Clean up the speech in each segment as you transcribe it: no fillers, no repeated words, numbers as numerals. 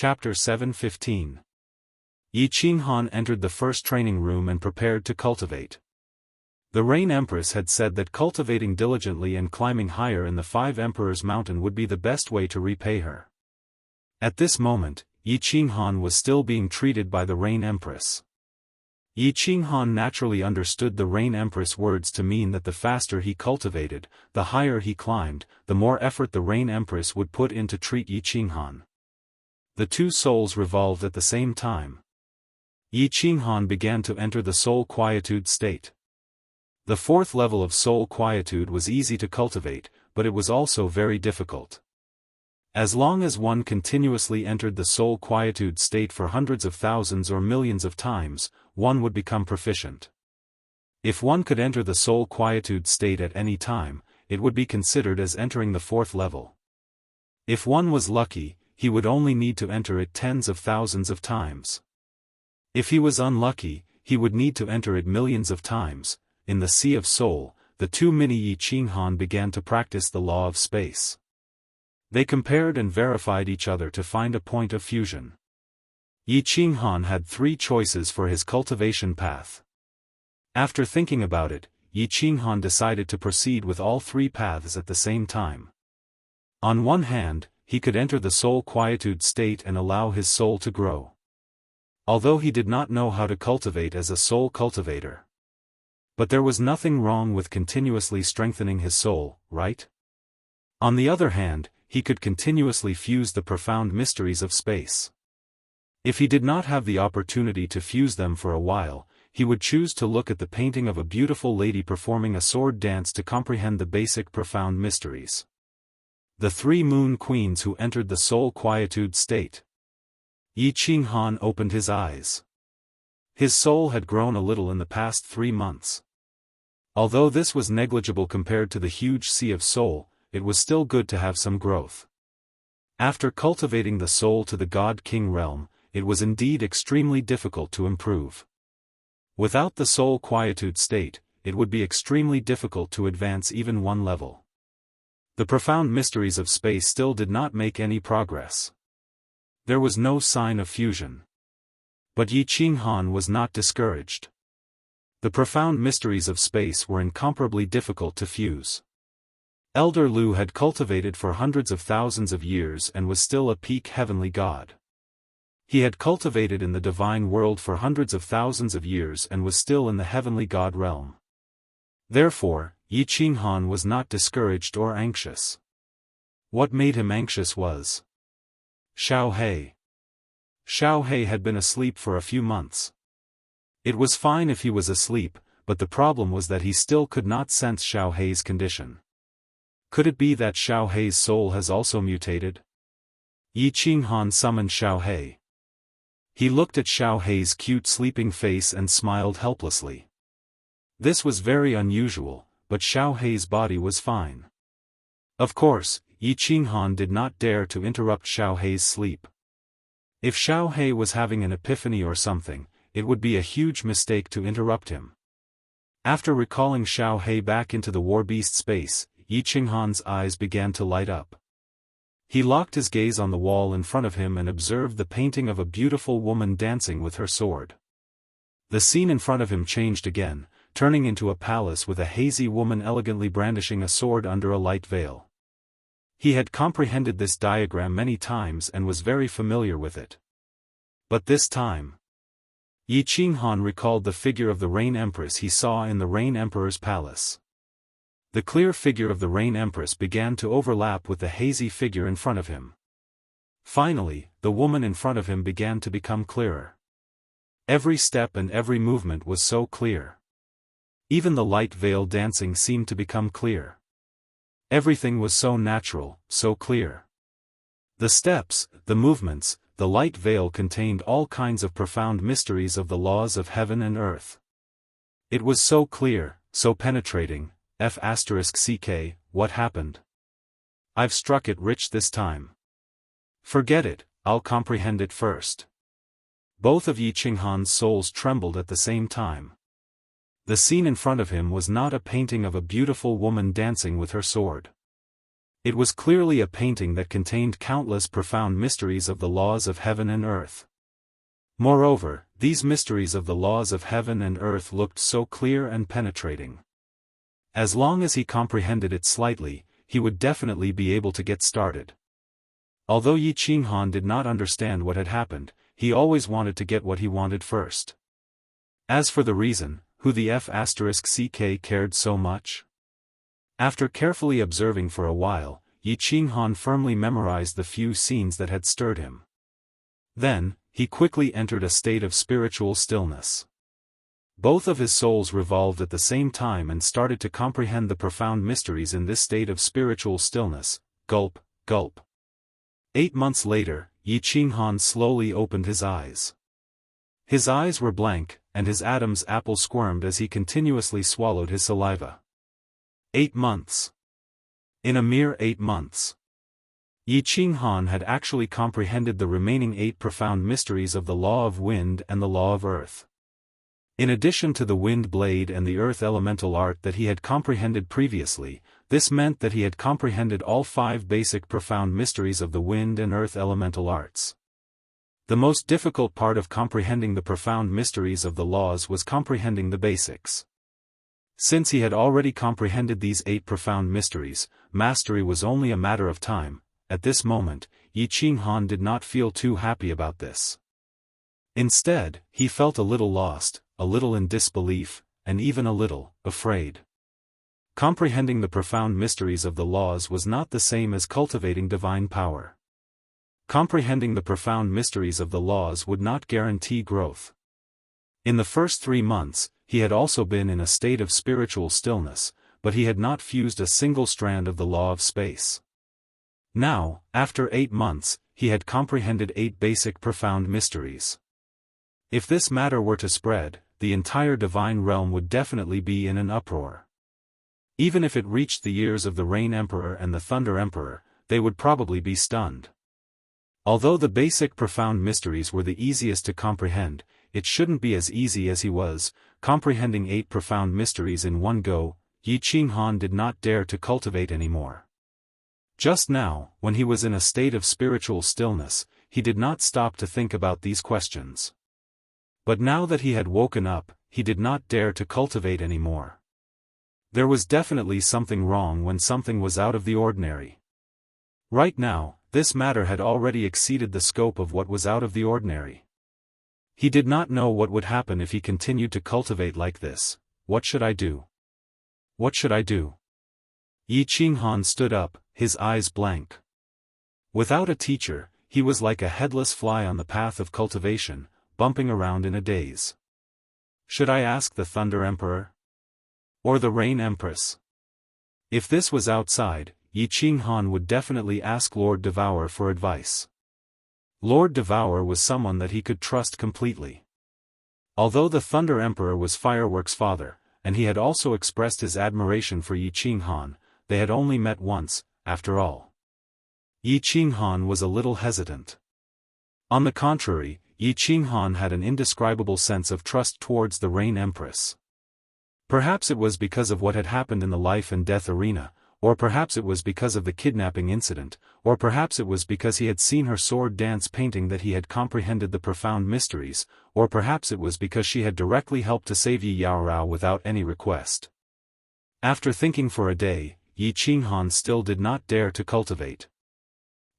Chapter 7:15. Yi Qinghan entered the first training room and prepared to cultivate. The Rain Empress had said that cultivating diligently and climbing higher in the Five Emperors Mountain would be the best way to repay her. At this moment, Yi Qinghan was still being treated by the Rain Empress. Yi Qinghan naturally understood the Rain Empress' words to mean that the faster he cultivated, the higher he climbed, the more effort the Rain Empress would put in to treat Yi Qinghan. The two souls revolved at the same time. Yi Qinghan began to enter the soul quietude state. The fourth level of soul quietude was easy to cultivate, but it was also very difficult. As long as one continuously entered the soul quietude state for hundreds of thousands or millions of times, one would become proficient. If one could enter the soul quietude state at any time, it would be considered as entering the fourth level. If one was lucky, he would only need to enter it tens of thousands of times. If he was unlucky, he would need to enter it millions of times. In the Sea of Soul, the two mini Yi Qinghan began to practice the law of space. They compared and verified each other to find a point of fusion. Yi Qinghan had three choices for his cultivation path. After thinking about it, Yi Qinghan decided to proceed with all three paths at the same time. On one hand, he could enter the soul quietude state and allow his soul to grow. Although he did not know how to cultivate as a soul cultivator. But there was nothing wrong with continuously strengthening his soul, right? On the other hand, he could continuously fuse the profound mysteries of space. If he did not have the opportunity to fuse them for a while, he would choose to look at the painting of a beautiful lady performing a sword dance to comprehend the basic profound mysteries. The three moon queens who entered the soul quietude state. Yi Qinghan opened his eyes. His soul had grown a little in the past 3 months. Although this was negligible compared to the huge Sea of Soul, it was still good to have some growth. After cultivating the soul to the God King realm, it was indeed extremely difficult to improve. Without the soul quietude state, it would be extremely difficult to advance even one level. The profound mysteries of space still did not make any progress. There was no sign of fusion. But Yi Qinghan was not discouraged. The profound mysteries of space were incomparably difficult to fuse. Elder Lu had cultivated for hundreds of thousands of years and was still a peak heavenly god. He had cultivated in the divine world for hundreds of thousands of years and was still in the heavenly god realm. Therefore, Yi Qinghan was not discouraged or anxious. What made him anxious was Xiao He. Xiao He had been asleep for a few months. It was fine if he was asleep, but the problem was that he still could not sense Xiao He's condition. Could it be that Xiao He's soul has also mutated? Yi Qinghan summoned Xiao He. He looked at Xiao He's cute sleeping face and smiled helplessly. This was very unusual, but Xiao He's body was fine. Of course, Yi Qinghan did not dare to interrupt Xiao He's sleep. If Xiao He was having an epiphany or something, it would be a huge mistake to interrupt him. After recalling Xiao He back into the war beast space, Yi Qinghan's eyes began to light up. He locked his gaze on the wall in front of him and observed the painting of a beautiful woman dancing with her sword. The scene in front of him changed again, turning into a palace with a hazy woman elegantly brandishing a sword under a light veil. He had comprehended this diagram many times and was very familiar with it. But this time, Yi Qinghan recalled the figure of the Rain Empress he saw in the Rain Emperor's palace. The clear figure of the Rain Empress began to overlap with the hazy figure in front of him. Finally, the woman in front of him began to become clearer. Every step and every movement was so clear. Even the light veil dancing seemed to become clear. Everything was so natural, so clear. The steps, the movements, the light veil contained all kinds of profound mysteries of the laws of heaven and earth. It was so clear, so penetrating. F***ck, what happened? I've struck it rich this time. Forget it, I'll comprehend it first. Both of Yi Qinghan's souls trembled at the same time. The scene in front of him was not a painting of a beautiful woman dancing with her sword. It was clearly a painting that contained countless profound mysteries of the laws of heaven and earth. Moreover, these mysteries of the laws of heaven and earth looked so clear and penetrating. As long as he comprehended it slightly, he would definitely be able to get started. Although Yi Qinghan did not understand what had happened, he always wanted to get what he wanted first. As for the reason, who the F*ck cared so much? After carefully observing for a while, Yi Qinghan firmly memorized the few scenes that had stirred him. Then, he quickly entered a state of spiritual stillness. Both of his souls revolved at the same time and started to comprehend the profound mysteries in this state of spiritual stillness. Gulp, gulp. 8 months later, Yi Qinghan slowly opened his eyes. His eyes were blank, and his Adam's apple squirmed as he continuously swallowed his saliva. 8 months. In a mere 8 months. Yi Qinghan had actually comprehended the remaining 8 profound mysteries of the law of wind and the law of earth. In addition to the wind blade and the earth elemental art that he had comprehended previously, this meant that he had comprehended all 5 basic profound mysteries of the wind and earth elemental arts. The most difficult part of comprehending the profound mysteries of the laws was comprehending the basics. Since he had already comprehended these 8 profound mysteries, mastery was only a matter of time. At this moment, Yi Qinghan did not feel too happy about this. Instead, he felt a little lost, a little in disbelief, and even a little afraid. Comprehending the profound mysteries of the laws was not the same as cultivating divine power. Comprehending the profound mysteries of the laws would not guarantee growth. In the first 3 months, he had also been in a state of spiritual stillness, but he had not fused a single strand of the law of space. Now, after 8 months, he had comprehended 8 basic profound mysteries. If this matter were to spread, the entire divine realm would definitely be in an uproar. Even if it reached the ears of the Rain Emperor and the Thunder Emperor, they would probably be stunned. Although the basic profound mysteries were the easiest to comprehend, it shouldn't be as easy as he was, comprehending 8 profound mysteries in one go. Yi Qinghan did not dare to cultivate anymore. Just now, when he was in a state of spiritual stillness, he did not stop to think about these questions. But now that he had woken up, he did not dare to cultivate anymore. There was definitely something wrong when something was out of the ordinary. Right now, this matter had already exceeded the scope of what was out of the ordinary. He did not know what would happen if he continued to cultivate like this. What should I do? What should I do? Yi Qinghan stood up, his eyes blank. Without a teacher, he was like a headless fly on the path of cultivation, bumping around in a daze. Should I ask the Thunder Emperor? Or the Rain Empress? If this was outside, Yi Qinghan would definitely ask Lord Devour for advice. Lord Devour was someone that he could trust completely. Although the Thunder Emperor was Fireworks' father, and he had also expressed his admiration for Yi Qinghan, they had only met once, after all. Yi Qinghan was a little hesitant. On the contrary, Yi Qinghan had an indescribable sense of trust towards the Rain Empress. Perhaps it was because of what had happened in the life and death arena, or perhaps it was because of the kidnapping incident, or perhaps it was because he had seen her sword dance painting that he had comprehended the profound mysteries, or perhaps it was because she had directly helped to save Yi Yaorao without any request. After thinking for a day, Yi Qinghan still did not dare to cultivate.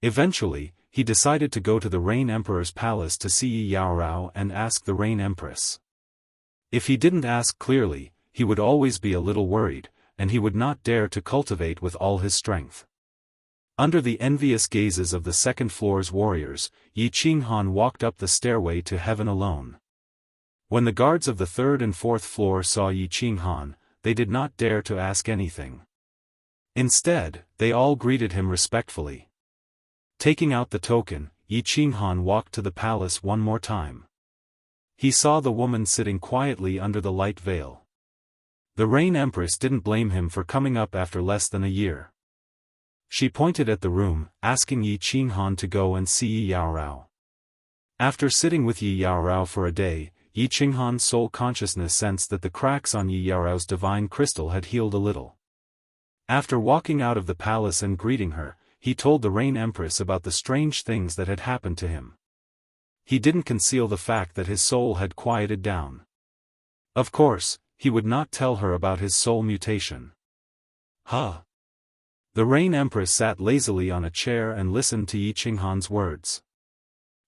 Eventually, he decided to go to the Rain Emperor's palace to see Yi Yaorao and ask the Rain Empress. If he didn't ask clearly, he would always be a little worried, and he would not dare to cultivate with all his strength. Under the envious gazes of the second floor's warriors, Yi Qinghan walked up the stairway to heaven alone. When the guards of the third and fourth floor saw Yi Qinghan, they did not dare to ask anything. Instead, they all greeted him respectfully. Taking out the token, Yi Qinghan walked to the palace one more time. He saw the woman sitting quietly under the light veil. The Rain Empress didn't blame him for coming up after less than a year. She pointed at the room, asking Yi Qinghan to go and see Yi Yaorao. After sitting with Yi Yaorao for a day, Yi Qinghan's soul consciousness sensed that the cracks on Yi Yaorao's divine crystal had healed a little. After walking out of the palace and greeting her, he told the Rain Empress about the strange things that had happened to him. He didn't conceal the fact that his soul had quieted down. Of course, he would not tell her about his soul mutation. Huh? The Rain Empress sat lazily on a chair and listened to Yi Qinghan's words.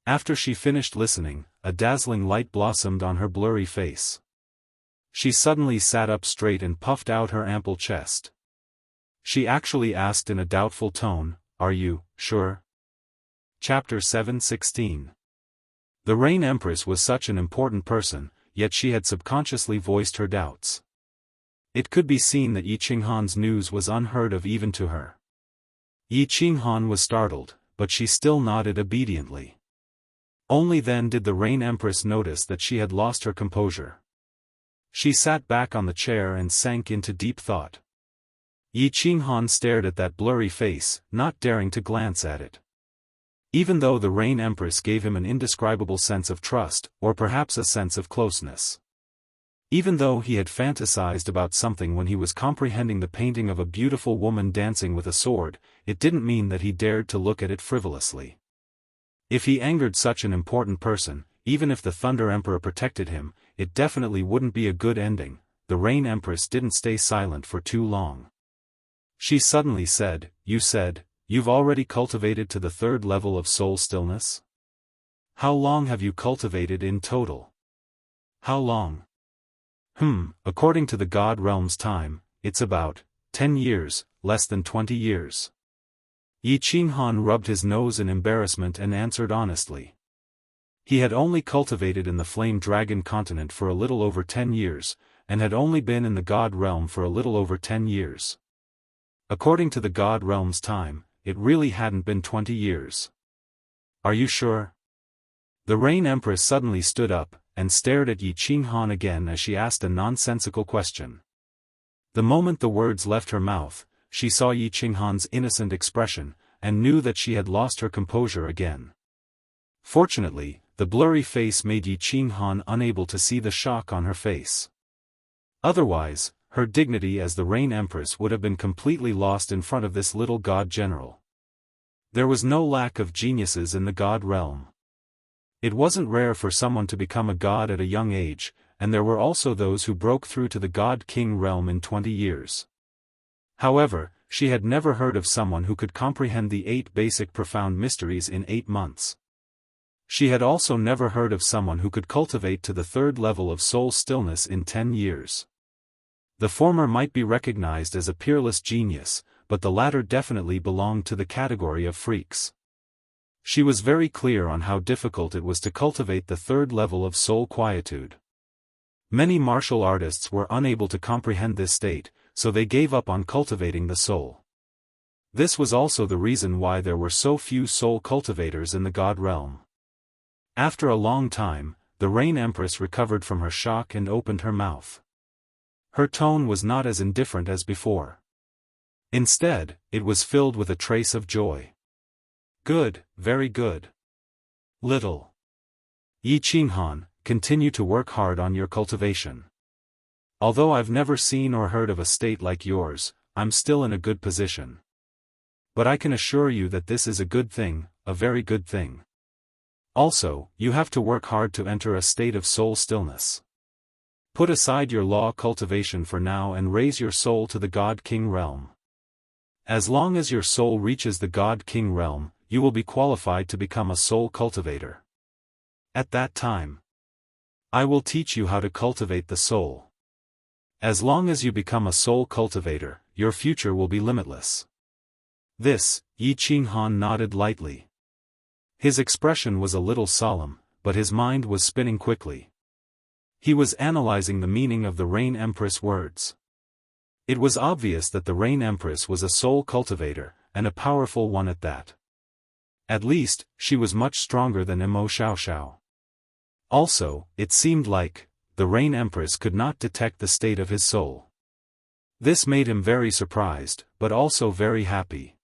After she finished listening, a dazzling light blossomed on her blurry face. She suddenly sat up straight and puffed out her ample chest. She actually asked in a doubtful tone, "Are you sure?" Chapter 7:16. The Rain Empress was such an important person, yet she had subconsciously voiced her doubts. It could be seen that Yi Qinghan's news was unheard of even to her. Yi Qinghan was startled, but she still nodded obediently. Only then did the Rain Empress notice that she had lost her composure. She sat back on the chair and sank into deep thought. Yi Qinghan stared at that blurry face, not daring to glance at it. Even though the Rain Empress gave him an indescribable sense of trust, or perhaps a sense of closeness. Even though he had fantasized about something when he was comprehending the painting of a beautiful woman dancing with a sword, it didn't mean that he dared to look at it frivolously. If he angered such an important person, even if the Thunder Emperor protected him, it definitely wouldn't be a good ending. The Rain Empress didn't stay silent for too long. She suddenly said, "You've already cultivated to the 3rd level of soul stillness? How long have you cultivated in total?" "How long? According to the God Realm's time, it's about 10 years, less than 20 years. Yi Qinghan rubbed his nose in embarrassment and answered honestly. He had only cultivated in the Flame Dragon continent for a little over 10 years, and had only been in the God Realm for a little over 10 years. According to the God Realm's time, it really hadn't been 20 years. "Are you sure?" The Rain Empress suddenly stood up, and stared at Yi Qinghan again as she asked a nonsensical question. The moment the words left her mouth, she saw Yi Qinghan's innocent expression, and knew that she had lost her composure again. Fortunately, the blurry face made Yi Qinghan unable to see the shock on her face. Otherwise, her dignity as the Rain Empress would have been completely lost in front of this little god general. There was no lack of geniuses in the God Realm. It wasn't rare for someone to become a god at a young age, and there were also those who broke through to the God King realm in 20 years. However, she had never heard of someone who could comprehend the 8 basic profound mysteries in 8 months. She had also never heard of someone who could cultivate to the 3rd level of soul stillness in 10 years. The former might be recognized as a peerless genius, but the latter definitely belonged to the category of freaks. She was very clear on how difficult it was to cultivate the 3rd level of soul quietude. Many martial artists were unable to comprehend this state, so they gave up on cultivating the soul. This was also the reason why there were so few soul cultivators in the God Realm. After a long time, the Rain Empress recovered from her shock and opened her mouth. Her tone was not as indifferent as before. Instead, it was filled with a trace of joy. "Good, very good. Little Yi Qinghan, continue to work hard on your cultivation. Although I've never seen or heard of a state like yours, I'm still in a good position. But I can assure you that this is a good thing, a very good thing. Also, you have to work hard to enter a state of soul stillness. Put aside your law cultivation for now and raise your soul to the God King realm. As long as your soul reaches the God King realm, you will be qualified to become a soul cultivator. At that time, I will teach you how to cultivate the soul. As long as you become a soul cultivator, your future will be limitless." This, Yi Qinghan nodded lightly. His expression was a little solemn, but his mind was spinning quickly. He was analyzing the meaning of the Rain Empress words. It was obvious that the Rain Empress was a soul cultivator, and a powerful one at that. At least, she was much stronger than Immortal Xiaoxiao. Also, it seemed like the Rain Empress could not detect the state of his soul. This made him very surprised, but also very happy.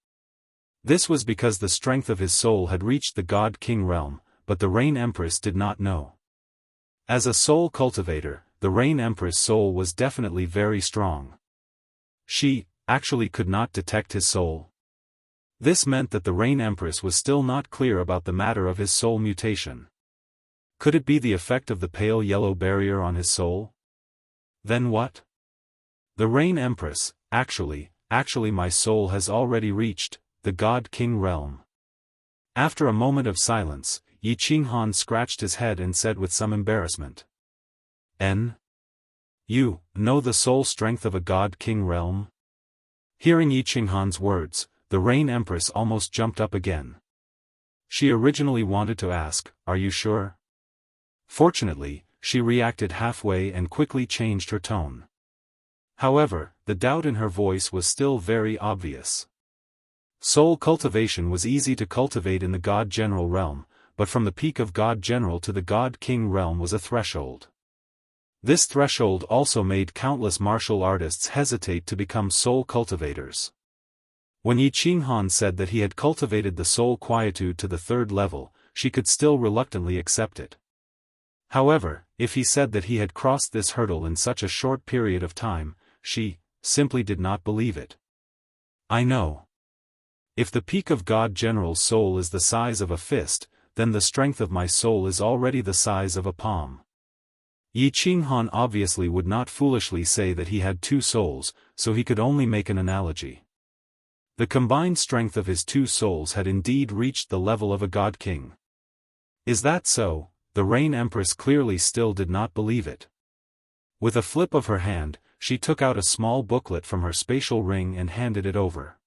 This was because the strength of his soul had reached the God King realm, but the Rain Empress did not know. As a soul cultivator, the Rain Empress' soul was definitely very strong. She, actually could not detect his soul. This meant that the Rain Empress was still not clear about the matter of his soul mutation. Could it be the effect of the pale yellow barrier on his soul? Then what? The Rain Empress, actually my soul has already reached the God King realm. After a moment of silence, Yi Qinghan scratched his head and said with some embarrassment. You know the soul strength of a God King realm? Hearing Yi Qinghan's words, the Rain Empress almost jumped up again. She originally wanted to ask, "Are you sure?" Fortunately, she reacted halfway and quickly changed her tone. However, the doubt in her voice was still very obvious. Soul cultivation was easy to cultivate in the God General realm, but from the peak of God General to the God King realm was a threshold. This threshold also made countless martial artists hesitate to become soul cultivators. When Yi Qinghan said that he had cultivated the soul quietude to the 3rd level, she could still reluctantly accept it. However, if he said that he had crossed this hurdle in such a short period of time, she simply did not believe it. I know. If the peak of God General's soul is the size of a fist, then the strength of my soul is already the size of a palm. Yi Qinghan obviously would not foolishly say that he had 2 souls, so he could only make an analogy. The combined strength of his 2 souls had indeed reached the level of a God King. Is that so? The Rain Empress clearly still did not believe it. With a flip of her hand, she took out a small booklet from her spatial ring and handed it over.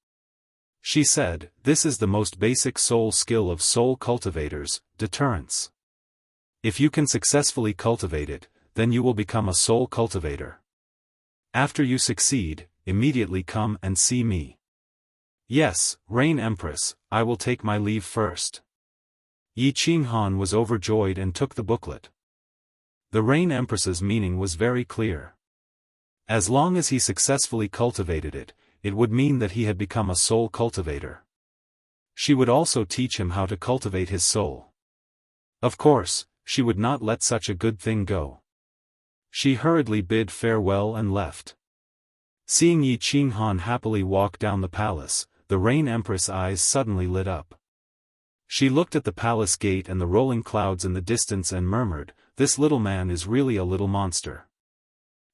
She said, "This is the most basic soul skill of soul cultivators, deterrence. If you can successfully cultivate it, then you will become a soul cultivator. After you succeed, immediately come and see me." "Yes, Rain Empress, I will take my leave first." Yi Qinghan was overjoyed and took the booklet. The Rain Empress's meaning was very clear. As long as he successfully cultivated it, it would mean that he had become a soul cultivator. She would also teach him how to cultivate his soul. Of course, she would not let such a good thing go. She hurriedly bid farewell and left. Seeing Yi Qinghan happily walk down the palace, the Rain Empress' eyes suddenly lit up. She looked at the palace gate and the rolling clouds in the distance and murmured, "This little man is really a little monster.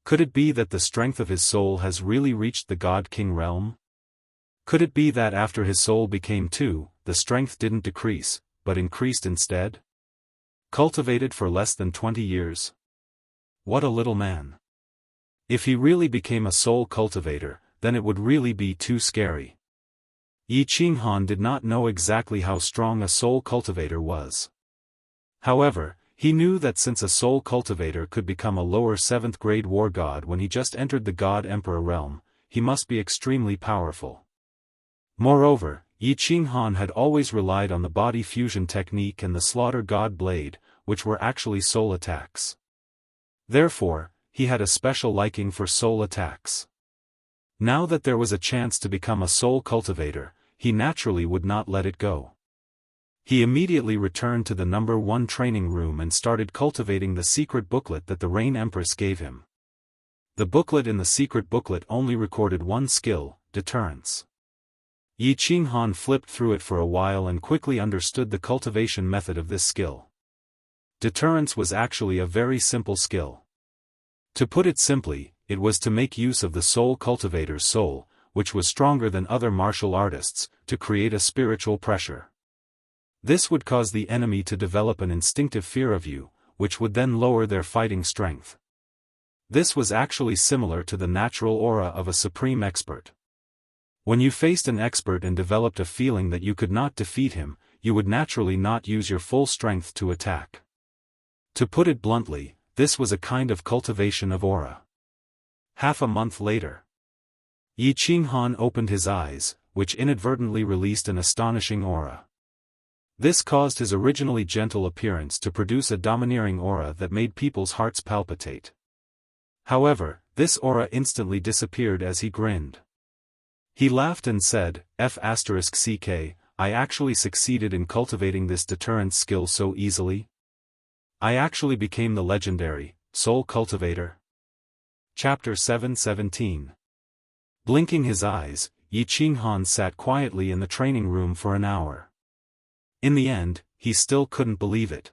Could it be that the strength of his soul has really reached the God King realm? Could it be that after his soul became 2, the strength didn't decrease, but increased instead? Cultivated for less than 20 years? What a little man. If he really became a soul cultivator, then it would really be too scary." Yi Qinghan did not know exactly how strong a soul cultivator was. However, he knew that since a soul cultivator could become a lower 7th grade war god when he just entered the God Emperor realm, he must be extremely powerful. Moreover, Yi Qinghan had always relied on the body fusion technique and the slaughter god blade, which were actually soul attacks. Therefore, he had a special liking for soul attacks. Now that there was a chance to become a soul cultivator, he naturally would not let it go. He immediately returned to the number 1 training room and started cultivating the secret booklet that the Rain Empress gave him. The booklet in the secret booklet only recorded 1 skill, deterrence. Yi Qinghan flipped through it for a while and quickly understood the cultivation method of this skill. Deterrence was actually a very simple skill. To put it simply, it was to make use of the soul cultivator's soul, which was stronger than other martial artists, to create a spiritual pressure. This would cause the enemy to develop an instinctive fear of you, which would then lower their fighting strength. This was actually similar to the natural aura of a supreme expert. When you faced an expert and developed a feeling that you could not defeat him, you would naturally not use your full strength to attack. To put it bluntly, this was a kind of cultivation of aura. Half a month later, Yi Qinghan opened his eyes, which inadvertently released an astonishing aura. This caused his originally gentle appearance to produce a domineering aura that made people's hearts palpitate. However, this aura instantly disappeared as he grinned. He laughed and said, "F***ck, I actually succeeded in cultivating this deterrence skill so easily. I actually became the legendary Soul Cultivator." Chapter 717. Blinking his eyes, Yi Qinghan sat quietly in the training room for an hour. In the end, he still couldn't believe it.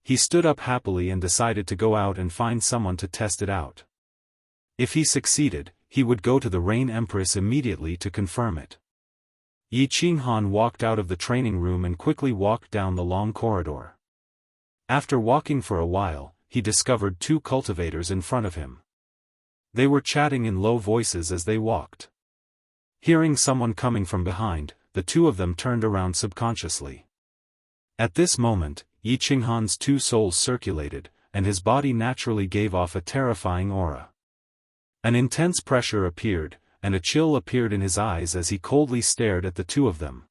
He stood up happily and decided to go out and find someone to test it out. If he succeeded, he would go to the Rain Empress immediately to confirm it. Yi Qinghan walked out of the training room and quickly walked down the long corridor. After walking for a while, he discovered two cultivators in front of him. They were chatting in low voices as they walked. Hearing someone coming from behind, the two of them turned around subconsciously. At this moment, Yi Qinghan's two souls circulated, and his body naturally gave off a terrifying aura. An intense pressure appeared, and a chill appeared in his eyes as he coldly stared at the two of them.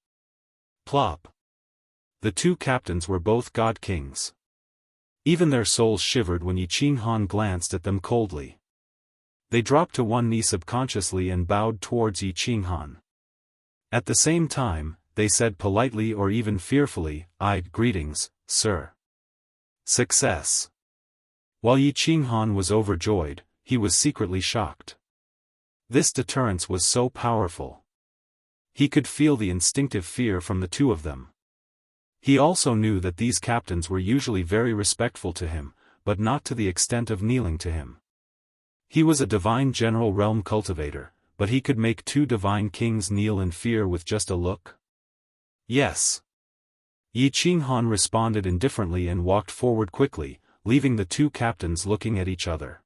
Plop! The two captains were both god kings. Even their souls shivered when Yi Qinghan glanced at them coldly. They dropped to one knee subconsciously and bowed towards Yi Qinghan. At the same time, they said politely or even fearfully, "Greetings, sir." Success. While Yi Qinghan was overjoyed, he was secretly shocked. This deterrence was so powerful. He could feel the instinctive fear from the two of them. He also knew that these captains were usually very respectful to him, but not to the extent of kneeling to him. He was a divine general realm cultivator, but he could make two divine kings kneel in fear with just a look? Yes. Yi Qinghan responded indifferently and walked forward quickly, leaving the two captains looking at each other.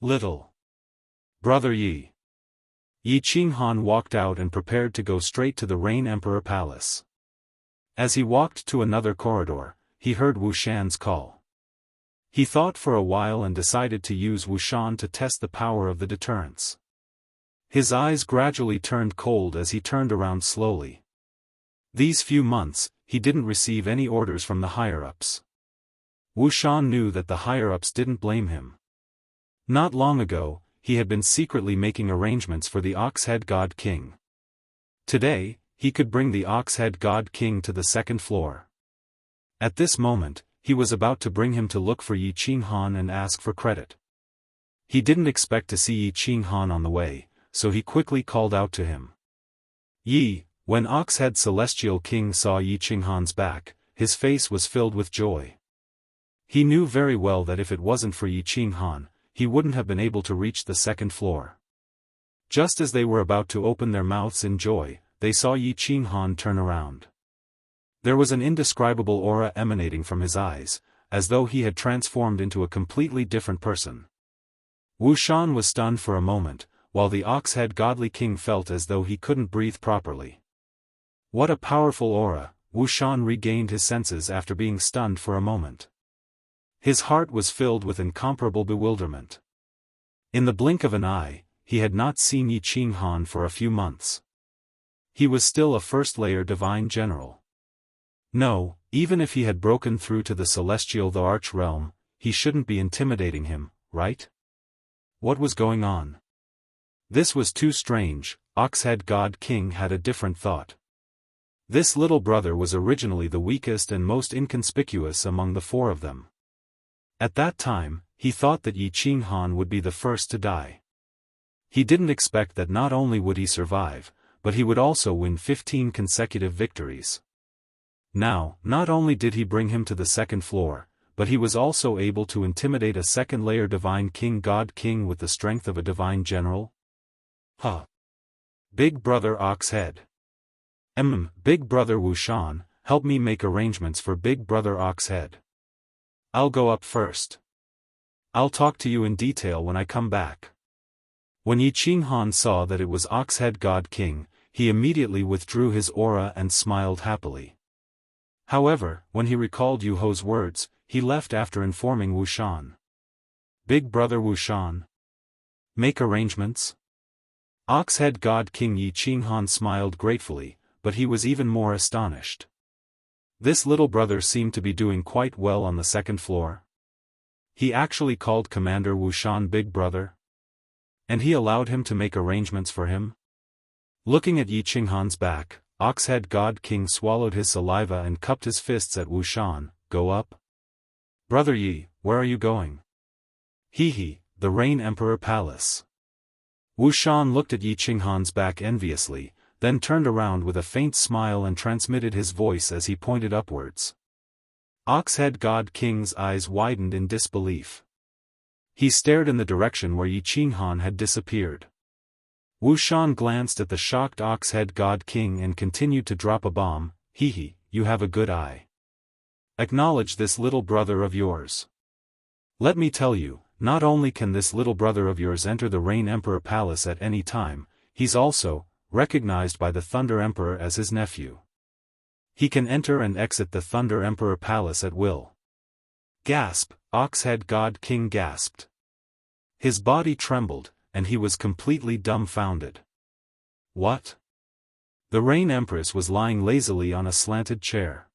Little brother Yi. Yi Qinghan walked out and prepared to go straight to the Rain Emperor Palace. As he walked to another corridor, he heard Wu Shan's call. He thought for a while and decided to use Wu Shan to test the power of the deterrence. His eyes gradually turned cold as he turned around slowly. These few months, he didn't receive any orders from the higher-ups. Wu Shan knew that the higher-ups didn't blame him. Not long ago, he had been secretly making arrangements for the Ox-Head God King. Today, he could bring the Ox-Head God King to the second floor. At this moment, he was about to bring him to look for Yi Qinghan and ask for credit. He didn't expect to see Yi Qinghan on the way, so he quickly called out to him. Yi. When Ox-Head Celestial King saw Yi Qinghan's back, his face was filled with joy. He knew very well that if it wasn't for Yi Qinghan, he wouldn't have been able to reach the second floor. Just as they were about to open their mouths in joy, they saw Yi Qinghan turn around. There was an indescribable aura emanating from his eyes, as though he had transformed into a completely different person. Wu Shan was stunned for a moment, while the Ox-Head Godly King felt as though he couldn't breathe properly. What a powerful aura! Wu Shan regained his senses after being stunned for a moment. His heart was filled with incomparable bewilderment. In the blink of an eye, he had not seen Yi Qinghan for a few months. He was still a first-layer divine general. No, even if he had broken through to the celestial the arch realm, he shouldn't be intimidating him, right? What was going on? This was too strange. Ox-Head God King had a different thought. This little brother was originally the weakest and most inconspicuous among the four of them. At that time, he thought that Yi Qinghan would be the first to die. He didn't expect that not only would he survive, but he would also win 15 consecutive victories. Now, not only did he bring him to the second floor, but he was also able to intimidate a second-layer divine king God King with the strength of a divine general? Big brother Ox-Head. Big brother Wu Shan, help me make arrangements for big brother Ox-Head. I'll go up first. I'll talk to you in detail when I come back. When Yi Qinghan saw that it was Ox-Head God King, he immediately withdrew his aura and smiled happily. However, when he recalled Yu Ho's words, he left after informing Wu Shan. Big brother Wu Shan. Make arrangements? Ox-Head God King Yi Qinghan smiled gratefully, but he was even more astonished. This little brother seemed to be doing quite well on the second floor. He actually called Commander Wu Shan big brother. And he allowed him to make arrangements for him? Looking at Yi Qinghan's back, Ox-Head God King swallowed his saliva and cupped his fists at Wu Shan. Go up? Brother Yi, where are you going? The Rain Emperor Palace. Wu Shan looked at Yi Qinghan's back enviously, then turned around with a faint smile and transmitted his voice as he pointed upwards. Oxhead God King's eyes widened in disbelief. He stared in the direction where Yi Qinghan had disappeared. Wu Shan glanced at the shocked Oxhead God King and continued to drop a bomb. Hee, you have a good eye. Acknowledge this little brother of yours. Let me tell you, not only can this little brother of yours enter the Rain Emperor Palace at any time, he's also recognized by the Thunder Emperor as his nephew. He can enter and exit the Thunder Emperor Palace at will. Gasp, Oxhead God King gasped. His body trembled, and he was completely dumbfounded. What? The Rain Empress was lying lazily on a slanted chair.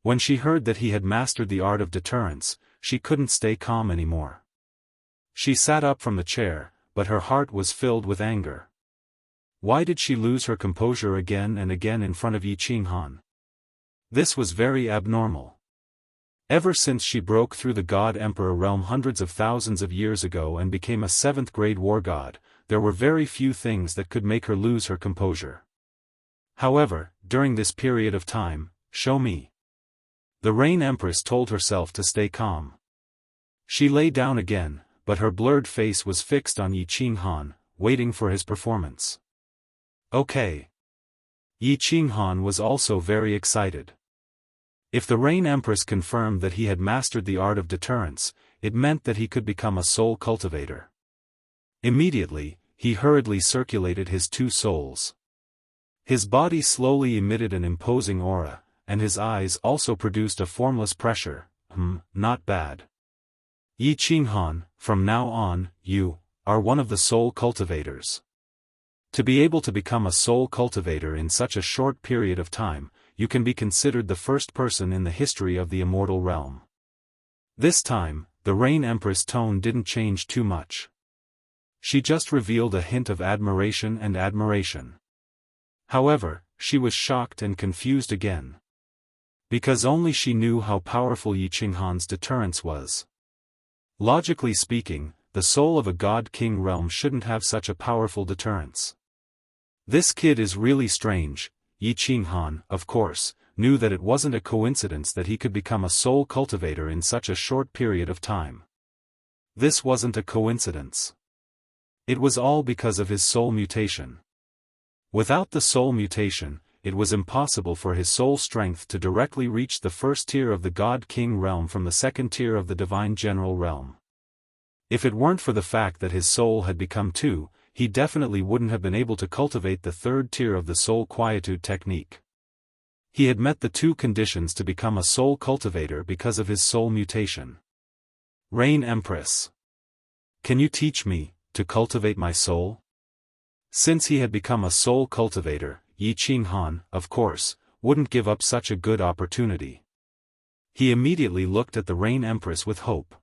When she heard that he had mastered the art of deterrence, she couldn't stay calm anymore. She sat up from the chair, but her heart was filled with anger. Why did she lose her composure again and again in front of Yi Qinghan? This was very abnormal. Ever since she broke through the God Emperor realm hundreds of thousands of years ago and became a 7th-grade war god, there were very few things that could make her lose her composure. However, during this period of time, show me. The Rain Empress told herself to stay calm. She lay down again, but her blurred face was fixed on Yi Qinghan, waiting for his performance. Okay. Yi Qinghan was also very excited. If the Rain Empress confirmed that he had mastered the art of deterrence, it meant that he could become a soul cultivator. Immediately, he hurriedly circulated his 2 souls. His body slowly emitted an imposing aura, and his eyes also produced a formless pressure. Not bad. Yi Qinghan, from now on, you are one of the soul cultivators. To be able to become a soul cultivator in such a short period of time, you can be considered the first person in the history of the immortal realm. This time, the Rain Empress' tone didn't change too much. She just revealed a hint of admiration and admiration. However, she was shocked and confused again. Because only she knew how powerful Yi Qinghan's deterrence was. Logically speaking, the soul of a God King realm shouldn't have such a powerful deterrence. This kid is really strange. Yi Qinghan, of course, knew that it wasn't a coincidence that he could become a soul cultivator in such a short period of time. This wasn't a coincidence. It was all because of his soul mutation. Without the soul mutation, it was impossible for his soul strength to directly reach the 1st tier of the God King realm from the 2nd tier of the Divine General realm. If it weren't for the fact that his soul had become 2, he definitely wouldn't have been able to cultivate the 3rd tier of the soul quietude technique. He had met the 2 conditions to become a soul cultivator because of his soul mutation. Rain Empress. Can you teach me to cultivate my soul? Since he had become a soul cultivator, Yi Qinghan, of course, wouldn't give up such a good opportunity. He immediately looked at the Rain Empress with hope.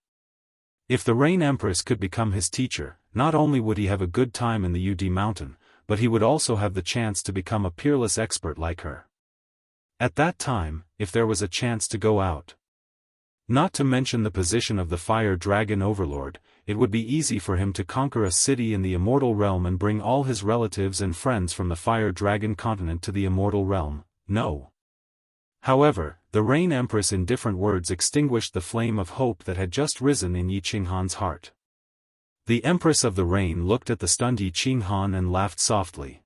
If the Rain Empress could become his teacher, not only would he have a good time in the UD Mountain, but he would also have the chance to become a peerless expert like her. At that time, if there was a chance to go out. Not to mention the position of the Fire Dragon Overlord, it would be easy for him to conquer a city in the Immortal Realm and bring all his relatives and friends from the Fire Dragon continent to the Immortal Realm. No. However, the Rain Empress in different words extinguished the flame of hope that had just risen in Yi Qinghan's heart. The Empress of the Rain looked at the stunned Yi Qinghan and laughed softly.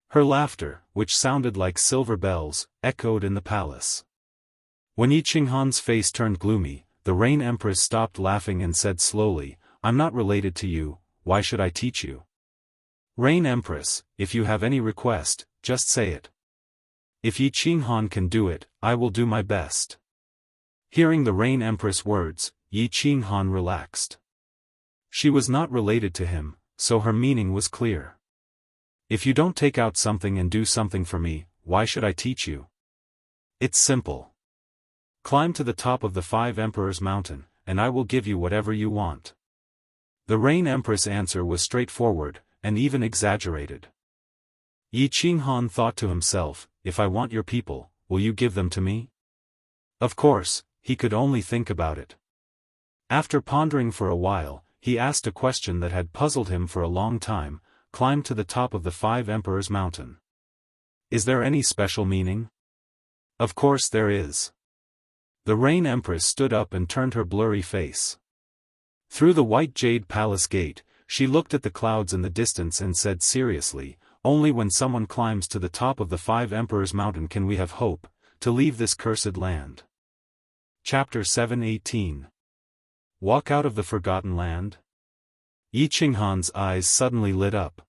Her laughter, which sounded like silver bells, echoed in the palace. When Yi Qinghan's face turned gloomy, the Rain Empress stopped laughing and said slowly, "I'm not related to you, why should I teach you? Rain Empress, if you have any request, just say it. If Yi Qinghan can do it, I will do my best." Hearing the Rain Empress' words, Yi Qinghan relaxed. She was not related to him, so her meaning was clear. If you don't take out something and do something for me, why should I teach you? It's simple. Climb to the top of the 5 Emperors Mountain, and I will give you whatever you want. The Rain Empress' answer was straightforward, and even exaggerated. Yi Qinghan thought to himself, if I want your people, will you give them to me? Of course, he could only think about it. After pondering for a while, he asked a question that had puzzled him for a long time. Climb to the top of the 5 Emperors Mountain. Is there any special meaning? Of course there is. The Rain Empress stood up and turned her blurry face. Through the white jade palace gate, she looked at the clouds in the distance and said seriously, only when someone climbs to the top of the 5 Emperors Mountain can we have hope to leave this cursed land. Chapter 7:18. Walk out of the Forgotten Land? Yi Qinghan's eyes suddenly lit up.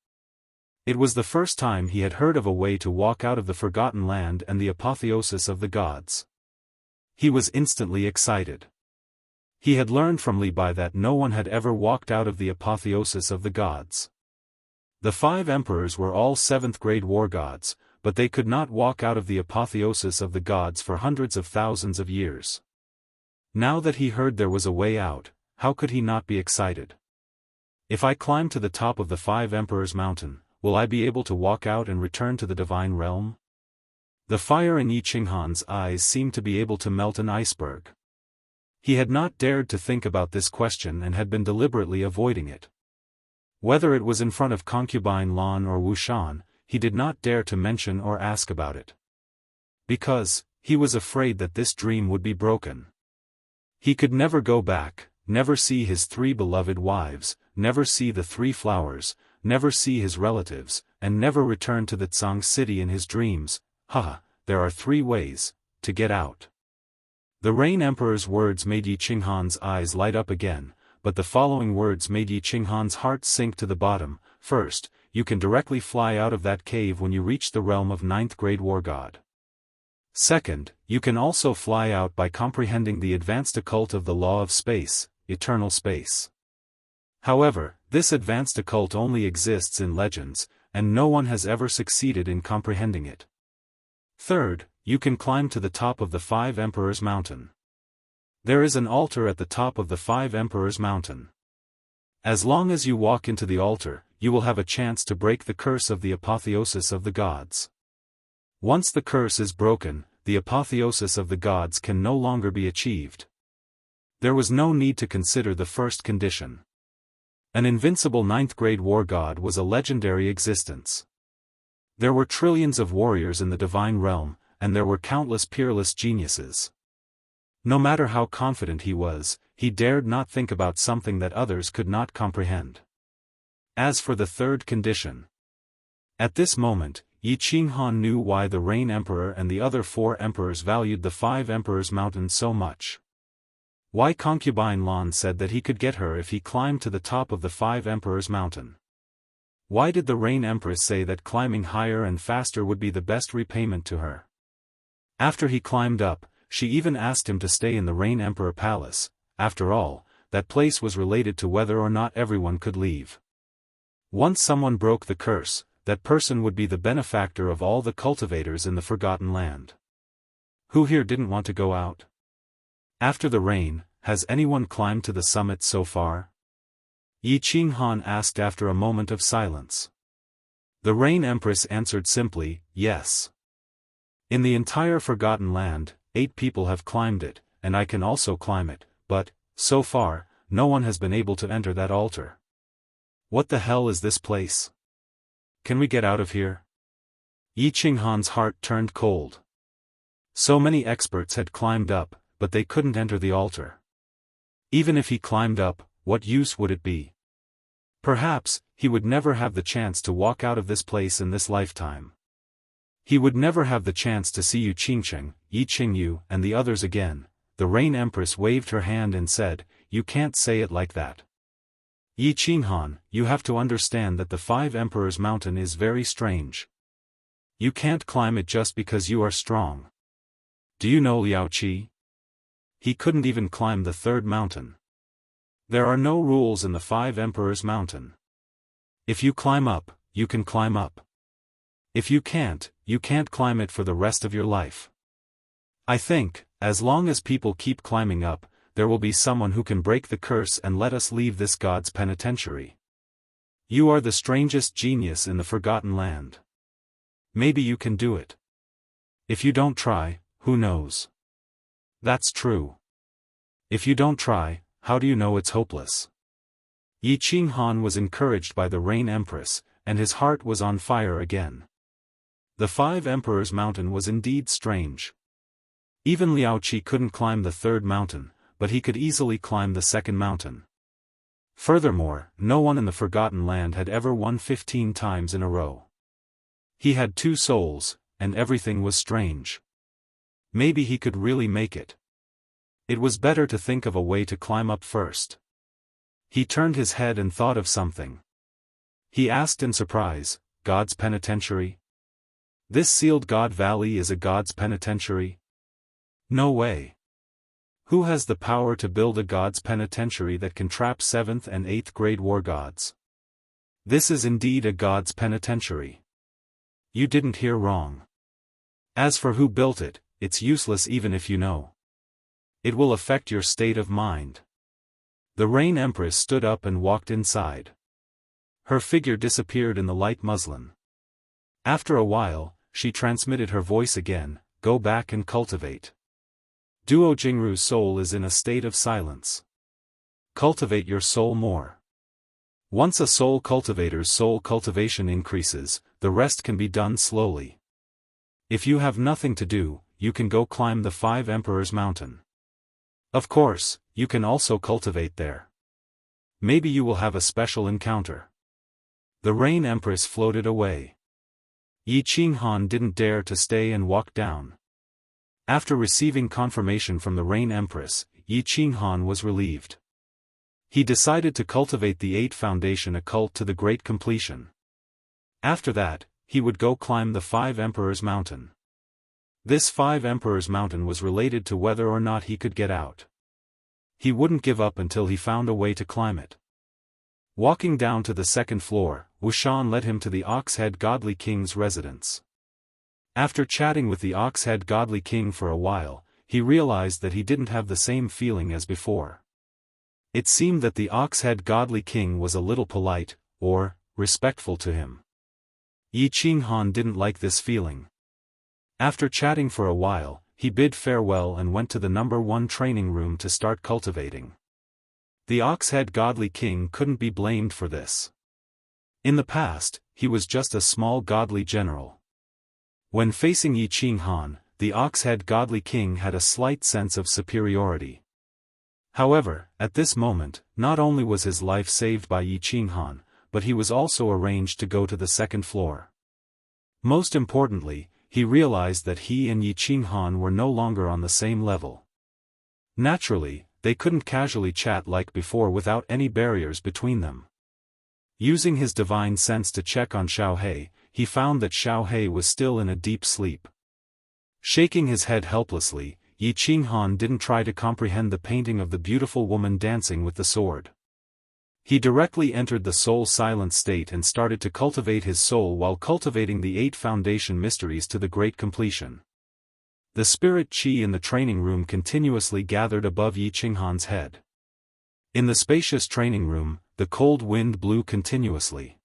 It was the first time he had heard of a way to walk out of the Forgotten Land and the apotheosis of the gods. He was instantly excited. He had learned from Li Bai that no one had ever walked out of the apotheosis of the gods. The 5 emperors were all 7th-grade war gods, but they could not walk out of the apotheosis of the gods for hundreds of thousands of years. Now that he heard there was a way out, how could he not be excited? If I climb to the top of the 5 Emperors Mountain, will I be able to walk out and return to the divine realm? The fire in Yi Qinghan's eyes seemed to be able to melt an iceberg. He had not dared to think about this question and had been deliberately avoiding it. Whether it was in front of concubine Lan or Wu Shan, he did not dare to mention or ask about it. Because, he was afraid that this dream would be broken. He could never go back, never see his 3 beloved wives, never see the 3 flowers, never see his relatives, and never return to the Tsang city in his dreams. There are 3 ways to get out. The Rain Emperor's words made Yi Qinghan's eyes light up again, but the following words made Yi Qinghan's heart sink to the bottom. First, you can directly fly out of that cave when you reach the realm of 9th-grade war god. Second, you can also fly out by comprehending the advanced occult of the law of space, eternal space. However, this advanced occult only exists in legends, and no one has ever succeeded in comprehending it. Third, you can climb to the top of the 5 Emperors Mountain. There is an altar at the top of the 5 Emperors Mountain. As long as you walk into the altar, you will have a chance to break the curse of the apotheosis of the gods. Once the curse is broken, the apotheosis of the gods can no longer be achieved. There was no need to consider the first condition. An invincible 9th-grade war god was a legendary existence. There were trillions of warriors in the divine realm, and there were countless peerless geniuses. No matter how confident he was, he dared not think about something that others could not comprehend. As for the third condition. At this moment, Yi Qinghan knew why the Rain Emperor and the other 4 emperors valued the 5 Emperors Mountain so much. Why concubine Lan said that he could get her if he climbed to the top of the 5 Emperors Mountain. Why did the Rain Empress say that climbing higher and faster would be the best repayment to her? After he climbed up, she even asked him to stay in the Rain Emperor Palace. After all, that place was related to whether or not everyone could leave. Once someone broke the curse, that person would be the benefactor of all the cultivators in the Forgotten Land. Who here didn't want to go out? After the rain, has anyone climbed to the summit so far? Yi Qinghan asked after a moment of silence. The Rain Empress answered simply, yes. In the entire Forgotten Land, 8 people have climbed it, and I can also climb it, but, so far, no one has been able to enter that altar. What the hell is this place? Can we get out of here? Yi Qinghan's heart turned cold. So many experts had climbed up, but they couldn't enter the altar. Even if he climbed up, what use would it be? Perhaps, he would never have the chance to walk out of this place in this lifetime. He would never have the chance to see Yu Qingcheng, Yi Qingyu, and the others again. The Rain Empress waved her hand and said, "You can't say it like that. Yi Qinghan, you have to understand that the 5 Emperors Mountain is very strange. You can't climb it just because you are strong. Do you know Liao Qi? He couldn't even climb the 3rd mountain. There are no rules in the 5 Emperors Mountain. If you climb up, you can climb up. If you can't climb it for the rest of your life. I think, as long as people keep climbing up, there will be someone who can break the curse and let us leave this god's penitentiary. You are the strangest genius in the Forgotten Land. Maybe you can do it. If you don't try, who knows? That's true. If you don't try, how do you know it's hopeless? Yi Qinghan was encouraged by the Rain Empress, and his heart was on fire again. The Five Emperors Mountain was indeed strange. Even Liao Qi couldn't climb the third mountain, but he could easily climb the second mountain. Furthermore, no one in the Forgotten Land had ever won 15 times in a row. He had 2 souls, and everything was strange. Maybe he could really make it. It was better to think of a way to climb up first. He turned his head and thought of something. He asked in surprise, God's Penitentiary? This sealed God Valley is a God's Penitentiary? No way. Who has the power to build a God's Penitentiary that can trap 7th and 8th grade war gods? This is indeed a God's Penitentiary. You didn't hear wrong. As for who built it, it's useless even if you know. It will affect your state of mind. The Rain Empress stood up and walked inside. Her figure disappeared in the light muslin. After a while, she transmitted her voice again, go back and cultivate. Duo Jingru's soul is in a state of silence. Cultivate your soul more. Once a soul cultivator's soul cultivation increases, the rest can be done slowly. If you have nothing to do, you can go climb the Five Emperors Mountain. Of course, you can also cultivate there. Maybe you will have a special encounter. The Rain Empress floated away. Yi Qinghan didn't dare to stay and walked down. After receiving confirmation from the Rain Empress, Yi Qinghan was relieved. He decided to cultivate the 8 Foundation occult to the great completion. After that, he would go climb the Five Emperors Mountain. This Five Emperors Mountain was related to whether or not he could get out. He wouldn't give up until he found a way to climb it. Walking down to the 2nd floor, Wushan led him to the Ox-Head Godly King's residence. After chatting with the Ox-Head Godly King for a while, he realized that he didn't have the same feeling as before. It seemed that the Ox-Head Godly King was a little polite, or respectful to him. Yi Qinghan didn't like this feeling. After chatting for a while, he bid farewell and went to the No. 1 training room to start cultivating. The Ox-Head Godly King couldn't be blamed for this. In the past, he was just a small godly general. When facing Yi Qinghan, the Ox-Head Godly King had a slight sense of superiority. However, at this moment, not only was his life saved by Yi Qinghan, but he was also arranged to go to the 2nd floor. Most importantly, he realized that he and Yi Qinghan were no longer on the same level. Naturally, they couldn't casually chat like before without any barriers between them. Using his divine sense to check on Xiaohei, he found that Xiaohei was still in a deep sleep. Shaking his head helplessly, Yi Qinghan didn't try to comprehend the painting of the beautiful woman dancing with the sword. He directly entered the soul silent state and started to cultivate his soul while cultivating the 8 foundation mysteries to the great completion. The spirit qi in the training room continuously gathered above Yi Qinghan's head. In the spacious training room, the cold wind blew continuously.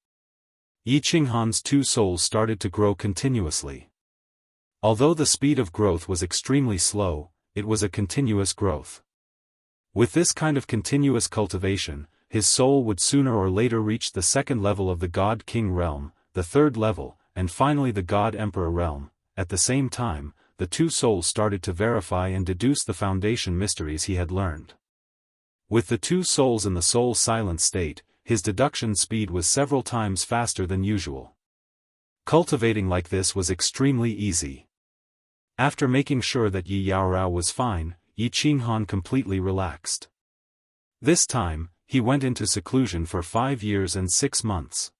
Yi Qinghan's 2 souls started to grow continuously. Although the speed of growth was extremely slow, it was a continuous growth. With this kind of continuous cultivation, his soul would sooner or later reach the 2nd level of the God King realm, the 3rd level, and finally the God Emperor realm. At the same time, the 2 souls started to verify and deduce the foundation mysteries he had learned. With the 2 souls in the soul silent state, his deduction speed was several times faster than usual. Cultivating like this was extremely easy. After making sure that Yi Yaorao was fine, Yi Qinghan completely relaxed. This time, he went into seclusion for 5 years and 6 months.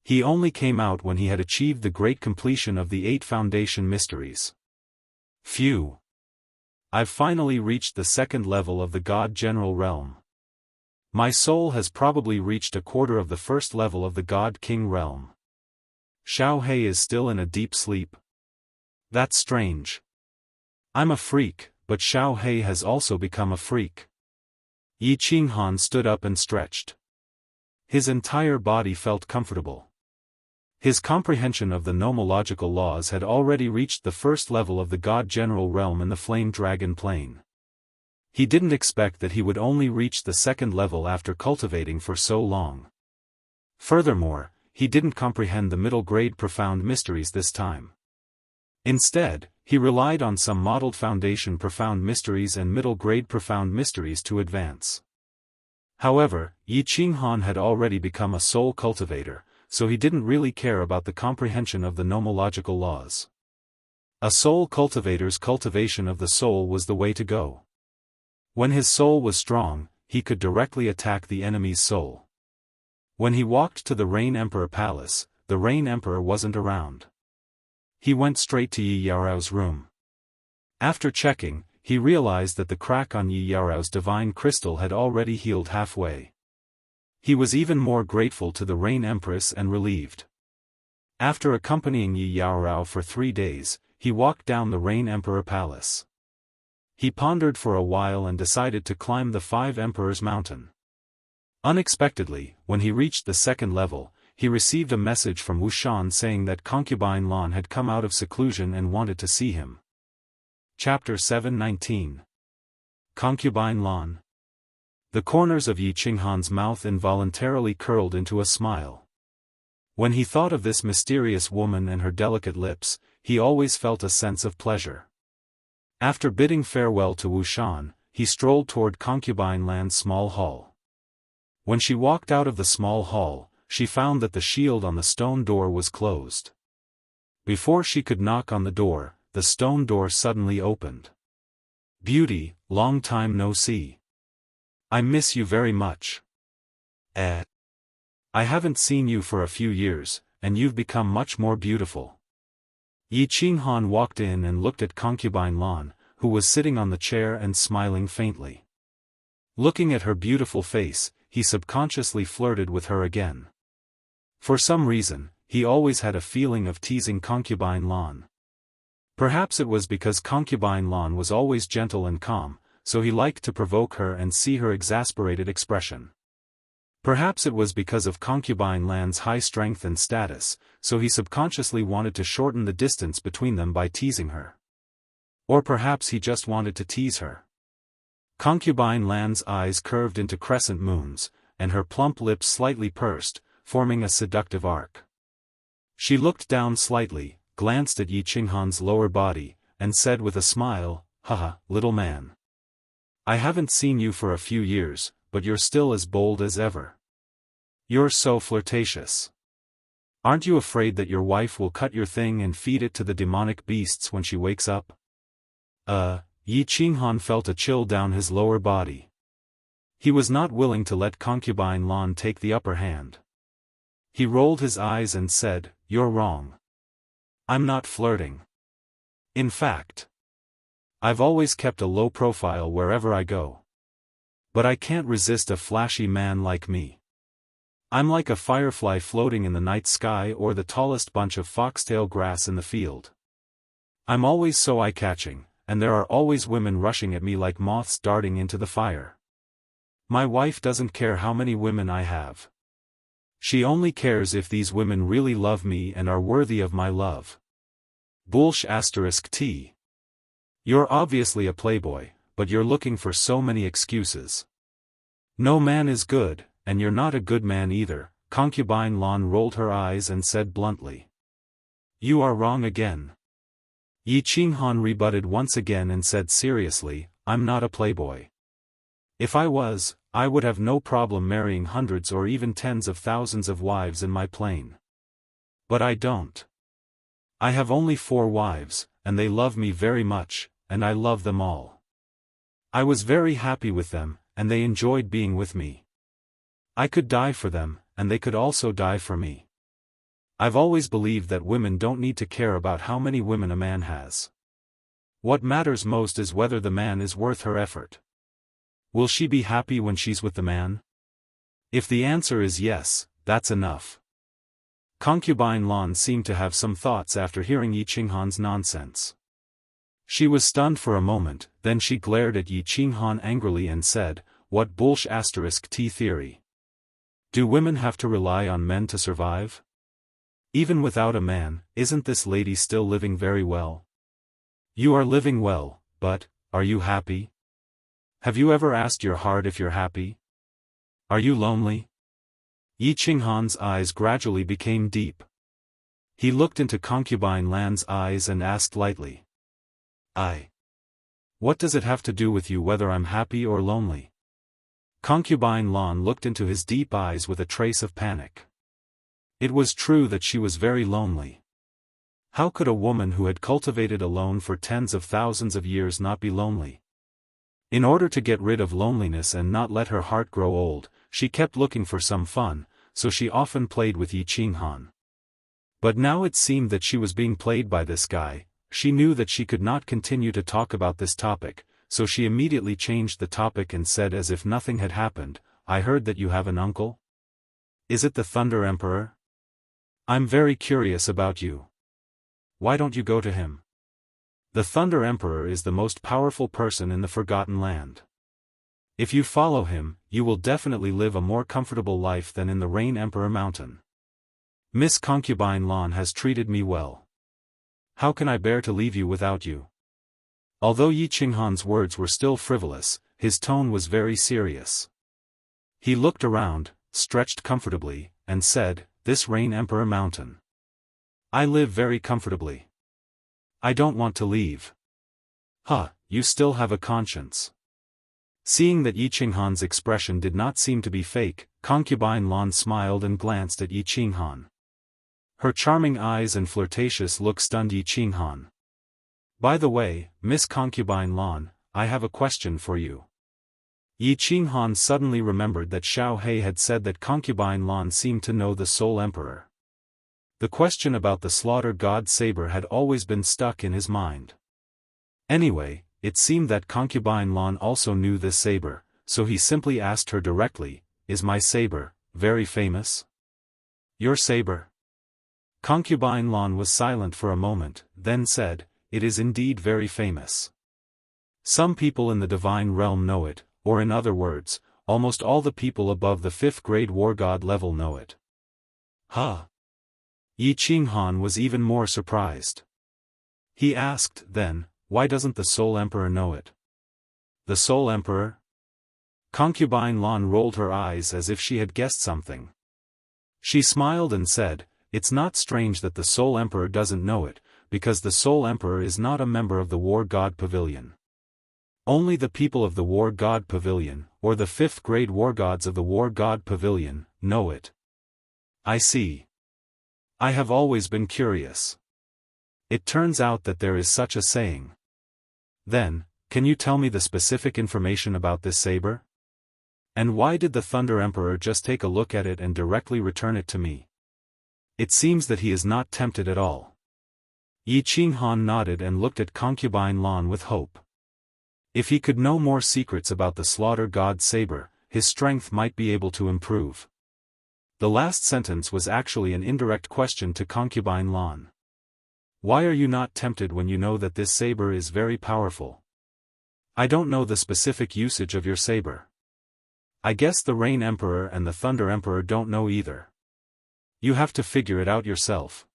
He only came out when he had achieved the great completion of the 8 foundation mysteries. Phew! I've finally reached the 2nd level of the God General realm. My soul has probably reached a quarter of the 1st level of the God King realm. Xiaohei is still in a deep sleep. That's strange. I'm a freak, but Xiaohei has also become a freak. Yi Qinghan stood up and stretched. His entire body felt comfortable. His comprehension of the nomological laws had already reached the 1st level of the God General realm in the Flame Dragon Plane. He didn't expect that he would only reach the second level after cultivating for so long. Furthermore, he didn't comprehend the middle-grade profound mysteries this time. Instead, he relied on some modeled foundation profound mysteries and middle-grade profound mysteries to advance. However, Yi Qinghan had already become a soul cultivator, so he didn't really care about the comprehension of the nomological laws. A soul cultivator's cultivation of the soul was the way to go. When his soul was strong, he could directly attack the enemy's soul. When he walked to the Rain Emperor Palace, the Rain Emperor wasn't around. He went straight to Yi Yaorao's room. After checking, he realized that the crack on Yi Yaorao's divine crystal had already healed halfway. He was even more grateful to the Rain Empress and relieved. After accompanying Yi Yaorao for 3 days, he walked down the Rain Emperor Palace. He pondered for a while and decided to climb the 5 Emperors Mountain. Unexpectedly, when he reached the second level, he received a message from Wushan saying that Concubine Lan had come out of seclusion and wanted to see him. Chapter 719. Concubine Lan. The corners of Yi Qinghan's mouth involuntarily curled into a smile. When he thought of this mysterious woman and her delicate lips, he always felt a sense of pleasure. After bidding farewell to Wushan, he strolled toward Concubine Lan's small hall. When she walked out of the small hall, she found that the shield on the stone door was closed. Before she could knock on the door, the stone door suddenly opened. "Beauty, long time no see. I miss you very much. I haven't seen you for a few years, and you've become much more beautiful." Yi Qinghan walked in and looked at Concubine Lan, who was sitting on the chair and smiling faintly. Looking at her beautiful face, he subconsciously flirted with her again. For some reason, he always had a feeling of teasing Concubine Lan. Perhaps it was because Concubine Lan was always gentle and calm, so he liked to provoke her and see her exasperated expression. Perhaps it was because of Concubine Lan's high strength and status, so he subconsciously wanted to shorten the distance between them by teasing her. Or perhaps he just wanted to tease her. Concubine Lan's eyes curved into crescent moons, and her plump lips slightly pursed, forming a seductive arc. She looked down slightly, glanced at Yi Qinghan's lower body, and said with a smile, "Haha, little man. I haven't seen you for a few years, but you're still as bold as ever. You're so flirtatious. Aren't you afraid that your wife will cut your thing and feed it to the demonic beasts when she wakes up?" Yi Qinghan felt a chill down his lower body. He was not willing to let Concubine Lan take the upper hand. He rolled his eyes and said, "You're wrong. I'm not flirting. In fact, I've always kept a low profile wherever I go. But I can't resist a flashy man like me. I'm like a firefly floating in the night sky or the tallest bunch of foxtail grass in the field. I'm always so eye-catching, and there are always women rushing at me like moths darting into the fire. My wife doesn't care how many women I have. She only cares if these women really love me and are worthy of my love. **T. You're obviously a playboy, but you're looking for so many excuses. No man is good, and you're not a good man either." Concubine Lan rolled her eyes and said bluntly. "You are wrong again." Yi Qinghan rebutted once again and said seriously, "I'm not a playboy. If I was, I would have no problem marrying hundreds or even tens of thousands of wives in my plane. But I don't. I have only 4 wives, and they love me very much, and I love them all. I was very happy with them, and they enjoyed being with me. I could die for them, and they could also die for me. I've always believed that women don't need to care about how many women a man has. What matters most is whether the man is worth her effort. Will she be happy when she's with the man? If the answer is yes, that's enough." Concubine Lan seemed to have some thoughts after hearing Yi Qinghan's nonsense. She was stunned for a moment, then she glared at Yi Qinghan angrily and said, "What **T theory? Do women have to rely on men to survive? Even without a man, isn't this lady still living very well? You are living well, but, are you happy? Have you ever asked your heart if you're happy? Are you lonely? Yi Qinghan's eyes gradually became deep. He looked into Concubine Lan's eyes and asked lightly. What does it have to do with you whether I'm happy or lonely? Concubine Lan looked into his deep eyes with a trace of panic. It was true that she was very lonely. How could a woman who had cultivated alone for tens of thousands of years not be lonely? In order to get rid of loneliness and not let her heart grow old, she kept looking for some fun, so she often played with Yi Qinghan. But now it seemed that she was being played by this guy. She knew that she could not continue to talk about this topic, so she immediately changed the topic and said as if nothing had happened, I heard that you have an uncle? Is it the Thunder Emperor? I'm very curious about you. Why don't you go to him? The Thunder Emperor is the most powerful person in the Forgotten Land. If you follow him, you will definitely live a more comfortable life than in the Rain Emperor Mountain. Miss Concubine Lan has treated me well. How can I bear to leave you without you? Although Yi Qinghan's words were still frivolous, his tone was very serious. He looked around, stretched comfortably, and said, This Rain Emperor Mountain. I live very comfortably. I don't want to leave. You still have a conscience. Seeing that Yi Qinghan's expression did not seem to be fake, Concubine Lan smiled and glanced at Yi Qinghan. Her charming eyes and flirtatious look stunned Yi Qinghan. By the way, Miss Concubine Lan, I have a question for you. Yi Qinghan suddenly remembered that Xiao He had said that Concubine Lan seemed to know the Soul Emperor. The question about the Slaughter God Saber had always been stuck in his mind. Anyway, it seemed that Concubine Lan also knew this saber, so he simply asked her directly, Is my saber very famous? Your saber? Concubine Lan was silent for a moment, then said, It is indeed very famous. Some people in the divine realm know it, or in other words, almost all the people above the 5th grade war god level know it. Yi Qinghan was even more surprised. He asked, then, why doesn't the Soul Emperor know it? The Soul Emperor? Concubine Lan rolled her eyes as if she had guessed something. She smiled and said, It's not strange that the Soul Emperor doesn't know it, because the Soul Emperor is not a member of the War God Pavilion. Only the people of the War God Pavilion, or the 5th grade war gods of the War God Pavilion, know it. I see. I have always been curious. It turns out that there is such a saying. Then, can you tell me the specific information about this saber? And why did the Thunder Emperor just take a look at it and directly return it to me? It seems that he is not tempted at all. Yi Qinghan nodded and looked at Concubine Lan with hope. If he could know more secrets about the Slaughter God Saber, his strength might be able to improve. The last sentence was actually an indirect question to Concubine Lan. Why are you not tempted when you know that this saber is very powerful? I don't know the specific usage of your saber. I guess the Rain Emperor and the Thunder Emperor don't know either. You have to figure it out yourself.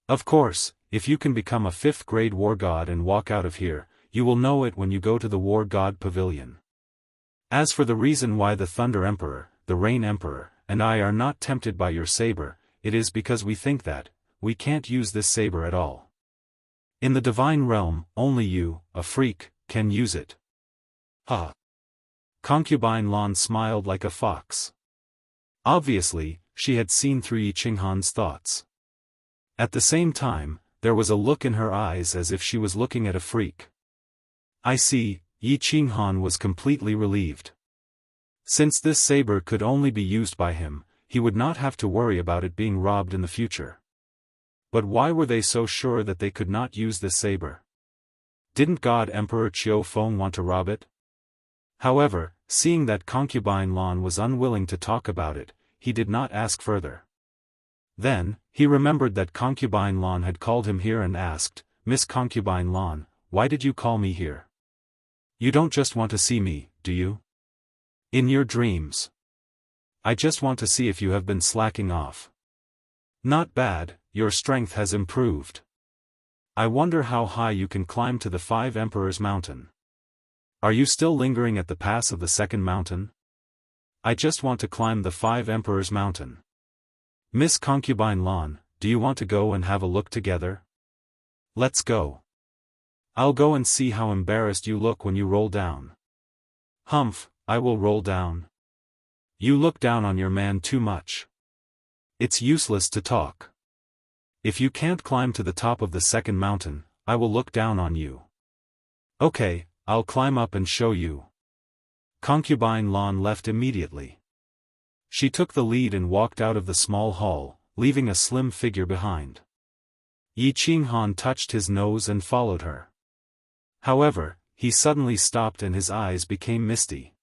Of course, if you can become a 5th grade war god and walk out of here, you will know it when you go to the War God Pavilion. As for the reason why the Thunder Emperor, the Rain Emperor, and I are not tempted by your saber, it is because we think that we can't use this saber at all. In the divine realm, only you, a freak, can use it. Concubine Lan smiled like a fox. Obviously, she had seen through Yi Qinghan's thoughts. At the same time, there was a look in her eyes as if she was looking at a freak. I see, Yi Qinghan was completely relieved. Since this saber could only be used by him, he would not have to worry about it being robbed in the future. But why were they so sure that they could not use this saber? Didn't God Emperor Qiu Feng want to rob it? However, seeing that Concubine Lan was unwilling to talk about it, he did not ask further. Then, he remembered that Concubine Lan had called him here and asked, Miss Concubine Lan, why did you call me here? You don't just want to see me, do you? In your dreams. I just want to see if you have been slacking off. Not bad, your strength has improved. I wonder how high you can climb to the 5 Emperors Mountain. Are you still lingering at the pass of the second mountain? I just want to climb the 5 Emperors Mountain. Miss Concubine Lan, do you want to go and have a look together? Let's go. I'll go and see how embarrassed you look when you roll down. Humph, I will roll down. You look down on your man too much. It's useless to talk. If you can't climb to the top of the second mountain, I will look down on you. Okay, I'll climb up and show you. Concubine Lan left immediately. She took the lead and walked out of the small hall, leaving a slim figure behind. Yi Qinghan touched his nose and followed her. However, he suddenly stopped and his eyes became misty.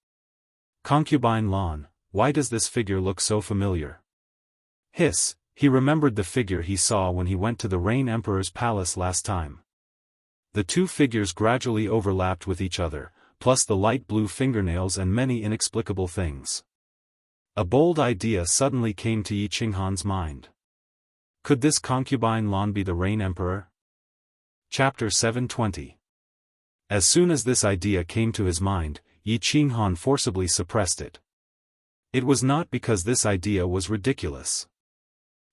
Concubine Lan, why does this figure look so familiar? Hiss, he remembered the figure he saw when he went to the Rain Emperor's palace last time. The two figures gradually overlapped with each other, plus the light blue fingernails and many inexplicable things. A bold idea suddenly came to Yi Qinghan's mind. Could this Concubine Lan be the Rain Emperor? Chapter 720. As soon as this idea came to his mind, Yi Qinghan forcibly suppressed it. It was not because this idea was ridiculous.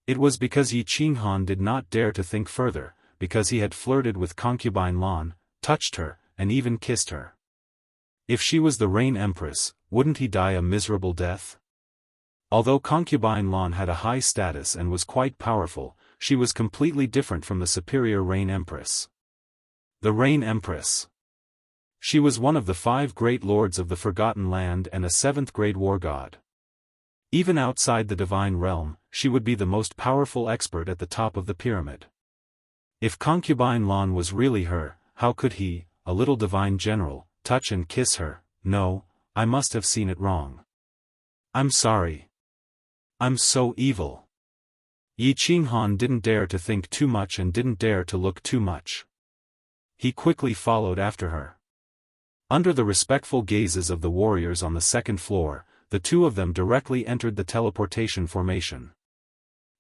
It was because Yi Qinghan did not dare to think further, because he had flirted with Concubine Lan, touched her, and even kissed her. If she was the Rain Empress, wouldn't he die a miserable death? Although Concubine Lan had a high status and was quite powerful, she was completely different from the superior Rain Empress. The Rain Empress. She was one of the 5 great lords of the Forgotten Land and a 7th grade war god. Even outside the divine realm, she would be the most powerful expert at the top of the pyramid. If Concubine Lan was really her, how could he, a little divine general, touch and kiss her? No, I must have seen it wrong. I'm sorry. I'm so evil. Yi Qinghan didn't dare to think too much and didn't dare to look too much. He quickly followed after her. Under the respectful gazes of the warriors on the second floor, the two of them directly entered the teleportation formation.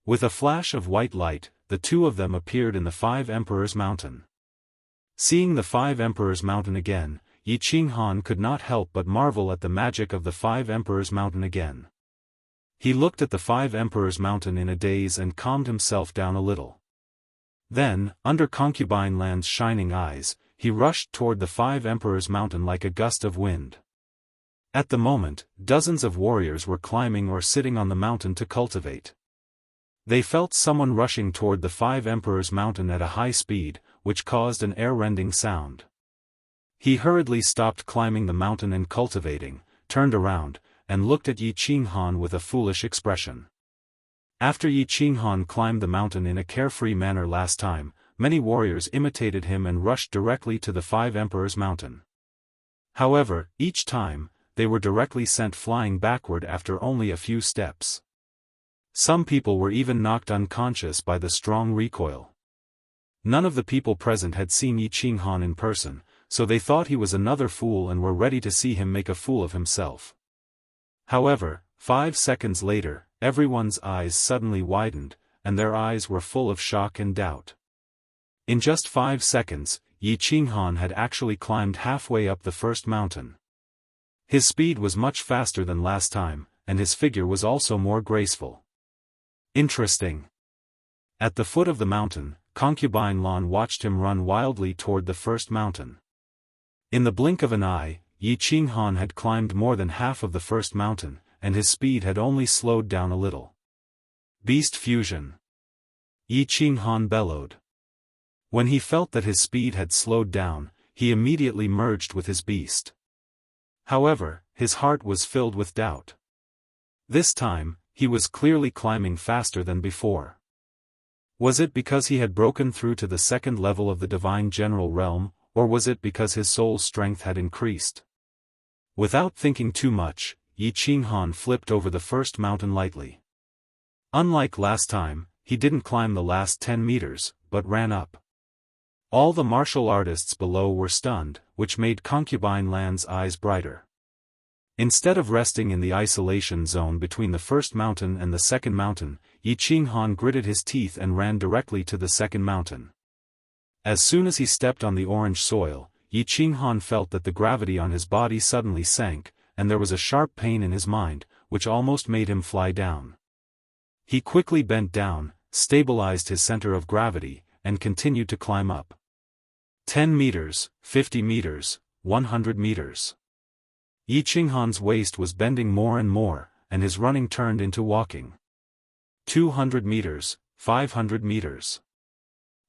With a flash of white light, the two of them appeared in the 5 Emperors Mountain. Seeing the 5 Emperors Mountain again, Yi Qinghan could not help but marvel at the magic of the 5 Emperors Mountain again. He looked at the 5 Emperors Mountain in a daze and calmed himself down a little. Then, under Concubine Lan's shining eyes, he rushed toward the 5 Emperors Mountain like a gust of wind. At the moment, dozens of warriors were climbing or sitting on the mountain to cultivate. They felt someone rushing toward the 5 Emperors Mountain at a high speed, which caused an air-rending sound. He hurriedly stopped climbing the mountain and cultivating, turned around, and looked at Yi Qinghan with a foolish expression. After Yi Qinghan climbed the mountain in a carefree manner last time, many warriors imitated him and rushed directly to the 5 Emperors Mountain. However, each time, they were directly sent flying backward after only a few steps. Some people were even knocked unconscious by the strong recoil. None of the people present had seen Yi Qinghan in person, so they thought he was another fool and were ready to see him make a fool of himself. However, 5 seconds later, everyone's eyes suddenly widened, and their eyes were full of shock and doubt. In just 5 seconds, Yi Qinghan had actually climbed halfway up the first mountain. His speed was much faster than last time, and his figure was also more graceful. Interesting. At the foot of the mountain, Concubine Lan watched him run wildly toward the first mountain. In the blink of an eye, Yi Qinghan had climbed more than half of the first mountain, and his speed had only slowed down a little. Beast fusion. Yi Qinghan bellowed. When he felt that his speed had slowed down, he immediately merged with his beast. However, his heart was filled with doubt. This time, he was clearly climbing faster than before. Was it because he had broken through to the second level of the Divine General Realm, or was it because his soul's strength had increased? Without thinking too much, Yi Qinghan flipped over the first mountain lightly. Unlike last time, he didn't climb the last 10 meters, but ran up. All the martial artists below were stunned, which made Concubine Lan's eyes brighter. Instead of resting in the isolation zone between the first mountain and the second mountain, Yi Qinghan gritted his teeth and ran directly to the second mountain. As soon as he stepped on the orange soil, Yi Qinghan felt that the gravity on his body suddenly sank, and there was a sharp pain in his mind, which almost made him fly down. He quickly bent down, stabilized his center of gravity, and continued to climb up. 10 meters, 50 meters, 100 meters. Yi Qinghan's waist was bending more and more, and his running turned into walking. 200 meters, 500 meters.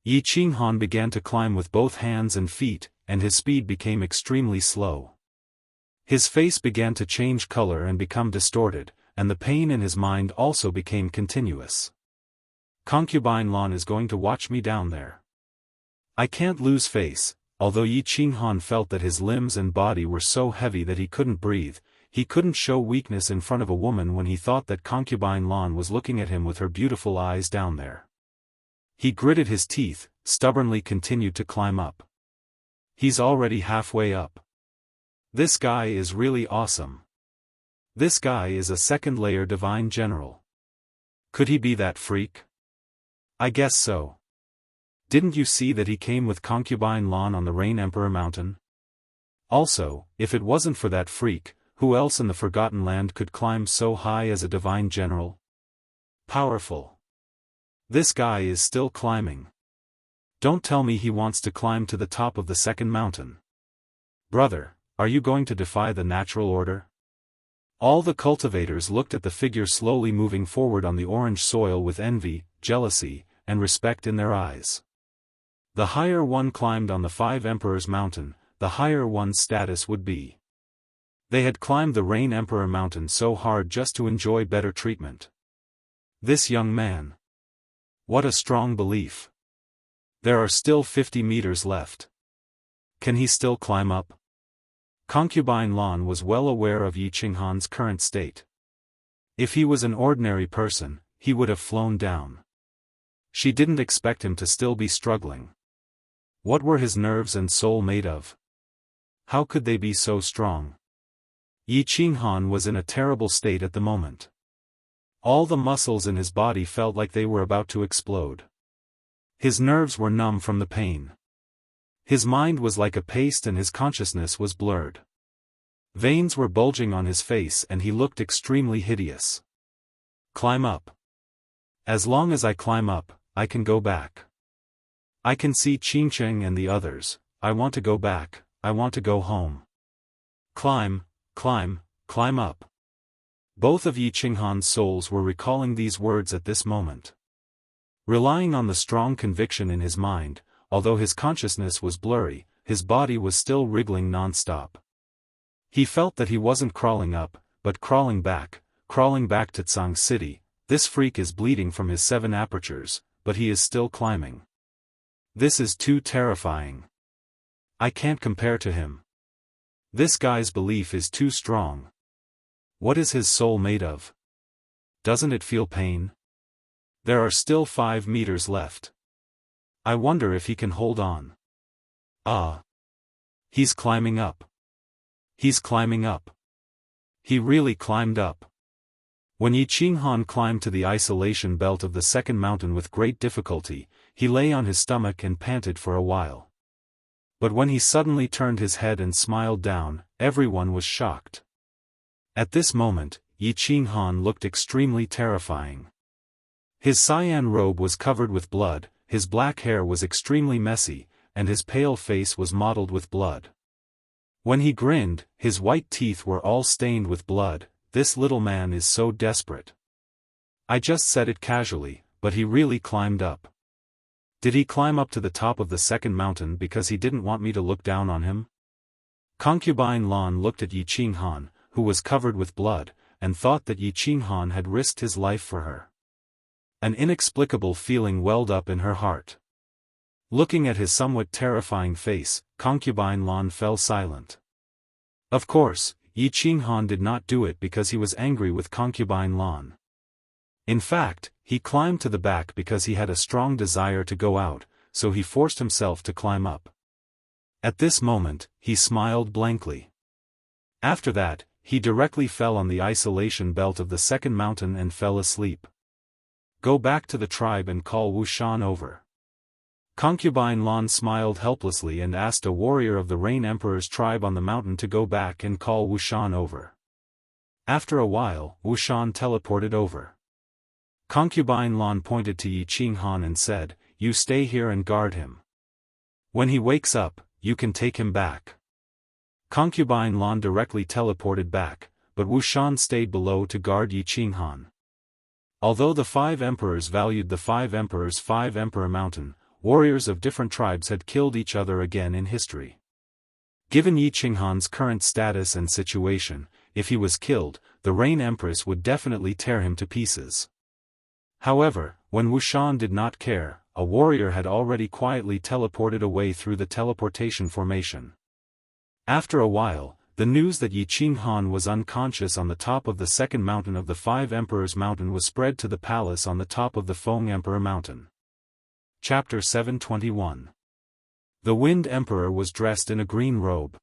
Yi Qinghan began to climb with both hands and feet, and his speed became extremely slow. His face began to change color and become distorted, and the pain in his mind also became continuous. Concubine Lan is going to watch me down there. I can't lose face. Although Yi Qinghan felt that his limbs and body were so heavy that he couldn't breathe, he couldn't show weakness in front of a woman when he thought that Concubine Lan was looking at him with her beautiful eyes down there. He gritted his teeth, stubbornly continued to climb up. He's already halfway up. This guy is really awesome. This guy is a second-layer divine general. Could he be that freak? I guess so. Didn't you see that he came with Concubine Lan on the Rain Emperor Mountain? Also, if it wasn't for that freak, who else in the Forgotten Land could climb so high as a divine general? Powerful. This guy is still climbing. Don't tell me he wants to climb to the top of the second mountain. Brother, are you going to defy the natural order? All the cultivators looked at the figure slowly moving forward on the orange soil with envy, jealousy, and respect in their eyes. The higher one climbed on the 5 Emperors Mountain, the higher one's status would be. They had climbed the Rain Emperor Mountain so hard just to enjoy better treatment. This young man. What a strong belief. There are still 50 meters left. Can he still climb up? Concubine Lan was well aware of Yi Qinghan's current state. If he was an ordinary person, he would have flown down. She didn't expect him to still be struggling. What were his nerves and soul made of? How could they be so strong? Yi Qinghan was in a terrible state at the moment. All the muscles in his body felt like they were about to explode. His nerves were numb from the pain. His mind was like a paste and his consciousness was blurred. Veins were bulging on his face and he looked extremely hideous. Climb up. As long as I climb up, I can go back. I can see Qingcheng and the others. I want to go back, I want to go home. Climb, climb, climb up. Both of Yi Qinghan's souls were recalling these words at this moment. Relying on the strong conviction in his mind, although his consciousness was blurry, his body was still wriggling non-stop. He felt that he wasn't crawling up, but crawling back to Tsang City. This freak is bleeding from his 7 apertures, but he is still climbing. This is too terrifying. I can't compare to him. This guy's belief is too strong. What is his soul made of? Doesn't it feel pain? There are still 5 meters left. I wonder if he can hold on. Ah. He's climbing up. He's climbing up. He really climbed up. When Yi Qinghan climbed to the isolation belt of the second mountain with great difficulty, he lay on his stomach and panted for a while. But when he suddenly turned his head and smiled down, everyone was shocked. At this moment, Yi Qinghan looked extremely terrifying. His cyan robe was covered with blood, his black hair was extremely messy, and his pale face was mottled with blood. When he grinned, his white teeth were all stained with blood. This little man is so desperate. I just said it casually, but he really climbed up. Did he climb up to the top of the second mountain because he didn't want me to look down on him? Concubine Lan looked at Yi Qinghan, who was covered with blood, and thought that Yi Qinghan had risked his life for her. An inexplicable feeling welled up in her heart. Looking at his somewhat terrifying face, Concubine Lan fell silent. Of course, Yi Qinghan did not do it because he was angry with Concubine Lan. In fact, he climbed to the back because he had a strong desire to go out, so he forced himself to climb up. At this moment, he smiled blankly. After that, he directly fell on the isolation belt of the second mountain and fell asleep. Go back to the tribe and call Wu Shan over. Concubine Lan smiled helplessly and asked a warrior of the Rain Emperor's tribe on the mountain to go back and call Wushan over. After a while, Wushan teleported over. Concubine Lan pointed to Yi Qinghan and said, "You stay here and guard him. When he wakes up, you can take him back." Concubine Lan directly teleported back, but Wushan stayed below to guard Yi Qinghan. Although the 5 emperors valued the 5 emperors' 5 Emperor Mountain, warriors of different tribes had killed each other again in history. Given Yi Qinghan's current status and situation, if he was killed, the Rain Empress would definitely tear him to pieces. However, when Wushan did not care, a warrior had already quietly teleported away through the teleportation formation. After a while, the news that Yi Qinghan was unconscious on the top of the second mountain of the 5 Emperors Mountain was spread to the palace on the top of the Feng Emperor Mountain. Chapter 721. The Wind Emperor was dressed in a green robe.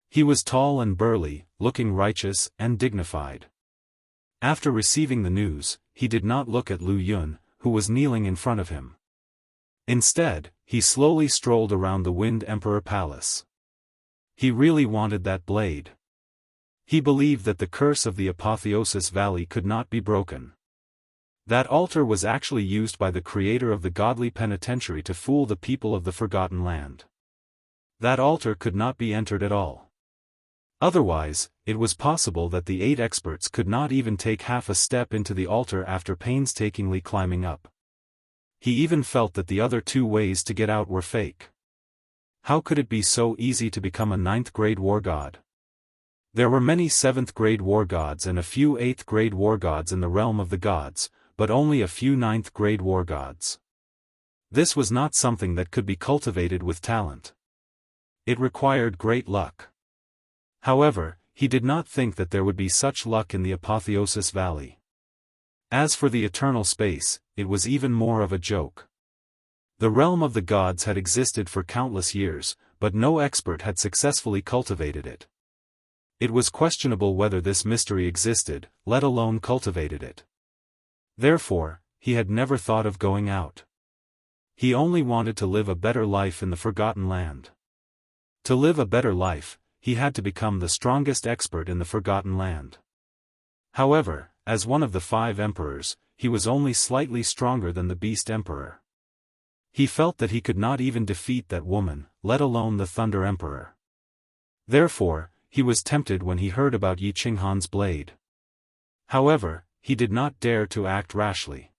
He was tall and burly, looking righteous and dignified. After receiving the news, he did not look at Lu Yun, who was kneeling in front of him. Instead, he slowly strolled around the Wind Emperor Palace. He really wanted that blade. He believed that the curse of the Apotheosis Valley could not be broken. That altar was actually used by the creator of the godly penitentiary to fool the people of the Forgotten Land. That altar could not be entered at all. Otherwise, it was possible that the 8 experts could not even take half a step into the altar after painstakingly climbing up. He even felt that the other 2 ways to get out were fake. How could it be so easy to become a 9th-grade war god? There were many 7th-grade war gods and a few 8th-grade war gods in the realm of the gods, but only a few 9th-grade war gods. This was not something that could be cultivated with talent. It required great luck. However, he did not think that there would be such luck in the Apotheosis Valley. As for the eternal space, it was even more of a joke. The realm of the gods had existed for countless years, but no expert had successfully cultivated it. It was questionable whether this mystery existed, let alone cultivated it. Therefore, he had never thought of going out. He only wanted to live a better life in the Forgotten Land. To live a better life, he had to become the strongest expert in the Forgotten Land. However, as one of the 5 emperors, he was only slightly stronger than the Beast Emperor. He felt that he could not even defeat that woman, let alone the Thunder Emperor. Therefore, he was tempted when he heard about Yi Qinghan's blade. However, he did not dare to act rashly.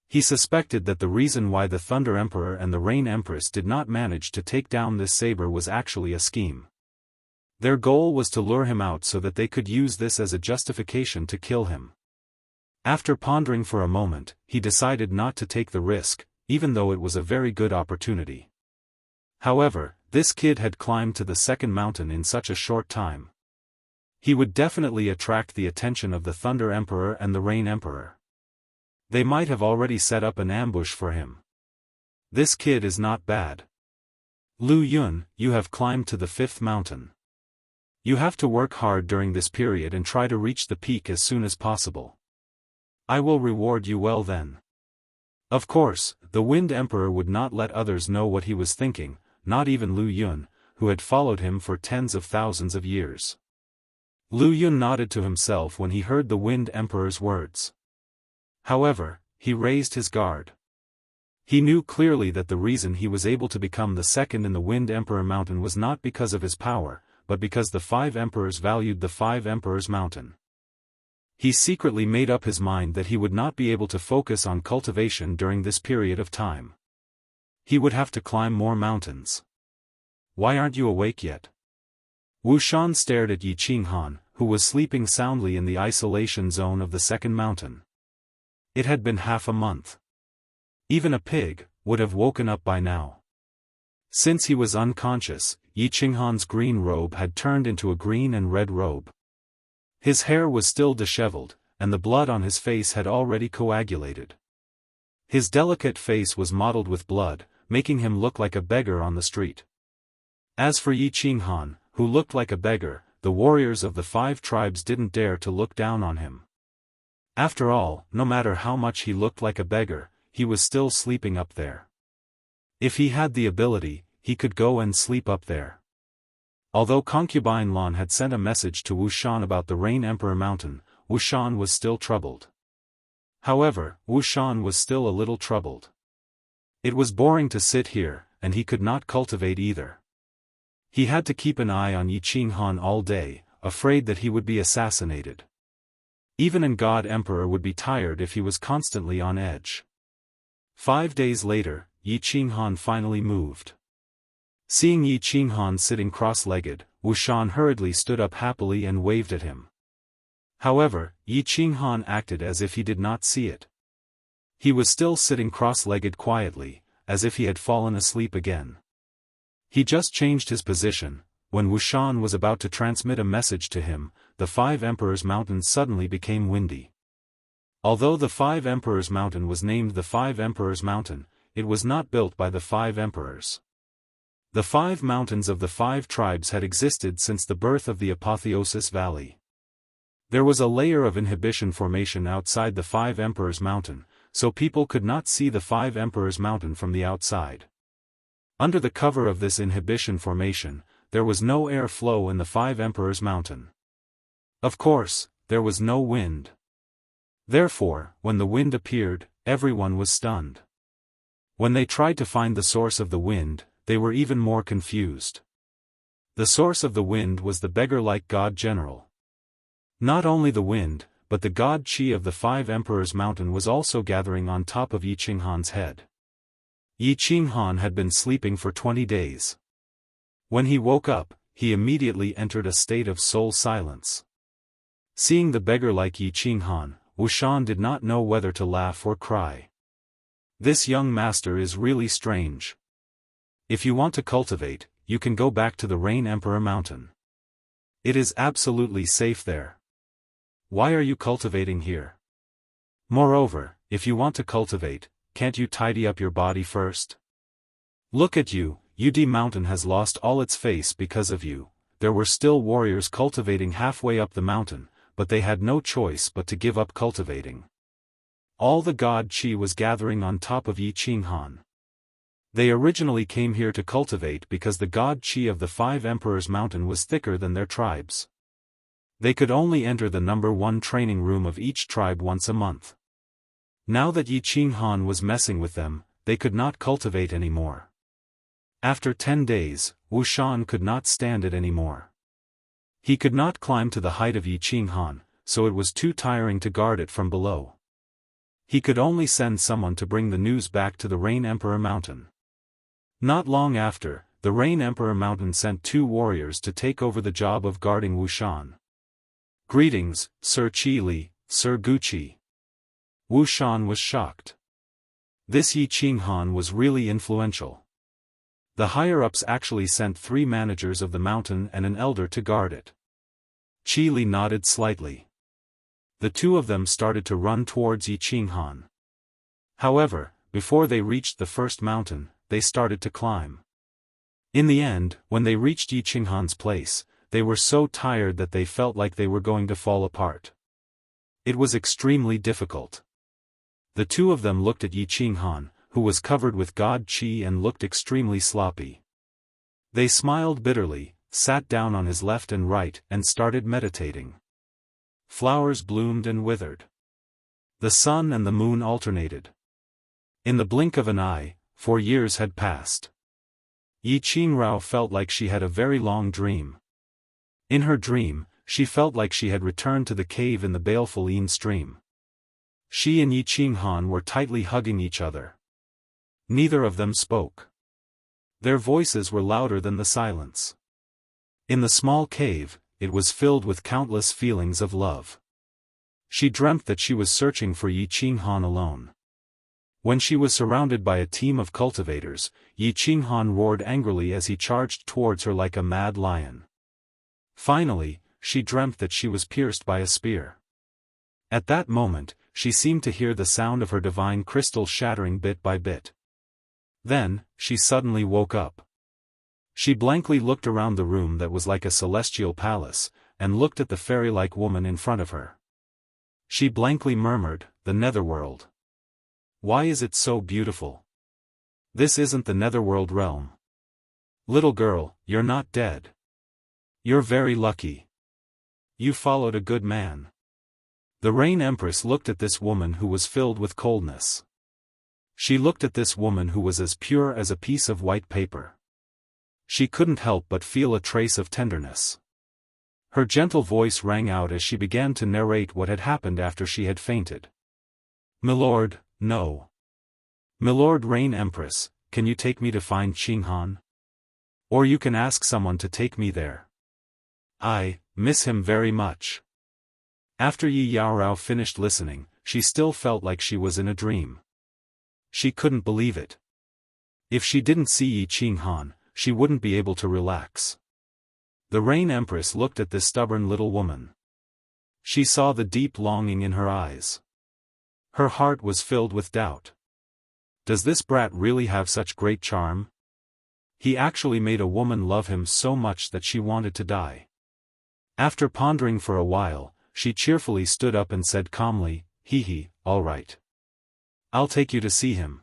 He suspected that the reason why the Thunder Emperor and the Rain Empress did not manage to take down this saber was actually a scheme. Their goal was to lure him out so that they could use this as a justification to kill him. After pondering for a moment, he decided not to take the risk, even though it was a very good opportunity. However, this kid had climbed to the second mountain in such a short time. He would definitely attract the attention of the Thunder Emperor and the Rain Emperor. They might have already set up an ambush for him. This kid is not bad. Lu Yun, you have climbed to the 5th mountain. You have to work hard during this period and try to reach the peak as soon as possible. I will reward you well then. Of course, the Wind Emperor would not let others know what he was thinking, not even Lu Yun, who had followed him for tens of thousands of years. Lu Yun nodded to himself when he heard the Wind Emperor's words. However, he raised his guard. He knew clearly that the reason he was able to become the second in the Wind Emperor Mountain was not because of his power, but because the 5 emperors valued the 5 Emperors Mountain. He secretly made up his mind that he would not be able to focus on cultivation during this period of time. He would have to climb more mountains. Why aren't you awake yet? Wushan stared at Yi Qinghan, who was sleeping soundly in the isolation zone of the second mountain. It had been half a month. Even a pig would have woken up by now. Since he was unconscious, Yi Qinghan's green robe had turned into a green and red robe. His hair was still disheveled, and the blood on his face had already coagulated. His delicate face was mottled with blood, making him look like a beggar on the street. As for Yi Qinghan, who looked like a beggar, the warriors of the 5 tribes didn't dare to look down on him. After all, no matter how much he looked like a beggar, he was still sleeping up there. If he had the ability, he could go and sleep up there. Although concubine Lan had sent a message to Wushan about the Rain Emperor Mountain, Wushan was still troubled. However, Wushan was still a little troubled. It was boring to sit here, and he could not cultivate either. He had to keep an eye on Yiqinghan all day, afraid that he would be assassinated. Even an God Emperor would be tired if he was constantly on edge. 5 days later, Yiqinghan finally moved. Seeing Yiqinghan sitting cross-legged, Wushan hurriedly stood up happily and waved at him. However, Yiqinghan acted as if he did not see it. He was still sitting cross-legged quietly, as if he had fallen asleep again. He just changed his position. When Wushan was about to transmit a message to him, the 5 Emperors Mountain suddenly became windy. Although the 5 Emperors Mountain was named the 5 Emperors Mountain, it was not built by the 5 Emperors. The 5 mountains of the 5 tribes had existed since the birth of the Apotheosis Valley. There was a layer of inhibition formation outside the 5 Emperors Mountain, so people could not see the 5 Emperors Mountain from the outside. Under the cover of this inhibition formation, there was no air flow in the 5 Emperors Mountain. Of course, there was no wind. Therefore, when the wind appeared, everyone was stunned. When they tried to find the source of the wind, they were even more confused. The source of the wind was the beggar-like god general. Not only the wind, but the god Qi of the 5 Emperors Mountain was also gathering on top of Yiqinghan's head. Yiqinghan had been sleeping for 20 days. When he woke up, he immediately entered a state of soul silence. Seeing the beggar-like Yiqinghan, Wushan did not know whether to laugh or cry. This young master is really strange. If you want to cultivate, you can go back to the Rain Emperor Mountain. It is absolutely safe there. Why are you cultivating here? Moreover, if you want to cultivate, can't you tidy up your body first? Look at you, UD Mountain has lost all its face because of you. There were still warriors cultivating halfway up the mountain, but they had no choice but to give up cultivating. All the god Qi was gathering on top of Yiqinghan. They originally came here to cultivate because the god Qi of the 5 Emperors Mountain was thicker than their tribes. They could only enter the number 1 training room of each tribe once a month. Now that Yiqinghan was messing with them, they could not cultivate anymore. After 10 days, Wushan could not stand it anymore. He could not climb to the height of Yiqinghan, so it was too tiring to guard it from below. He could only send someone to bring the news back to the Rain Emperor Mountain. Not long after, the Rain Emperor Mountain sent 2 warriors to take over the job of guarding Wushan. Greetings, Sir Qili, Sir Guqi. Wushan was shocked. This Yiqinghan was really influential. The higher-ups actually sent 3 managers of the mountain and an elder to guard it. Qili nodded slightly. The 2 of them started to run towards Yiqinghan. However, before they reached the first mountain, they started to climb. In the end, when they reached Yiqinghan's place, they were so tired that they felt like they were going to fall apart. It was extremely difficult. The 2 of them looked at Yiqinghan, who was covered with god Qi and looked extremely sloppy. They smiled bitterly, sat down on his left and right, and started meditating. Flowers bloomed and withered. The sun and the moon alternated. In the blink of an eye, 4 years had passed. Yiqingrao felt like she had a very long dream. In her dream, she felt like she had returned to the cave in the baleful Yin stream. She and Yiqinghan were tightly hugging each other. Neither of them spoke. Their voices were louder than the silence. In the small cave, it was filled with countless feelings of love. She dreamt that she was searching for Yiqinghan alone. When she was surrounded by a team of cultivators, Yiqinghan roared angrily as he charged towards her like a mad lion. Finally, she dreamt that she was pierced by a spear. At that moment, she seemed to hear the sound of her divine crystal shattering bit by bit. Then, she suddenly woke up. She blankly looked around the room that was like a celestial palace, and looked at the fairy-like woman in front of her. She blankly murmured, "The netherworld. Why is it so beautiful? This isn't the netherworld realm. Little girl, you're not dead. You're very lucky. You followed a good man. The Rain Empress looked at this woman who was filled with coldness. She looked at this woman who was as pure as a piece of white paper. She couldn't help but feel a trace of tenderness. Her gentle voice rang out as she began to narrate what had happened after she had fainted. Milord, no. Milord Rain Empress, can you take me to find Qinghan? Or you can ask someone to take me there. I miss him very much. After Yi Yaorao finished listening, she still felt like she was in a dream. She couldn't believe it. If she didn't see Yi Qinghan, she wouldn't be able to relax. The Rain Empress looked at this stubborn little woman. She saw the deep longing in her eyes. Her heart was filled with doubt. Does this brat really have such great charm? He actually made a woman love him so much that she wanted to die. After pondering for a while, she cheerfully stood up and said calmly, "Hee, all right. I'll take you to see him.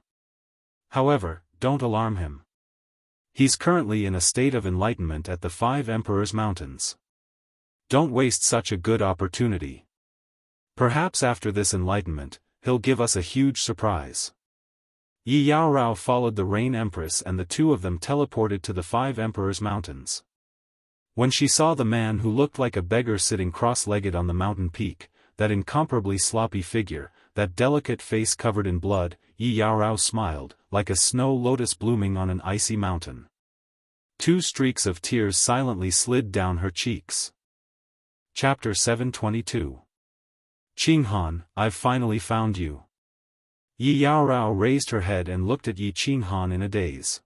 However, don't alarm him. He's currently in a state of enlightenment at the 5 Emperors' Mountains. Don't waste such a good opportunity. Perhaps after this enlightenment, he'll give us a huge surprise." Yi Yaorao followed the Rain Empress and the two of them teleported to the 5 Emperors' Mountains. When she saw the man who looked like a beggar sitting cross-legged on the mountain peak, that incomparably sloppy figure, that delicate face covered in blood, Yi Yaorao smiled, like a snow lotus blooming on an icy mountain. 2 streaks of tears silently slid down her cheeks. Chapter 722. Qinghan, I've finally found you. Yi Yaorao raised her head and looked at Yi Qinghan in a daze.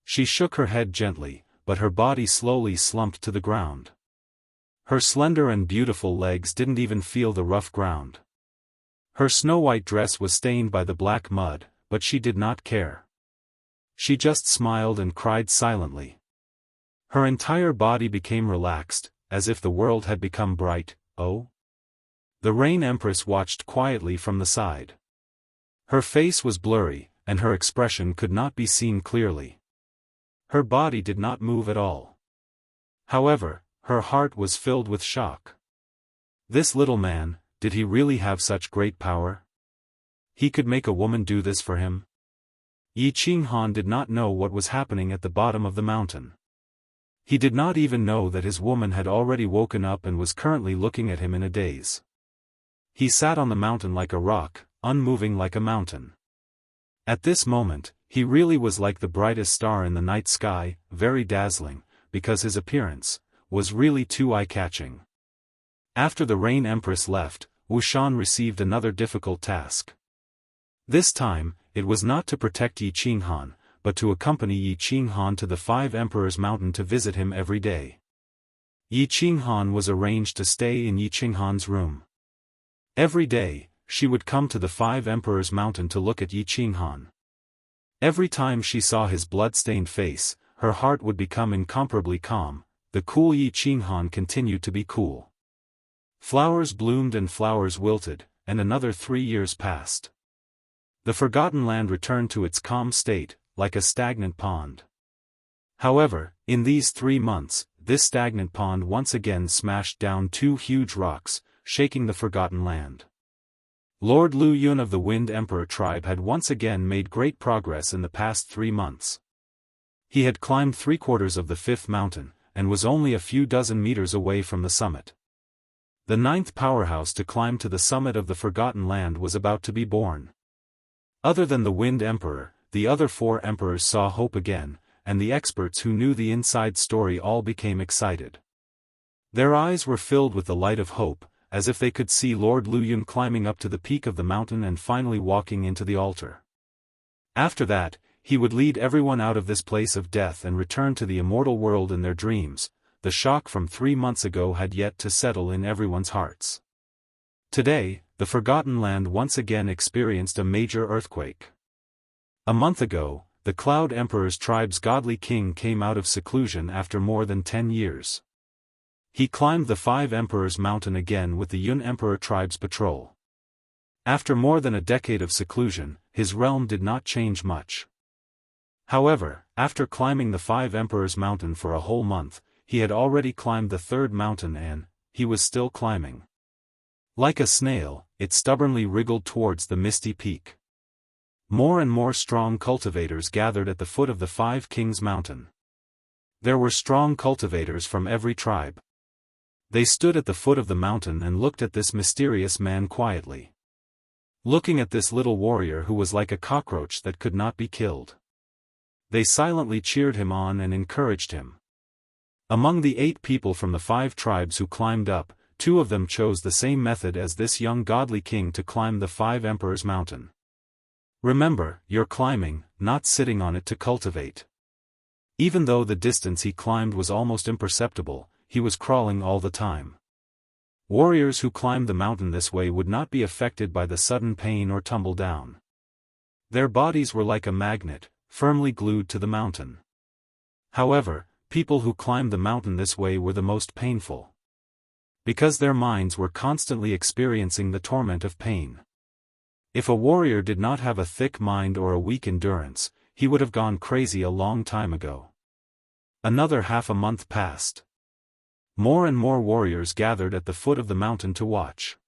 She shook her head gently, but her body slowly slumped to the ground. Her slender and beautiful legs didn't even feel the rough ground. Her snow-white dress was stained by the black mud, but she did not care. She just smiled and cried silently. Her entire body became relaxed, as if the world had become bright. Oh? The Rain Empress watched quietly from the side. Her face was blurry, and her expression could not be seen clearly. Her body did not move at all. However, her heart was filled with shock. This little man, did he really have such great power? He could make a woman do this for him? Yi Qinghan did not know what was happening at the bottom of the mountain. He did not even know that his woman had already woken up and was currently looking at him in a daze. He sat on the mountain like a rock, unmoving like a mountain. At this moment, he really was like the brightest star in the night sky, very dazzling, because his appearance was really too eye-catching. After the Rain Empress left, Wushan received another difficult task. This time, it was not to protect Yi Qinghan, but to accompany Yi Qinghan to the 5 Emperors' Mountain to visit him every day. Yi Qinghan was arranged to stay in Yi Qinghan's room. Every day, she would come to the 5 Emperors' Mountain to look at Yi Qinghan. Every time she saw his blood-stained face, her heart would become incomparably calm. The cool Yi Qinghan continued to be cool. Flowers bloomed and flowers wilted, and another 3 years passed. The forgotten land returned to its calm state, like a stagnant pond. However, in these 3 months, this stagnant pond once again smashed down 2 huge rocks, shaking the forgotten land. Lord Lu Yun of the Wind Emperor tribe had once again made great progress in the past 3 months. He had climbed 3/4 of the 5th mountain, and was only a few dozen meters away from the summit. The 9th powerhouse to climb to the summit of the forgotten land was about to be born. Other than the Wind Emperor, the other 4 emperors saw hope again, and the experts who knew the inside story all became excited. Their eyes were filled with the light of hope, as if they could see Lord Lu Yun climbing up to the peak of the mountain and finally walking into the altar. After that, he would lead everyone out of this place of death and return to the immortal world in their dreams. The shock from 3 months ago had yet to settle in everyone's hearts. Today, the forgotten land once again experienced a major earthquake. A month ago, the Cloud Emperor's tribe's godly king came out of seclusion after more than 10 years. He climbed the 5 Emperors' Mountain again with the Yun Emperor tribe's patrol. After more than a decade of seclusion, his realm did not change much. However, after climbing the 5 Emperors Mountain for a whole month, he had already climbed the 3rd mountain and he was still climbing. Like a snail, it stubbornly wriggled towards the misty peak. More and more strong cultivators gathered at the foot of the 5 Kings Mountain. There were strong cultivators from every tribe. They stood at the foot of the mountain and looked at this mysterious man quietly. Looking at this little warrior who was like a cockroach that could not be killed. They silently cheered him on and encouraged him. Among the 8 people from the 5 tribes who climbed up, 2 of them chose the same method as this young godly king to climb the 5 Emperors Mountain. Remember, you're climbing, not sitting on it to cultivate. Even though the distance he climbed was almost imperceptible, he was crawling all the time. Warriors who climbed the mountain this way would not be affected by the sudden pain or tumble down. Their bodies were like a magnet, firmly glued to the mountain. However, people who climbed the mountain this way were the most painful. Because their minds were constantly experiencing the torment of pain. If a warrior did not have a thick mind or a weak endurance, he would have gone crazy a long time ago. Another half a month passed. More and more warriors gathered at the foot of the mountain to watch.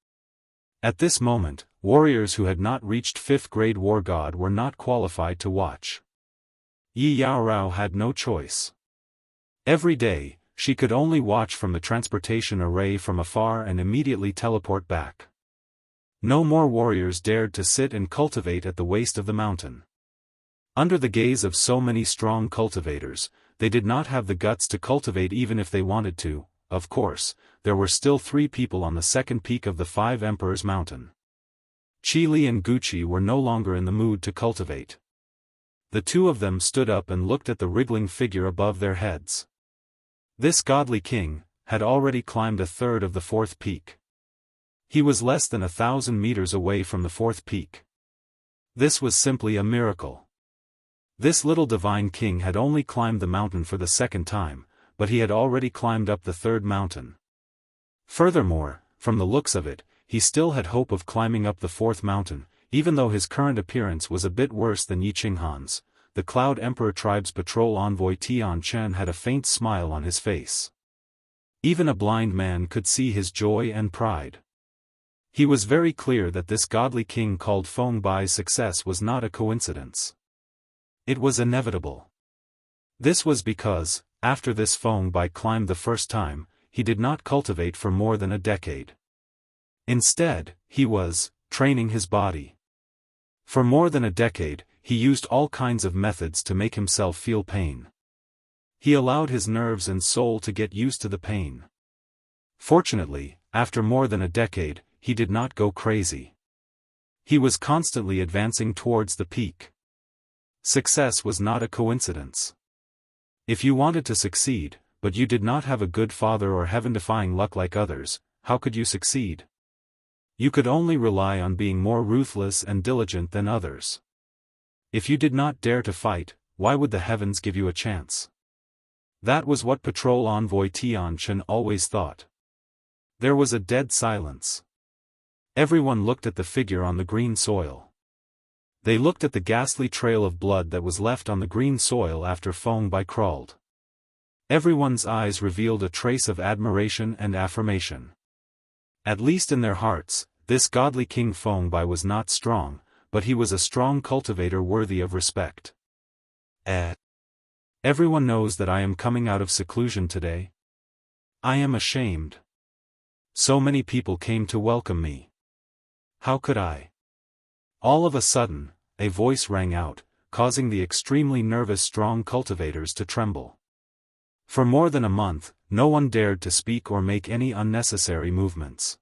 At this moment, warriors who had not reached 5th grade war god were not qualified to watch. Yi Yaorao had no choice. Every day, she could only watch from the transportation array from afar and immediately teleport back. No more warriors dared to sit and cultivate at the waist of the mountain. Under the gaze of so many strong cultivators, they did not have the guts to cultivate even if they wanted to. Of course, there were still 3 people on the 2nd peak of the 5 Emperors Mountain. Qi Li and Gucci were no longer in the mood to cultivate. The 2 of them stood up and looked at the wriggling figure above their heads. This godly king had already climbed a third of the 4th peak. He was less than 1,000 meters away from the 4th peak. This was simply a miracle. This little divine king had only climbed the mountain for the 2nd time, but he had already climbed up the 3rd mountain. Furthermore, from the looks of it, he still had hope of climbing up the 4th mountain, even though his current appearance was a bit worse than Yi Qinghan's. The Cloud Emperor Tribe's patrol envoy Tian Chen had a faint smile on his face. Even a blind man could see his joy and pride. He was very clear that this godly king called Feng Bai's success was not a coincidence. It was inevitable. This was because, after this Feng Bai climbed the first time, he did not cultivate for more than a decade. Instead, he was training his body. For more than a decade, he used all kinds of methods to make himself feel pain. He allowed his nerves and soul to get used to the pain. Fortunately, after more than a decade, he did not go crazy. He was constantly advancing towards the peak. Success was not a coincidence. If you wanted to succeed, but you did not have a good father or heaven-defying luck like others, how could you succeed? You could only rely on being more ruthless and diligent than others. If you did not dare to fight, why would the heavens give you a chance? That was what Patrol Envoy Tian Chen always thought. There was a dead silence. Everyone looked at the figure on the green soil. They looked at the ghastly trail of blood that was left on the green soil after Feng Bai crawled. Everyone's eyes revealed a trace of admiration and affirmation. At least in their hearts, this godly King Feng Bai was not strong, but he was a strong cultivator worthy of respect. Everyone knows that I am coming out of seclusion today. I am ashamed. So many people came to welcome me. How could I? All of a sudden, a voice rang out, causing the extremely nervous strong cultivators to tremble. For more than a month, no one dared to speak or make any unnecessary movements.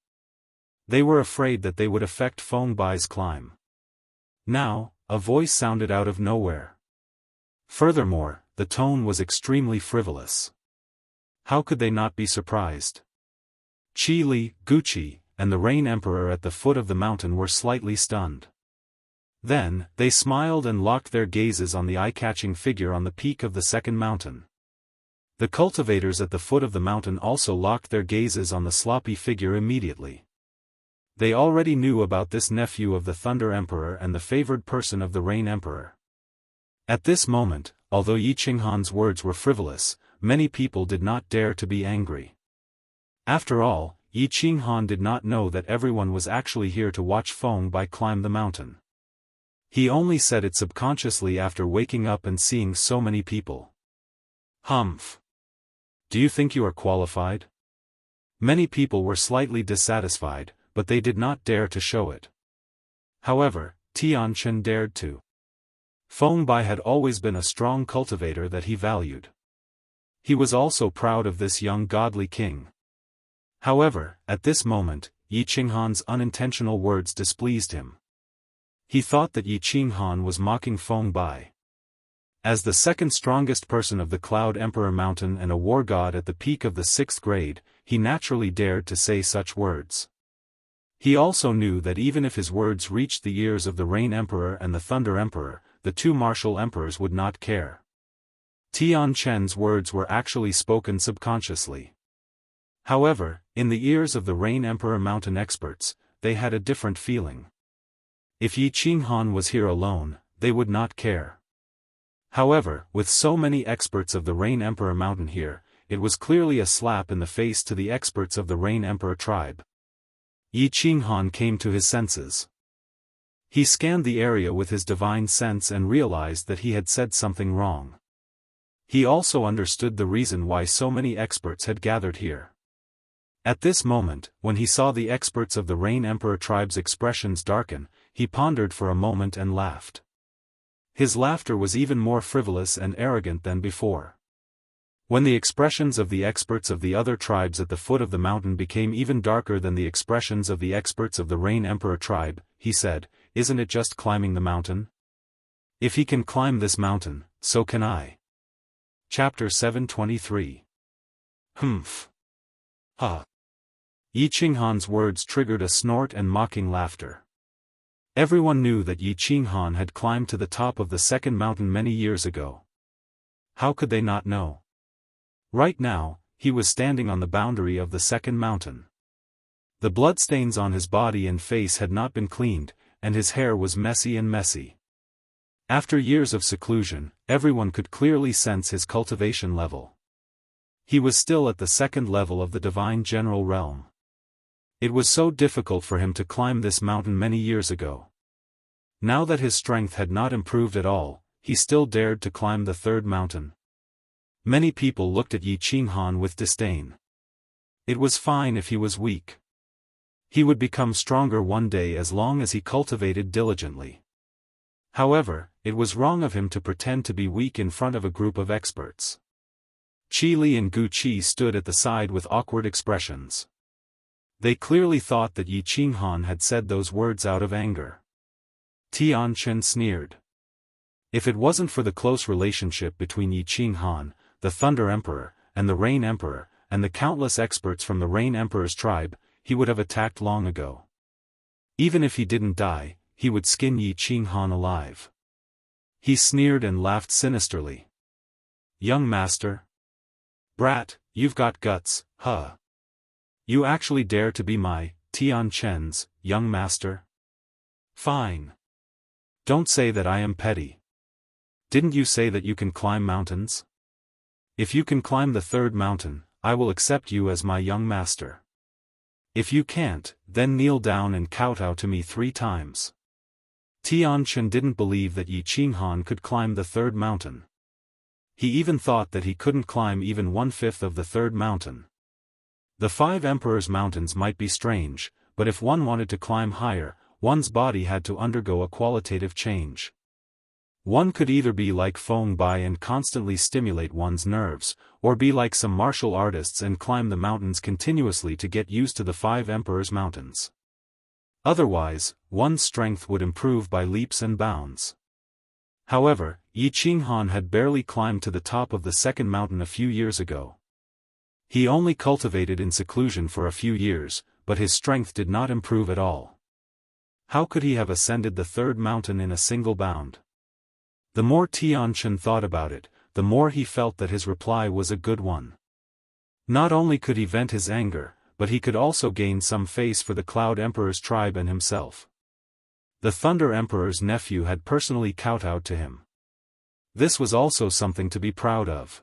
They were afraid that they would affect Feng Bai's climb. Now, a voice sounded out of nowhere. Furthermore, the tone was extremely frivolous. How could they not be surprised? Qi Li, Gucci, and the Rain Emperor at the foot of the mountain were slightly stunned. Then, they smiled and locked their gazes on the eye-catching figure on the peak of the 2nd mountain. The cultivators at the foot of the mountain also locked their gazes on the sloppy figure immediately. They already knew about this nephew of the Thunder Emperor and the favored person of the Rain Emperor. At this moment, although Yi Qinghan's words were frivolous, many people did not dare to be angry. After all, Yi Qinghan did not know that everyone was actually here to watch Feng Bai climb the mountain. He only said it subconsciously after waking up and seeing so many people. Humph. Do you think you are qualified? Many people were slightly dissatisfied, but they did not dare to show it. However, Tianchen dared to. Feng Bai had always been a strong cultivator that he valued. He was also proud of this young godly king. However, at this moment, Yi Qinghan's unintentional words displeased him. He thought that Yi Qinghan was mocking Feng Bai. As the second strongest person of the Cloud Emperor Mountain and a war god at the peak of the 6th grade, he naturally dared to say such words. He also knew that even if his words reached the ears of the Rain Emperor and the Thunder Emperor, the two martial emperors would not care. Tian Chen's words were actually spoken subconsciously. However, in the ears of the Rain Emperor Mountain experts, they had a different feeling. If Yi Qinghan was here alone, they would not care. However, with so many experts of the Rain Emperor Mountain here, it was clearly a slap in the face to the experts of the Rain Emperor tribe. Yi Qinghan came to his senses. He scanned the area with his divine sense and realized that he had said something wrong. He also understood the reason why so many experts had gathered here. At this moment, when he saw the experts of the Rain Emperor tribe's expressions darken, he pondered for a moment and laughed. His laughter was even more frivolous and arrogant than before. When the expressions of the experts of the other tribes at the foot of the mountain became even darker than the expressions of the experts of the Rain Emperor tribe, he said, "Isn't it just climbing the mountain? If he can climb this mountain, so can I." Chapter 723. Humph. Ha. Yi Qinghan's words triggered a snort and mocking laughter. Everyone knew that Yi Qinghan had climbed to the top of the second mountain many years ago. How could they not know? Right now, he was standing on the boundary of the second mountain. The bloodstains on his body and face had not been cleaned, and his hair was messy. After years of seclusion, everyone could clearly sense his cultivation level. He was still at the second level of the Divine General Realm. It was so difficult for him to climb this mountain many years ago. Now that his strength had not improved at all, he still dared to climb the third mountain. Many people looked at Yi Qinghan with disdain. It was fine if he was weak. He would become stronger one day as long as he cultivated diligently. However, it was wrong of him to pretend to be weak in front of a group of experts. Qi Li and Gu Qi stood at the side with awkward expressions. They clearly thought that Yi Qinghan had said those words out of anger. Tian Chen sneered. If it wasn't for the close relationship between Yi Qinghan, the Thunder Emperor, and the Rain Emperor, and the countless experts from the Rain Emperor's tribe, he would have attacked long ago. Even if he didn't die, he would skin Yi Qinghan alive. He sneered and laughed sinisterly. "Young master? Brat, you've got guts, huh? You actually dare to be my, Tian Chen's, young master? Fine. Don't say that I am petty. Didn't you say that you can climb mountains? If you can climb the third mountain, I will accept you as my young master. If you can't, then kneel down and kowtow to me 3 times. Tian Chen didn't believe that Yi Qinghan could climb the third mountain. He even thought that he couldn't climb even 1/5 of the third mountain. The 5 Emperors' mountains might be strange, but if one wanted to climb higher, one's body had to undergo a qualitative change. One could either be like Feng Bai and constantly stimulate one's nerves, or be like some martial artists and climb the mountains continuously to get used to the 5 Emperors' mountains. Otherwise, one's strength would improve by leaps and bounds. However, Yi Qinghan had barely climbed to the top of the second mountain a few years ago. He only cultivated in seclusion for a few years, but his strength did not improve at all. How could he have ascended the third mountain in a single bound? The more Tian Chen thought about it, the more he felt that his reply was a good one. Not only could he vent his anger, but he could also gain some face for the Cloud Emperor's tribe and himself. The Thunder Emperor's nephew had personally kowtowed to him. This was also something to be proud of.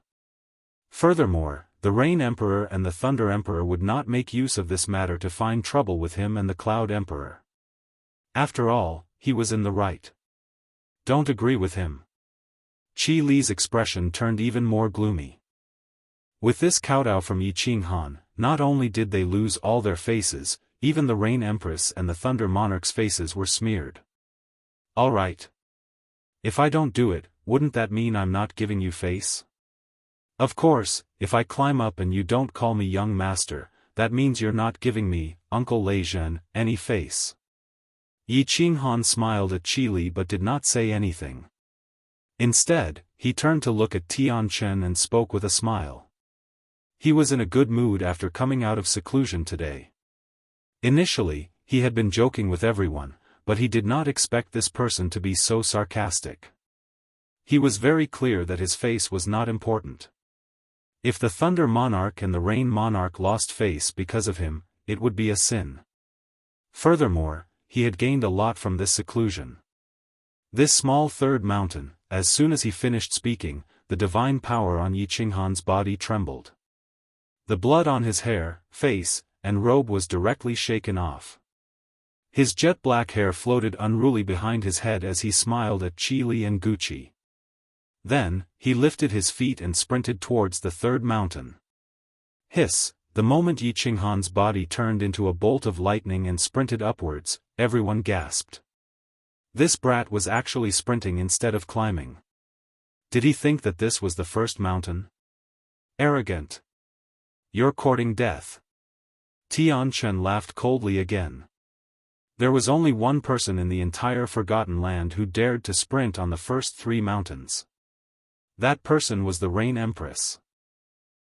Furthermore, the Rain Emperor and the Thunder Emperor would not make use of this matter to find trouble with him and the Cloud Emperor. After all, he was in the right. Don't agree with him. Qi Li's expression turned even more gloomy. With this kowtow from Yi Qinghan, not only did they lose all their faces, even the Rain Empress and the Thunder Monarch's faces were smeared. All right. If I don't do it, wouldn't that mean I'm not giving you face? Of course, if I climb up and you don't call me young master, that means you're not giving me, Uncle Leizhen, any face. Yi Qinghan smiled at Qi Li but did not say anything. Instead, he turned to look at Tianchen and spoke with a smile. He was in a good mood after coming out of seclusion today. Initially, he had been joking with everyone, but he did not expect this person to be so sarcastic. He was very clear that his face was not important. If the Thunder Monarch and the Rain Monarch lost face because of him, it would be a sin. Furthermore, he had gained a lot from this seclusion. This small third mountain, as soon as he finished speaking, the divine power on Yi Qinghan's body trembled. The blood on his hair, face, and robe was directly shaken off. His jet-black hair floated unruly behind his head as he smiled at Qi Li and Gucci. Then, he lifted his feet and sprinted towards the third mountain. Hiss! The moment Yi Qinghan's body turned into a bolt of lightning and sprinted upwards, everyone gasped. This brat was actually sprinting instead of climbing. Did he think that this was the first mountain? Arrogant. You're courting death. Tianchen laughed coldly again. There was only one person in the entire Forgotten Land who dared to sprint on the first 3 mountains. That person was the Rain Empress.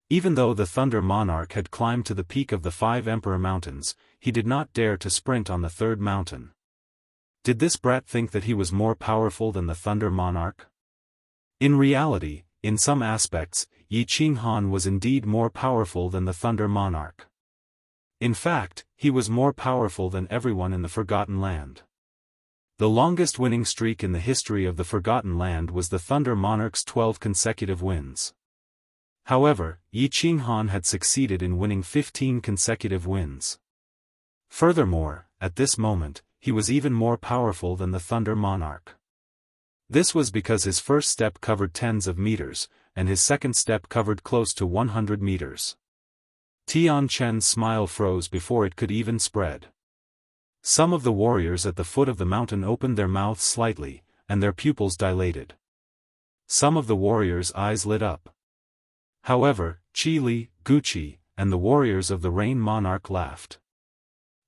Even though the Thunder Monarch had climbed to the peak of the 5 Emperor Mountains, he did not dare to sprint on the 3rd mountain. Did this brat think that he was more powerful than the Thunder Monarch? In reality, in some aspects, Yi Qinghan was indeed more powerful than the Thunder Monarch. In fact, he was more powerful than everyone in the Forgotten Land. The longest winning streak in the history of the Forgotten Land was the Thunder Monarch's 12 consecutive wins. However, Yi Qinghan had succeeded in winning 15 consecutive wins. Furthermore, at this moment, he was even more powerful than the Thunder Monarch. This was because his first step covered tens of meters, and his second step covered close to 100 meters. Tianchen's smile froze before it could even spread. Some of the warriors at the foot of the mountain opened their mouths slightly, and their pupils dilated. Some of the warriors' eyes lit up. However, Qi Li, Gucci, and the warriors of the Rain Monarch laughed.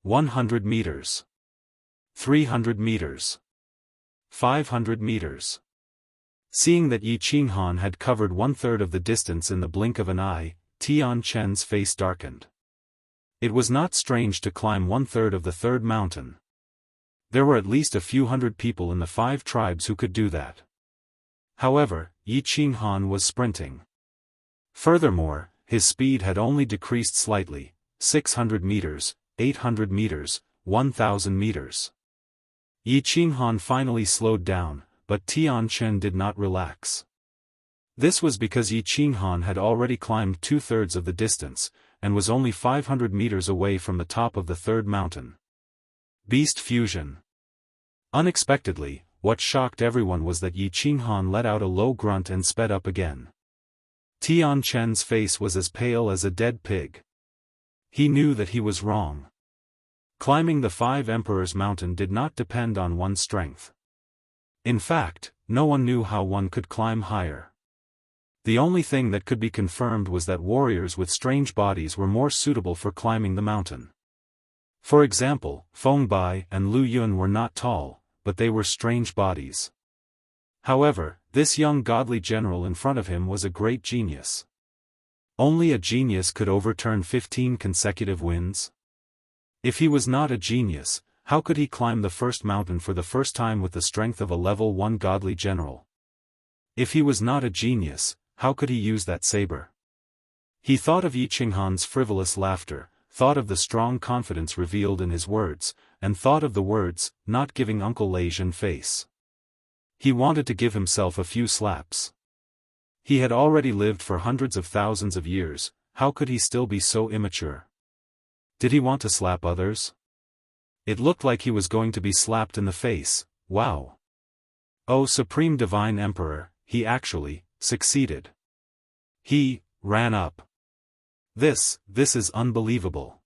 100 meters. 300 meters. 500 meters. Seeing that Yi Qinghan had covered 1/3 of the distance in the blink of an eye, Tianchen's face darkened. It was not strange to climb 1/3 of the 3rd mountain. There were at least a few hundred people in the 5 tribes who could do that. However, Yi Qinghan was sprinting. Furthermore, his speed had only decreased slightly, 600 meters, 800 meters, 1,000 meters. Yi Qinghan finally slowed down, but Tianchen did not relax. This was because Yi Qinghan had already climbed 2/3 of the distance, and was only 500 meters away from the top of the 3rd mountain. Beast fusion. Unexpectedly, what shocked everyone was that Yi Qinghan let out a low grunt and sped up again. Tianchen's face was as pale as a dead pig. He knew that he was wrong. Climbing the 5 Emperors Mountain did not depend on one's strength. In fact, no one knew how one could climb higher. The only thing that could be confirmed was that warriors with strange bodies were more suitable for climbing the mountain. For example, Feng Bai and Lu Yun were not tall, but they were strange bodies. However, this young godly general in front of him was a great genius. Only a genius could overturn 15 consecutive wins. If he was not a genius, how could he climb the first mountain for the first time with the strength of a level 1 godly general? If he was not a genius, how could he use that saber? He thought of Yi Qinghan's frivolous laughter, thought of the strong confidence revealed in his words, and thought of the words, not giving Uncle Leizhen face. He wanted to give himself a few slaps. He had already lived for hundreds of thousands of years, how could he still be so immature? Did he want to slap others? It looked like he was going to be slapped in the face. Wow! Oh Supreme Divine Emperor, he actually succeeded. He ran up. This is unbelievable.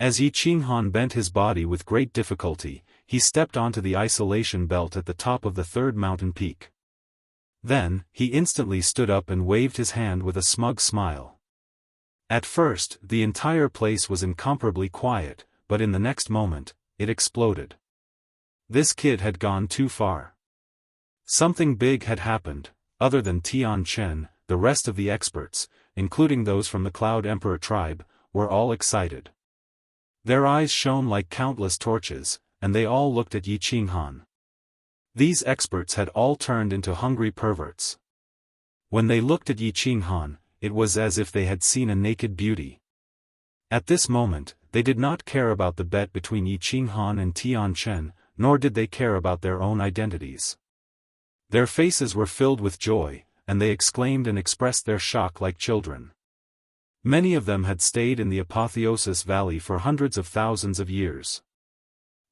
As Yi Qinghan bent his body with great difficulty, he stepped onto the isolation belt at the top of the third mountain peak. Then, he instantly stood up and waved his hand with a smug smile. At first, the entire place was incomparably quiet, but in the next moment, it exploded. This kid had gone too far. Something big had happened. Other than Tian Chen, the rest of the experts, including those from the Cloud Emperor tribe, were all excited. Their eyes shone like countless torches, and they all looked at Yi Qinghan. These experts had all turned into hungry perverts. When they looked at Yi Qinghan, it was as if they had seen a naked beauty. At this moment, they did not care about the bet between Yi Qinghan and Tian Chen, nor did they care about their own identities. Their faces were filled with joy, and they exclaimed and expressed their shock like children. Many of them had stayed in the Apotheosis Valley for hundreds of thousands of years.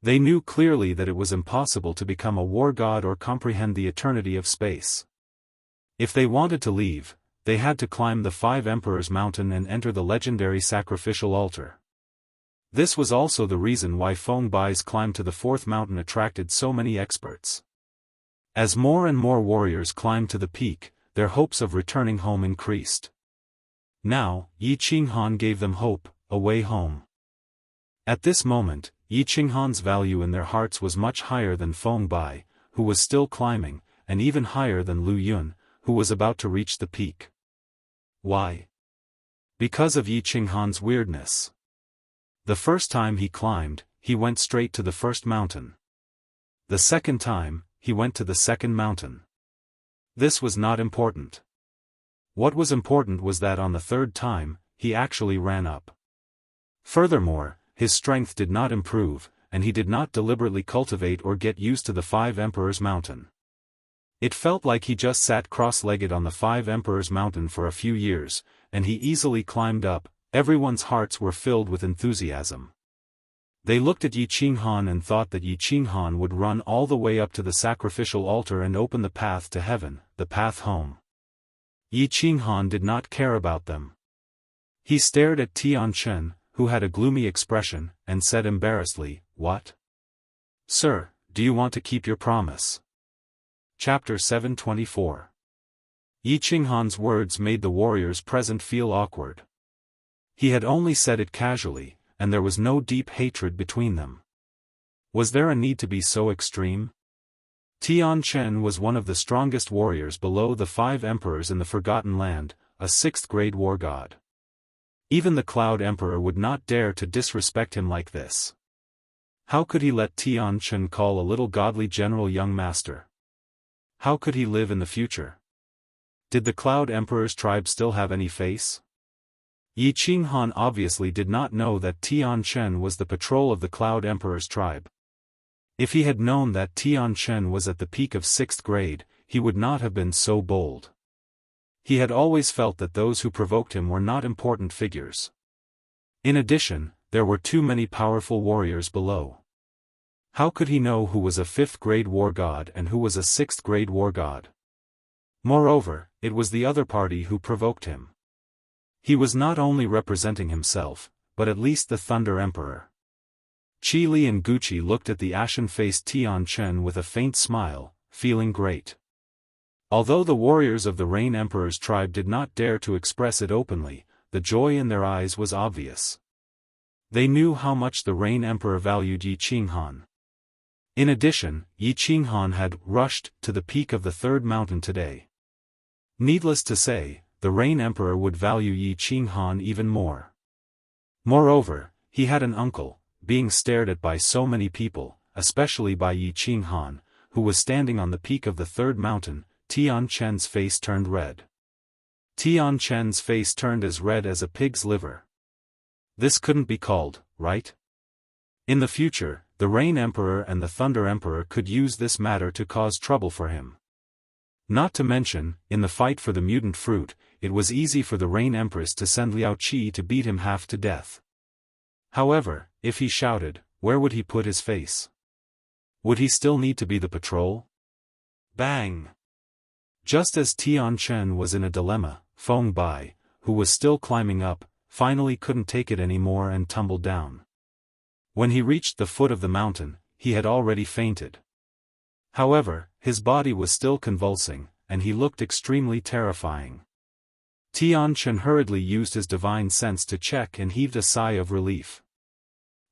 They knew clearly that it was impossible to become a war god or comprehend the eternity of space. If they wanted to leave, they had to climb the Five Emperors Mountain and enter the legendary sacrificial altar. This was also the reason why Feng Bai's climb to the fourth mountain attracted so many experts. As more and more warriors climbed to the peak, their hopes of returning home increased. Now, Yi Qinghan gave them hope, a way home. At this moment, Yi Qinghan's value in their hearts was much higher than Feng Bai, who was still climbing, and even higher than Lu Yun, who was about to reach the peak. Why? Because of Yi Qinghan's weirdness. The first time he climbed, he went straight to the first mountain. The second time, he went to the second mountain. This was not important. What was important was that on the third time, he actually ran up. Furthermore, his strength did not improve, and he did not deliberately cultivate or get used to the Five Emperors Mountain. It felt like he just sat cross-legged on the Five Emperors Mountain for a few years, and he easily climbed up. Everyone's hearts were filled with enthusiasm. They looked at Yi Qinghan and thought that Yi Qinghan would run all the way up to the sacrificial altar and open the path to heaven, the path home. Yi Qinghan did not care about them. He stared at Tian Chen, who had a gloomy expression, and said embarrassedly, "What? Sir, do you want to keep your promise?" Chapter 724. Yi Qinghan's words made the warriors present feel awkward. He had only said it casually, and there was no deep hatred between them. Was there a need to be so extreme? Tian Chen was one of the strongest warriors below the Five Emperors in the Forgotten Land, a sixth-grade war god. Even the Cloud Emperor would not dare to disrespect him like this. How could he let Tian Chen call a little godly general young master? How could he live in the future? Did the Cloud Emperor's tribe still have any face? Yi Qinghan obviously did not know that Tian Chen was the patrol of the Cloud Emperor's tribe. If he had known that Tian Chen was at the peak of 6th grade, he would not have been so bold. He had always felt that those who provoked him were not important figures. In addition, there were too many powerful warriors below. How could he know who was a 5th grade war god and who was a 6th grade war god? Moreover, it was the other party who provoked him. He was not only representing himself, but at least the Thunder Emperor. Qi Li and Gucci looked at the ashen-faced Tian Chen with a faint smile, feeling great. Although the warriors of the Rain Emperor's tribe did not dare to express it openly, the joy in their eyes was obvious. They knew how much the Rain Emperor valued Yi Qinghan. In addition, Yi Qinghan had rushed to the peak of the third mountain today. Needless to say, the Rain Emperor would value Yi Qinghan even more. Moreover, he had an uncle, being stared at by so many people, especially by Yi Qinghan, who was standing on the peak of the third mountain. Tian Chen's face turned red. Tian Chen's face turned as red as a pig's liver. This couldn't be called, right? In the future, the Rain Emperor and the Thunder Emperor could use this matter to cause trouble for him. Not to mention, in the fight for the mutant fruit, it was easy for the Rain Empress to send Liao Qi to beat him half to death. However, if he shouted, where would he put his face? Would he still need to be the patrol? Bang! Just as Tian Chen was in a dilemma, Feng Bai, who was still climbing up, finally couldn't take it anymore and tumbled down. When he reached the foot of the mountain, he had already fainted. However, his body was still convulsing, and he looked extremely terrifying. Tian Chen hurriedly used his divine sense to check and heaved a sigh of relief.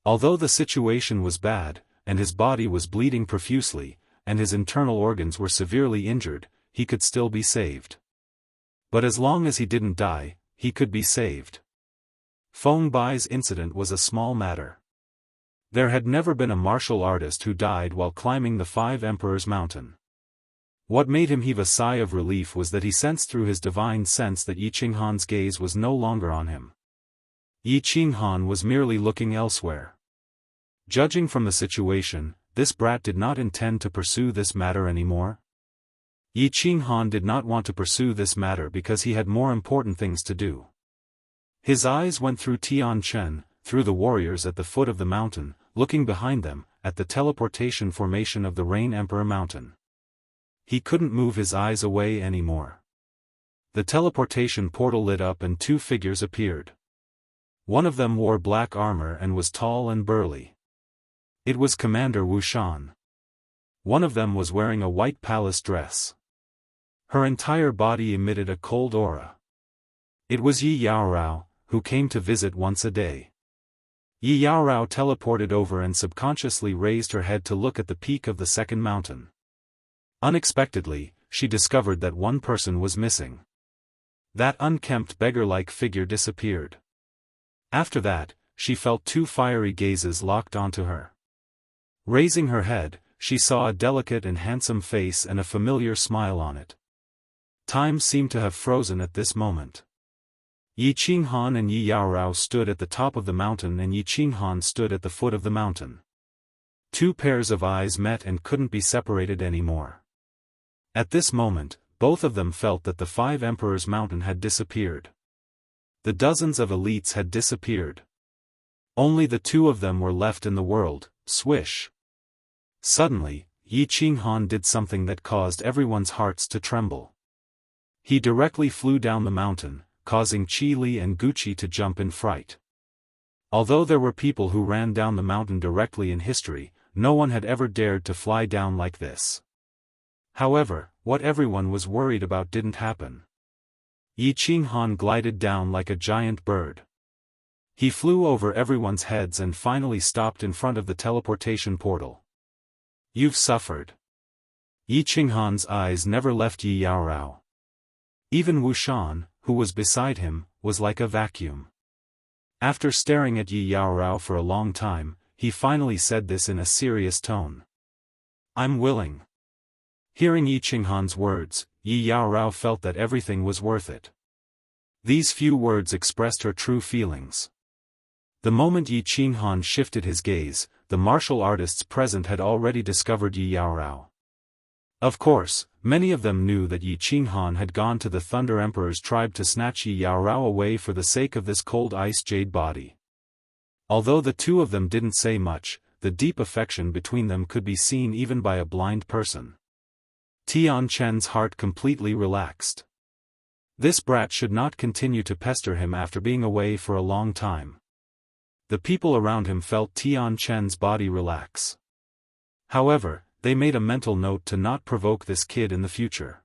Although the situation was bad, and his body was bleeding profusely, and his internal organs were severely injured, he could still be saved. But as long as he didn't die, he could be saved. Feng Bai's incident was a small matter. There had never been a martial artist who died while climbing the Five Emperors Mountain. What made him heave a sigh of relief was that he sensed through his divine sense that Yi Qinghan's gaze was no longer on him. Yi Qinghan was merely looking elsewhere. Judging from the situation, this brat did not intend to pursue this matter anymore. Yi Qinghan did not want to pursue this matter because he had more important things to do. His eyes went through Tian Chen, through the warriors at the foot of the mountain, looking behind them, at the teleportation formation of the Rain Emperor Mountain. He couldn't move his eyes away anymore. The teleportation portal lit up and two figures appeared. One of them wore black armor and was tall and burly. It was Commander Wu Shan. One of them was wearing a white palace dress. Her entire body emitted a cold aura. It was Yi Yaorao, who came to visit once a day. Yi Yaorao teleported over and subconsciously raised her head to look at the peak of the second mountain. Unexpectedly, she discovered that one person was missing. That unkempt beggar-like figure disappeared. After that, she felt two fiery gazes locked onto her. Raising her head, she saw a delicate and handsome face and a familiar smile on it. Time seemed to have frozen at this moment. Yi Qinghan and Yi Yaorao stood at the top of the mountain and Yi Qinghan stood at the foot of the mountain. Two pairs of eyes met and couldn't be separated anymore. At this moment, both of them felt that the Five Emperors Mountain had disappeared. The dozens of elites had disappeared. Only the two of them were left in the world. Swish! Suddenly, Yi Qinghan did something that caused everyone's hearts to tremble. He directly flew down the mountain, causing Qi Li and Guqi to jump in fright. Although there were people who ran down the mountain directly in history, no one had ever dared to fly down like this. However, what everyone was worried about didn't happen. Yi Qinghan glided down like a giant bird. He flew over everyone's heads and finally stopped in front of the teleportation portal. You've suffered. Yi Qinghan's eyes never left Yi Yaorao. Even Wu Shan, who was beside him, was like a vacuum. After staring at Yi Yaorao for a long time, he finally said this in a serious tone. I'm willing. Hearing Yi Qinghan's words, Yi Yaorao felt that everything was worth it. These few words expressed her true feelings. The moment Yi Qinghan shifted his gaze, the martial artists present had already discovered Yi Yaorao. Of course, many of them knew that Yi Qinghan had gone to the Thunder Emperor's tribe to snatch Yi Yaorao away for the sake of this cold ice jade body. Although the two of them didn't say much, the deep affection between them could be seen even by a blind person. Tian Chen's heart completely relaxed. This brat should not continue to pester him after being away for a long time. The people around him felt Tian Chen's body relax. However, they made a mental note to not provoke this kid in the future.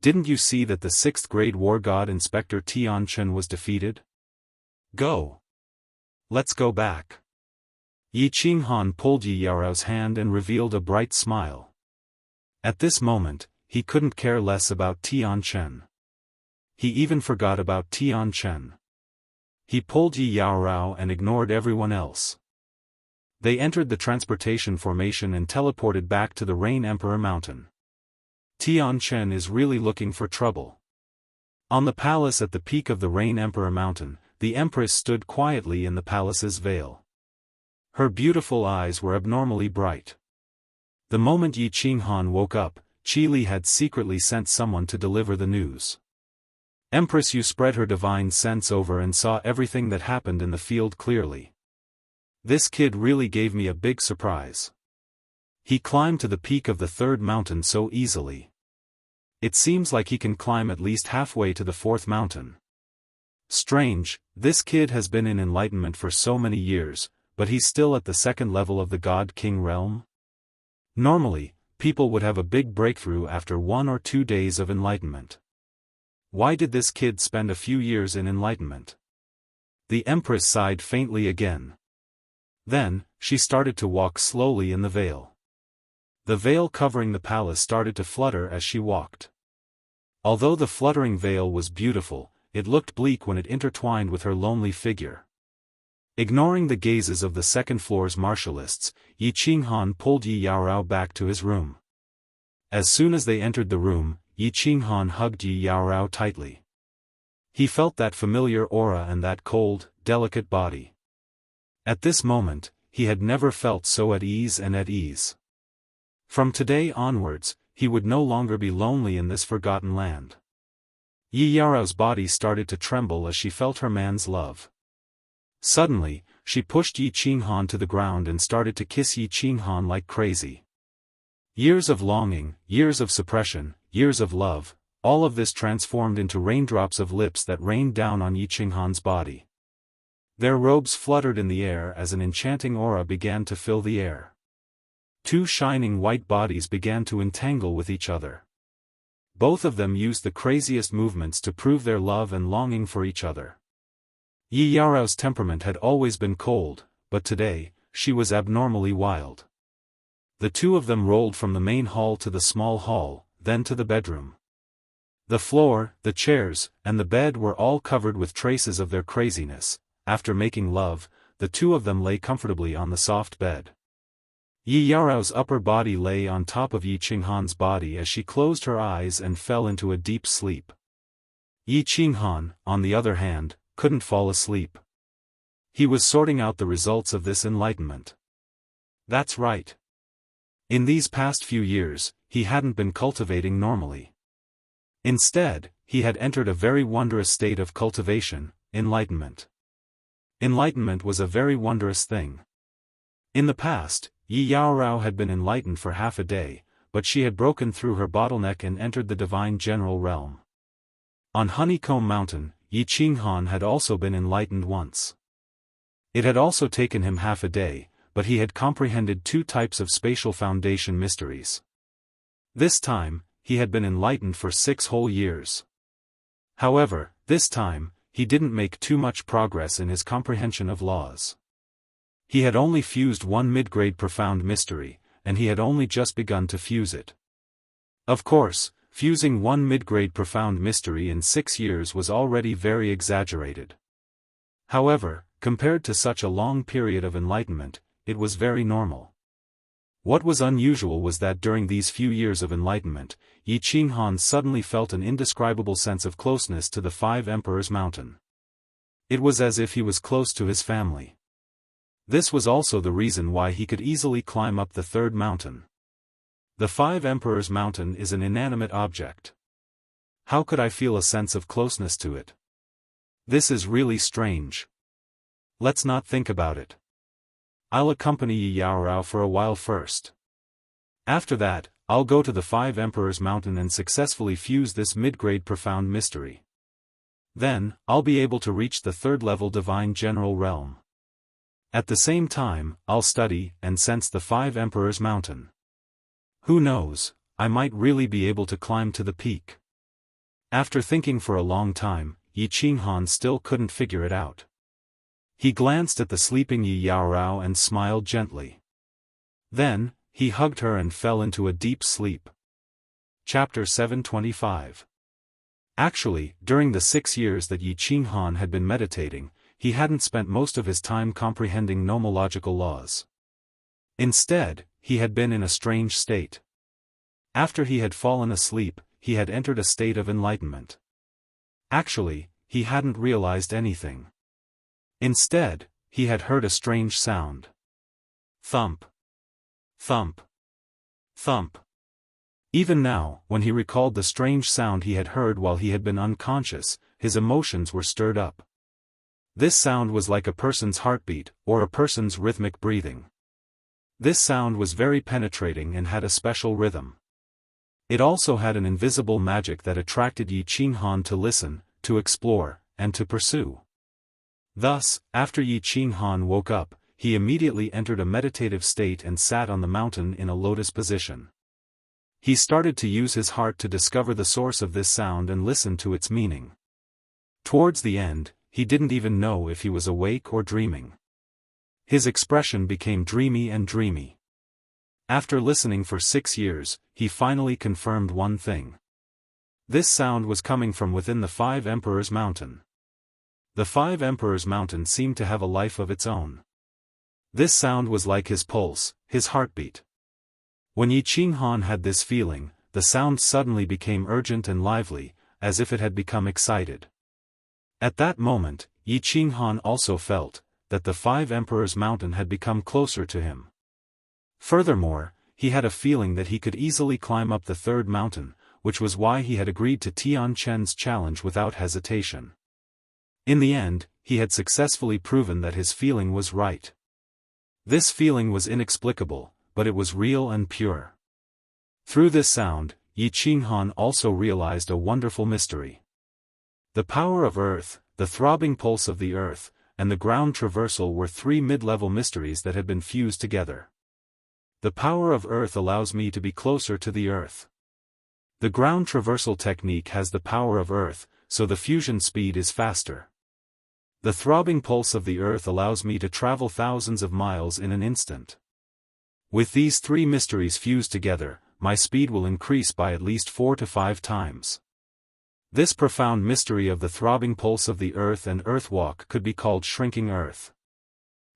Didn't you see that the 6th grade war god Inspector Tian Chen was defeated? Go! Let's go back. Yi Qinghan pulled Yi Yaorao's hand and revealed a bright smile. At this moment, he couldn't care less about Tian Chen. He even forgot about Tian Chen. He pulled Yi Yaorao and ignored everyone else. They entered the transportation formation and teleported back to the Rain Emperor Mountain. Tian Chen is really looking for trouble. On the palace at the peak of the Rain Emperor Mountain, the Empress stood quietly in the palace's veil. Her beautiful eyes were abnormally bright. The moment Yi Qinghan woke up, Qi Li had secretly sent someone to deliver the news. Empress Yu spread her divine sense over and saw everything that happened in the field clearly. This kid really gave me a big surprise. He climbed to the peak of the third mountain so easily. It seems like he can climb at least halfway to the fourth mountain. Strange, this kid has been in enlightenment for so many years, but he's still at the second level of the God King realm? Normally, people would have a big breakthrough after 1 or 2 days of enlightenment. Why did this kid spend a few years in enlightenment? The Empress sighed faintly again. Then, she started to walk slowly in the veil. The veil covering the palace started to flutter as she walked. Although the fluttering veil was beautiful, it looked bleak when it intertwined with her lonely figure. Ignoring the gazes of the second floor's martialists, Yi Qinghan pulled Yi Yaorao back to his room. As soon as they entered the room, Yi Qinghan hugged Yi Yaorao tightly. He felt that familiar aura and that cold, delicate body. At this moment, he had never felt so at ease and at ease. From today onwards, he would no longer be lonely in this forgotten land. Yi Yaorao's body started to tremble as she felt her man's love. Suddenly, she pushed Yi Qinghan to the ground and started to kiss Yi Qinghan like crazy. Years of longing, years of suppression, years of love, all of this transformed into raindrops of lips that rained down on Yi Qinghan's body. Their robes fluttered in the air as an enchanting aura began to fill the air. 2 shining white bodies began to entangle with each other. Both of them used the craziest movements to prove their love and longing for each other. Yi Yaorao's temperament had always been cold, but today, she was abnormally wild. The 2 of them rolled from the main hall to the small hall, then to the bedroom. The floor, the chairs, and the bed were all covered with traces of their craziness. After making love, the 2 of them lay comfortably on the soft bed. Yi Yaorao's upper body lay on top of Yi Qinghan's body as she closed her eyes and fell into a deep sleep. Yi Qinghan, on the other hand, couldn't fall asleep. He was sorting out the results of this enlightenment. That's right. In these past few years, he hadn't been cultivating normally. Instead, he had entered a very wondrous state of cultivation, enlightenment. Enlightenment was a very wondrous thing. In the past, Yi Yaorao had been enlightened for half a day, but she had broken through her bottleneck and entered the divine general realm. On Honeycomb Mountain, Yi Qinghan had also been enlightened once. It had also taken him half a day, but he had comprehended 2 types of spatial foundation mysteries. This time, he had been enlightened for 6 whole years. However, this time, he didn't make too much progress in his comprehension of laws. He had only fused 1 mid-grade profound mystery, and he had only just begun to fuse it. Of course, fusing 1 mid-grade profound mystery in 6 years was already very exaggerated. However, compared to such a long period of enlightenment, it was very normal. What was unusual was that during these few years of enlightenment, Yi Qinghan suddenly felt an indescribable sense of closeness to the 5 Emperors Mountain. It was as if he was close to his family. This was also the reason why he could easily climb up the 3rd mountain. The 5 Emperors Mountain is an inanimate object. How could I feel a sense of closeness to it? This is really strange. Let's not think about it. I'll accompany Yi Yaorao for a while first. After that, I'll go to the 5 Emperors Mountain and successfully fuse this mid-grade profound mystery. Then, I'll be able to reach the 3rd level divine general realm. At the same time, I'll study and sense the 5 Emperors Mountain. Who knows, I might really be able to climb to the peak. After thinking for a long time, Yi Qinghan still couldn't figure it out. He glanced at the sleeping Yi Yaorao and smiled gently. Then, he hugged her and fell into a deep sleep. Chapter 725. Actually, during the 6 years that Yi Qinghan had been meditating, he hadn't spent most of his time comprehending nomological laws. Instead, he had been in a strange state. After he had fallen asleep, he had entered a state of enlightenment. Actually, he hadn't realized anything. Instead, he had heard a strange sound. Thump. Thump. Thump. Even now, when he recalled the strange sound he had heard while he had been unconscious, his emotions were stirred up. This sound was like a person's heartbeat, or a person's rhythmic breathing. This sound was very penetrating and had a special rhythm. It also had an invisible magic that attracted Yi Qinghan to listen, to explore, and to pursue. Thus, after Yi Qinghan woke up, he immediately entered a meditative state and sat on the mountain in a lotus position. He started to use his heart to discover the source of this sound and listen to its meaning. Towards the end, he didn't even know if he was awake or dreaming. His expression became dreamy and dreamy. After listening for 6 years, he finally confirmed one thing. This sound was coming from within the 5 Emperors' Mountain. The 5 Emperors' Mountain seemed to have a life of its own. This sound was like his pulse, his heartbeat. When Yi Qinghan had this feeling, the sound suddenly became urgent and lively, as if it had become excited. At that moment, Yi Qinghan also felt that the 5 Emperors' Mountain had become closer to him. Furthermore, he had a feeling that he could easily climb up the 3rd mountain, which was why he had agreed to Tian Chen's challenge without hesitation. In the end, he had successfully proven that his feeling was right. This feeling was inexplicable, but it was real and pure. Through this sound, Yi Qinghan also realized a wonderful mystery. The power of earth, the throbbing pulse of the earth, and the ground traversal were 3 mid-level mysteries that had been fused together. The power of earth allows me to be closer to the earth. The ground traversal technique has the power of earth, so the fusion speed is faster. The throbbing pulse of the earth allows me to travel thousands of miles in an instant. With these 3 mysteries fused together, my speed will increase by at least 4 to 5 times. This profound mystery of the throbbing pulse of the earth and earthwalk could be called shrinking earth.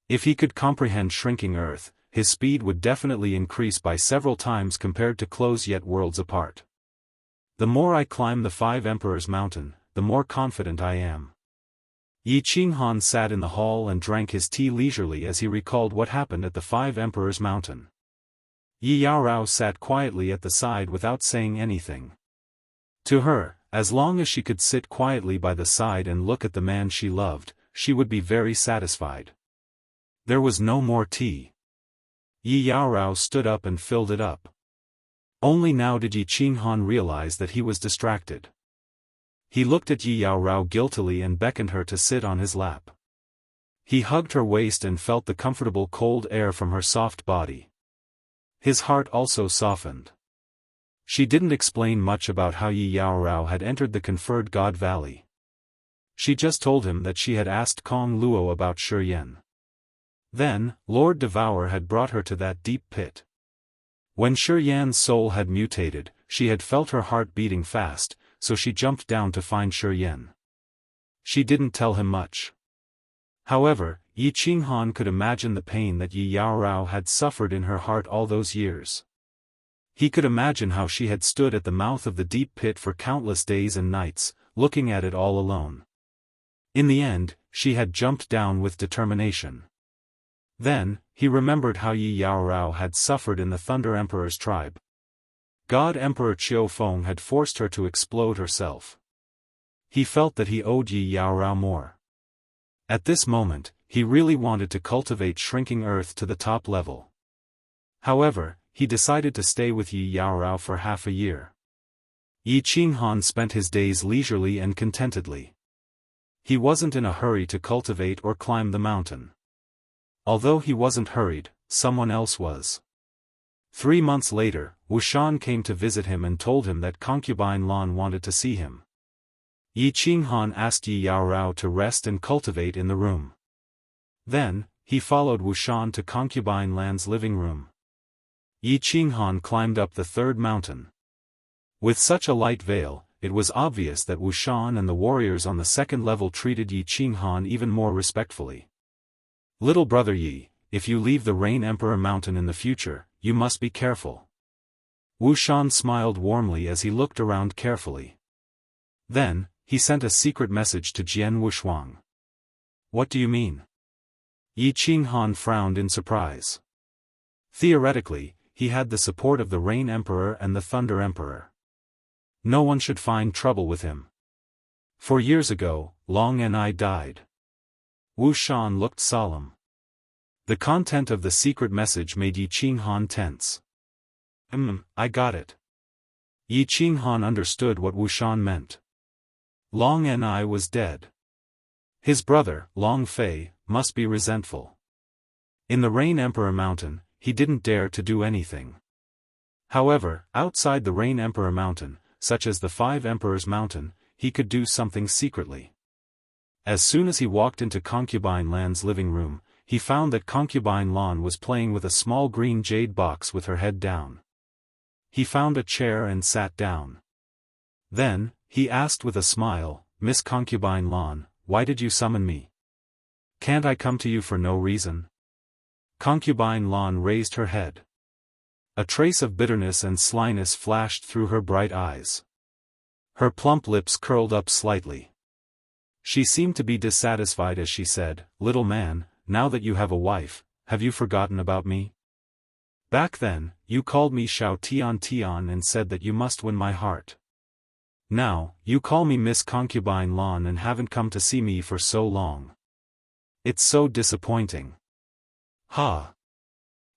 If he could comprehend shrinking earth, his speed would definitely increase by several times compared to close yet worlds apart. The more I climb the 5 Emperors' Mountain, the more confident I am. Yi Qinghan sat in the hall and drank his tea leisurely as he recalled what happened at the 5 Emperors' Mountain. Yi Yaorao sat quietly at the side without saying anything. To her, as long as she could sit quietly by the side and look at the man she loved, she would be very satisfied. There was no more tea. Yi Yaorao stood up and filled it up. Only now did Yi Qinghan realize that he was distracted. He looked at Yi Yaorao guiltily and beckoned her to sit on his lap. He hugged her waist and felt the comfortable cold air from her soft body. His heart also softened. She didn't explain much about how Yi Yaorao had entered the conferred God Valley. She just told him that she had asked Kong Luo about Shi Yan. Then, Lord Devour had brought her to that deep pit. When Shi Yan's soul had mutated, she had felt her heart beating fast, so she jumped down to find Shi Yan. She didn't tell him much. However, Yi Qinghan could imagine the pain that Yi Yaorao had suffered in her heart all those years. He could imagine how she had stood at the mouth of the deep pit for countless days and nights, looking at it all alone. In the end, she had jumped down with determination. Then, he remembered how Yi Yaorao had suffered in the Thunder Emperor's tribe. God Emperor Qiu Feng had forced her to explode herself. He felt that he owed Yi Yaorao more. At this moment, he really wanted to cultivate shrinking earth to the top level. However, he decided to stay with Yi Yaorao for half a year. Yi Qinghan spent his days leisurely and contentedly. He wasn't in a hurry to cultivate or climb the mountain. Although he wasn't hurried, someone else was. 3 months later, Wushan came to visit him and told him that concubine Lan wanted to see him. Yi Qinghan asked Yi Yaorao to rest and cultivate in the room. Then, he followed Wushan to concubine Lan's living room. Yi Qinghan climbed up the 3rd mountain. With such a light veil, it was obvious that Wushan and the warriors on the 2nd level treated Yi Qinghan even more respectfully. Little brother Yi, if you leave the Rain Emperor Mountain in the future, you must be careful. Wushan smiled warmly as he looked around carefully. Then, he sent a secret message to Jian Wushuang. What do you mean? Yi Qinghan frowned in surprise. Theoretically, he had the support of the Rain Emperor and the Thunder Emperor. No one should find trouble with him. 4 years ago, Long and I died. Wu Shan looked solemn. The content of the secret message made Yi Qinghan tense. I got it. Yi Qinghan understood what Wu Shan meant. Long and I was dead. His brother, Long Fei, must be resentful. In the Rain Emperor Mountain, he didn't dare to do anything. However, outside the Rain Emperor Mountain, such as the Five Emperors Mountain, he could do something secretly. As soon as he walked into Concubine Lan's living room, he found that Concubine Lan was playing with a small green jade box with her head down. He found a chair and sat down. Then, he asked with a smile, "Miss Concubine Lan, why did you summon me? Can't I come to you for no reason?" Concubine Lan raised her head. A trace of bitterness and slyness flashed through her bright eyes. Her plump lips curled up slightly. She seemed to be dissatisfied as she said, "Little man, now that you have a wife, have you forgotten about me? Back then, you called me Xiao Tian Tian and said that you must win my heart. Now, you call me Miss Concubine Lan and haven't come to see me for so long. It's so disappointing." Ha!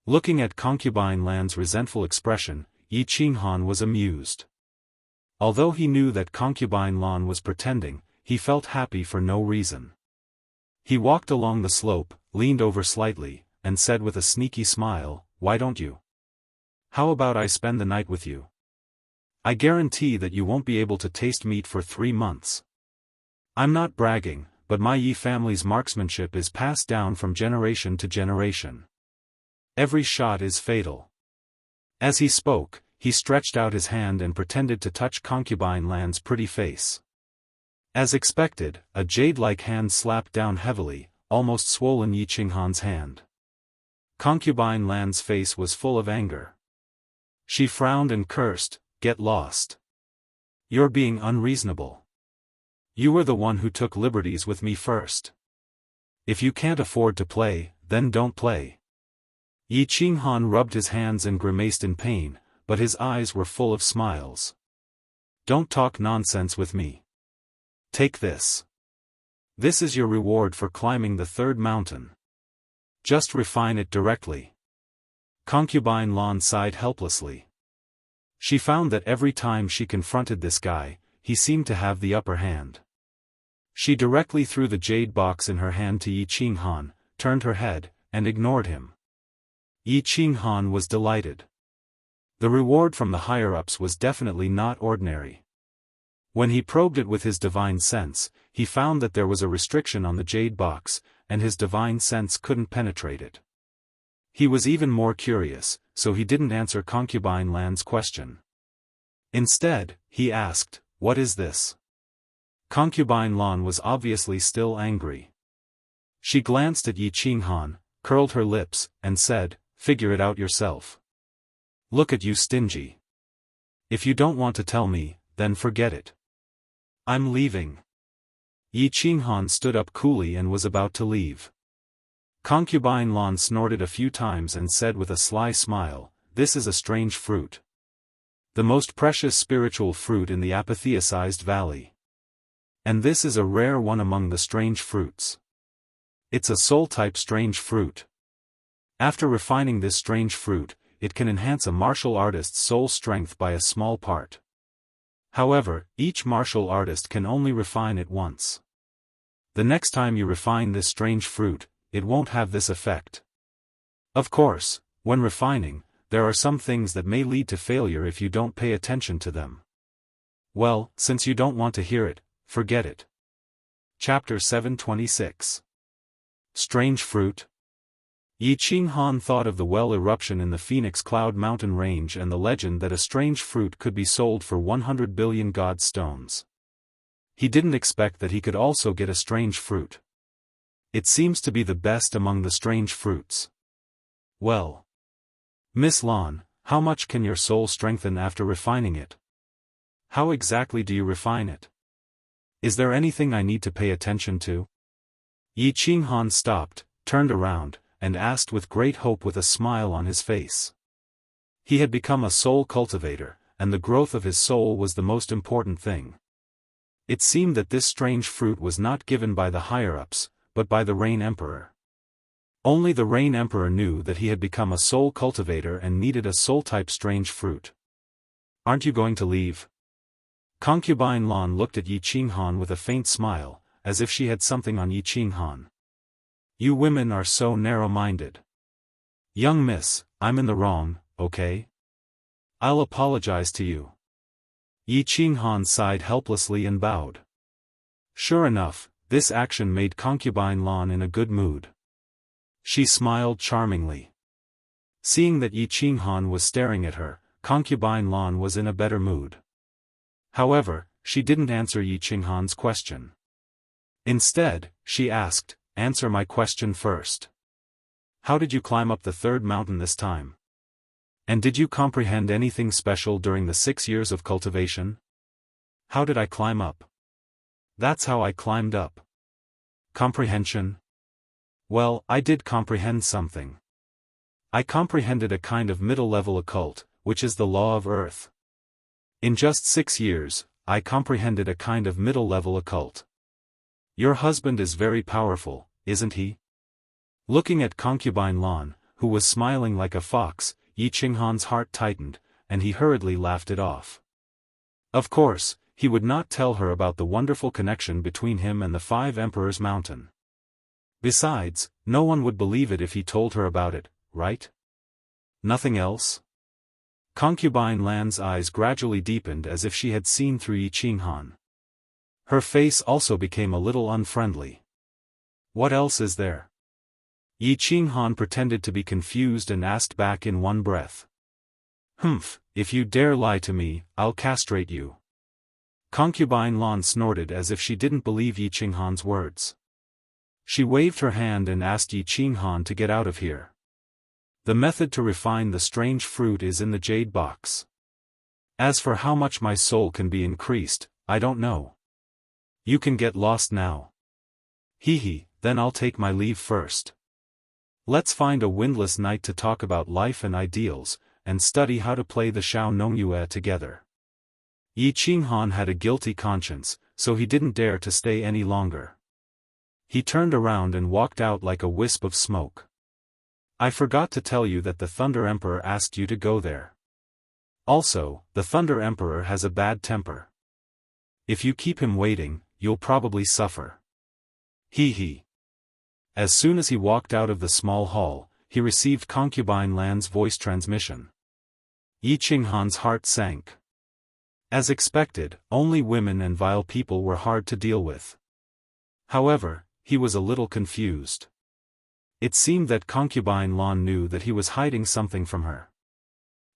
Looking at Concubine Lan's resentful expression, Yi Qinghan was amused. Although he knew that Concubine Lan was pretending, he felt happy for no reason. He walked along the slope, leaned over slightly, and said with a sneaky smile, "Why don't you? How about I spend the night with you? I guarantee that you won't be able to taste meat for 3 months. I'm not bragging, but my Yi family's marksmanship is passed down from generation to generation. Every shot is fatal." As he spoke, he stretched out his hand and pretended to touch Concubine Lan's pretty face. As expected, a jade-like hand slapped down heavily, almost swollen Yi Qinghan's hand. Concubine Lan's face was full of anger. She frowned and cursed, "Get lost. You're being unreasonable. You were the one who took liberties with me first. If you can't afford to play, then don't play." Yi Qinghan rubbed his hands and grimaced in pain, but his eyes were full of smiles. "Don't talk nonsense with me. Take this. This is your reward for climbing the 3rd mountain. Just refine it directly." Concubine Lan sighed helplessly. She found that every time she confronted this guy, he seemed to have the upper hand. She directly threw the jade box in her hand to Yi Qinghan, turned her head, and ignored him. Yi Qinghan was delighted. The reward from the higher-ups was definitely not ordinary. When he probed it with his divine sense, he found that there was a restriction on the jade box, and his divine sense couldn't penetrate it. He was even more curious, so he didn't answer Concubine Lan's question. Instead, he asked, "What is this?" Concubine Lan was obviously still angry. She glanced at Yi Qinghan, curled her lips, and said, "Figure it out yourself. Look at you stingy. If you don't want to tell me, then forget it. I'm leaving." Yi Qinghan stood up coolly and was about to leave. Concubine Lan snorted a few times and said with a sly smile, "This is a strange fruit. The most precious spiritual fruit in the apotheosized valley. And this is a rare one among the strange fruits. It's a soul-type strange fruit. After refining this strange fruit, it can enhance a martial artist's soul strength by a small part. However, each martial artist can only refine it once. The next time you refine this strange fruit, it won't have this effect. Of course, when refining, there are some things that may lead to failure if you don't pay attention to them. Well, since you don't want to hear it, forget it." Chapter 726. Strange Fruit. Yi Qinghan thought of the well eruption in the Phoenix Cloud Mountain Range and the legend that a strange fruit could be sold for 100 billion god stones. He didn't expect that he could also get a strange fruit. It seems to be the best among the strange fruits. Well, Miss Lan, how much can your soul strengthen after refining it? How exactly do you refine it? Is there anything I need to pay attention to? Yi Qinghan stopped, turned around, and asked with great hope with a smile on his face. He had become a soul cultivator, and the growth of his soul was the most important thing. It seemed that this strange fruit was not given by the higher-ups, but by the Rain Emperor. Only the Rain Emperor knew that he had become a soul cultivator and needed a soul-type strange fruit. "Aren't you going to leave?" Concubine Lan looked at Yi Qinghan with a faint smile, as if she had something on Yi Qinghan. "You women are so narrow-minded. Young miss, I'm in the wrong, okay? I'll apologize to you." Yi Qinghan sighed helplessly and bowed. Sure enough, this action made Concubine Lan in a good mood. She smiled charmingly. Seeing that Yi Qinghan was staring at her, Concubine Lan was in a better mood. However, she didn't answer Yi Qinghan's question. Instead, she asked, "Answer my question first. How did you climb up the third mountain this time? And did you comprehend anything special during the 6 years of cultivation?" "How did I climb up?" "That's how I climbed up." "Comprehension?" "Well, I did comprehend something. I comprehended a kind of middle-level occult, which is the law of Earth. In just 6 years, I comprehended a kind of middle-level occult. Your husband is very powerful, isn't he?" Looking at Concubine Lan, who was smiling like a fox, Yi Qinghan's heart tightened, and he hurriedly laughed it off. Of course, he would not tell her about the wonderful connection between him and the 5 Emperors Mountain. Besides, no one would believe it if he told her about it, right? Nothing else? Concubine Lan's eyes gradually deepened as if she had seen through Yi Qinghan. Her face also became a little unfriendly. "What else is there?" Yi Qinghan pretended to be confused and asked back in one breath. "Humph, if you dare lie to me, I'll castrate you." Concubine Lan snorted as if she didn't believe Yi Qinghan's words. She waved her hand and asked Yi Qinghan to get out of here. "The method to refine the strange fruit is in the jade box. As for how much my soul can be increased, I don't know. You can get lost now." "Hee, then I'll take my leave first. Let's find a windless night to talk about life and ideals, and study how to play the Shao Nongyue together." Yi Qinghan had a guilty conscience, so he didn't dare to stay any longer. He turned around and walked out like a wisp of smoke. "I forgot to tell you that the Thunder Emperor asked you to go there. Also, the Thunder Emperor has a bad temper. If you keep him waiting, you'll probably suffer." Hee. As soon as he walked out of the small hall, he received Concubine Lan's voice transmission. Yi Qinghan's heart sank. As expected, only women and vile people were hard to deal with. However, he was a little confused. It seemed that Concubine Lan knew that he was hiding something from her.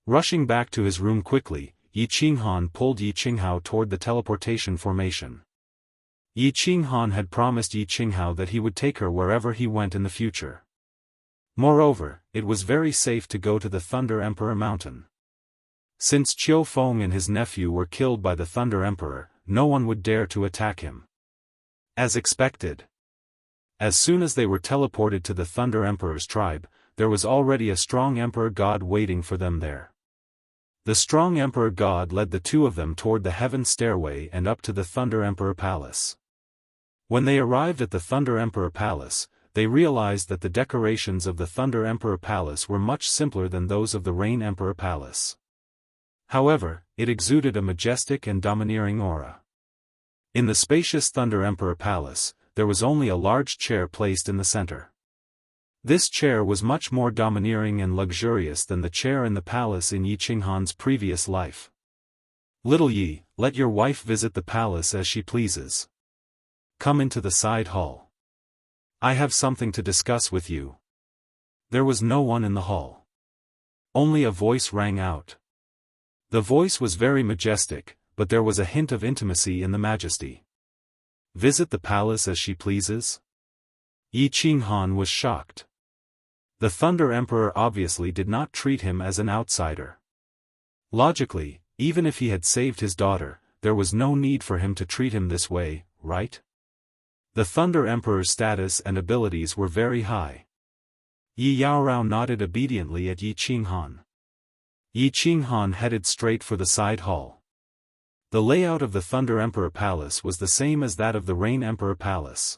Rushing back to his room quickly, Yi Qinghan pulled Yi Qinghao toward the teleportation formation. Yi Qinghan had promised Yi Qinghao that he would take her wherever he went in the future. Moreover, it was very safe to go to the Thunder Emperor Mountain. Since Qiu Feng and his nephew were killed by the Thunder Emperor, no one would dare to attack him. As expected. As soon as they were teleported to the Thunder Emperor's tribe, there was already a strong Emperor God waiting for them there. The strong Emperor God led the two of them toward the Heaven Stairway and up to the Thunder Emperor Palace. When they arrived at the Thunder Emperor Palace, they realized that the decorations of the Thunder Emperor Palace were much simpler than those of the Rain Emperor Palace. However, it exuded a majestic and domineering aura. In the spacious Thunder Emperor Palace, there was only a large chair placed in the center. This chair was much more domineering and luxurious than the chair in the palace in Yi Qinghan's previous life. "Little Yi, let your wife visit the palace as she pleases. Come into the side hall. I have something to discuss with you." There was no one in the hall. Only a voice rang out. The voice was very majestic, but there was a hint of intimacy in the majesty. "Visit the palace as she pleases?" Yi Qinghan was shocked. The Thunder Emperor obviously did not treat him as an outsider. Logically, even if he had saved his daughter, there was no need for him to treat him this way, right? The Thunder Emperor's status and abilities were very high. Yi Yaorao nodded obediently at Yi Qinghan. Yi Qinghan headed straight for the side hall. The layout of the Thunder Emperor Palace was the same as that of the Rain Emperor Palace.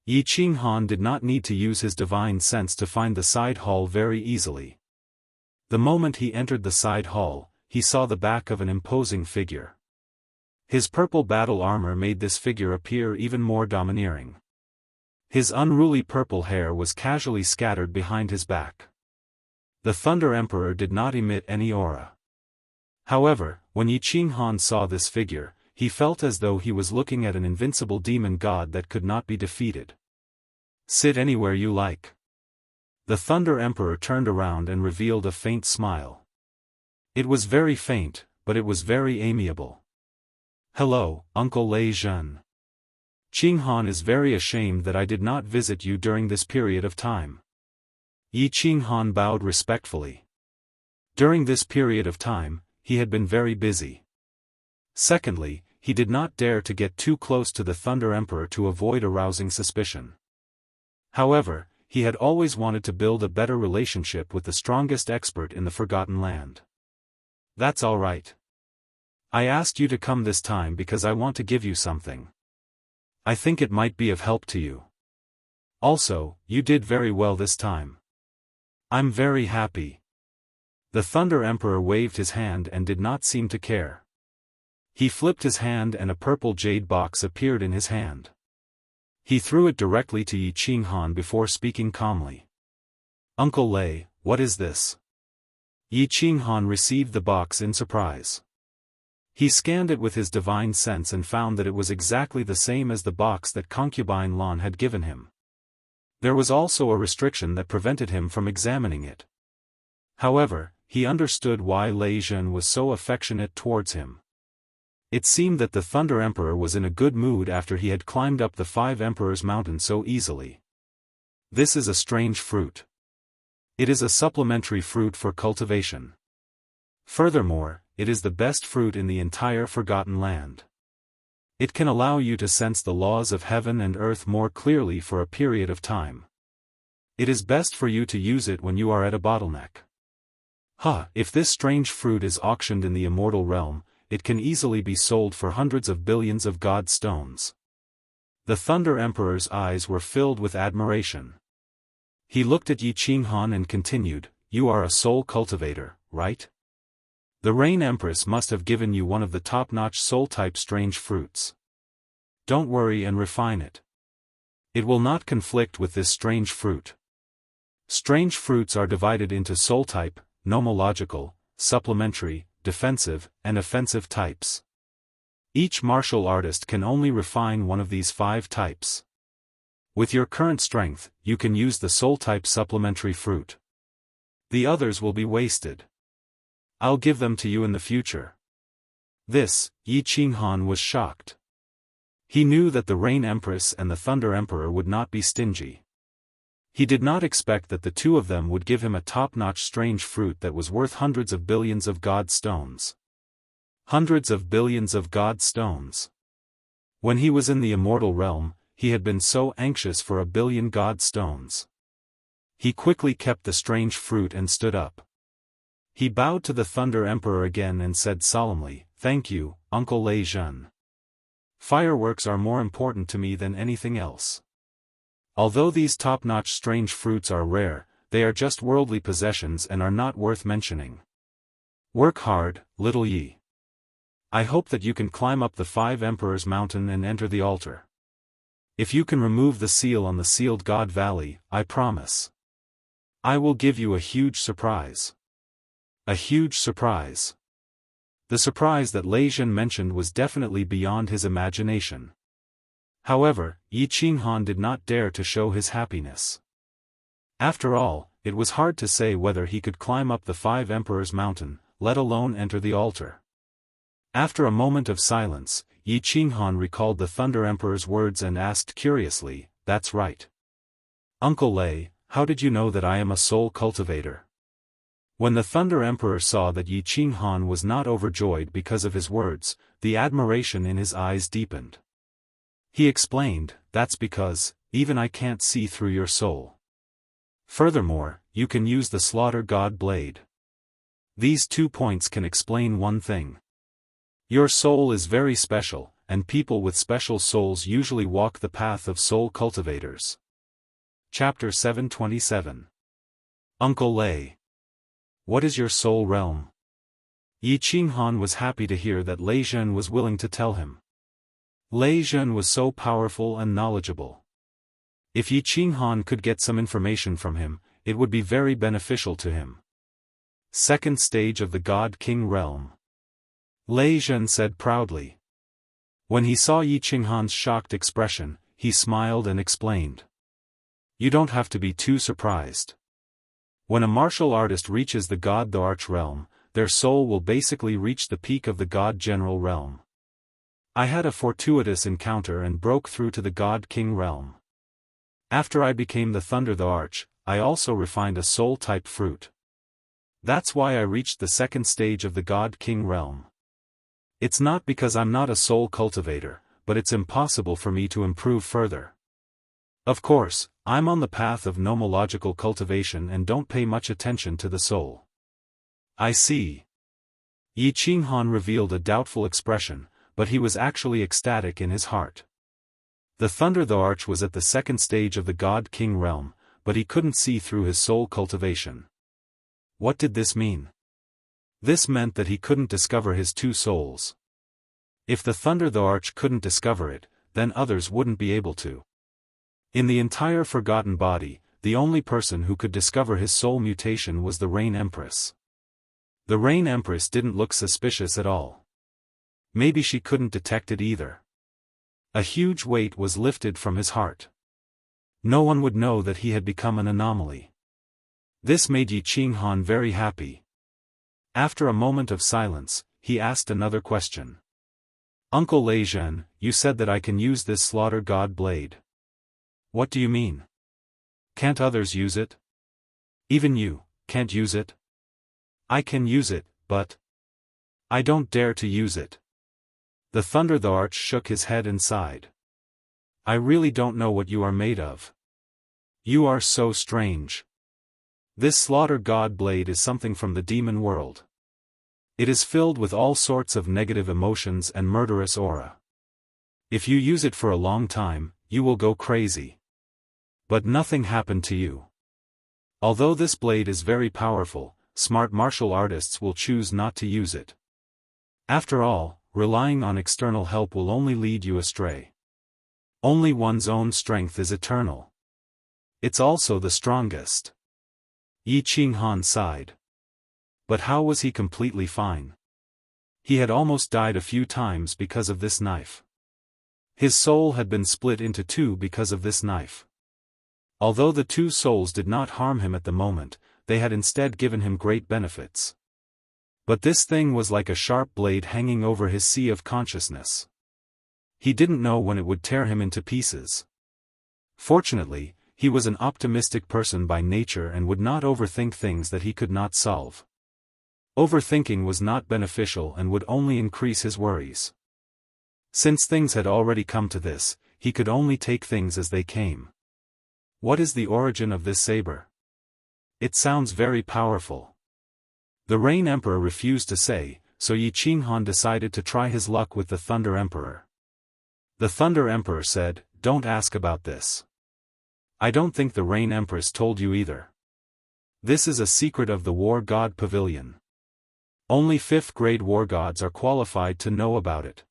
Yi Qinghan did not need to use his divine sense to find the side hall very easily. The moment he entered the side hall, he saw the back of an imposing figure. His purple battle armor made this figure appear even more domineering. His unruly purple hair was casually scattered behind his back. The Thunder Emperor did not emit any aura. However, when Yi Qinghan saw this figure, he felt as though he was looking at an invincible demon god that could not be defeated. Sit anywhere you like. The Thunder Emperor turned around and revealed a faint smile. It was very faint, but it was very amiable. Hello, Uncle Lei Zhen. Qinghan is very ashamed that I did not visit you during this period of time. Yi Qinghan bowed respectfully. During this period of time, he had been very busy. Secondly, he did not dare to get too close to the Thunder Emperor to avoid arousing suspicion. However, he had always wanted to build a better relationship with the strongest expert in the Forgotten Land. That's all right. I asked you to come this time because I want to give you something. I think it might be of help to you. Also, you did very well this time. I'm very happy. The Thunder Emperor waved his hand and did not seem to care. He flipped his hand and a purple jade box appeared in his hand. He threw it directly to Yi Qinghan before speaking calmly. Uncle Lei, what is this? Yi Qinghan received the box in surprise. He scanned it with his divine sense and found that it was exactly the same as the box that concubine Lan had given him. There was also a restriction that prevented him from examining it. However, he understood why Lei Zhen was so affectionate towards him. It seemed that the Thunder Emperor was in a good mood after he had climbed up the 5 Emperors' Mountain so easily. This is a strange fruit. It is a supplementary fruit for cultivation. Furthermore, it is the best fruit in the entire Forgotten Land. It can allow you to sense the laws of heaven and earth more clearly for a period of time. It is best for you to use it when you are at a bottleneck. If this strange fruit is auctioned in the immortal realm, it can easily be sold for hundreds of billions of god stones. The Thunder Emperor's eyes were filled with admiration. He looked at Yi Qinghan and continued, you are a soul cultivator, right? The Rain Empress must have given you one of the top-notch soul-type strange fruits. Don't worry and refine it. It will not conflict with this strange fruit. Strange fruits are divided into soul-type, nomological, supplementary, defensive, and offensive types. Each martial artist can only refine one of these 5 types. With your current strength, you can use the soul-type supplementary fruit. The others will be wasted. I'll give them to you in the future. This, Yi Qinghan was shocked. He knew that the Rain Empress and the Thunder Emperor would not be stingy. He did not expect that the two of them would give him a top-notch strange fruit that was worth hundreds of billions of god stones. Hundreds of billions of god stones. When he was in the immortal realm, he had been so anxious for a billion god stones. He quickly kept the strange fruit and stood up. He bowed to the Thunder Emperor again and said solemnly, "Thank you, Uncle Lei Zhen. Fireworks are more important to me than anything else. Although these top-notch strange fruits are rare, they are just worldly possessions and are not worth mentioning. Work hard, little Yi. I hope that you can climb up the 5 Emperors' Mountain and enter the altar. If you can remove the seal on the sealed God Valley, I promise. I will give you a huge surprise." A huge surprise. The surprise that Lei Zhen mentioned was definitely beyond his imagination. However, Yi Qinghan did not dare to show his happiness. After all, it was hard to say whether he could climb up the 5 Emperors' Mountain, let alone enter the altar. After a moment of silence, Yi Qinghan recalled the Thunder Emperor's words and asked curiously, "That's right. Uncle Lei, how did you know that I am a soul cultivator?" When the Thunder Emperor saw that Yi Qinghan was not overjoyed because of his words, the admiration in his eyes deepened. He explained, "That's because, even I can't see through your soul. Furthermore, you can use the Slaughter God Blade. These 2 points can explain one thing. Your soul is very special, and people with special souls usually walk the path of soul cultivators. Chapter 727. Uncle Lei. What is your soul realm? Yi Qinghan was happy to hear that Lei Zhen was willing to tell him. Lei Zhen was so powerful and knowledgeable. If Yi Qinghan could get some information from him, it would be very beneficial to him. Second stage of the God King realm. Lei Zhen said proudly. When he saw Yi Qinghan's shocked expression, he smiled and explained. You don't have to be too surprised. When a martial artist reaches the God the Arch realm, their soul will basically reach the peak of the God General realm. I had a fortuitous encounter and broke through to the God King realm. After I became the Thunder the Arch, I also refined a soul-type fruit. That's why I reached the second stage of the God King realm. It's not because I'm not a soul cultivator, but it's impossible for me to improve further. Of course, I'm on the path of nomological cultivation and don't pay much attention to the soul. I see. Yi Qinghan revealed a doubtful expression, but he was actually ecstatic in his heart. The Thunder the Arch was at the second stage of the God King realm, but he couldn't see through his soul cultivation. What did this mean? This meant that he couldn't discover his 2 souls. If the Thunder the Arch couldn't discover it, then others wouldn't be able to. In the entire Forgotten Body, the only person who could discover his soul mutation was the Rain Empress. The Rain Empress didn't look suspicious at all. Maybe she couldn't detect it either. A huge weight was lifted from his heart. No one would know that he had become an anomaly. This made Yi Qinghan very happy. After a moment of silence, he asked another question. Uncle Lei Zhen, you said that I can use this Slaughter God Blade. What do you mean? Can't others use it? Even you, can't use it? I can use it, but I don't dare to use it. The Thunder the Arch shook his head and sighed. I really don't know what you are made of. You are so strange. This Slaughter God Blade is something from the demon world. It is filled with all sorts of negative emotions and murderous aura. If you use it for a long time, you will go crazy. But nothing happened to you. Although this blade is very powerful, smart martial artists will choose not to use it. After all, relying on external help will only lead you astray. Only one's own strength is eternal. It's also the strongest. Yi Qinghan sighed. But how was he completely fine? He had almost died a few times because of this knife. His soul had been split into 2 because of this knife. Although the 2 souls did not harm him at the moment, they had instead given him great benefits. But this thing was like a sharp blade hanging over his sea of consciousness. He didn't know when it would tear him into pieces. Fortunately, he was an optimistic person by nature and would not overthink things that he could not solve. Overthinking was not beneficial and would only increase his worries. Since things had already come to this, he could only take things as they came. What is the origin of this saber? It sounds very powerful. The Rain Emperor refused to say, so Yi Qinghan decided to try his luck with the Thunder Emperor. The Thunder Emperor said, don't ask about this. I don't think the Rain Empress told you either. This is a secret of the War God Pavilion. Only 5th grade war gods are qualified to know about it.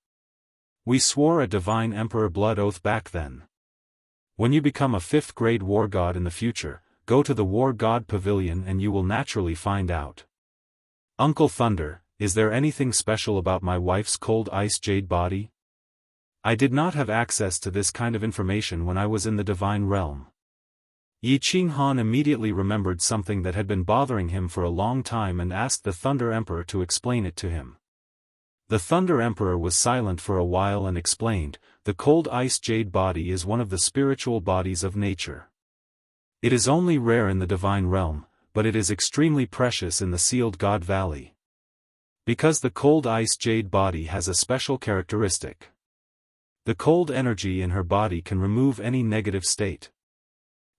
We swore a Divine Emperor blood oath back then. When you become a 5th grade war god in the future, go to the War God Pavilion and you will naturally find out. Uncle Thunder, is there anything special about my wife's cold ice jade body? I did not have access to this kind of information when I was in the divine realm. Yi Qinghan immediately remembered something that had been bothering him for a long time and asked the Thunder Emperor to explain it to him. The Thunder Emperor was silent for a while and explained, the cold ice jade body is one of the spiritual bodies of nature. It is only rare in the divine realm, but it is extremely precious in the sealed God Valley. Because the cold ice jade body has a special characteristic. The cold energy in her body can remove any negative state.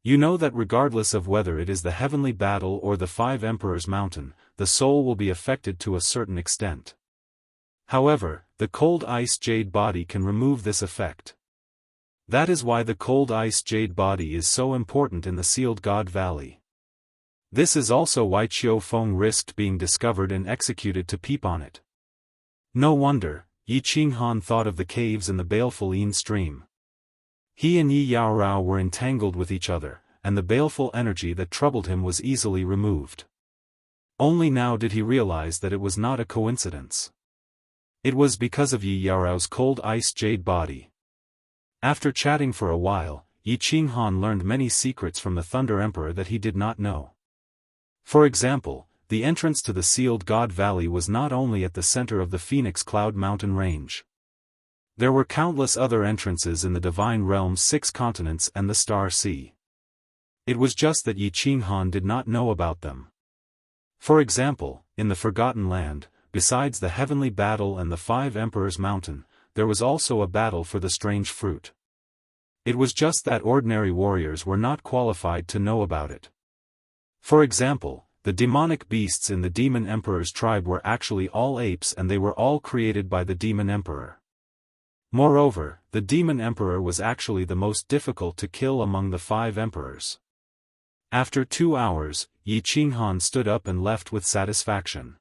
You know that regardless of whether it is the heavenly battle or the Five Emperors Mountain, the soul will be affected to a certain extent. However, the cold ice jade body can remove this effect. That is why the cold ice jade body is so important in the Sealed God Valley. This is also why Qiu Feng risked being discovered and executed to peep on it. No wonder, Yi Qinghan thought of the caves in the baleful Yin stream. He and Yi Yaorao were entangled with each other, and the baleful energy that troubled him was easily removed. Only now did he realize that it was not a coincidence. It was because of Yi Yaorao's cold ice jade body. After chatting for a while, Yi Qinghan learned many secrets from the Thunder Emperor that he did not know. For example, the entrance to the Sealed God Valley was not only at the center of the Phoenix Cloud Mountain Range. There were countless other entrances in the Divine Realm's 6 continents and the Star Sea. It was just that Yi Qinghan did not know about them. For example, in the Forgotten Land, besides the Heavenly Battle and the Five Emperors Mountain, there was also a battle for the strange fruit. It was just that ordinary warriors were not qualified to know about it. For example, the demonic beasts in the Demon Emperor's tribe were actually all apes and they were all created by the Demon Emperor. Moreover, the Demon Emperor was actually the most difficult to kill among the 5 emperors. After 2 hours, Yi Qinghan stood up and left with satisfaction.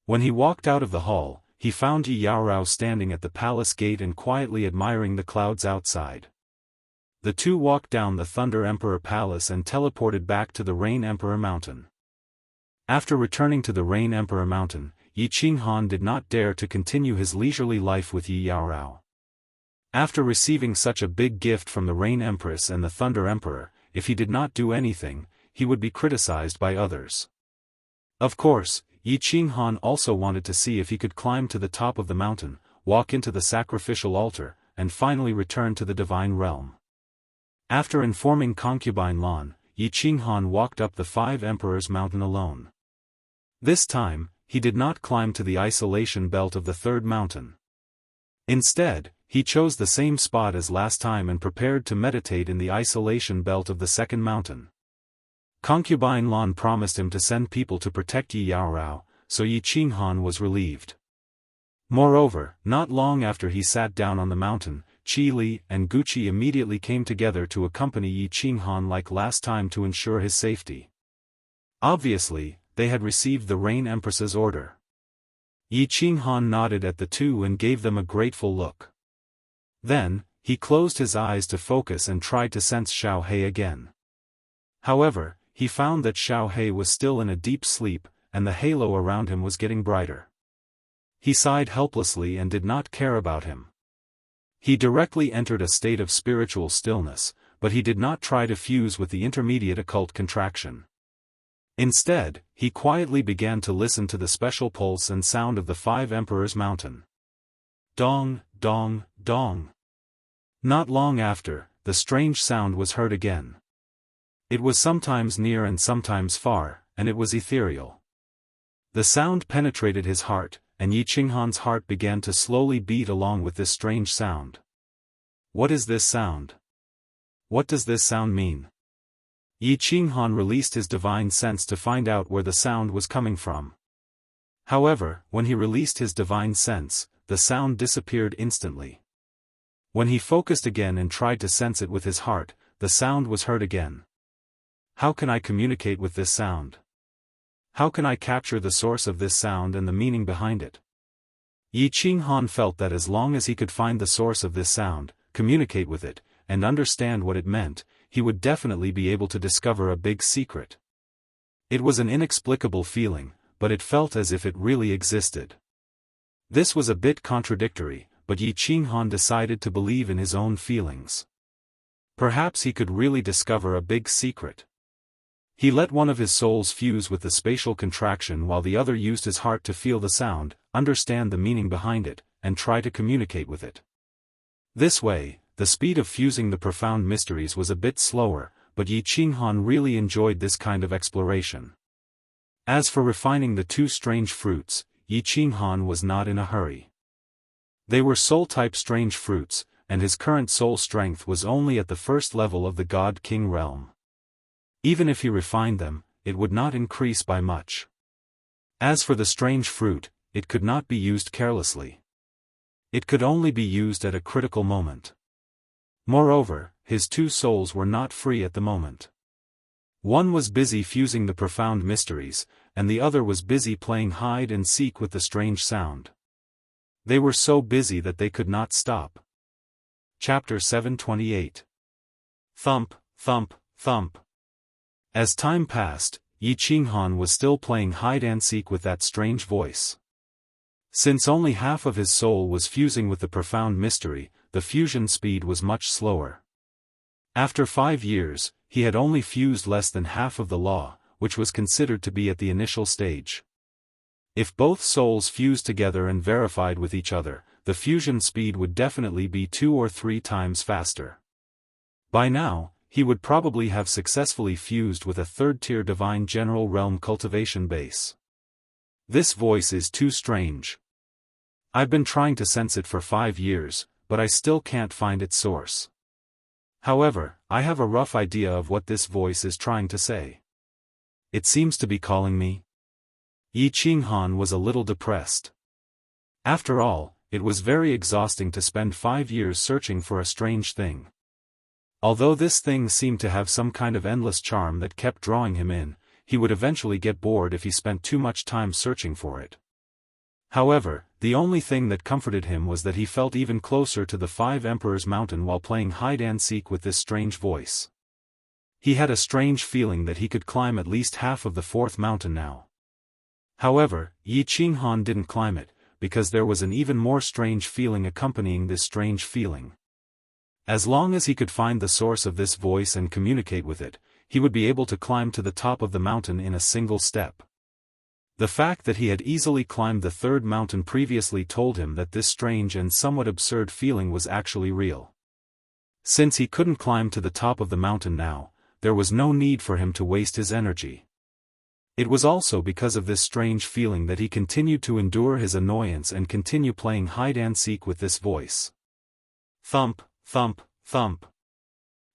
When he walked out of the hall, he found Yi Yaorao standing at the palace gate and quietly admiring the clouds outside. The two walked down the Thunder Emperor Palace and teleported back to the Rain Emperor Mountain. After returning to the Rain Emperor Mountain, Yi Qinghan did not dare to continue his leisurely life with Yi Yaorao. After receiving such a big gift from the Rain Empress and the Thunder Emperor, if he did not do anything, he would be criticized by others. Of course, Yi Qinghan also wanted to see if he could climb to the top of the mountain, walk into the sacrificial altar, and finally return to the Divine Realm. After informing concubine Lan, Yi Qinghan walked up the 5 Emperors Mountain alone. This time, he did not climb to the isolation belt of the 3rd mountain. Instead, he chose the same spot as last time and prepared to meditate in the isolation belt of the 2nd mountain. Concubine Lan promised him to send people to protect Yi Yaorao, so Yi Qinghan was relieved. Moreover, not long after he sat down on the mountain, Qi Li and Guqi immediately came together to accompany Yi Qinghan like last time to ensure his safety. Obviously, they had received the Rain Empress's order. Yi Qinghan nodded at the two and gave them a grateful look. Then, he closed his eyes to focus and tried to sense Xiao He again. However, he found that Xiao He was still in a deep sleep, and the halo around him was getting brighter. He sighed helplessly and did not care about him. He directly entered a state of spiritual stillness, but he did not try to fuse with the intermediate occult contraction. Instead, he quietly began to listen to the special pulse and sound of the 5 Emperors Mountain. Dong, dong, dong. Not long after, the strange sound was heard again. It was sometimes near and sometimes far, and it was ethereal. The sound penetrated his heart, and Yi Qinghan's heart began to slowly beat along with this strange sound. What is this sound? What does this sound mean? Yi Qinghan released his divine sense to find out where the sound was coming from. However, when he released his divine sense, the sound disappeared instantly. When he focused again and tried to sense it with his heart, the sound was heard again. How can I communicate with this sound? How can I capture the source of this sound and the meaning behind it? Yi Qinghan felt that as long as he could find the source of this sound, communicate with it, and understand what it meant, he would definitely be able to discover a big secret. It was an inexplicable feeling, but it felt as if it really existed. This was a bit contradictory, but Yi Qinghan decided to believe in his own feelings. Perhaps he could really discover a big secret. He let one of his souls fuse with the spatial contraction while the other used his heart to feel the sound, understand the meaning behind it, and try to communicate with it. This way, the speed of fusing the profound mysteries was a bit slower, but Yi Qinghan really enjoyed this kind of exploration. As for refining the 2 strange fruits, Yi Qinghan was not in a hurry. They were soul-type strange fruits, and his current soul strength was only at the first level of the God-King realm. Even if he refined them, it would not increase by much. As for the strange fruit, it could not be used carelessly. It could only be used at a critical moment. Moreover, his two souls were not free at the moment. One was busy fusing the profound mysteries, and the other was busy playing hide and seek with the strange sound. They were so busy that they could not stop. Chapter 728. Thump, thump, thump. As time passed, Yi Qinghan was still playing hide and seek with that strange voice. Since only half of his soul was fusing with the profound mystery, the fusion speed was much slower. After 5 years, he had only fused less than half of the law, which was considered to be at the initial stage. If both souls fused together and verified with each other, the fusion speed would definitely be 2 or 3 times faster. By now, he would probably have successfully fused with a third-tier divine general realm cultivation base. This voice is too strange. I've been trying to sense it for 5 years, but I still can't find its source. However, I have a rough idea of what this voice is trying to say. It seems to be calling me. Yi Qinghan was a little depressed. After all, it was very exhausting to spend 5 years searching for a strange thing. Although this thing seemed to have some kind of endless charm that kept drawing him in, he would eventually get bored if he spent too much time searching for it. However, the only thing that comforted him was that he felt even closer to the 5 Emperors Mountain while playing hide-and-seek with this strange voice. He had a strange feeling that he could climb at least half of the 4th mountain now. However, Yi Qinghan didn't climb it, because there was an even more strange feeling accompanying this strange feeling. As long as he could find the source of this voice and communicate with it, he would be able to climb to the top of the mountain in a single step. The fact that he had easily climbed the 3rd mountain previously told him that this strange and somewhat absurd feeling was actually real. Since he couldn't climb to the top of the mountain now, there was no need for him to waste his energy. It was also because of this strange feeling that he continued to endure his annoyance and continue playing hide-and-seek with this voice. Thump, thump, thump.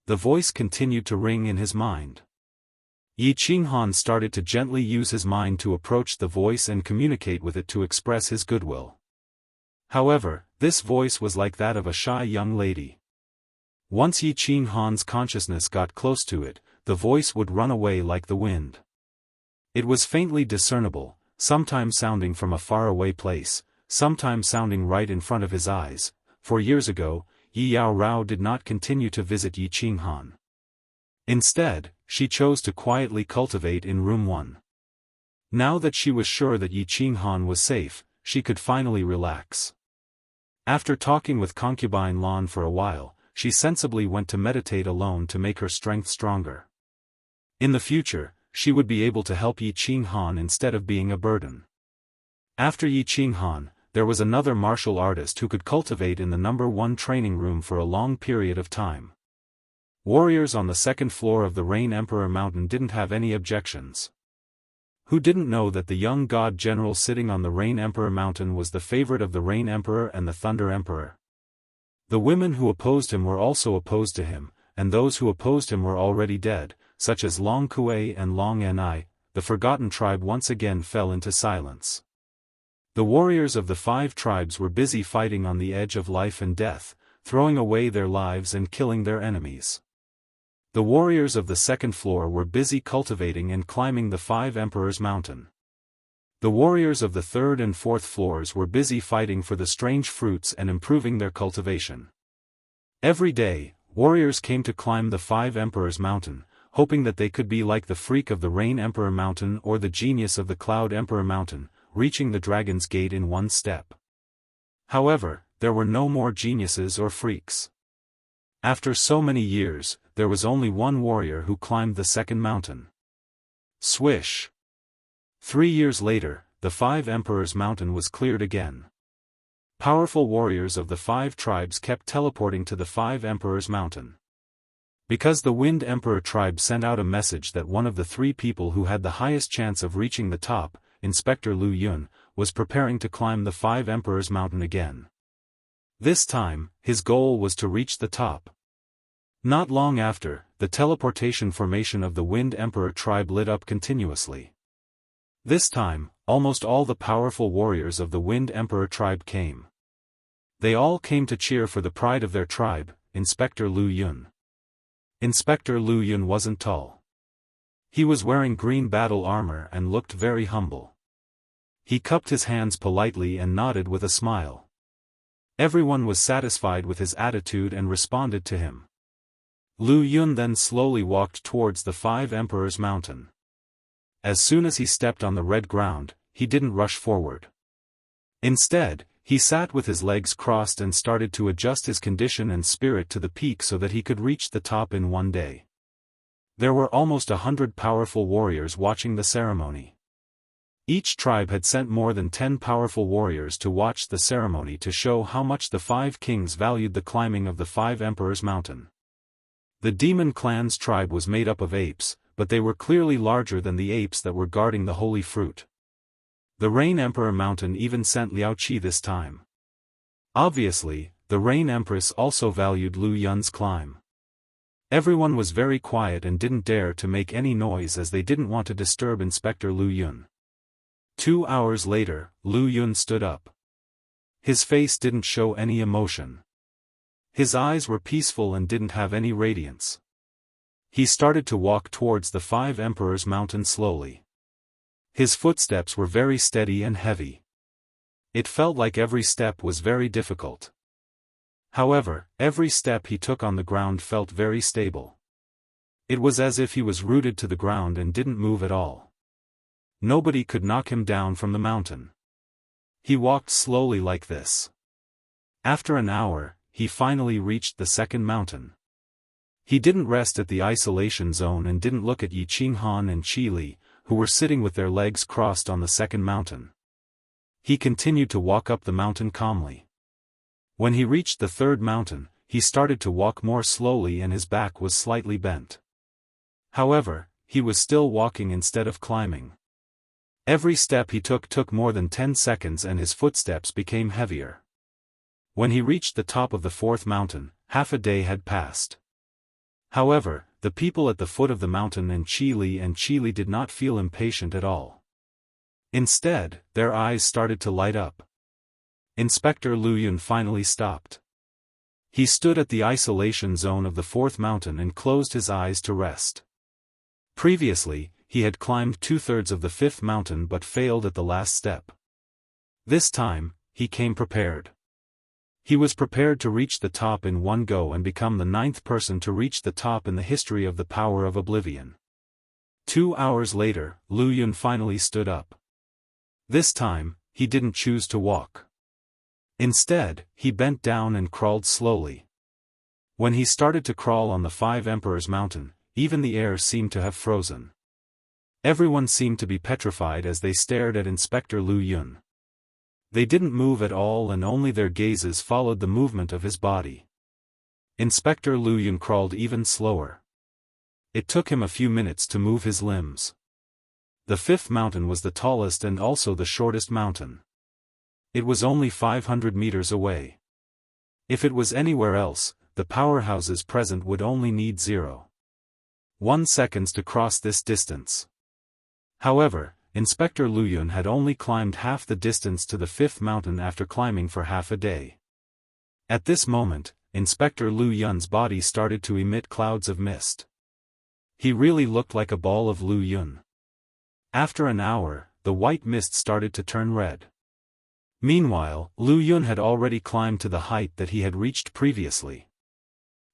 The voice continued to ring in his mind. Yi Qinghan started to gently use his mind to approach the voice and communicate with it to express his goodwill. However, this voice was like that of a shy young lady. Once Yi Qinghan's consciousness got close to it, the voice would run away like the wind. It was faintly discernible, sometimes sounding from a faraway place, sometimes sounding right in front of his eyes. For years ago, Yi Yaorao did not continue to visit Yi Qinghan. Instead, she chose to quietly cultivate in room 1. Now that she was sure that Yi Qinghan was safe, she could finally relax. After talking with concubine Lan for a while, she sensibly went to meditate alone to make her strength stronger. In the future, she would be able to help Yi Qinghan instead of being a burden. After Yi Qinghan, there was another martial artist who could cultivate in the number 1 training room for a long period of time. Warriors on the 2nd floor of the Rain Emperor Mountain didn't have any objections. Who didn't know that the young god general sitting on the Rain Emperor Mountain was the favorite of the Rain Emperor and the Thunder Emperor? The women who opposed him were also opposed to him, and those who opposed him were already dead, such as Long Kuei and Long Ni. The forgotten tribe once again fell into silence. The warriors of the 5 tribes were busy fighting on the edge of life and death, throwing away their lives and killing their enemies. The warriors of the 2nd floor were busy cultivating and climbing the 5 Emperors Mountain. The warriors of the 3rd and 4th floors were busy fighting for the strange fruits and improving their cultivation. Every day, warriors came to climb the 5 Emperors Mountain, hoping that they could be like the freak of the Rain Emperor Mountain or the genius of the Cloud Emperor Mountain, reaching the Dragon's Gate in 1 step. However, there were no more geniuses or freaks. After so many years, there was only one warrior who climbed the 2nd mountain. Swish! 3 years later, the 5 Emperors Mountain was cleared again. Powerful warriors of the 5 tribes kept teleporting to the 5 Emperors Mountain. Because the Wind Emperor tribe sent out a message that one of the 3 people who had the highest chance of reaching the top, Inspector Lu Yun, was preparing to climb the 5 Emperors Mountain again. This time, his goal was to reach the top. Not long after, the teleportation formation of the Wind Emperor tribe lit up continuously. This time, almost all the powerful warriors of the Wind Emperor tribe came. They all came to cheer for the pride of their tribe, Inspector Lu Yun. Inspector Lu Yun wasn't tall. He was wearing green battle armor and looked very humble. He cupped his hands politely and nodded with a smile. Everyone was satisfied with his attitude and responded to him. Lu Yun then slowly walked towards the Five Emperors Mountain. As soon as he stepped on the red ground, he didn't rush forward. Instead, he sat with his legs crossed and started to adjust his condition and spirit to the peak so that he could reach the top in one day. There were almost 100 powerful warriors watching the ceremony. Each tribe had sent more than 10 powerful warriors to watch the ceremony to show how much the five kings valued the climbing of the Five Emperors Mountain. The Demon Clan's tribe was made up of apes, but they were clearly larger than the apes that were guarding the holy fruit. The Rain Emperor Mountain even sent Liao Qi this time. Obviously, the Rain Empress also valued Lu Yun's climb. Everyone was very quiet and didn't dare to make any noise as they didn't want to disturb Inspector Lu Yun. 2 hours later, Lu Yun stood up. His face didn't show any emotion. His eyes were peaceful and didn't have any radiance. He started to walk towards the Five Emperors Mountain slowly. His footsteps were very steady and heavy. It felt like every step was very difficult. However, every step he took on the ground felt very stable. It was as if he was rooted to the ground and didn't move at all. Nobody could knock him down from the mountain. He walked slowly like this. After an hour, he finally reached the second mountain. He didn't rest at the isolation zone and didn't look at Yi Qinghan and Qi Li, who were sitting with their legs crossed on the second mountain. He continued to walk up the mountain calmly. When he reached the third mountain, he started to walk more slowly and his back was slightly bent. However, he was still walking instead of climbing. Every step he took more than 10 seconds and his footsteps became heavier. When he reached the top of the fourth mountain, half a day had passed. However, the people at the foot of the mountain and Qi Li did not feel impatient at all. Instead, their eyes started to light up. Inspector Lu Yun finally stopped. He stood at the isolation zone of the fourth mountain and closed his eyes to rest. Previously, he had climbed 2/3 of the fifth mountain but failed at the last step. This time, he came prepared. He was prepared to reach the top in one go and become the 9th person to reach the top in the history of the power of oblivion. 2 hours later, Lu Yun finally stood up. This time, he didn't choose to walk. Instead, he bent down and crawled slowly. When he started to crawl on the Five Emperors Mountain, even the air seemed to have frozen. Everyone seemed to be petrified as they stared at Inspector Lu Yun. They didn't move at all and only their gazes followed the movement of his body. Inspector Lu Yun crawled even slower. It took him a few minutes to move his limbs. The fifth mountain was the tallest and also the shortest mountain. It was only 500 meters away. If it was anywhere else, the powerhouses present would only need 0.1 seconds to cross this distance. However, Inspector Lu Yun had only climbed half the distance to the fifth mountain after climbing for half a day. At this moment, Inspector Lu Yun's body started to emit clouds of mist. He really looked like a ball of Lu Yun. After an hour, the white mist started to turn red. Meanwhile, Lu Yun had already climbed to the height that he had reached previously.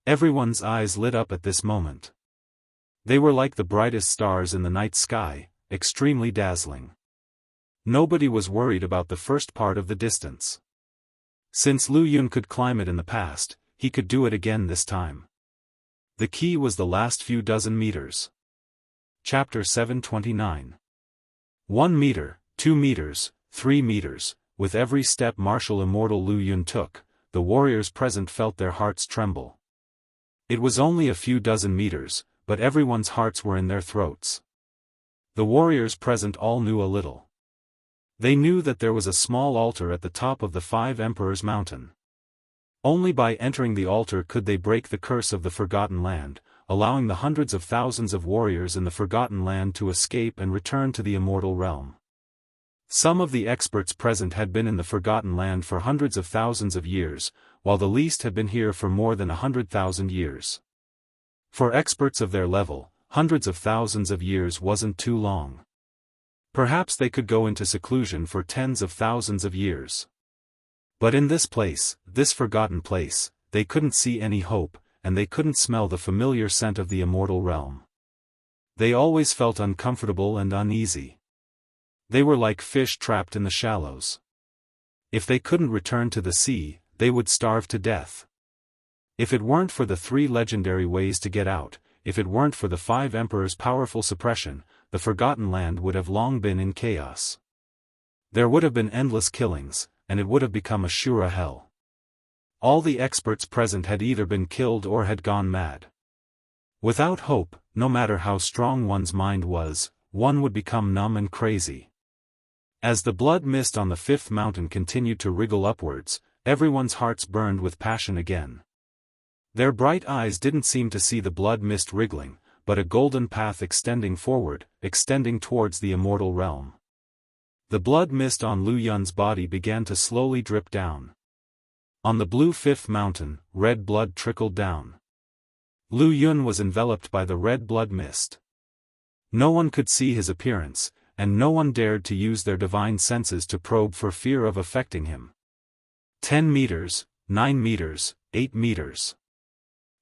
Everyone's eyes lit up at this moment. They were like the brightest stars in the night sky, extremely dazzling. Nobody was worried about the first part of the distance. Since Lu Yun could climb it in the past, he could do it again this time. The key was the last few dozen meters. Chapter 729. 1 meter, 2 meters, 3 meters, with every step Martial Immortal Lu Yun took, the warriors present felt their hearts tremble. It was only a few dozen meters, but everyone's hearts were in their throats. The warriors present all knew a little. They knew that there was a small altar at the top of the Five Emperors Mountain. Only by entering the altar could they break the curse of the Forgotten Land, allowing the hundreds of thousands of warriors in the Forgotten Land to escape and return to the immortal realm. Some of the experts present had been in the Forgotten Land for hundreds of thousands of years, while the least had been here for more than 100,000 years. For experts of their level, hundreds of thousands of years wasn't too long. Perhaps they could go into seclusion for tens of thousands of years. But in this place, this forgotten place, they couldn't see any hope, and they couldn't smell the familiar scent of the immortal realm. They always felt uncomfortable and uneasy. They were like fish trapped in the shallows. If they couldn't return to the sea, they would starve to death. If it weren't for the 3 legendary ways to get out, if it weren't for the 5 emperors' powerful suppression, the Forgotten Land would have long been in chaos. There would have been endless killings, and it would have become a sure hell. All the experts present had either been killed or had gone mad. Without hope, no matter how strong one's mind was, one would become numb and crazy. As the blood mist on the 5th mountain continued to wriggle upwards, everyone's hearts burned with passion again. Their bright eyes didn't seem to see the blood mist wriggling, but a golden path extending forward, extending towards the immortal realm. The blood mist on Lu Yun's body began to slowly drip down. On the blue 5th mountain, red blood trickled down. Lu Yun was enveloped by the red blood mist. No one could see his appearance, and no one dared to use their divine senses to probe for fear of affecting him. 10 meters, 9 meters, 8 meters.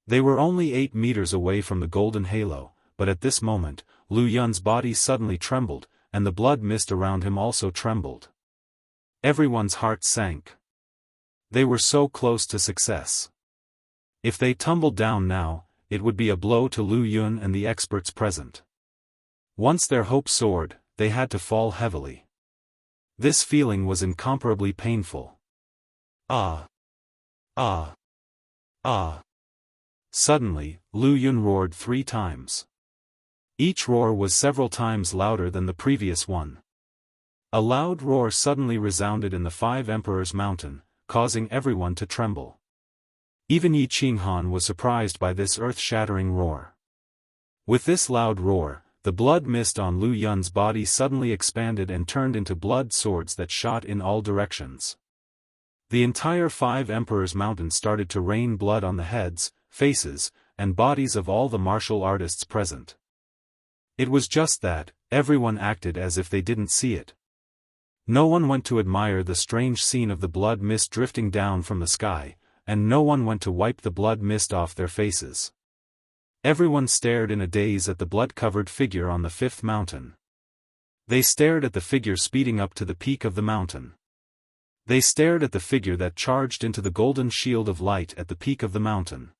They were only 8 meters away from the golden halo, but at this moment, Lu Yun's body suddenly trembled, and the blood mist around him also trembled. Everyone's heart sank. They were so close to success. If they tumbled down now, it would be a blow to Lu Yun and the experts present. Once their hope soared, they had to fall heavily. This feeling was incomparably painful. Ah! Ah! Ah! Suddenly, Lu Yun roared 3 times. Each roar was several times louder than the previous one. A loud roar suddenly resounded in the 5 Emperors' Mountain, causing everyone to tremble. Even Yi Qinghan was surprised by this earth-shattering roar. With this loud roar, the blood mist on Lu Yun's body suddenly expanded and turned into blood swords that shot in all directions. The entire 5 Emperors' Mountain started to rain blood on the heads, faces, and bodies of all the martial artists present. It was just that, everyone acted as if they didn't see it. No one went to admire the strange scene of the blood mist drifting down from the sky, and no one went to wipe the blood mist off their faces. Everyone stared in a daze at the blood-covered figure on the 5th mountain. They stared at the figure speeding up to the peak of the mountain. They stared at the figure that charged into the golden shield of light at the peak of the mountain.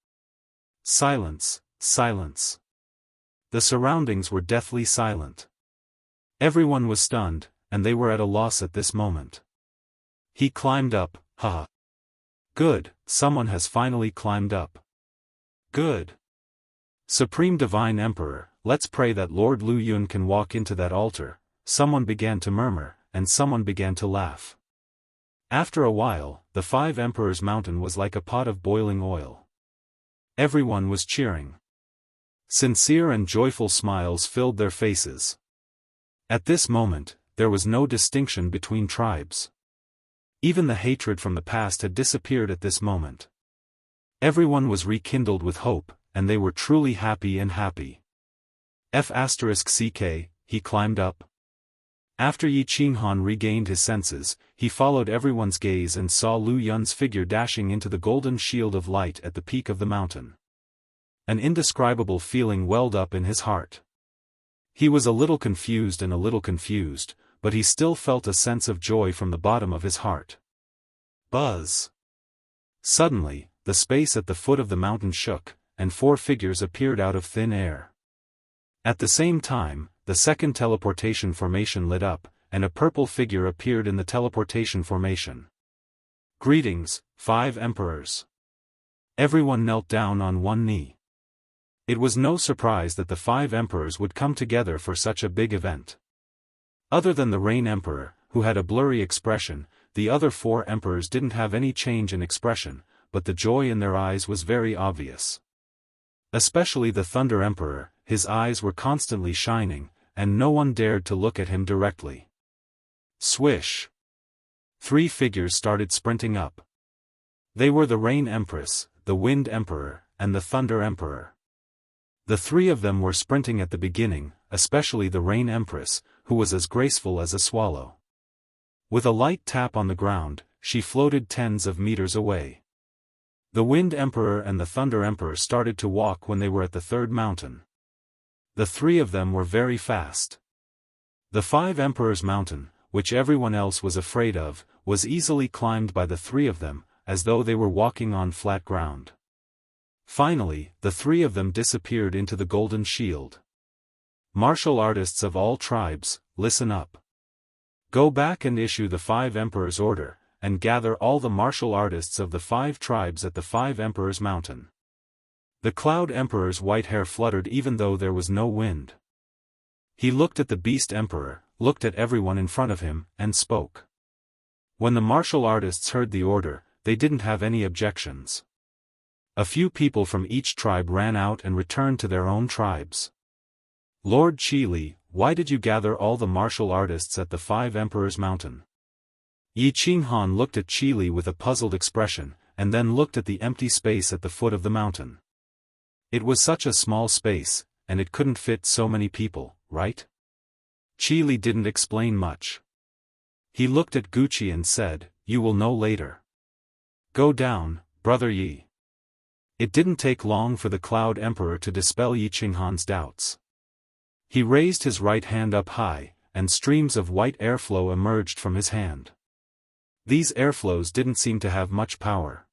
Silence, silence. The surroundings were deathly silent. Everyone was stunned, and they were at a loss at this moment. He climbed up, haha. Good, someone has finally climbed up. Good. Supreme Divine Emperor, let's pray that Lord Lu Yun can walk into that altar. Someone began to murmur, and someone began to laugh. After a while, the 5 Emperors' Mountain was like a pot of boiling oil. Everyone was cheering. Sincere and joyful smiles filled their faces. At this moment, there was no distinction between tribes. Even the hatred from the past had disappeared at this moment. Everyone was rekindled with hope, and they were truly happy and happy. F***ck, he climbed up. After Yi Qinghan regained his senses, he followed everyone's gaze and saw Lu Yun's figure dashing into the golden shield of light at the peak of the mountain. An indescribable feeling welled up in his heart. He was a little confused, but he still felt a sense of joy from the bottom of his heart. Buzz! Suddenly, the space at the foot of the mountain shook, and 4 figures appeared out of thin air. At the same time, the second teleportation formation lit up, and a purple figure appeared in the teleportation formation. Greetings, 5 Emperors. Everyone knelt down on one knee. It was no surprise that the 5 Emperors would come together for such a big event. Other than the Rain Emperor, who had a blurry expression, the other 4 Emperors didn't have any change in expression, but the joy in their eyes was very obvious. Especially the Thunder Emperor, his eyes were constantly shining, and no one dared to look at him directly. Swish! 3 figures started sprinting up. They were the Rain Empress, the Wind Emperor, and the Thunder Emperor. The 3 of them were sprinting at the beginning, especially the Rain Empress, who was as graceful as a swallow. With a light tap on the ground, she floated tens of meters away. The Wind Emperor and the Thunder Emperor started to walk when they were at the 3rd mountain. The 3 of them were very fast. The 5 Emperors' Mountain, which everyone else was afraid of, was easily climbed by the 3 of them, as though they were walking on flat ground. Finally, the 3 of them disappeared into the Golden Shield. Martial artists of all tribes, listen up. Go back and issue the 5 Emperors' order, and gather all the martial artists of the 5 tribes at the 5 Emperors' Mountain. The Cloud Emperor's white hair fluttered even though there was no wind. He looked at the Beast Emperor, looked at everyone in front of him, and spoke. When the martial artists heard the order, they didn't have any objections. A few people from each tribe ran out and returned to their own tribes. Lord Qili, why did you gather all the martial artists at the 5 Emperors' Mountain? Yi Qinghan looked at Qili with a puzzled expression, and then looked at the empty space at the foot of the mountain. It was such a small space, and it couldn't fit so many people, right? Qili didn't explain much. He looked at Gucci and said, "You will know later. Go down, Brother Yi." It didn't take long for the Cloud Emperor to dispel Yi Qinghan's doubts. He raised his right hand up high, and streams of white airflow emerged from his hand. These airflows didn't seem to have much power.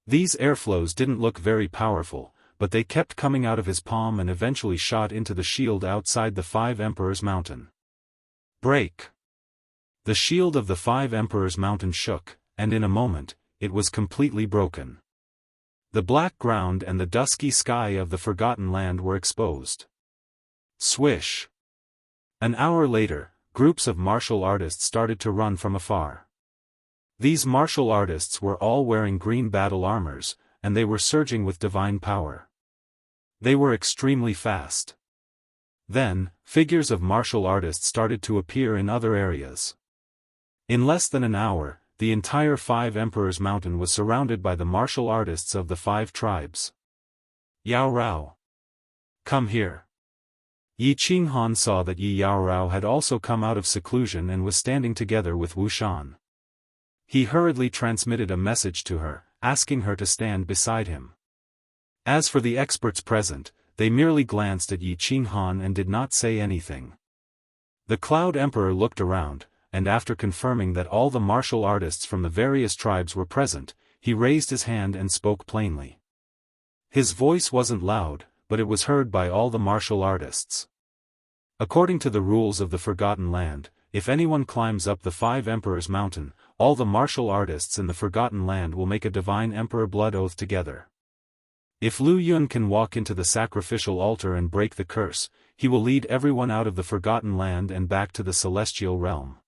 These airflows didn't look very powerful, but they kept coming out of his palm and eventually shot into the shield outside the 5 Emperors' Mountain. Break! The shield of the 5 Emperors' Mountain shook, and in a moment, it was completely broken. The black ground and the dusky sky of the Forgotten Land were exposed. Swish! An hour later, groups of martial artists started to run from afar. These martial artists were all wearing green battle armors, and they were surging with divine power. They were extremely fast. Then, figures of martial artists started to appear in other areas. In less than an hour, the entire 5 Emperors' Mountain was surrounded by the martial artists of the 5 tribes. Yao Rao! Come here! Yi Qinghan saw that Yi Yao Rao had also come out of seclusion and was standing together with Wu Shan. He hurriedly transmitted a message to her, asking her to stand beside him. As for the experts present, they merely glanced at Yi Qinghan and did not say anything. The Cloud Emperor looked around, and after confirming that all the martial artists from the various tribes were present, he raised his hand and spoke plainly. His voice wasn't loud, but it was heard by all the martial artists. According to the rules of the Forgotten Land, if anyone climbs up the 5 Emperors' Mountain, all the martial artists in the Forgotten Land will make a Divine Emperor blood oath together. If Lu Yun can walk into the sacrificial altar and break the curse, he will lead everyone out of the Forgotten Land and back to the Celestial Realm.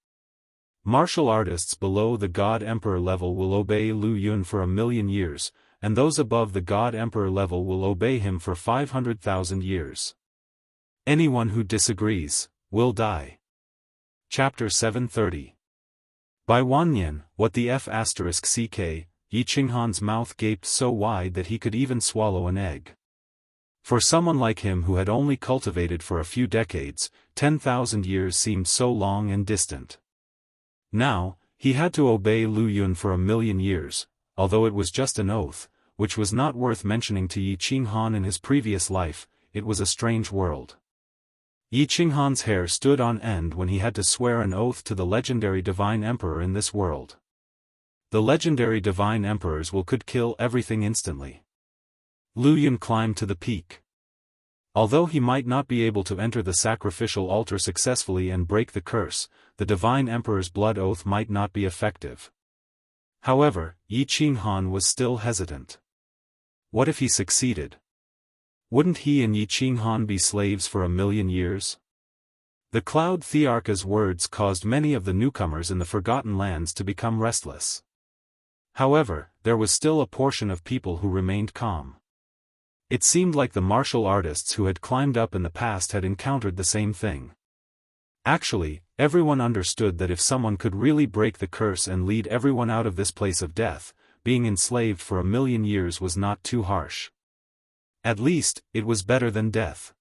Martial artists below the God Emperor level will obey Lu Yun for 1,000,000 years, and those above the God Emperor level will obey him for 500,000 years. Anyone who disagrees, will die. Chapter 730. By Wanyan, what the F***ck, Yi Qinghan's mouth gaped so wide that he could even swallow an egg. For someone like him who had only cultivated for a few decades, 10,000 years seemed so long and distant. Now, he had to obey Lu Yun for 1,000,000 years, although it was just an oath, which was not worth mentioning to Yi Qinghan in his previous life. It was a strange world. Yi Qinghan's hair stood on end when he had to swear an oath to the legendary Divine Emperor in this world. The legendary Divine Emperors could kill everything instantly. Lu Yun climbed to the peak. Although he might not be able to enter the sacrificial altar successfully and break the curse, the Divine Emperor's blood oath might not be effective. However, Yi Qinghan was still hesitant. What if he succeeded? Wouldn't he and Yi Qinghan be slaves for 1,000,000 years? The Cloud Thearcha's words caused many of the newcomers in the Forgotten Lands to become restless. However, there was still a portion of people who remained calm. It seemed like the martial artists who had climbed up in the past had encountered the same thing. Actually, everyone understood that if someone could really break the curse and lead everyone out of this place of death, being enslaved for 1,000,000 years was not too harsh. At least, it was better than death.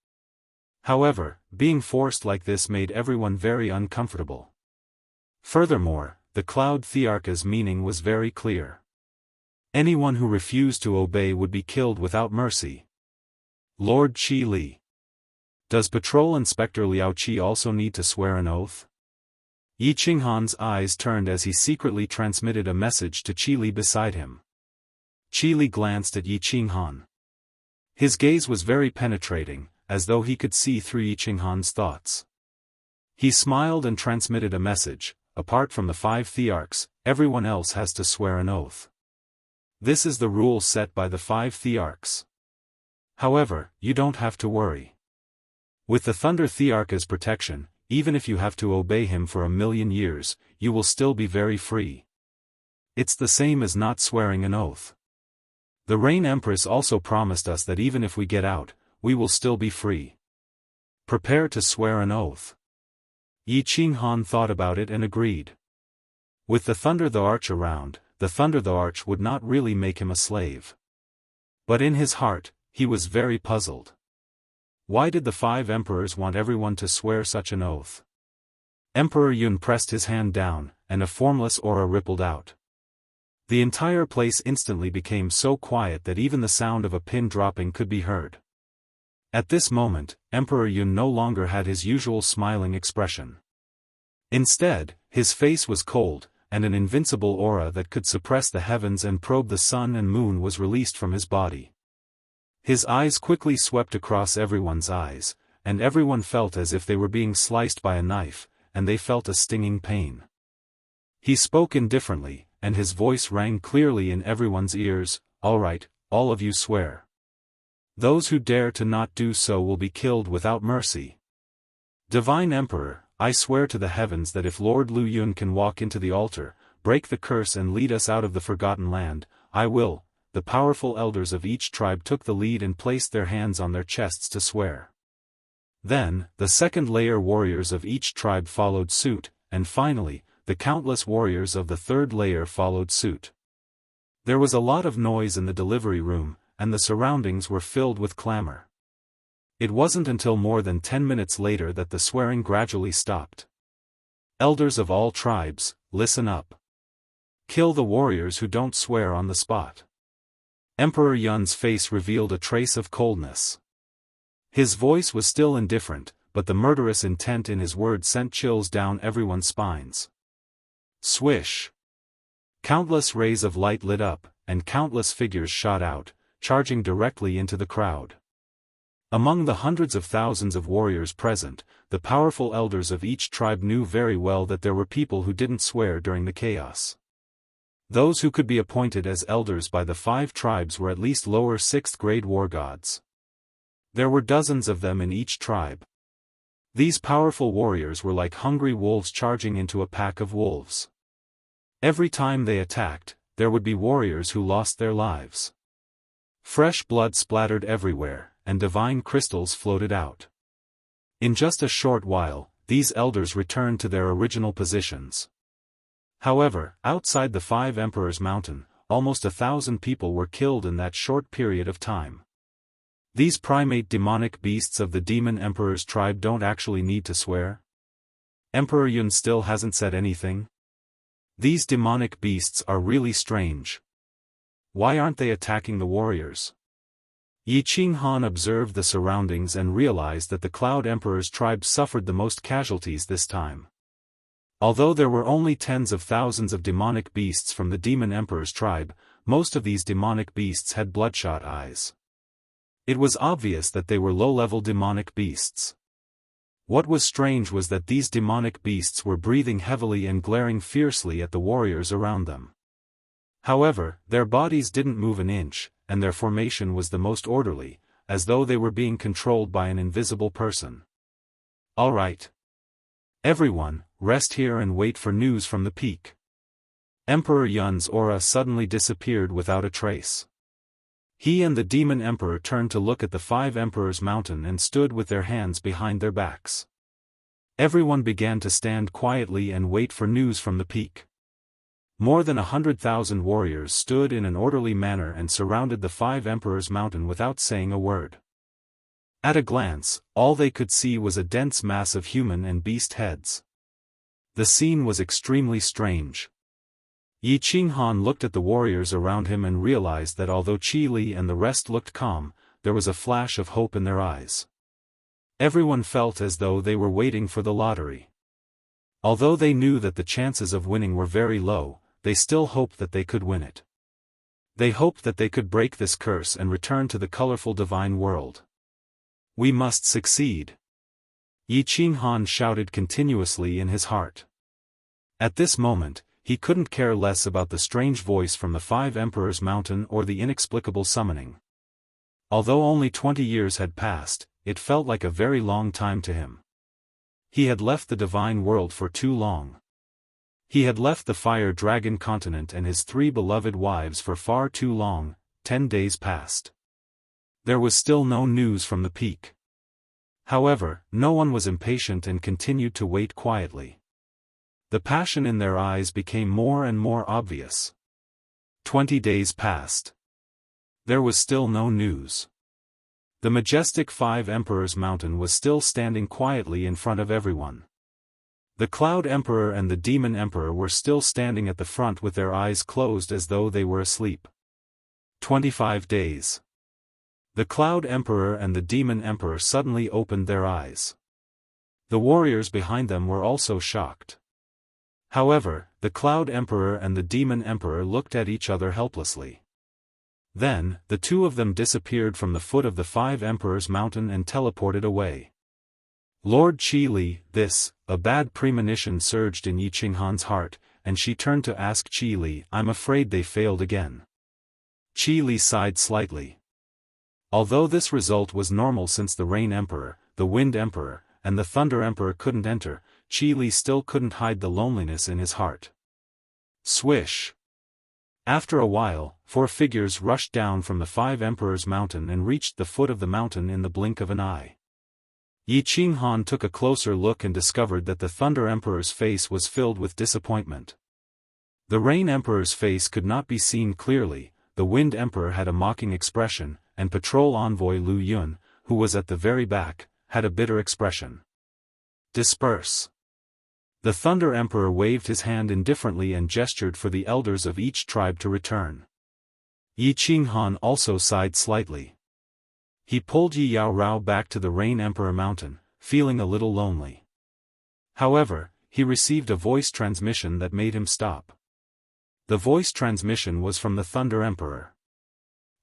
However, being forced like this made everyone very uncomfortable. Furthermore, the Cloud Thearcha's meaning was very clear. Anyone who refused to obey would be killed without mercy. Lord Qi Li. Does Patrol Inspector Liao Qi also need to swear an oath? Yi Qinghan's eyes turned as he secretly transmitted a message to Qi Li beside him. Qi Li glanced at Yi Qinghan. His gaze was very penetrating, as though he could see through Yi Qinghan's thoughts. He smiled and transmitted a message: apart from the 5 Thearchs, everyone else has to swear an oath. This is the rule set by the 5 Thearchs. However, you don't have to worry. With the Thunder Thearcha's protection, even if you have to obey him for 1,000,000 years, you will still be very free. It's the same as not swearing an oath. The Rain Empress also promised us that even if we get out, we will still be free. Prepare to swear an oath. Yi Qinghan thought about it and agreed. With the Thunder the Arch around, the Thunder the Arch would not really make him a slave. But in his heart, he was very puzzled. Why did the 5 emperors want everyone to swear such an oath? Emperor Yun pressed his hand down, and a formless aura rippled out. The entire place instantly became so quiet that even the sound of a pin dropping could be heard. At this moment, Emperor Yun no longer had his usual smiling expression. Instead, his face was cold, and an invincible aura that could suppress the heavens and probe the sun and moon was released from his body. His eyes quickly swept across everyone's eyes, and everyone felt as if they were being sliced by a knife, and they felt a stinging pain. He spoke indifferently, and his voice rang clearly in everyone's ears: "All right, all of you swear. Those who dare to not do so will be killed without mercy. Divine Emperor, I swear to the heavens that if Lord Lu Yun can walk into the altar, break the curse and lead us out of the Forgotten Land, I will." The powerful elders of each tribe took the lead and placed their hands on their chests to swear. Then, the second-layer warriors of each tribe followed suit, and finally, the countless warriors of the third layer followed suit. There was a lot of noise in the delivery room, and the surroundings were filled with clamor. It wasn't until more than 10 minutes later that the swearing gradually stopped. Elders of all tribes, listen up. Kill the warriors who don't swear on the spot. Emperor Yun's face revealed a trace of coldness. His voice was still indifferent, but the murderous intent in his words sent chills down everyone's spines. Swish! Countless rays of light lit up, and countless figures shot out, charging directly into the crowd. Among the hundreds of thousands of warriors present, the powerful elders of each tribe knew very well that there were people who didn't swear during the chaos. Those who could be appointed as elders by the 5 tribes were at least lower 6th-grade war gods. There were dozens of them in each tribe. These powerful warriors were like hungry wolves charging into a pack of wolves. Every time they attacked, there would be warriors who lost their lives. Fresh blood splattered everywhere, and divine crystals floated out. In just a short while, these elders returned to their original positions. However, outside the 5 Emperors' Mountain, almost 1,000 people were killed in that short period of time. These primate demonic beasts of the Demon Emperor's tribe don't actually need to swear? Emperor Yun still hasn't said anything? These demonic beasts are really strange. Why aren't they attacking the warriors? Yi Qinghan observed the surroundings and realized that the Cloud Emperor's tribe suffered the most casualties this time. Although there were only tens of thousands of demonic beasts from the Demon Emperor's tribe, most of these demonic beasts had bloodshot eyes. It was obvious that they were low-level demonic beasts. What was strange was that these demonic beasts were breathing heavily and glaring fiercely at the warriors around them. However, their bodies didn't move an inch, and their formation was the most orderly, as though they were being controlled by an invisible person. All right. Everyone, rest here and wait for news from the peak. Emperor Yun's aura suddenly disappeared without a trace. He and the demon emperor turned to look at the 5 Emperors Mountain and stood with their hands behind their backs. Everyone began to stand quietly and wait for news from the peak. More than 100,000 warriors stood in an orderly manner and surrounded the 5 Emperors Mountain without saying a word. At a glance, all they could see was a dense mass of human and beast heads. The scene was extremely strange. Yi Qinghan looked at the warriors around him and realized that although Qi Li and the rest looked calm, there was a flash of hope in their eyes. Everyone felt as though they were waiting for the lottery. Although they knew that the chances of winning were very low, they still hoped that they could win it. They hoped that they could break this curse and return to the colorful divine world. We must succeed. Yi Qinghan shouted continuously in his heart. At this moment, he couldn't care less about the strange voice from the 5 Emperors Mountain or the inexplicable summoning. Although only 20 years had passed, it felt like a very long time to him. He had left the divine world for too long. He had left the Fire Dragon continent and his 3 beloved wives for far too long. 10 days passed. There was still no news from the peak. However, no one was impatient and continued to wait quietly. The passion in their eyes became more and more obvious. 20 days passed. There was still no news. The majestic 5 Emperors Mountain was still standing quietly in front of everyone. The Cloud Emperor and the Demon Emperor were still standing at the front with their eyes closed as though they were asleep. 25 days. The Cloud Emperor and the Demon Emperor suddenly opened their eyes. The warriors behind them were also shocked. However, the Cloud Emperor and the Demon Emperor looked at each other helplessly. Then, the 2 of them disappeared from the foot of the 5 Emperors Mountain and teleported away. Lord Qi Li, a bad premonition surged in Yi Qinghan's heart, and she turned to ask Qi Li, I'm afraid they failed again. Qi Li sighed slightly. Although this result was normal since the Rain Emperor, the Wind Emperor, and the Thunder Emperor couldn't enter, Qi Li still couldn't hide the loneliness in his heart. Swish! After a while, 4 figures rushed down from the 5 Emperors Mountain and reached the foot of the mountain in the blink of an eye. Yi Qinghan took a closer look and discovered that the Thunder Emperor's face was filled with disappointment. The Rain Emperor's face could not be seen clearly, the Wind Emperor had a mocking expression, and Patrol Envoy Lu Yun, who was at the very back, had a bitter expression. Disperse! The Thunder Emperor waved his hand indifferently and gestured for the elders of each tribe to return. Yi Qinghan also sighed slightly. He pulled Yi Yaorao back to the Rain Emperor Mountain, feeling a little lonely. However, he received a voice transmission that made him stop. The voice transmission was from the Thunder Emperor.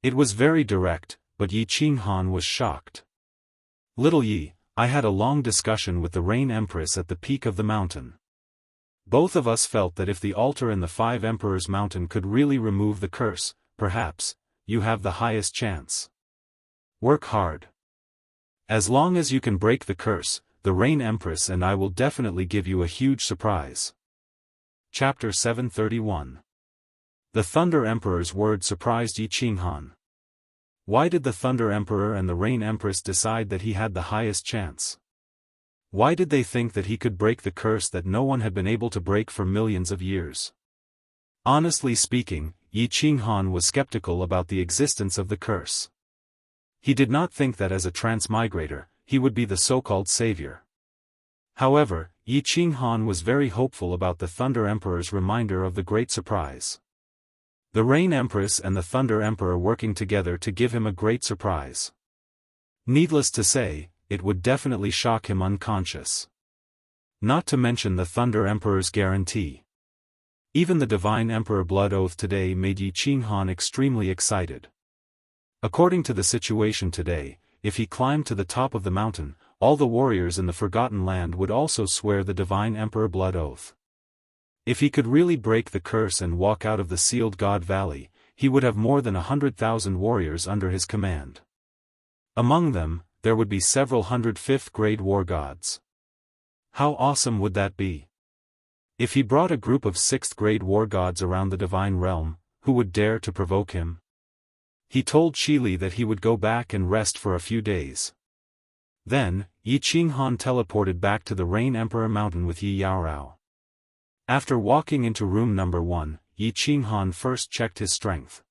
It was very direct, but Yi Qinghan was shocked. Little Yi, I had a long discussion with the Rain Empress at the peak of the mountain. Both of us felt that if the altar in the 5 Emperors Mountain could really remove the curse, perhaps, you have the highest chance. Work hard. As long as you can break the curse, the Rain Empress and I will definitely give you a huge surprise. Chapter 731. The Thunder Emperor's word surprised Yi Qinghan. Why did the Thunder Emperor and the Rain Empress decide that he had the highest chance? Why did they think that he could break the curse that no one had been able to break for millions of years? Honestly speaking, Yi Qinghan was skeptical about the existence of the curse. He did not think that as a transmigrator, he would be the so-called savior. However, Yi Qinghan was very hopeful about the Thunder Emperor's reminder of the great surprise. The Rain Empress and the Thunder Emperor working together to give him a great surprise. Needless to say, it would definitely shock him unconscious. Not to mention the Thunder Emperor's guarantee. Even the Divine Emperor Blood Oath today made Yi Qinghan extremely excited. According to the situation today, if he climbed to the top of the mountain, all the warriors in the Forgotten Land would also swear the Divine Emperor Blood Oath. If he could really break the curse and walk out of the Sealed God Valley, he would have more than 100,000 warriors under his command. Among them, there would be several hundred 5th-grade war gods. How awesome would that be? If he brought a group of 6th-grade war gods around the divine realm, who would dare to provoke him? He told Qili that he would go back and rest for a few days. Then, Yi Qinghan teleported back to the Rain Emperor Mountain with Yi Yaorao. After walking into room number 1, Yi Qinghan first checked his strength.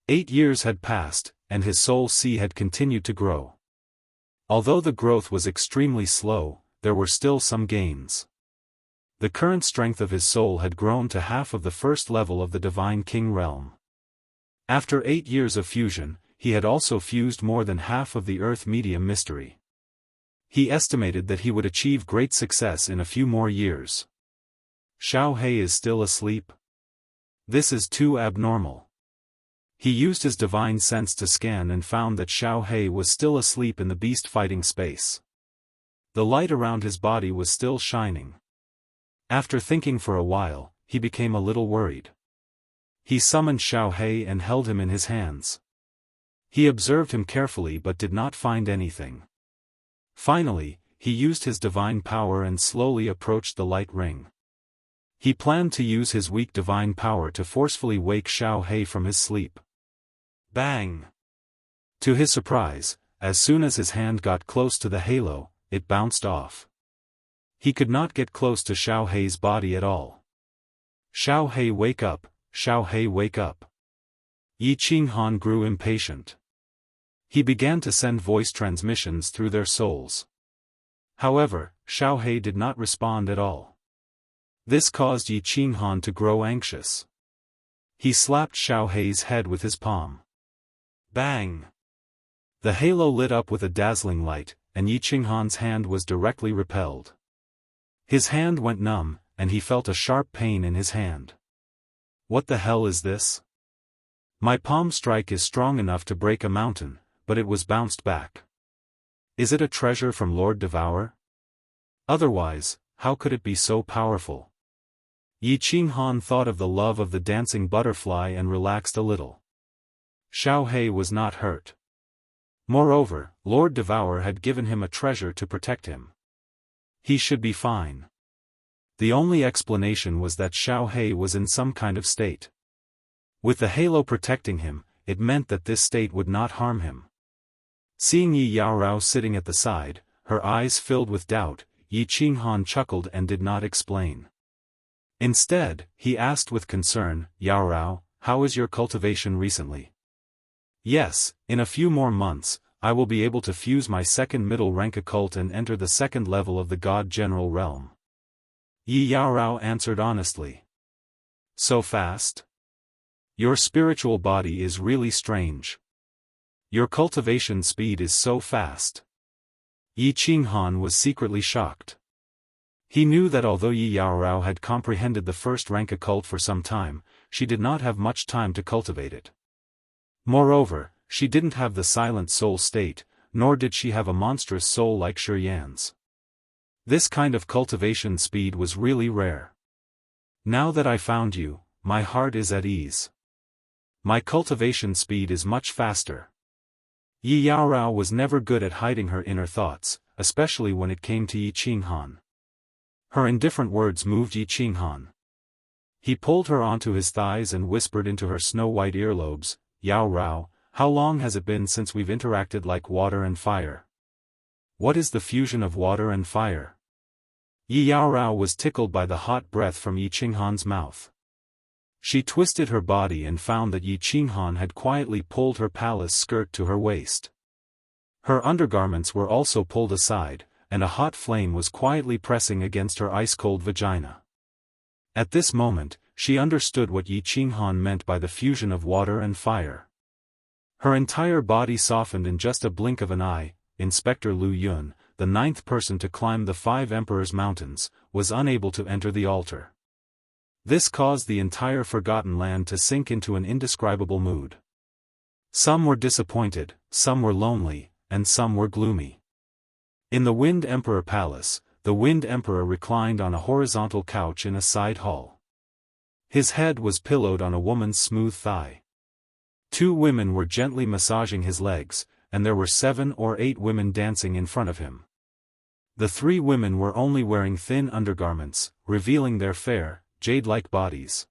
8 years had passed, and his soul sea had continued to grow. Although the growth was extremely slow, there were still some gains. The current strength of his soul had grown to half of the first level of the Divine King realm. After 8 years of fusion, he had also fused more than half of the Earth medium mystery. He estimated that he would achieve great success in a few more years. Xiao He is still asleep? This is too abnormal. He used his divine sense to scan and found that Xiao He was still asleep in the beast fighting space. The light around his body was still shining. After thinking for a while, he became a little worried. He summoned Xiao He and held him in his hands. He observed him carefully but did not find anything. Finally, he used his divine power and slowly approached the light ring. He planned to use his weak divine power to forcefully wake Xiao He from his sleep. Bang! To his surprise, as soon as his hand got close to the halo, it bounced off. He could not get close to Xiao He's body at all. Xiao He, wake up! Xiao He, wake up! Yi Qinghan grew impatient. He began to send voice transmissions through their souls. However, Xiao He did not respond at all. This caused Yi Qinghan to grow anxious. He slapped Xiao He's head with his palm. Bang! The halo lit up with a dazzling light, and Yi Qinghan's hand was directly repelled. His hand went numb, and he felt a sharp pain in his hand. What the hell is this? My palm strike is strong enough to break a mountain, but it was bounced back. Is it a treasure from Lord Devourer? Otherwise, how could it be so powerful? Yi Qinghan thought of the love of the dancing butterfly and relaxed a little. Xiao He was not hurt. Moreover, Lord Devourer had given him a treasure to protect him. He should be fine. The only explanation was that Xiao He was in some kind of state. With the halo protecting him, it meant that this state would not harm him. Seeing Yi Yaorao sitting at the side, her eyes filled with doubt, Yi Qinghan chuckled and did not explain. Instead, he asked with concern, Yaorao, how is your cultivation recently? Yes, in a few more months, I will be able to fuse my second middle rank occult and enter the second level of the God General realm. Yi Yaorao answered honestly. So fast? Your spiritual body is really strange. Your cultivation speed is so fast. Yi Qinghan was secretly shocked. He knew that although Yi Yaorao had comprehended the first rank occult for some time, she did not have much time to cultivate it. Moreover, she didn't have the silent soul state, nor did she have a monstrous soul like Shiyan's. This kind of cultivation speed was really rare. Now that I found you, my heart is at ease. My cultivation speed is much faster. Yi Yaorao was never good at hiding her inner thoughts, especially when it came to Yi Qinghan. Her indifferent words moved Yi Qinghan. He pulled her onto his thighs and whispered into her snow-white earlobes, Yaorao, how long has it been since we've interacted like water and fire? What is the fusion of water and fire? Yi Yaorao was tickled by the hot breath from Yi Qinghan's mouth. She twisted her body and found that Yi Qinghan had quietly pulled her palace skirt to her waist. Her undergarments were also pulled aside, and a hot flame was quietly pressing against her ice-cold vagina. At this moment, she understood what Yi Qinghan meant by the fusion of water and fire. Her entire body softened in just a blink of an eye. Inspector Lu Yun, the 9th person to climb the 5 Emperors' Mountains, was unable to enter the altar. This caused the entire Forgotten Land to sink into an indescribable mood. Some were disappointed, some were lonely, and some were gloomy. In the Wind Emperor Palace, the Wind Emperor reclined on a horizontal couch in a side hall. His head was pillowed on a woman's smooth thigh. 2 women were gently massaging his legs, and there were 7 or 8 women dancing in front of him. The three women were only wearing thin undergarments, revealing their fair, jade-like bodies.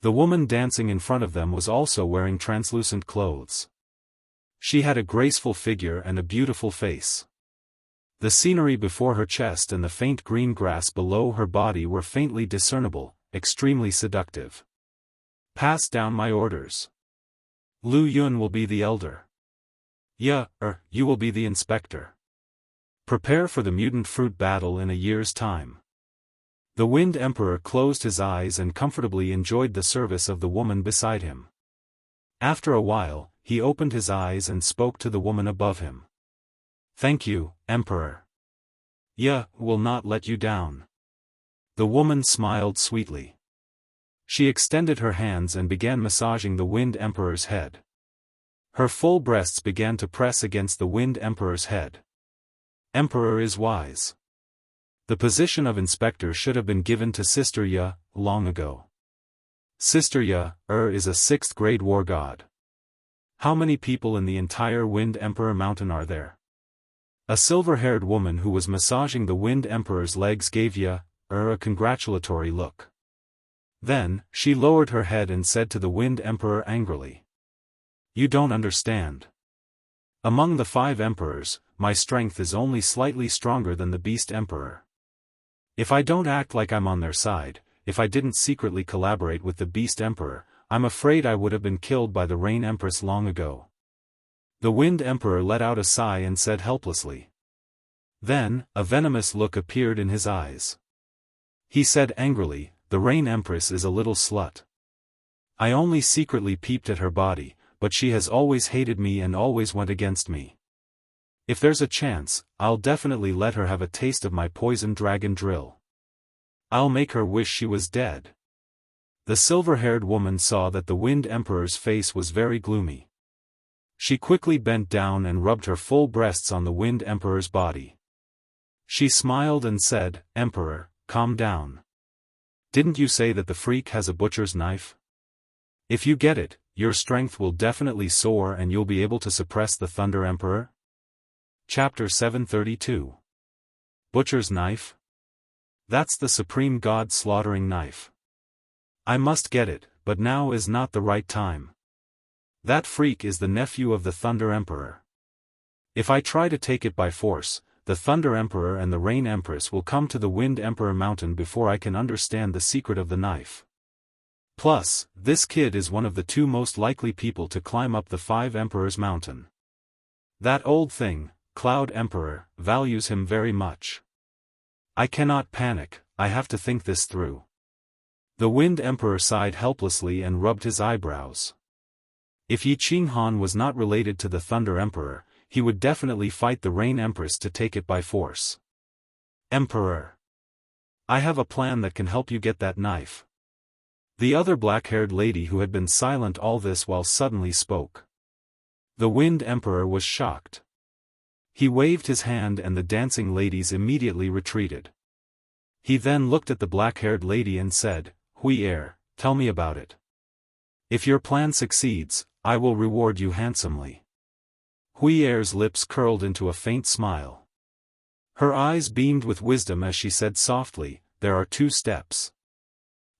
The woman dancing in front of them was also wearing translucent clothes. She had a graceful figure and a beautiful face. The scenery before her chest and the faint green grass below her body were faintly discernible, extremely seductive. Pass down my orders. Lu Yun will be the elder. You will be the inspector. Prepare for the mutant fruit battle in a year's time. The Wind Emperor closed his eyes and comfortably enjoyed the service of the woman beside him. After a while, he opened his eyes and spoke to the woman above him. Thank you, Emperor. Will not let you down. The woman smiled sweetly. She extended her hands and began massaging the Wind Emperor's head. Her full breasts began to press against the Wind Emperor's head. Emperor is wise. The position of inspector should have been given to Sister Ya, long ago. Sister Ya, is a 6th grade war god. How many people in the entire Wind Emperor Mountain are there? A silver-haired woman who was massaging the Wind Emperor's legs gave Ya, a congratulatory look. Then, she lowered her head and said to the Wind Emperor angrily. You don't understand. Among the 5 emperors, my strength is only slightly stronger than the Beast Emperor. If I don't act like I'm on their side, if I didn't secretly collaborate with the Beast Emperor, I'm afraid I would have been killed by the Rain Empress long ago. The Wind Emperor let out a sigh and said helplessly. Then, a venomous look appeared in his eyes. He said angrily, the Rain Empress is a little slut. I only secretly peeped at her body, but she has always hated me and always went against me. If there's a chance, I'll definitely let her have a taste of my poison dragon drill. I'll make her wish she was dead. The silver-haired woman saw that the Wind Emperor's face was very gloomy. She quickly bent down and rubbed her full breasts on the Wind Emperor's body. She smiled and said, Emperor, calm down. Didn't you say that the freak has a butcher's knife? If you get it, your strength will definitely soar and you'll be able to suppress the Thunder Emperor? Chapter 732. Butcher's Knife? That's the Supreme God slaughtering knife. I must get it, but now is not the right time. That freak is the nephew of the Thunder Emperor. If I try to take it by force, the Thunder Emperor and the Rain Empress will come to the Wind Emperor Mountain before I can understand the secret of the knife. Plus, this kid is one of the 2 most likely people to climb up the 5 Emperors Mountain. That old thing, Cloud Emperor, values him very much. I cannot panic, I have to think this through. The Wind Emperor sighed helplessly and rubbed his eyebrows. If Yi Qinghan was not related to the Thunder Emperor, he would definitely fight the Rain Empress to take it by force. Emperor. I have a plan that can help you get that knife. The other black-haired lady who had been silent all this while suddenly spoke. The Wind Emperor was shocked. He waved his hand and the dancing ladies immediately retreated. He then looked at the black-haired lady and said, Hui, tell me about it. If your plan succeeds, I will reward you handsomely. Hui's lips curled into a faint smile. Her eyes beamed with wisdom as she said softly, there are 2 steps.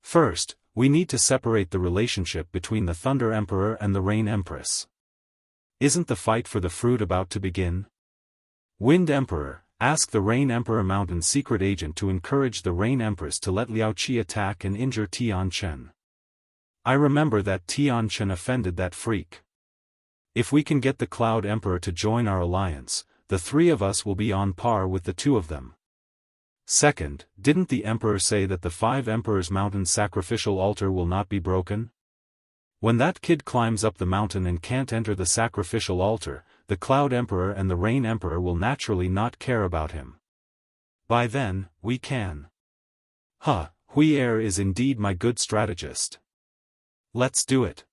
First, we need to separate the relationship between the Thunder Emperor and the Rain Empress. Isn't the fight for the fruit about to begin? Wind Emperor, ask the Rain Emperor Mountain secret agent to encourage the Rain Empress to let Liao Qi attack and injure Tian Chen. I remember that Tian Chen offended that freak. If we can get the Cloud Emperor to join our alliance, the 3 of us will be on par with the 2 of them. Second, didn't the Emperor say that the 5 Emperors Mountain sacrificial altar will not be broken? When that kid climbs up the mountain and can't enter the sacrificial altar, the Cloud Emperor and the Rain Emperor will naturally not care about him. By then, we can. Hui is indeed my good strategist. Let's do it.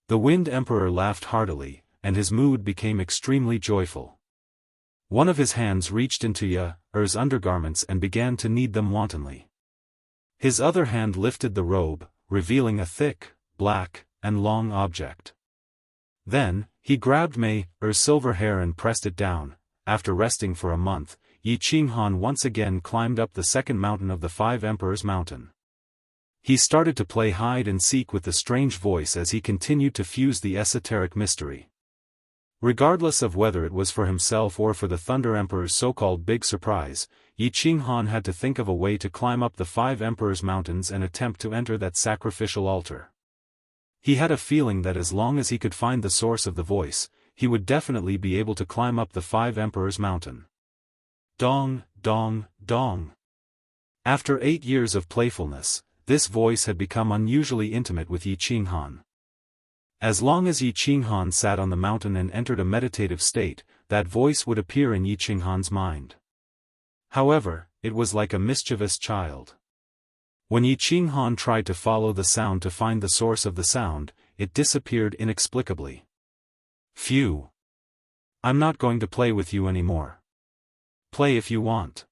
The Wind Emperor laughed heartily, and his mood became extremely joyful. One of his hands reached into Ya's undergarments and began to knead them wantonly. His other hand lifted the robe, revealing a thick, black, and long object. Then, he grabbed May's silver hair and pressed it down. After resting for a month, Yi Qinghan once again climbed up the second mountain of the Five Emperors Mountain. He started to play hide-and-seek with the strange voice as he continued to fuse the esoteric mystery. Regardless of whether it was for himself or for the Thunder Emperor's so-called big surprise, Yi Qinghan had to think of a way to climb up the Five Emperors Mountains and attempt to enter that sacrificial altar. He had a feeling that as long as he could find the source of the voice, he would definitely be able to climb up the Five Emperors Mountain. Dong, dong, dong. After 8 years of playfulness, this voice had become unusually intimate with Yi Qinghan. As long as Yi Qinghan sat on the mountain and entered a meditative state, that voice would appear in Yi Qinghan's mind. However, it was like a mischievous child. When Yi Qinghan tried to follow the sound to find the source of the sound, it disappeared inexplicably. Phew! I'm not going to play with you anymore. Play if you want.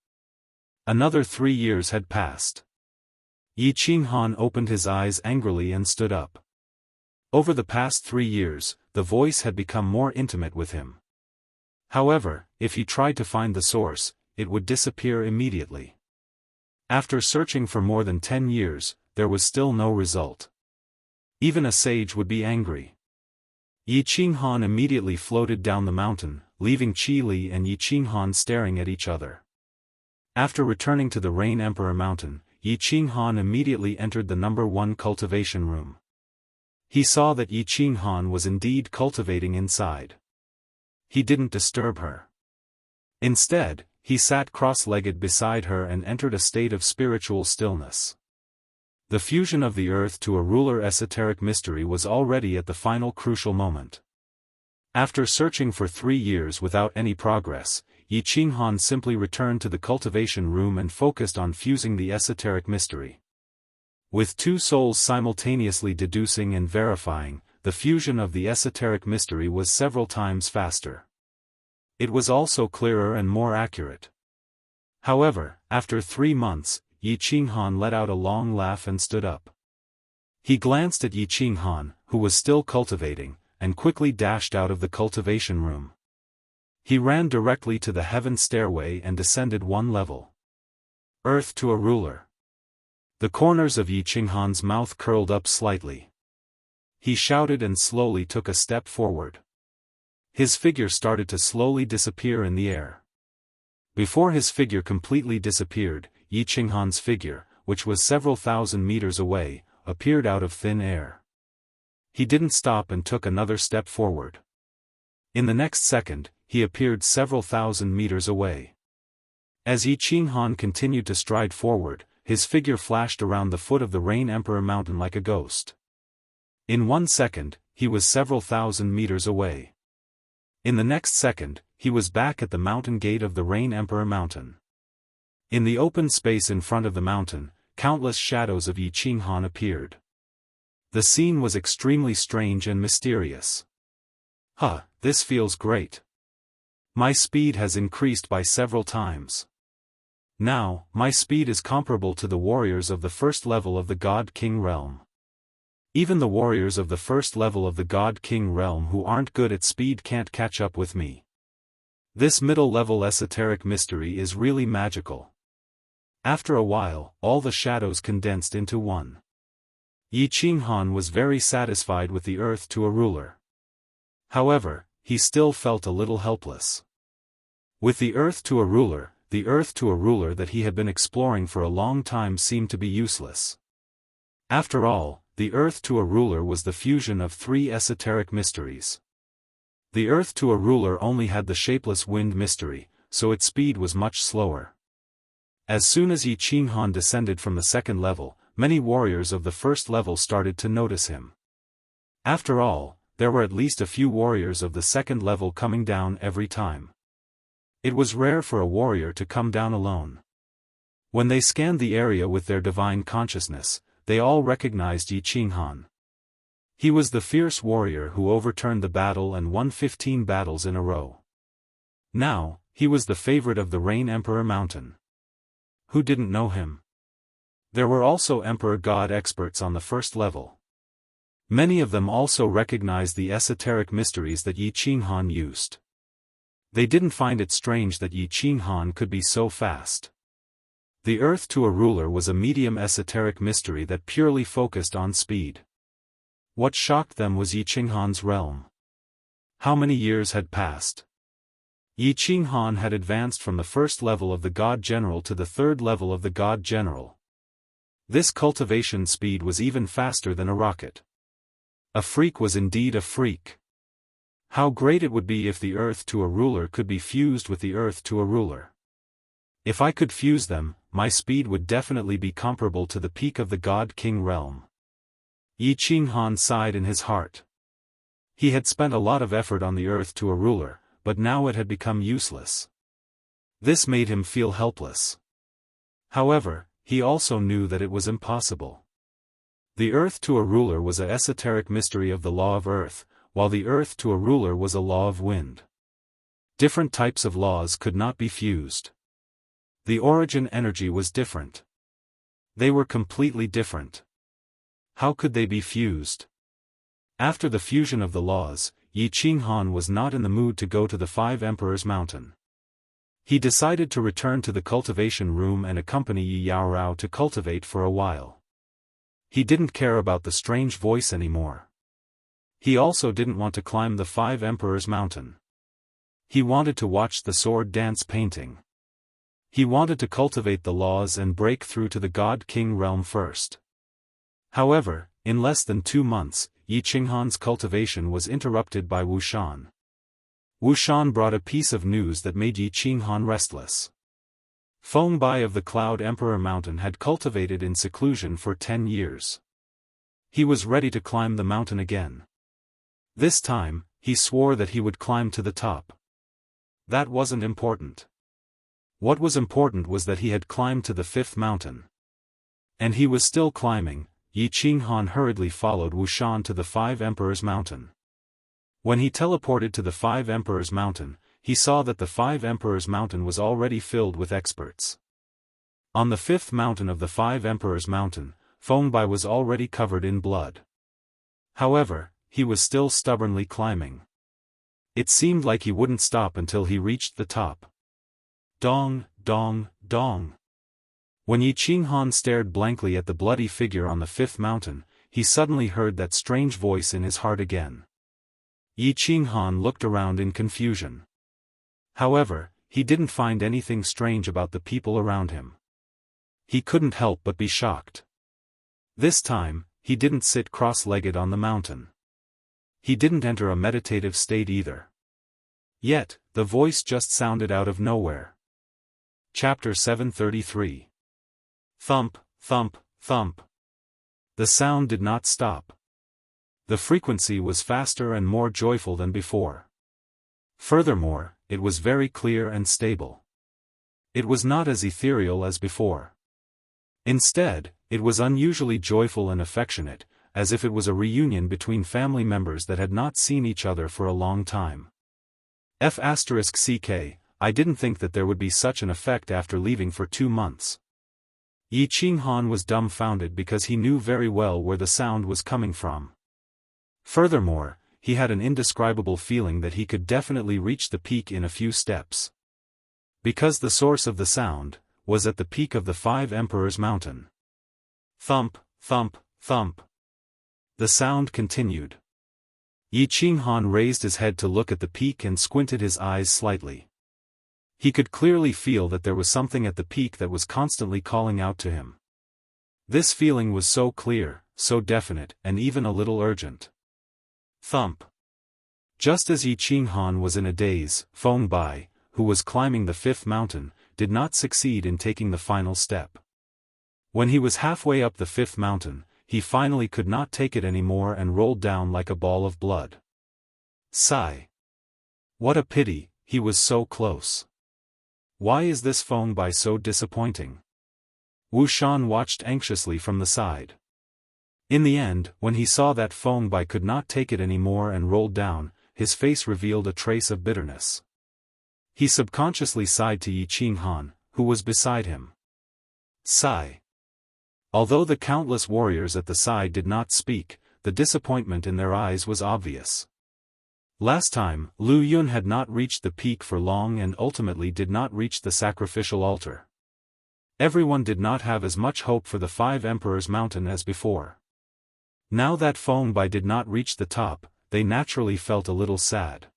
Another 3 years had passed. Yi Qinghan opened his eyes angrily and stood up. Over the past 3 years, the voice had become more intimate with him. However, if he tried to find the source, it would disappear immediately. After searching for more than 10 years, there was still no result. Even a sage would be angry. Yi Qinghan immediately floated down the mountain, leaving Qi Li and Yi Qinghan staring at each other. After returning to the Rain Emperor Mountain, Yi Qinghan immediately entered the number 1 cultivation room. He saw that Yi Qinghan was indeed cultivating inside. He didn't disturb her. Instead, he sat cross-legged beside her and entered a state of spiritual stillness. The fusion of the earth to a ruler esoteric mystery was already at the final crucial moment. After searching for 3 years without any progress, Yi Qinghan simply returned to the cultivation room and focused on fusing the esoteric mystery. With 2 souls simultaneously deducing and verifying, the fusion of the esoteric mystery was several times faster. It was also clearer and more accurate. However, after 3 months, Yi Qinghan let out a long laugh and stood up. He glanced at Yi Qinghan, who was still cultivating, and quickly dashed out of the cultivation room. He ran directly to the heaven stairway and descended 1 level. Earth to a ruler. The corners of Yi Qinghan's mouth curled up slightly. He shouted and slowly took a step forward. His figure started to slowly disappear in the air. Before his figure completely disappeared, Yi Qinghan's figure, which was several thousand meters away, appeared out of thin air. He didn't stop and took another step forward. In the next second, he appeared several thousand meters away. As Yi Qinghan continued to stride forward, his figure flashed around the foot of the Rain Emperor Mountain like a ghost. In 1 second, he was several thousand meters away. In the next second, he was back at the mountain gate of the Rain Emperor Mountain. In the open space in front of the mountain, countless shadows of Yi Qinghan appeared. The scene was extremely strange and mysterious. Huh, this feels great. My speed has increased by several times. Now, my speed is comparable to the warriors of the first level of the God King realm. Even the warriors of the first level of the God King realm who aren't good at speed can't catch up with me. This middle-level esoteric mystery is really magical. After a while, all the shadows condensed into one. Yi Qinghan was very satisfied with the earth to a ruler. However, he still felt a little helpless. With the earth to a ruler that he had been exploring for a long time seemed to be useless. After all, the earth to a ruler was the fusion of 3 esoteric mysteries. The earth to a ruler only had the shapeless wind mystery, so its speed was much slower. As soon as Yi Qinghan descended from the second level, many warriors of the first level started to notice him. After all, there were at least a few warriors of the second level coming down every time. It was rare for a warrior to come down alone. When they scanned the area with their divine consciousness, they all recognized Yi Qinghan. He was the fierce warrior who overturned the battle and won 15 battles in a row. Now, he was the favorite of the Rain Emperor Mountain. Who didn't know him? There were also Emperor God experts on the first level. Many of them also recognized the esoteric mysteries that Yi Qinghan used. They didn't find it strange that Yi Qinghan could be so fast. The earth to a ruler was a medium esoteric mystery that purely focused on speed. What shocked them was Yi Qinghan's realm. How many years had passed? Yi Qinghan had advanced from the first level of the God General to the third level of the God General. This cultivation speed was even faster than a rocket. A freak was indeed a freak. How great it would be if the earth to a ruler could be fused with the earth to a ruler. If I could fuse them, my speed would definitely be comparable to the peak of the God King realm. Yi Qinghan sighed in his heart. He had spent a lot of effort on the earth to a ruler, but now it had become useless. This made him feel helpless. However, he also knew that it was impossible. The earth to a ruler was an esoteric mystery of the law of earth, while the earth to a ruler was a law of wind. Different types of laws could not be fused. The origin energy was different. They were completely different. How could they be fused? After the fusion of the laws, Yi Qinghan was not in the mood to go to the Five Emperors Mountain. He decided to return to the cultivation room and accompany Yi Yaorao to cultivate for a while. He didn't care about the strange voice anymore. He also didn't want to climb the Five Emperors Mountain. He wanted to watch the sword dance painting. He wanted to cultivate the laws and break through to the God King realm first. However, in less than 2 months, Yi Qinghan's cultivation was interrupted by Wushan. Wushan brought a piece of news that made Yi Qinghan restless. Feng Bai of the Cloud Emperor Mountain had cultivated in seclusion for 10 years. He was ready to climb the mountain again. This time, he swore that he would climb to the top. That wasn't important. What was important was that he had climbed to the 5th mountain. And he was still climbing. Yi Qinghan hurriedly followed Wushan to the Five Emperors Mountain. When he teleported to the Five Emperors Mountain, he saw that the Five Emperors Mountain was already filled with experts. On the 5th mountain of the Five Emperors Mountain, Feng Bai was already covered in blood. However, he was still stubbornly climbing. It seemed like he wouldn't stop until he reached the top. Dong, dong, dong. When Yi Qinghan stared blankly at the bloody figure on the 5th mountain, he suddenly heard that strange voice in his heart again. Yi Qinghan looked around in confusion. However, he didn't find anything strange about the people around him. He couldn't help but be shocked. This time, he didn't sit cross-legged on the mountain. He didn't enter a meditative state either. Yet, the voice just sounded out of nowhere. Chapter 733. Thump, thump, thump. The sound did not stop. The frequency was faster and more joyful than before. Furthermore, it was very clear and stable. It was not as ethereal as before. Instead, it was unusually joyful and affectionate, as if it was a reunion between family members that had not seen each other for a long time. *CK, I didn't think that there would be such an effect after leaving for 2 months. Yi Qinghan was dumbfounded because he knew very well where the sound was coming from. Furthermore, he had an indescribable feeling that he could definitely reach the peak in a few steps. Because the source of the sound was at the peak of the Five Emperors Mountain. Thump, thump, thump. The sound continued. Yi Qinghan raised his head to look at the peak and squinted his eyes slightly. He could clearly feel that there was something at the peak that was constantly calling out to him. This feeling was so clear, so definite, and even a little urgent. Thump. Just as Yi Qinghan was in a daze, Feng Bai, who was climbing the 5th mountain, did not succeed in taking the final step. When he was halfway up the 5th mountain, he finally could not take it anymore and rolled down like a ball of blood. Sigh. What a pity, he was so close. Why is this Feng Bai so disappointing? Wushan watched anxiously from the side. In the end, when he saw that Feng Bai could not take it anymore and rolled down, his face revealed a trace of bitterness. He subconsciously sighed to Yi Qinghan, who was beside him. Sigh. Although the countless warriors at the side did not speak, the disappointment in their eyes was obvious. Last time, Lu Yun had not reached the peak for long and ultimately did not reach the sacrificial altar. Everyone did not have as much hope for the 5 Emperors Mountain as before. Now that Feng Bai did not reach the top, they naturally felt a little sad.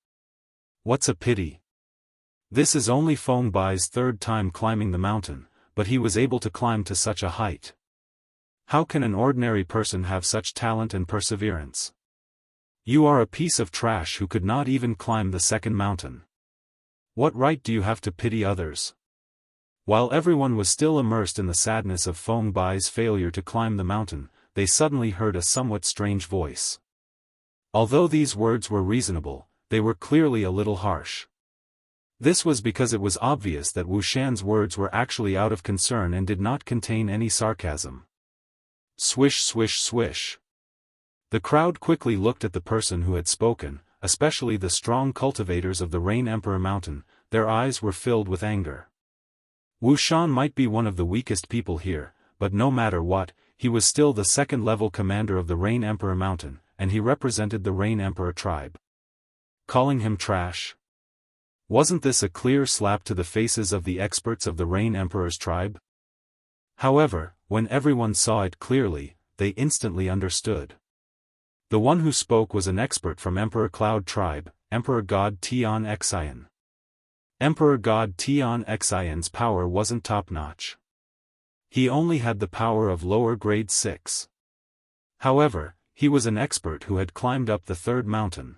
What's a pity? This is only Feng Bai's 3rd time climbing the mountain, but he was able to climb to such a height. How can an ordinary person have such talent and perseverance? You are a piece of trash who could not even climb the 2nd mountain. What right do you have to pity others? While everyone was still immersed in the sadness of Feng Bai's failure to climb the mountain, they suddenly heard a somewhat strange voice. Although these words were reasonable, they were clearly a little harsh. This was because it was obvious that Wu Shan's words were actually out of concern and did not contain any sarcasm. Swish swish swish. The crowd quickly looked at the person who had spoken, especially the strong cultivators of the Rain Emperor Mountain. Their eyes were filled with anger. Wu Shan might be one of the weakest people here, but no matter what, he was still the 2nd-level commander of the Rain Emperor Mountain, and he represented the Rain Emperor tribe. Calling him trash? Wasn't this a clear slap to the faces of the experts of the Rain Emperor's tribe? However, when everyone saw it clearly, they instantly understood. The one who spoke was an expert from Emperor Cloud tribe, Emperor God Tian Xian. Emperor God Tian Xian's power wasn't top-notch. He only had the power of lower grade 6. However, he was an expert who had climbed up the 3rd mountain.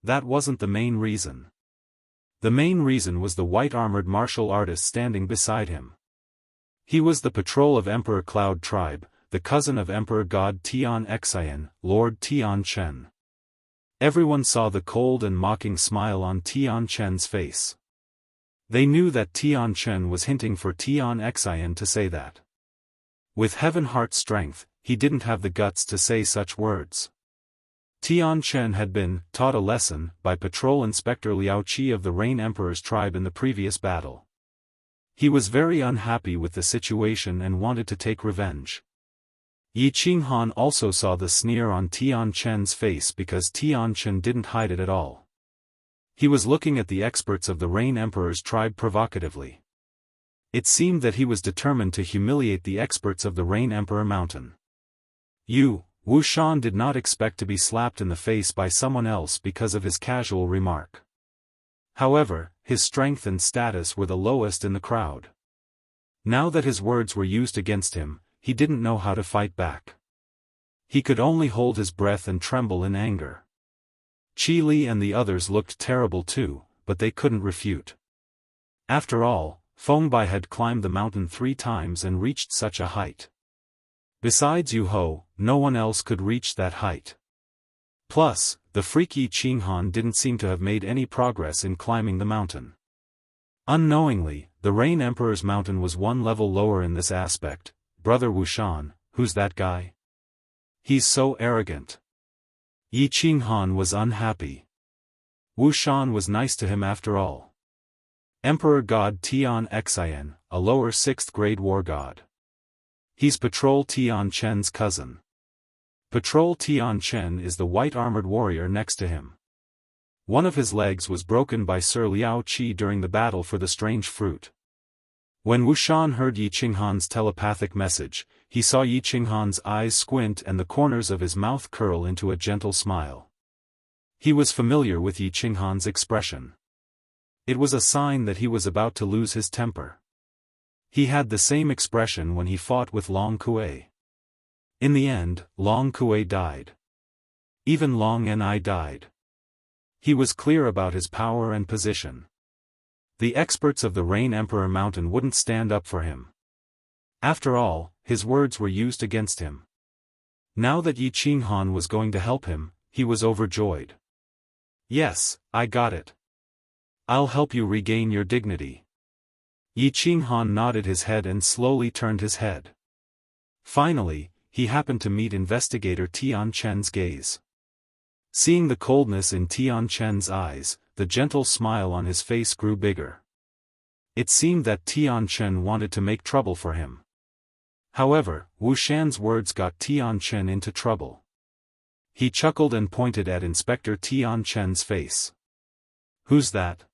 That wasn't the main reason. The main reason was the white-armored martial artist standing beside him. He was the patrol of Emperor Cloud tribe, the cousin of Emperor God Tian Xian, Lord Tian Chen. Everyone saw the cold and mocking smile on Tian Chen's face. They knew that Tian Chen was hinting for Tian Xian to say that. With heaven-heart strength, he didn't have the guts to say such words. Tian Chen had been taught a lesson by Patrol Inspector Liao Qi of the Rain Emperor's tribe in the previous battle. He was very unhappy with the situation and wanted to take revenge. Yi Qinghan also saw the sneer on Tian Chen's face because Tian Chen didn't hide it at all. He was looking at the experts of the Rain Emperor's tribe provocatively. It seemed that he was determined to humiliate the experts of the Rain Emperor Mountain. Wu Shan did not expect to be slapped in the face by someone else because of his casual remark. However, his strength and status were the lowest in the crowd. Now that his words were used against him, he didn't know how to fight back. He could only hold his breath and tremble in anger. Qi Li and the others looked terrible too, but they couldn't refute. After all, Feng Bai had climbed the mountain 3 times and reached such a height. Besides Yu Ho, no one else could reach that height. Plus, the freak Yi Qinghan didn't seem to have made any progress in climbing the mountain. Unknowingly, the Rain Emperor's mountain was 1 level lower in this aspect. Brother Wu Shan, who's that guy? He's so arrogant. Yi Qinghan was unhappy. Wu Shan was nice to him after all. Emperor God Tian Xian, a lower 6th grade war god. He's Patrol Tian Chen's cousin. Patrol Tian Chen is the white-armored warrior next to him. One of his legs was broken by Sir Liao Qi during the battle for the strange fruit. When Wu Shan heard Yi Qinghan's telepathic message, he saw Yi Qinghan's eyes squint and the corners of his mouth curl into a gentle smile. He was familiar with Yi Qinghan's expression. It was a sign that he was about to lose his temper. He had the same expression when he fought with Long Kuei. In the end, Long Kuei died. Even Long Ni died. He was clear about his power and position. The experts of the Rain Emperor Mountain wouldn't stand up for him. After all, his words were used against him. Now that Yi Qinghan was going to help him, he was overjoyed. Yes, I got it. I'll help you regain your dignity. Yi Qinghan nodded his head and slowly turned his head. Finally, he happened to meet investigator Tian Chen's gaze. Seeing the coldness in Tian Chen's eyes, the gentle smile on his face grew bigger. It seemed that Tian Chen wanted to make trouble for him. However, Wu Shan's words got Tian Chen into trouble. He chuckled and pointed at Inspector Tian Chen's face. "Who's that?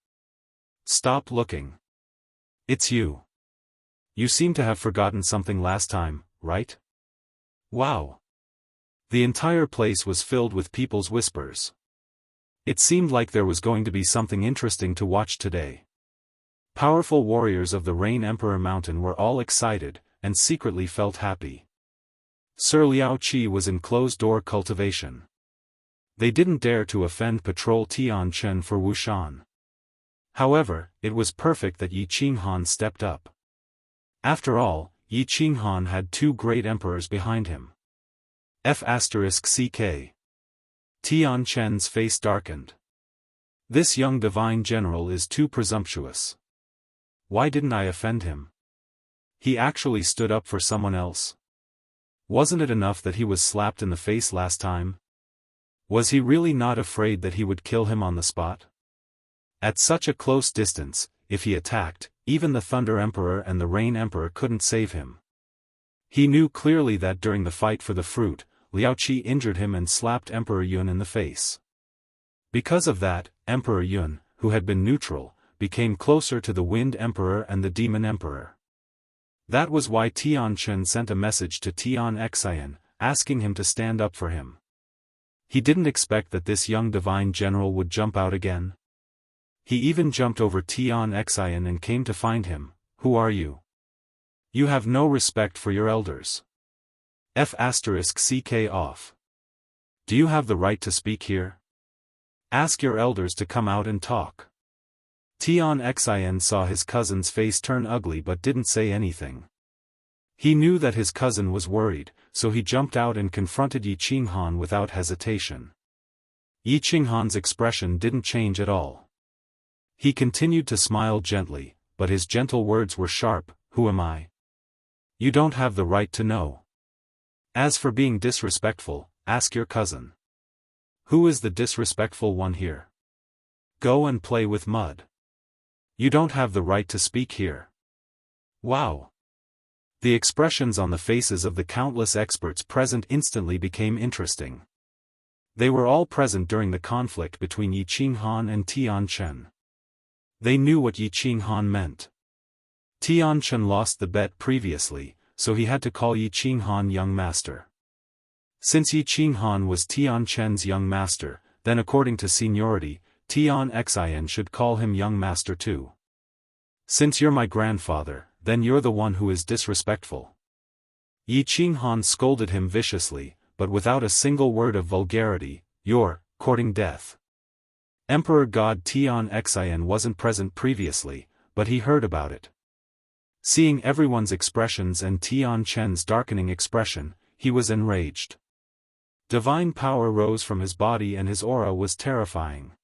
Stop looking. It's you. You seem to have forgotten something last time, right?" Wow. The entire place was filled with people's whispers. It seemed like there was going to be something interesting to watch today. Powerful warriors of the Rain Emperor Mountain were all excited, and secretly felt happy. Sir Liao Qi was in closed-door cultivation. They didn't dare to offend Patrol Tian Chen for Wushan. However, it was perfect that Yi Qinghan stepped up. After all, Yi Qinghan had two great emperors behind him. F***ck. Tian Chen's face darkened. This young divine general is too presumptuous. Why didn't I offend him? He actually stood up for someone else. Wasn't it enough that he was slapped in the face last time? Was he really not afraid that he would kill him on the spot? At such a close distance, if he attacked, even the Thunder Emperor and the Rain Emperor couldn't save him. He knew clearly that during the fight for the fruit, Liao Qi injured him and slapped Emperor Yun in the face. Because of that, Emperor Yun, who had been neutral, became closer to the Wind Emperor and the Demon Emperor. That was why Tian Chen sent a message to Tian Xian, asking him to stand up for him. He didn't expect that this young divine general would jump out again. He even jumped over Tian Xian and came to find him. "Who are you? You have no respect for your elders. F***ck off. Do you have the right to speak here? Ask your elders to come out and talk." Tian Xian saw his cousin's face turn ugly but didn't say anything. He knew that his cousin was worried, so he jumped out and confronted Yi Qinghan without hesitation. Yi Qinghan's expression didn't change at all. He continued to smile gently, but his gentle words were sharp. "Who am I? You don't have the right to know. As for being disrespectful, ask your cousin. Who is the disrespectful one here? Go and play with mud. You don't have the right to speak here." Wow! The expressions on the faces of the countless experts present instantly became interesting. They were all present during the conflict between Yi Qinghan and Tian Chen. They knew what Yi Qinghan meant. Tian Chen lost the bet previously, so he had to call Yi Qinghan young master. Since Yi Qinghan was Tian Chen's young master, then according to seniority, Tian Xian should call him young master too. "Since you're my grandfather, then you're the one who is disrespectful." Yi Qinghan scolded him viciously, but without a single word of vulgarity. "You're courting death." Emperor God Tian Xian wasn't present previously, but he heard about it. Seeing everyone's expressions and Tian Chen's darkening expression, he was enraged. Divine power rose from his body and his aura was terrifying.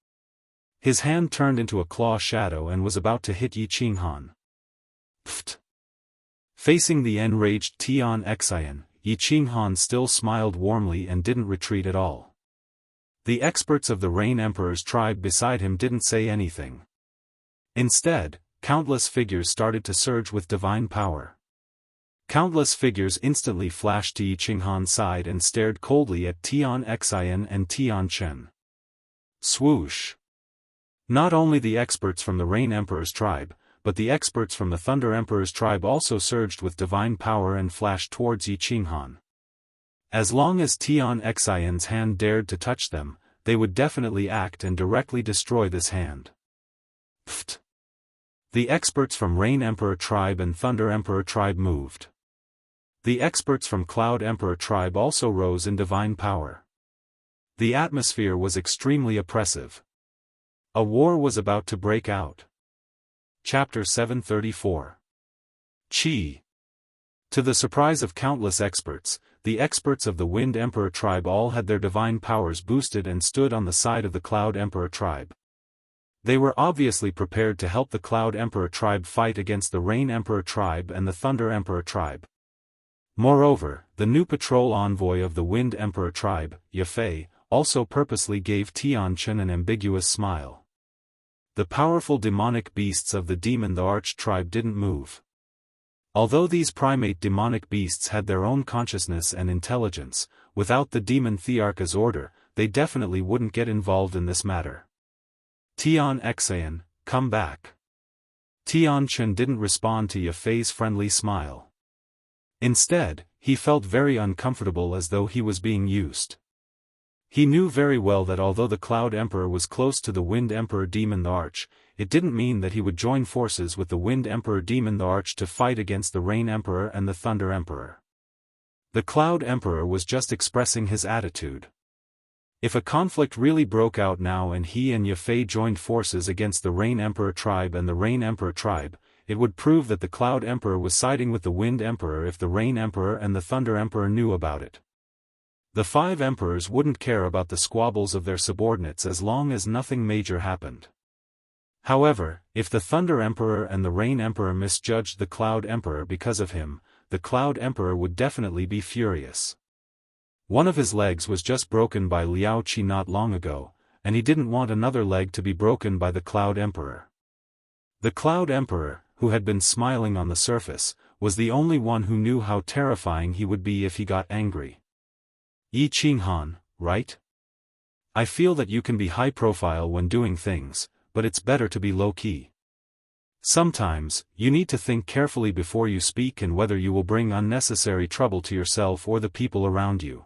His hand turned into a claw shadow and was about to hit Yi Qinghan. Pfft! Facing the enraged Tian Xian, Yi Qinghan still smiled warmly and didn't retreat at all. The experts of the Rain Emperor's tribe beside him didn't say anything. Instead, countless figures started to surge with divine power. Countless figures instantly flashed to Yi Qinghan's side and stared coldly at Tian Xian and Tian Chen. Swoosh! Not only the experts from the Rain Emperor's tribe, but the experts from the Thunder Emperor's tribe also surged with divine power and flashed towards Yi Qinghan. As long as Tian Xian's hand dared to touch them, they would definitely act and directly destroy this hand. Pfft! The experts from Rain Emperor tribe and Thunder Emperor tribe moved. The experts from Cloud Emperor tribe also rose in divine power. The atmosphere was extremely oppressive. A war was about to break out. Chapter 734. Qi. To the surprise of countless experts, the experts of the Wind Emperor tribe all had their divine powers boosted and stood on the side of the Cloud Emperor tribe. They were obviously prepared to help the Cloud Emperor tribe fight against the Rain Emperor tribe and the Thunder Emperor tribe. Moreover, the new patrol envoy of the Wind Emperor tribe, Yafei, also purposely gave Tian Chen an ambiguous smile. The powerful demonic beasts of the Demon the Arch tribe didn't move. Although these primate demonic beasts had their own consciousness and intelligence, without the demon Thearcha's order, they definitely wouldn't get involved in this matter. Tian Xian, come back. Tian Chen didn't respond to Ye Fei's friendly smile. Instead, he felt very uncomfortable as though he was being used. He knew very well that although the Cloud Emperor was close to the Wind Emperor Demon the Arch, it didn't mean that he would join forces with the Wind Emperor Demon the Arch to fight against the Rain Emperor and the Thunder Emperor. The Cloud Emperor was just expressing his attitude. If a conflict really broke out now and he and Ye Fei joined forces against the Rain Emperor tribe and the Rain Emperor tribe, it would prove that the Cloud Emperor was siding with the Wind Emperor if the Rain Emperor and the Thunder Emperor knew about it. The 5 emperors wouldn't care about the squabbles of their subordinates as long as nothing major happened. However, if the Thunder Emperor and the Rain Emperor misjudged the Cloud Emperor because of him, the Cloud Emperor would definitely be furious. One of his legs was just broken by Liao Qi not long ago, and he didn't want another leg to be broken by the Cloud Emperor. The Cloud Emperor, who had been smiling on the surface, was the only one who knew how terrifying he would be if he got angry. Yi Qinghan, right? I feel that you can be high profile when doing things, but it's better to be low-key. Sometimes, you need to think carefully before you speak and whether you will bring unnecessary trouble to yourself or the people around you.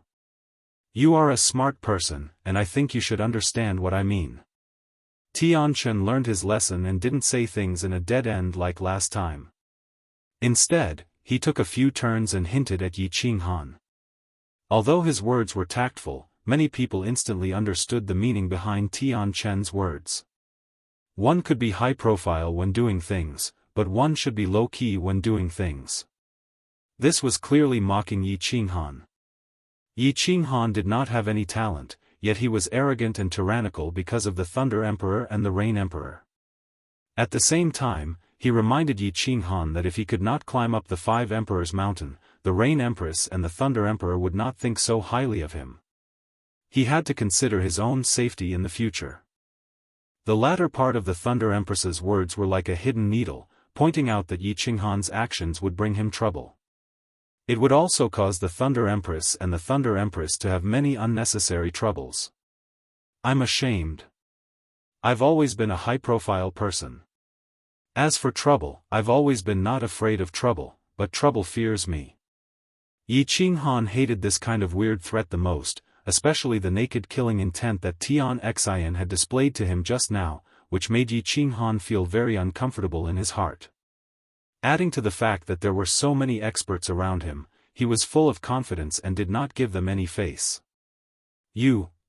You are a smart person, and I think you should understand what I mean. Tian Chen learned his lesson and didn't say things in a dead end like last time. Instead, he took a few turns and hinted at Yi Qinghan. Although his words were tactful, many people instantly understood the meaning behind Tian Chen's words. One could be high-profile when doing things, but one should be low-key when doing things. This was clearly mocking Yi Qinghan. Yi Qinghan did not have any talent, yet he was arrogant and tyrannical because of the Thunder Emperor and the Rain Emperor. At the same time, he reminded Yi Qinghan that if he could not climb up the 5 Emperors' mountain, the Rain Empress and the Thunder Emperor would not think so highly of him. He had to consider his own safety in the future. The latter part of the Thunder Empress's words were like a hidden needle, pointing out that Yi Qinghan's actions would bring him trouble. It would also cause the Thunder Empress and the Thunder Empress to have many unnecessary troubles. I'm ashamed. I've always been a high-profile person. As for trouble, I've always been not afraid of trouble, but trouble fears me. Yi Qinghan hated this kind of weird threat the most, especially the naked killing intent that Tian Xian had displayed to him just now, which made Yi Qinghan feel very uncomfortable in his heart. Adding to the fact that there were so many experts around him, he was full of confidence and did not give them any face.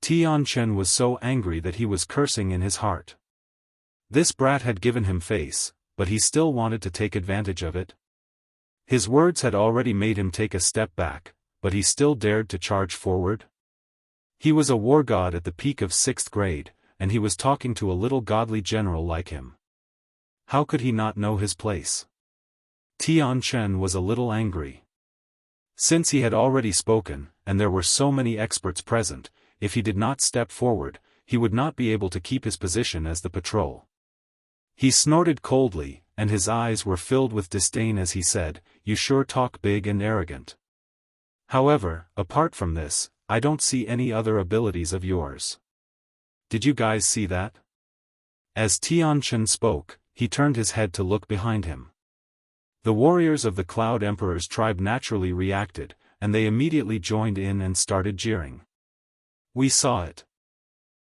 Tian Chen was so angry that he was cursing in his heart. This brat had given him face, but he still wanted to take advantage of it. His words had already made him take a step back, but he still dared to charge forward. He was a war god at the peak of 6th grade, and he was talking to a little godly general like him. How could he not know his place? Tian Chen was a little angry. Since he had already spoken, and there were so many experts present, if he did not step forward, he would not be able to keep his position as the patrol. He snorted coldly, and his eyes were filled with disdain as he said, "You sure talk big and arrogant. However, apart from this, I don't see any other abilities of yours. Did you guys see that?" As Tian Chen spoke, he turned his head to look behind him. The warriors of the Cloud Emperor's tribe naturally reacted, and they immediately joined in and started jeering. "We saw it.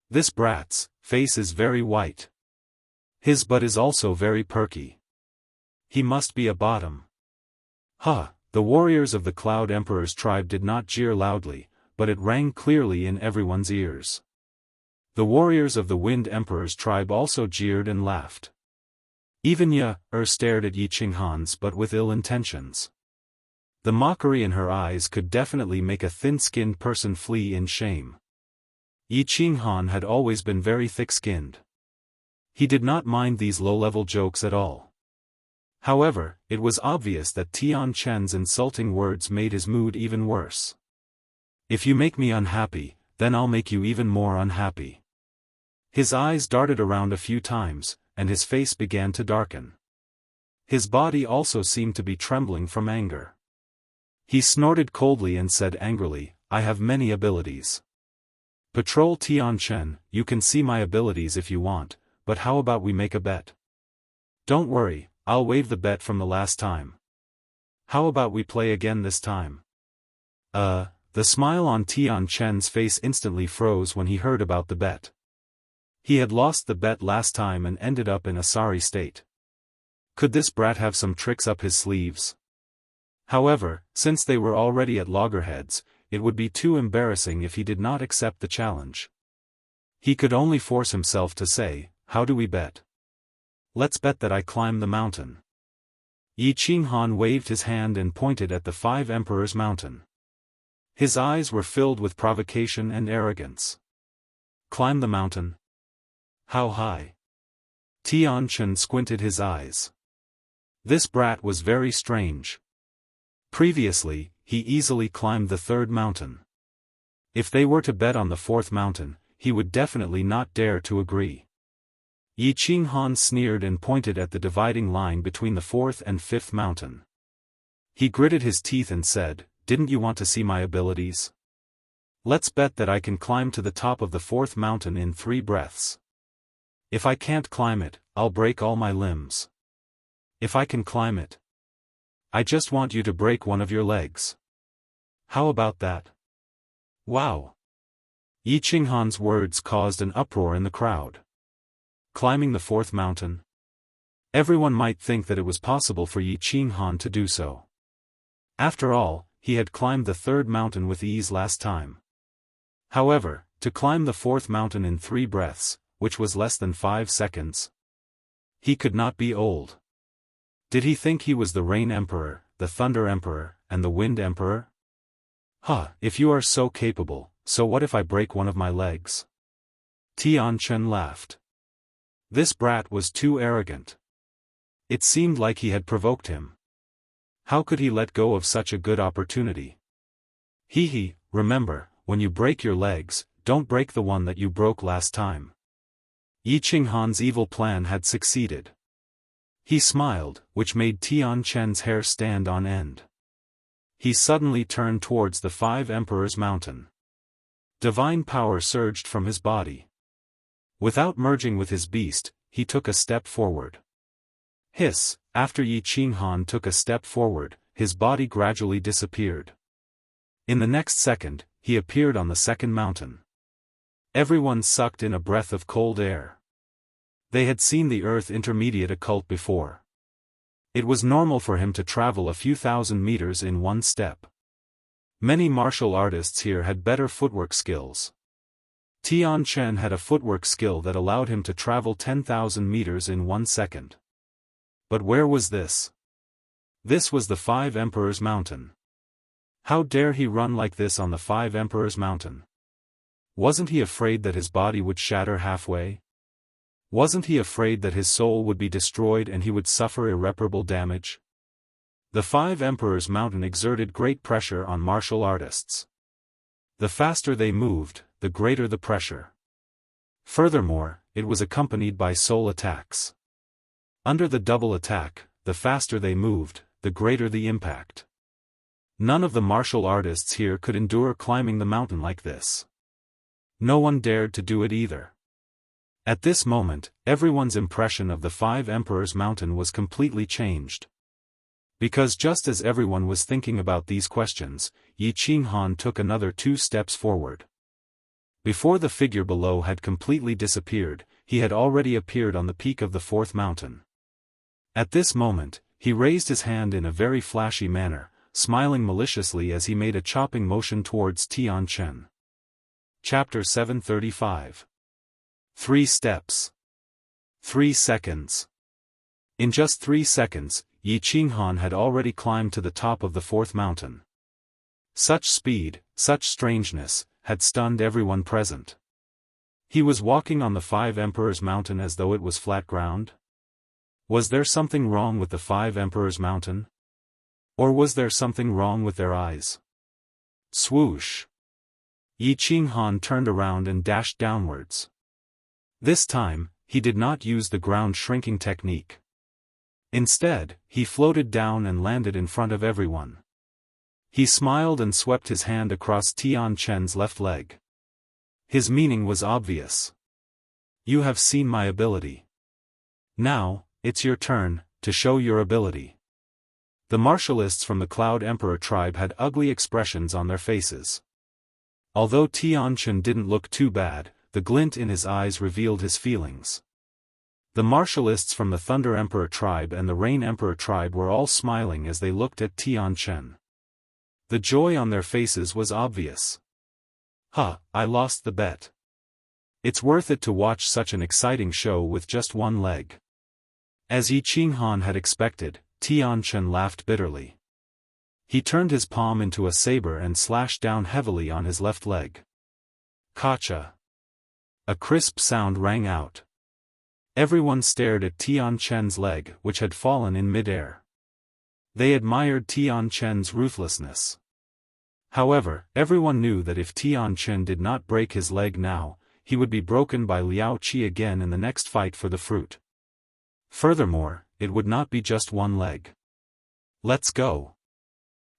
This brat's face is very white. His butt is also very perky. He must be a bottom." The warriors of the Cloud Emperor's tribe did not jeer loudly, but it rang clearly in everyone's ears. The warriors of the Wind Emperor's tribe also jeered and laughed. Even Ye stared at Yi Qinghan's but with ill intentions. The mockery in her eyes could definitely make a thin-skinned person flee in shame. Yi Qinghan had always been very thick-skinned. He did not mind these low-level jokes at all. However, it was obvious that Tian Chen's insulting words made his mood even worse. "If you make me unhappy, then I'll make you even more unhappy." His eyes darted around a few times, and his face began to darken. His body also seemed to be trembling from anger. He snorted coldly and said angrily, I have many abilities. Patrol Tianchen, you can see my abilities if you want, but how about we make a bet? Don't worry, I'll waive the bet from the last time. How about we play again this time? The smile on Tianchen's face instantly froze when he heard about the bet. He had lost the bet last time and ended up in a sorry state. Could this brat have some tricks up his sleeves? However, since they were already at loggerheads, it would be too embarrassing if he did not accept the challenge. He could only force himself to say, how do we bet? Let's bet that I climb the mountain. Yi Qinghan waved his hand and pointed at the 5 Emperors Mountain. His eyes were filled with provocation and arrogance. Climb the mountain? How high? Tianchen squinted his eyes. This brat was very strange. Previously, he easily climbed the 3rd mountain. If they were to bet on the 4th mountain, he would definitely not dare to agree. Yi Qinghan sneered and pointed at the dividing line between the 4th and 5th mountain. He gritted his teeth and said, didn't you want to see my abilities? Let's bet that I can climb to the top of the 4th mountain in 3 breaths. If I can't climb it, I'll break all my limbs. If I can climb it, I just want you to break one of your legs. How about that? Wow! Yi Qinghan's words caused an uproar in the crowd. Climbing the 4th mountain? Everyone might think that it was possible for Yi Qinghan to do so. After all, he had climbed the 3rd mountain with ease last time. However, to climb the 4th mountain in 3 breaths, which was less than 5 seconds. He could not be old. Did he think he was the Rain Emperor, the Thunder Emperor, and the Wind Emperor? If you are so capable, so what if I break one of my legs? Tianchen laughed. This brat was too arrogant. It seemed like he had provoked him. How could he let go of such a good opportunity? Remember, when you break your legs, don't break the one that you broke last time. Yi Qinghan's evil plan had succeeded. He smiled, which made Tianchen's hair stand on end. He suddenly turned towards the 5 Emperors Mountain. Divine power surged from his body. Without merging with his beast, he took a step forward. Hiss! After Yi Qinghan took a step forward, his body gradually disappeared. In the next second, he appeared on the 2nd mountain. Everyone sucked in a breath of cold air. They had seen the Earth Intermediate occult before. It was normal for him to travel a few thousand meters in one step. Many martial artists here had better footwork skills. Tianchen had a footwork skill that allowed him to travel 10,000 meters in 1 second. But where was this? This was the 5 Emperors Mountain. How dare he run like this on the 5 Emperors Mountain? Wasn't he afraid that his body would shatter halfway? Wasn't he afraid that his soul would be destroyed and he would suffer irreparable damage? The 5 Emperors Mountain exerted great pressure on martial artists. The faster they moved, the greater the pressure. Furthermore, it was accompanied by soul attacks. Under the double attack, the faster they moved, the greater the impact. None of the martial artists here could endure climbing the mountain like this. No one dared to do it either. At this moment, everyone's impression of the 5 Emperors Mountain was completely changed. Because just as everyone was thinking about these questions, Yi Qinghan took another 2 steps forward. Before the figure below had completely disappeared, he had already appeared on the peak of the 4th mountain. At this moment, he raised his hand in a very flashy manner, smiling maliciously as he made a chopping motion towards Tianchen. Chapter 735. 3 steps. 3 seconds. In just 3 seconds, Yi Qinghan had already climbed to the top of the 4th mountain. Such speed, such strangeness, had stunned everyone present. He was walking on the 5 Emperors Mountain as though it was flat ground? Was there something wrong with the 5 Emperors Mountain? Or was there something wrong with their eyes? Swoosh! Yi Qinghan turned around and dashed downwards. This time, he did not use the ground shrinking technique. Instead, he floated down and landed in front of everyone. He smiled and swept his hand across Tian Chen's left leg. His meaning was obvious. You have seen my ability. Now, it's your turn to show your ability. The martialists from the Cloud Emperor tribe had ugly expressions on their faces. Although Tian Chen didn't look too bad, the glint in his eyes revealed his feelings. The martialists from the Thunder Emperor tribe and the Rain Emperor tribe were all smiling as they looked at Tian Chen. The joy on their faces was obvious. I lost the bet. It's worth it to watch such an exciting show with just one leg. As Yi Qinghan had expected, Tian Chen laughed bitterly. He turned his palm into a saber and slashed down heavily on his left leg. Kacha! A crisp sound rang out. Everyone stared at Tian Chen's leg, which had fallen in midair. They admired Tian Chen's ruthlessness. However, everyone knew that if Tian Chen did not break his leg now, he would be broken by Liao Qi again in the next fight for the fruit. Furthermore, it would not be just one leg. Let's go.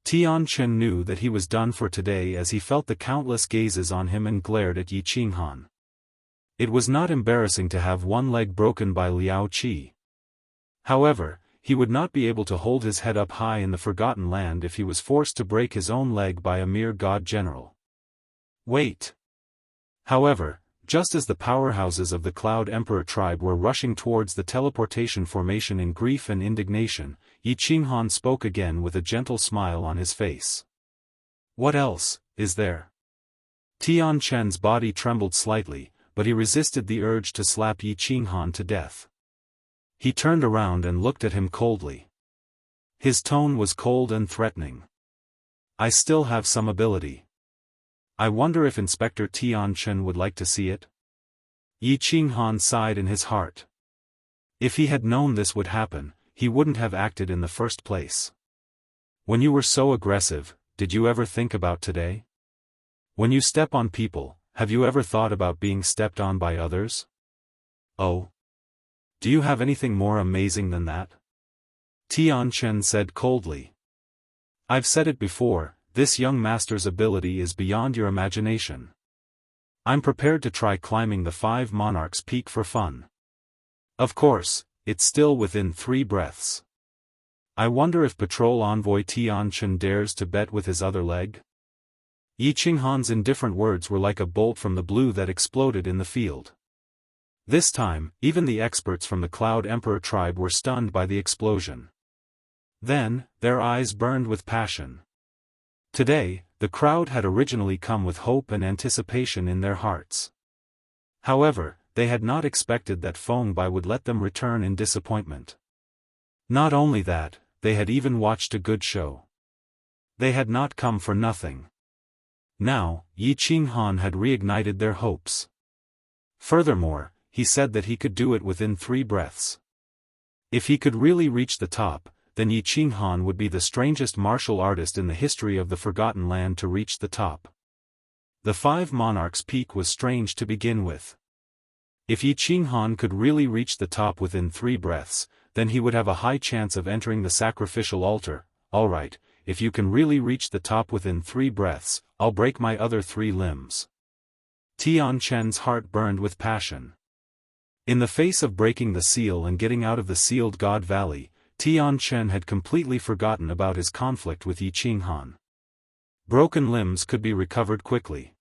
Tian Chen knew that he was done for today as he felt the countless gazes on him and glared at Yi Qinghan. It was not embarrassing to have one leg broken by Liao Qi. However, he would not be able to hold his head up high in the Forgotten Land if he was forced to break his own leg by a mere god general. Wait. However, just as the powerhouses of the Cloud Emperor tribe were rushing towards the teleportation formation in grief and indignation, Yi Qinghan spoke again with a gentle smile on his face. What else is there? Tian Chen's body trembled slightly, but he resisted the urge to slap Yi Qinghan to death. He turned around and looked at him coldly. His tone was cold and threatening. I still have some ability. I wonder if Inspector Tian Chen would like to see it? Yi Qinghan sighed in his heart. If he had known this would happen, he wouldn't have acted in the first place. When you were so aggressive, did you ever think about today? When you step on people, have you ever thought about being stepped on by others? Oh. Do you have anything more amazing than that? Tian Chen said coldly. I've said it before, this young master's ability is beyond your imagination. I'm prepared to try climbing the 5 Monarchs' Peak for fun. Of course, it's still within 3 breaths. I wonder if Patrol Envoy Tian Chen dares to bet with his other leg? Yi Qinghan's indifferent words were like a bolt from the blue that exploded in the field. This time, even the experts from the Cloud Emperor tribe were stunned by the explosion. Then, their eyes burned with passion. Today, the crowd had originally come with hope and anticipation in their hearts. However, they had not expected that Feng Bai would let them return in disappointment. Not only that, they had even watched a good show. They had not come for nothing. Now, Yi Qinghan had reignited their hopes. Furthermore, he said that he could do it within 3 breaths. If he could really reach the top, then Yi Qinghan would be the strangest martial artist in the history of the Forgotten Land to reach the top. The 5 Monarchs' Peak was strange to begin with. If Yi Qinghan could really reach the top within 3 breaths, then he would have a high chance of entering the sacrificial altar. Alright, if you can really reach the top within 3 breaths, I'll break my other 3 limbs. Tian Chen's heart burned with passion. In the face of breaking the seal and getting out of the sealed God Valley, Tian Chen had completely forgotten about his conflict with Yi Qinghan. Broken limbs could be recovered quickly.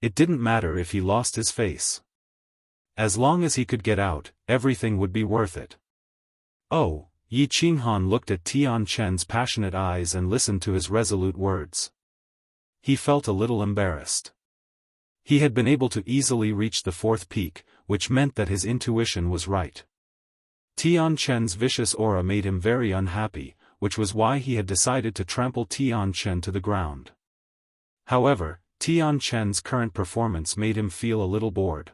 It didn't matter if he lost his face. As long as he could get out, everything would be worth it. Oh, Yi Qinghan looked at Tian Chen's passionate eyes and listened to his resolute words. He felt a little embarrassed. He had been able to easily reach the 4th peak, which meant that his intuition was right. Tian Chen's vicious aura made him very unhappy, which was why he had decided to trample Tian Chen to the ground. However, Tian Chen's current performance made him feel a little bored.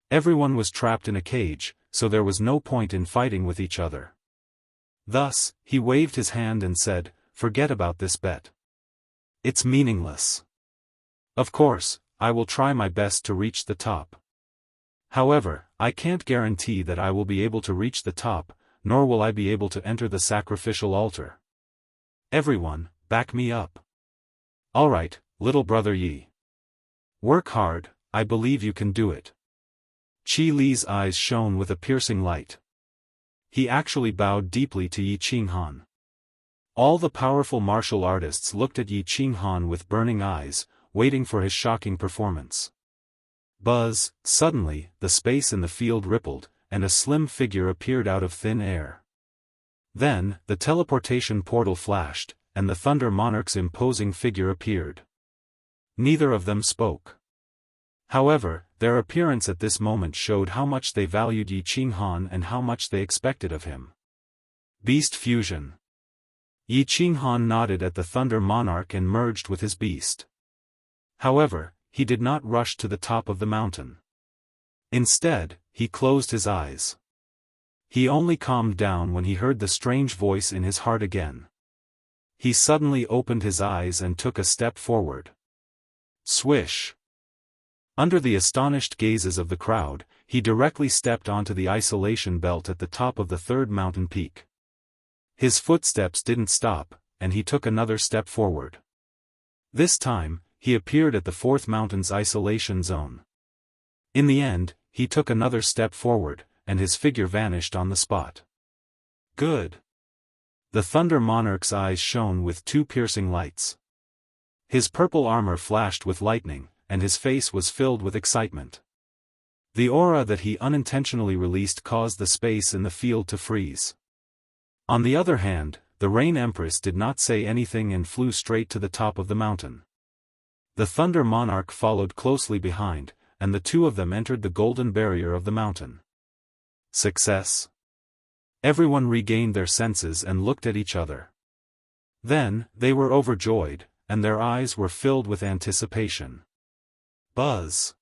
Everyone was trapped in a cage, so there was no point in fighting with each other. Thus, he waved his hand and said, "Forget about this bet. It's meaningless. Of course, I will try my best to reach the top. However, I can't guarantee that I will be able to reach the top, nor will I be able to enter the sacrificial altar. Everyone, back me up. Alright, little brother Yi. Work hard, I believe you can do it. Qi Li's eyes shone with a piercing light. He actually bowed deeply to Yi Qinghan. All the powerful martial artists looked at Yi Qinghan with burning eyes, waiting for his shocking performance. Buzz, suddenly, the space in the field rippled, and a slim figure appeared out of thin air. Then, the teleportation portal flashed, and the Thunder Monarch's imposing figure appeared. Neither of them spoke. However, their appearance at this moment showed how much they valued Yi Qinghan and how much they expected of him. Beast fusion. Yi Qinghan nodded at the Thunder Monarch and merged with his beast. However, he did not rush to the top of the mountain. Instead, he closed his eyes. He only calmed down when he heard the strange voice in his heart again. He suddenly opened his eyes and took a step forward. Swish! Under the astonished gazes of the crowd, he directly stepped onto the isolation belt at the top of the third mountain peak. His footsteps didn't stop, and he took another step forward. This time, he appeared at the fourth mountain's isolation zone. In the end, he took another step forward, and his figure vanished on the spot. Good. The Thunder Monarch's eyes shone with two piercing lights. His purple armor flashed with lightning, and his face was filled with excitement. The aura that he unintentionally released caused the space in the field to freeze. On the other hand, the Rain Empress did not say anything and flew straight to the top of the mountain. The Thunder Monarch followed closely behind, and the two of them entered the golden barrier of the mountain. Success. Everyone regained their senses and looked at each other. Then, they were overjoyed, and their eyes were filled with anticipation. Buzz.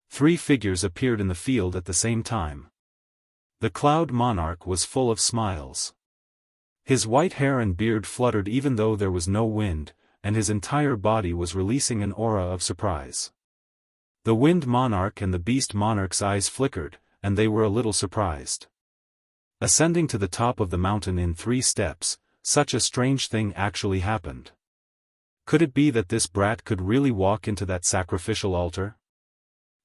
Three figures appeared in the field at the same time. The Cloud Monarch was full of smiles. His white hair and beard fluttered even though there was no wind, and his entire body was releasing an aura of surprise. The Wind Monarch and the Beast Monarch's eyes flickered, and they were a little surprised. Ascending to the top of the mountain in 3 steps, such a strange thing actually happened. Could it be that this brat could really walk into that sacrificial altar?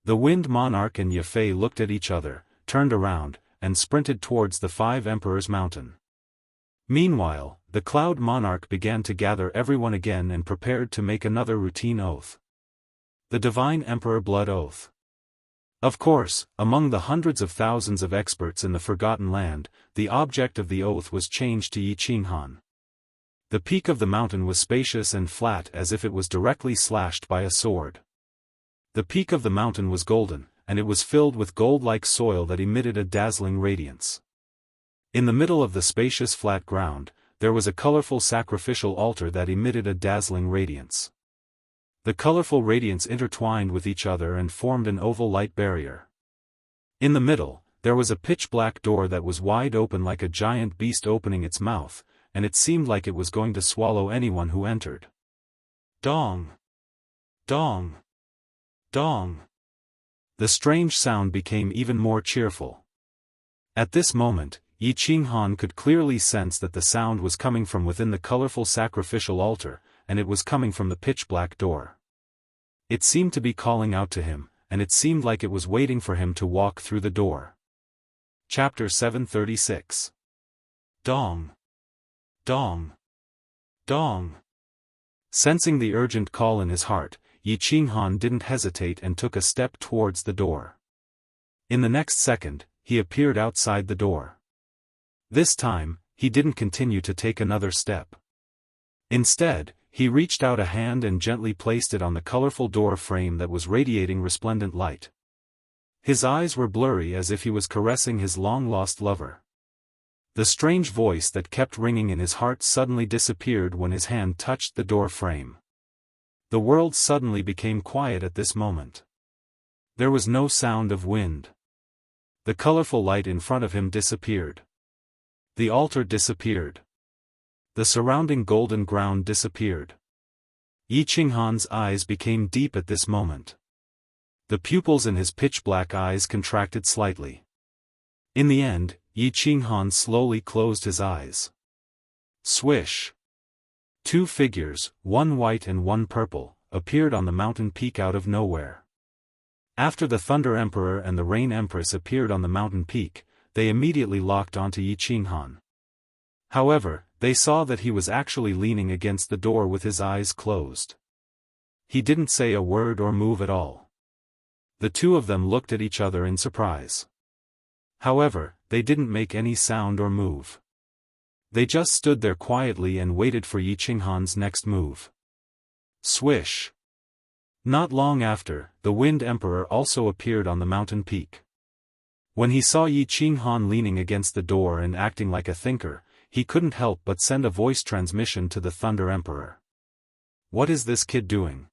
The Wind Monarch and Yafei looked at each other, turned around, and sprinted towards the 5 Emperors Mountain. Meanwhile, the Cloud Monarch began to gather everyone again and prepared to make another routine oath. The Divine Emperor Blood Oath. Of course, among the hundreds of thousands of experts in the Forgotten Land, the object of the oath was changed to Yi Qinghan. The peak of the mountain was spacious and flat as if it was directly slashed by a sword. The peak of the mountain was golden, and it was filled with gold-like soil that emitted a dazzling radiance. In the middle of the spacious flat ground, there was a colorful sacrificial altar that emitted a dazzling radiance. The colorful radiance intertwined with each other and formed an oval light barrier. In the middle, there was a pitch-black door that was wide open like a giant beast opening its mouth, and it seemed like it was going to swallow anyone who entered. Dong! Dong! Dong! The strange sound became even more cheerful. At this moment, Yi Qinghan could clearly sense that the sound was coming from within the colorful sacrificial altar, and it was coming from the pitch-black door. It seemed to be calling out to him, and it seemed like it was waiting for him to walk through the door. Chapter 736. Dong! Dong! Dong! Sensing the urgent call in his heart, Yi Qinghan didn't hesitate and took a step towards the door. In the next second, he appeared outside the door. This time, he didn't continue to take another step. Instead, he reached out a hand and gently placed it on the colorful door frame that was radiating resplendent light. His eyes were blurry as if he was caressing his long-lost lover. The strange voice that kept ringing in his heart suddenly disappeared when his hand touched the door frame. The world suddenly became quiet at this moment. There was no sound of wind. The colorful light in front of him disappeared. The altar disappeared. The surrounding golden ground disappeared. Yi Qinghan's eyes became deep at this moment. The pupils in his pitch-black eyes contracted slightly. In the end, Yi Qinghan slowly closed his eyes. Swish! Two figures, one white and one purple, appeared on the mountain peak out of nowhere. After the Thunder Emperor and the Rain Empress appeared on the mountain peak, they immediately locked onto Yi Qinghan. However, they saw that he was actually leaning against the door with his eyes closed. He didn't say a word or move at all. The two of them looked at each other in surprise. However, they didn't make any sound or move. They just stood there quietly and waited for Yi Qinghan's next move. Swish! Not long after, the Wind Emperor also appeared on the mountain peak. When he saw Yi Qinghan leaning against the door and acting like a thinker, he couldn't help but send a voice transmission to the Thunder Emperor. "What is this kid doing?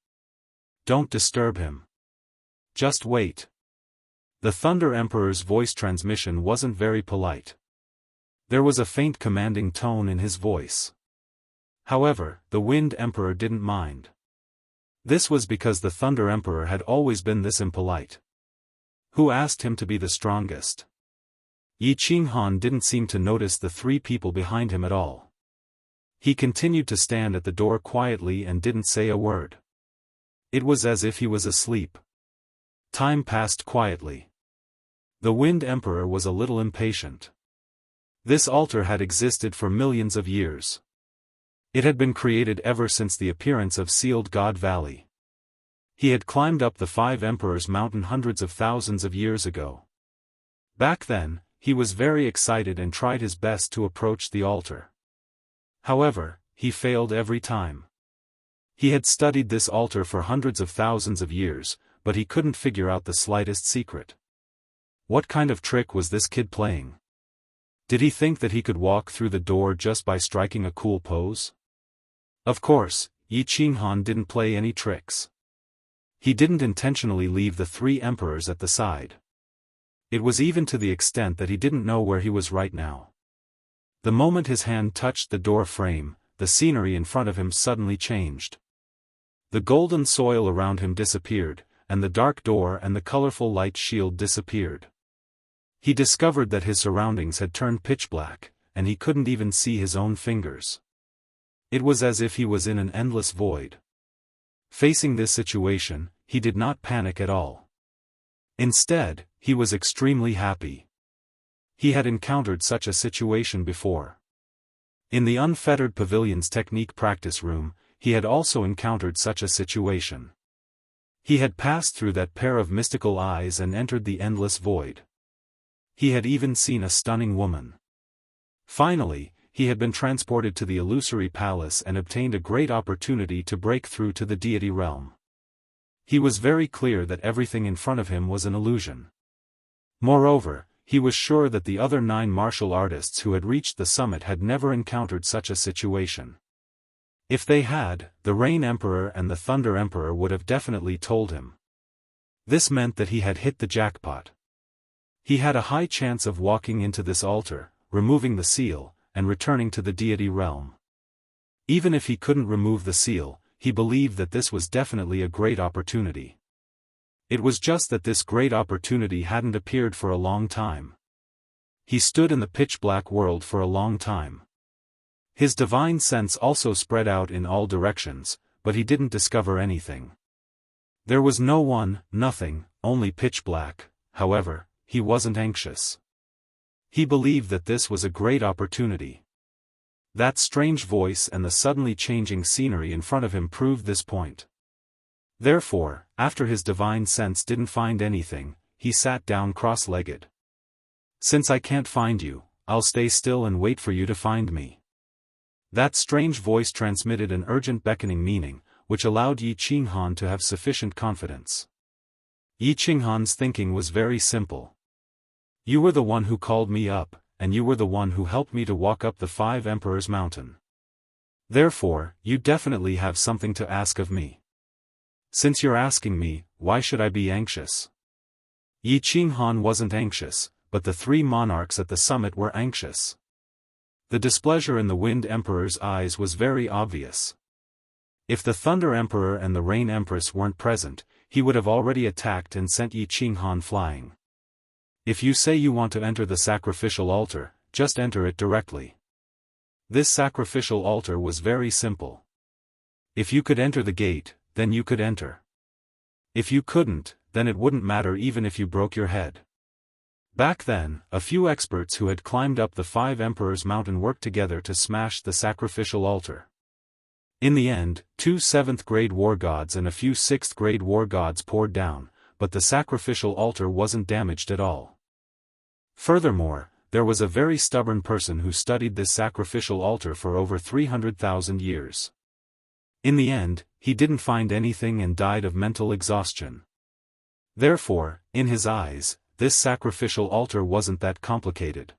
Don't disturb him. Just wait." The Thunder Emperor's voice transmission wasn't very polite. There was a faint commanding tone in his voice. However, the Wind Emperor didn't mind. This was because the Thunder Emperor had always been this impolite. Who asked him to be the strongest? Yi Qinghan didn't seem to notice the three people behind him at all. He continued to stand at the door quietly and didn't say a word. It was as if he was asleep. Time passed quietly. The Wind Emperor was a little impatient. This altar had existed for millions of years. It had been created ever since the appearance of Sealed God Valley. He had climbed up the Five Emperors Mountain hundreds of thousands of years ago. Back then, he was very excited and tried his best to approach the altar. However, he failed every time. He had studied this altar for hundreds of thousands of years, but he couldn't figure out the slightest secret. What kind of trick was this kid playing? Did he think that he could walk through the door just by striking a cool pose? Of course, Yi Qinghan didn't play any tricks. He didn't intentionally leave the three emperors at the side. It was even to the extent that he didn't know where he was right now. The moment his hand touched the door frame, the scenery in front of him suddenly changed. The golden soil around him disappeared, and the dark door and the colorful light shield disappeared. He discovered that his surroundings had turned pitch black, and he couldn't even see his own fingers. It was as if he was in an endless void. Facing this situation, he did not panic at all. Instead, he was extremely happy. He had encountered such a situation before. In the Unfettered Pavilion's technique practice room, he had also encountered such a situation. He had passed through that pair of mystical eyes and entered the endless void. He had even seen a stunning woman. Finally, he had been transported to the illusory palace and obtained a great opportunity to break through to the deity realm. He was very clear that everything in front of him was an illusion. Moreover, he was sure that the other 9 martial artists who had reached the summit had never encountered such a situation. If they had, the Rain Emperor and the Thunder Emperor would have definitely told him. This meant that he had hit the jackpot. He had a high chance of walking into this altar, removing the seal, and returning to the deity realm. Even if he couldn't remove the seal, he believed that this was definitely a great opportunity. It was just that this great opportunity hadn't appeared for a long time. He stood in the pitch-black world for a long time. His divine sense also spread out in all directions, but he didn't discover anything. There was no one, nothing, only pitch black. However, he wasn't anxious. He believed that this was a great opportunity. That strange voice and the suddenly changing scenery in front of him proved this point. Therefore, after his divine sense didn't find anything, he sat down cross-legged. "Since I can't find you, I'll stay still and wait for you to find me." That strange voice transmitted an urgent beckoning meaning, which allowed Yi Qinghan to have sufficient confidence. Yi Qinghan's thinking was very simple. You were the one who called me up, and you were the one who helped me to walk up the 5 Emperors Mountain. Therefore, you definitely have something to ask of me. Since you're asking me, why should I be anxious? Yi Qinghan wasn't anxious, but the 3 monarchs at the summit were anxious. The displeasure in the Wind Emperor's eyes was very obvious. If the Thunder Emperor and the Rain Empress weren't present, he would have already attacked and sent Yi Qinghan flying. If you say you want to enter the sacrificial altar, just enter it directly. This sacrificial altar was very simple. If you could enter the gate, then you could enter. If you couldn't, then it wouldn't matter even if you broke your head. Back then, a few experts who had climbed up the 5 Emperors' Mountain worked together to smash the sacrificial altar. In the end, 2 7th-grade war gods and a few 6th-grade war gods poured down, but the sacrificial altar wasn't damaged at all. Furthermore, there was a very stubborn person who studied this sacrificial altar for over 300,000 years. In the end, he didn't find anything and died of mental exhaustion. Therefore, in his eyes, this sacrificial altar wasn't that complicated.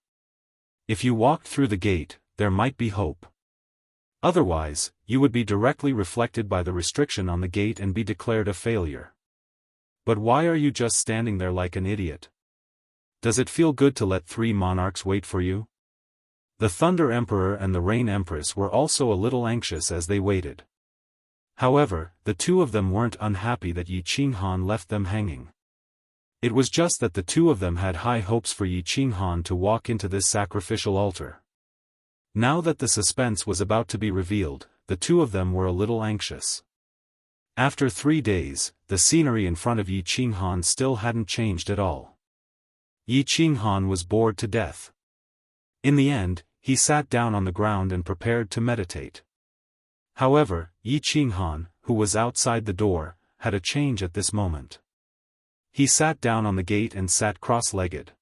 If you walked through the gate, there might be hope. Otherwise, you would be directly reflected by the restriction on the gate and be declared a failure. But why are you just standing there like an idiot? Does it feel good to let 3 monarchs wait for you? The Thunder Emperor and the Rain Empress were also a little anxious as they waited. However, the 2 of them weren't unhappy that Yi Qinghan left them hanging. It was just that the 2 of them had high hopes for Yi Qinghan to walk into this sacrificial altar. Now that the suspense was about to be revealed, the 2 of them were a little anxious. After 3 days, the scenery in front of Yi Qinghan still hadn't changed at all. Yi Qinghan was bored to death. In the end, he sat down on the ground and prepared to meditate. However, Yi Qinghan, who was outside the door, had a change at this moment. He sat down on the gate and sat cross-legged.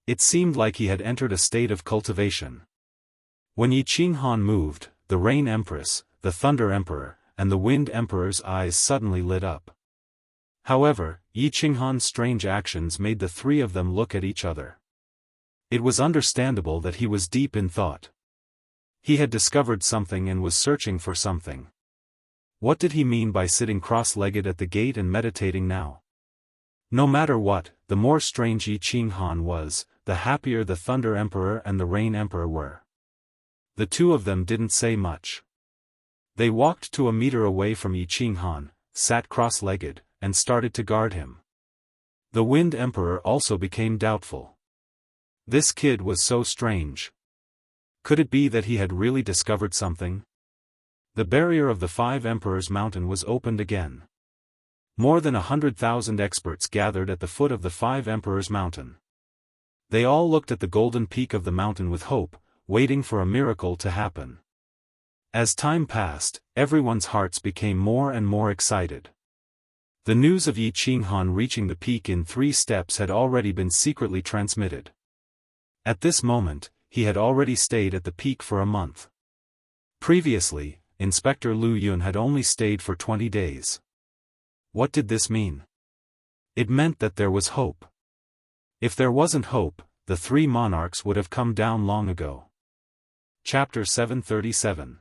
It seemed like he had entered a state of cultivation. When Yi Qinghan moved, the Rain Empress, the Thunder Emperor, and the Wind Emperor's eyes suddenly lit up. However, Yi Qinghan's strange actions made the 3 of them look at each other. It was understandable that he was deep in thought. He had discovered something and was searching for something. What did he mean by sitting cross-legged at the gate and meditating now? No matter what, the more strange Yi Qinghan was, the happier the Thunder Emperor and the Rain Emperor were. The 2 of them didn't say much. They walked to a meter away from Yi Qinghan, sat cross-legged, and started to guard him. The Wind Emperor also became doubtful. This kid was so strange. Could it be that he had really discovered something? The barrier of the 5 Emperors' Mountain was opened again. More than 100,000 experts gathered at the foot of the 5 Emperors' Mountain. They all looked at the golden peak of the mountain with hope, waiting for a miracle to happen. As time passed, everyone's hearts became more and more excited. The news of Yi Qinghan reaching the peak in 3 steps had already been secretly transmitted. At this moment, he had already stayed at the peak for a month. Previously, Inspector Lu Yun had only stayed for 20 days. What did this mean? It meant that there was hope. If there wasn't hope, the 3 monarchs would have come down long ago. Chapter 737.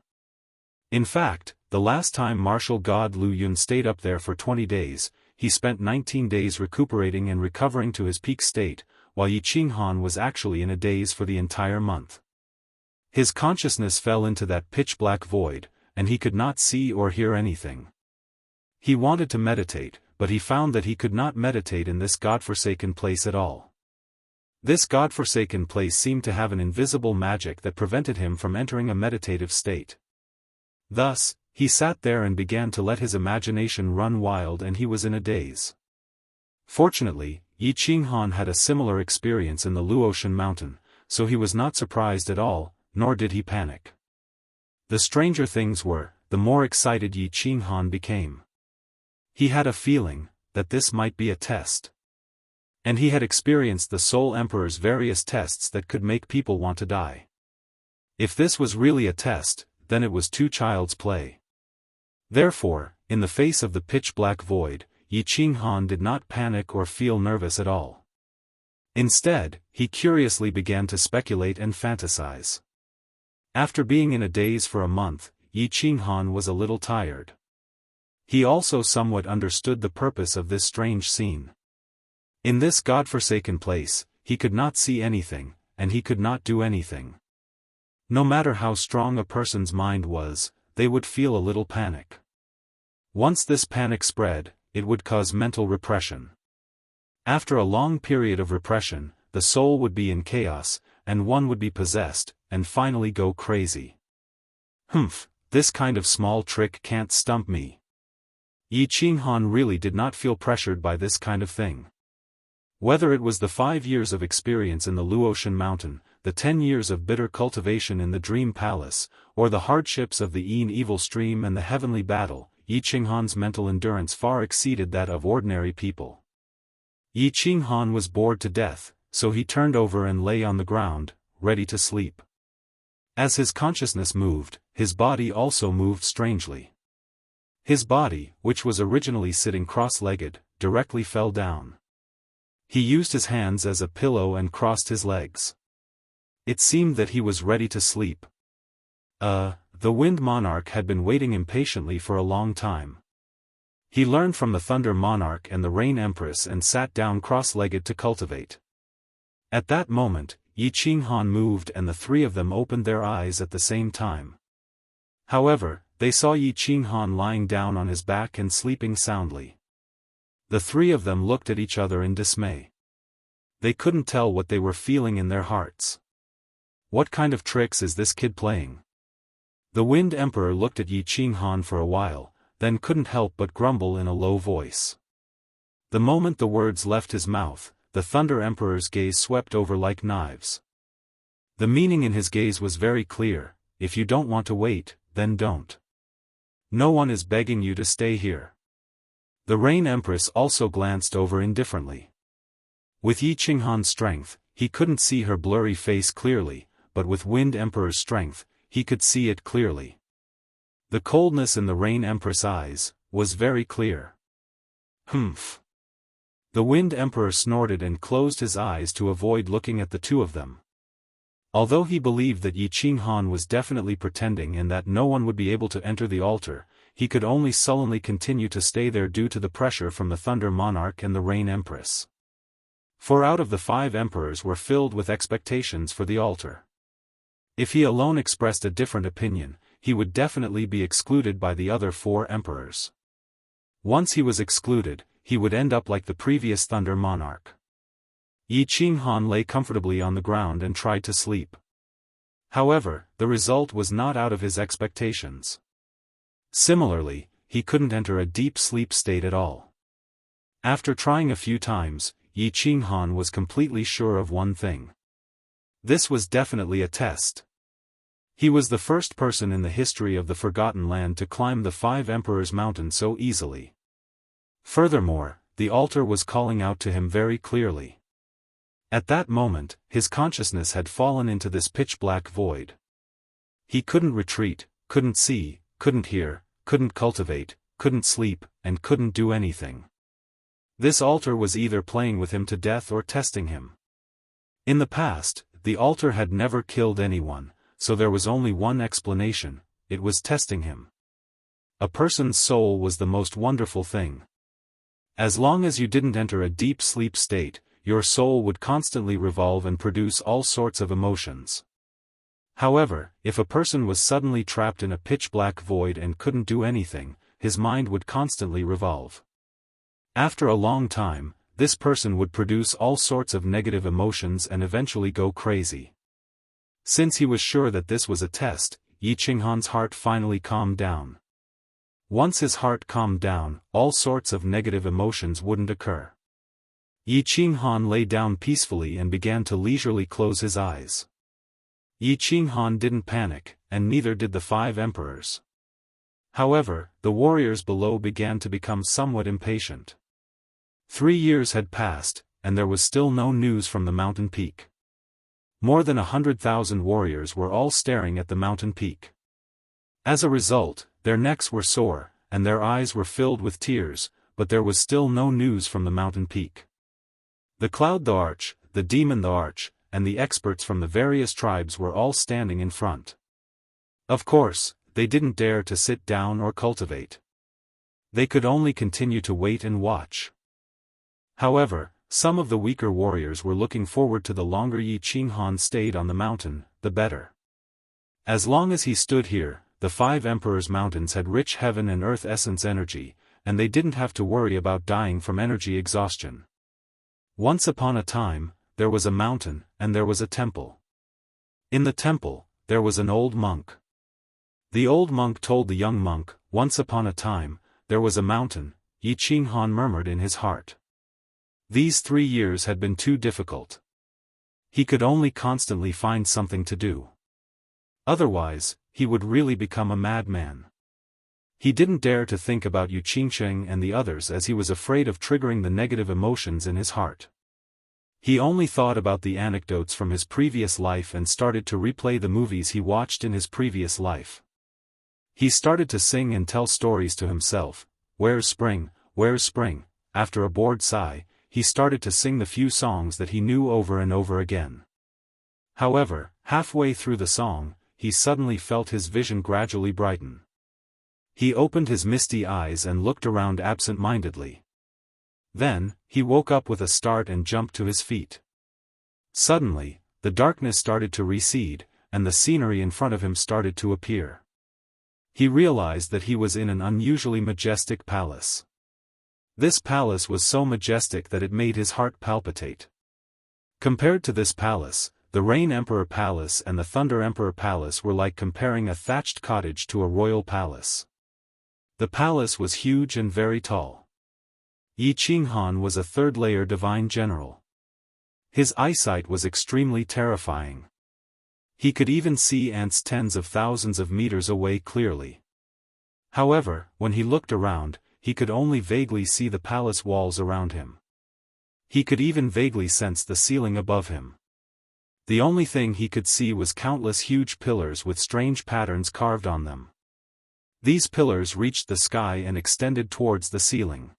In fact, the last time martial god Lu Yun stayed up there for 20 days, he spent 19 days recuperating and recovering to his peak state, while Yi Qinghan was actually in a daze for the entire month. His consciousness fell into that pitch-black void, and he could not see or hear anything. He wanted to meditate, but he found that he could not meditate in this godforsaken place at all. This godforsaken place seemed to have an invisible magic that prevented him from entering a meditative state. Thus, he sat there and began to let his imagination run wild and he was in a daze. Fortunately, Yi Qinghan had a similar experience in the Luotian mountain, so he was not surprised at all, nor did he panic. The stranger things were, the more excited Yi Qinghan became. He had a feeling that this might be a test. And he had experienced the Soul Emperor's various tests that could make people want to die. If this was really a test, then it was too child's play. Therefore, in the face of the pitch-black void, Yi Qinghan did not panic or feel nervous at all. Instead, he curiously began to speculate and fantasize. After being in a daze for a month, Yi Qinghan was a little tired. He also somewhat understood the purpose of this strange scene. In this godforsaken place, he could not see anything, and he could not do anything. No matter how strong a person's mind was, they would feel a little panic. Once this panic spread, it would cause mental repression. After a long period of repression, the soul would be in chaos, and one would be possessed, and finally go crazy. This kind of small trick can't stump me. Yi Qinghan really did not feel pressured by this kind of thing. Whether it was the 5 years of experience in the Luotian mountain, the 10 years of bitter cultivation in the Dream Palace, or the hardships of the Yin Evil Stream and the heavenly battle, Yi Qinghan's mental endurance far exceeded that of ordinary people. Yi Qinghan was bored to death, so he turned over and lay on the ground, ready to sleep. As his consciousness moved, his body also moved strangely. His body, which was originally sitting cross-legged, directly fell down. He used his hands as a pillow and crossed his legs. It seemed that he was ready to sleep. The Wind Monarch had been waiting impatiently for a long time. He learned from the Thunder Monarch and the Rain Empress and sat down cross-legged to cultivate. At that moment, Yi Qinghan moved and the three of them opened their eyes at the same time. However, they saw Yi Qinghan lying down on his back and sleeping soundly. The three of them looked at each other in dismay. They couldn't tell what they were feeling in their hearts. What kind of tricks is this kid playing? The Wind Emperor looked at Yi Qinghan for a while, then couldn't help but grumble in a low voice. The moment the words left his mouth, the Thunder Emperor's gaze swept over like knives. The meaning in his gaze was very clear: if you don't want to wait, then don't. No one is begging you to stay here. The Rain Empress also glanced over indifferently. With Yi Qinghan's strength, he couldn't see her blurry face clearly, but with Wind Emperor's strength, he could see it clearly. The coldness in the Rain Empress' eyes was very clear. The Wind Emperor snorted and closed his eyes to avoid looking at the two of them. Although he believed that Yi Qinghan was definitely pretending and that no one would be able to enter the altar, he could only sullenly continue to stay there due to the pressure from the Thunder Monarch and the Rain Empress. 4 out of the 5 emperors were filled with expectations for the altar. If he alone expressed a different opinion, he would definitely be excluded by the other 4 emperors. Once he was excluded, he would end up like the previous Thunder Monarch. Yi Qinghan lay comfortably on the ground and tried to sleep. However, the result was not out of his expectations. Similarly, he couldn't enter a deep sleep state at all. After trying a few times, Yi Qinghan was completely sure of one thing. This was definitely a test. He was the first person in the history of the Forgotten Land to climb the 5 Emperors' Mountain so easily. Furthermore, the altar was calling out to him very clearly. At that moment, his consciousness had fallen into this pitch-black void. He couldn't retreat, couldn't see, couldn't hear, couldn't cultivate, couldn't sleep, and couldn't do anything. This altar was either playing with him to death or testing him. In the past, the altar had never killed anyone, so there was only one explanation: it was testing him. A person's soul was the most wonderful thing. As long as you didn't enter a deep sleep state, your soul would constantly revolve and produce all sorts of emotions. However, if a person was suddenly trapped in a pitch-black void and couldn't do anything, his mind would constantly revolve. After a long time, this person would produce all sorts of negative emotions and eventually go crazy. Since he was sure that this was a test, Yi Qinghan's heart finally calmed down. Once his heart calmed down, all sorts of negative emotions wouldn't occur. Yi Qinghan lay down peacefully and began to leisurely close his eyes. Yi Qinghan didn't panic, and neither did the 5 emperors. However, the warriors below began to become somewhat impatient. 3 years had passed, and there was still no news from the mountain peak. More than 100,000 warriors were all staring at the mountain peak. As a result, their necks were sore, and their eyes were filled with tears, but there was still no news from the mountain peak. The Cloud the Arch, the Demon the Arch, and the experts from the various tribes were all standing in front. Of course, they didn't dare to sit down or cultivate. They could only continue to wait and watch. However, some of the weaker warriors were looking forward to the longer Yi Qinghan stayed on the mountain, the better. As long as he stood here, the 5 Emperors' Mountains had rich heaven and earth essence energy, and they didn't have to worry about dying from energy exhaustion. Once upon a time, there was a mountain, and there was a temple. In the temple, there was an old monk. The old monk told the young monk, once upon a time, there was a mountain, Yi Qinghan murmured in his heart. These 3 years had been too difficult. He could only constantly find something to do. Otherwise, he would really become a madman. He didn't dare to think about Yu Qingsheng and the others as he was afraid of triggering the negative emotions in his heart. He only thought about the anecdotes from his previous life and started to replay the movies he watched in his previous life. He started to sing and tell stories to himself. Where's spring, where's spring? After a bored sigh, he started to sing the few songs that he knew over and over again. However, halfway through the song, he suddenly felt his vision gradually brighten. He opened his misty eyes and looked around absent-mindedly. Then, he woke up with a start and jumped to his feet. Suddenly, the darkness started to recede, and the scenery in front of him started to appear. He realized that he was in an unusually majestic palace. This palace was so majestic that it made his heart palpitate. Compared to this palace, the Rain Emperor Palace and the Thunder Emperor Palace were like comparing a thatched cottage to a royal palace. The palace was huge and very tall. Yi Qinghan was a third-layer divine general. His eyesight was extremely terrifying. He could even see ants tens of thousands of meters away clearly. However, when he looked around, he could only vaguely see the palace walls around him. He could even vaguely sense the ceiling above him. The only thing he could see was countless huge pillars with strange patterns carved on them. These pillars reached the sky and extended towards the ceiling.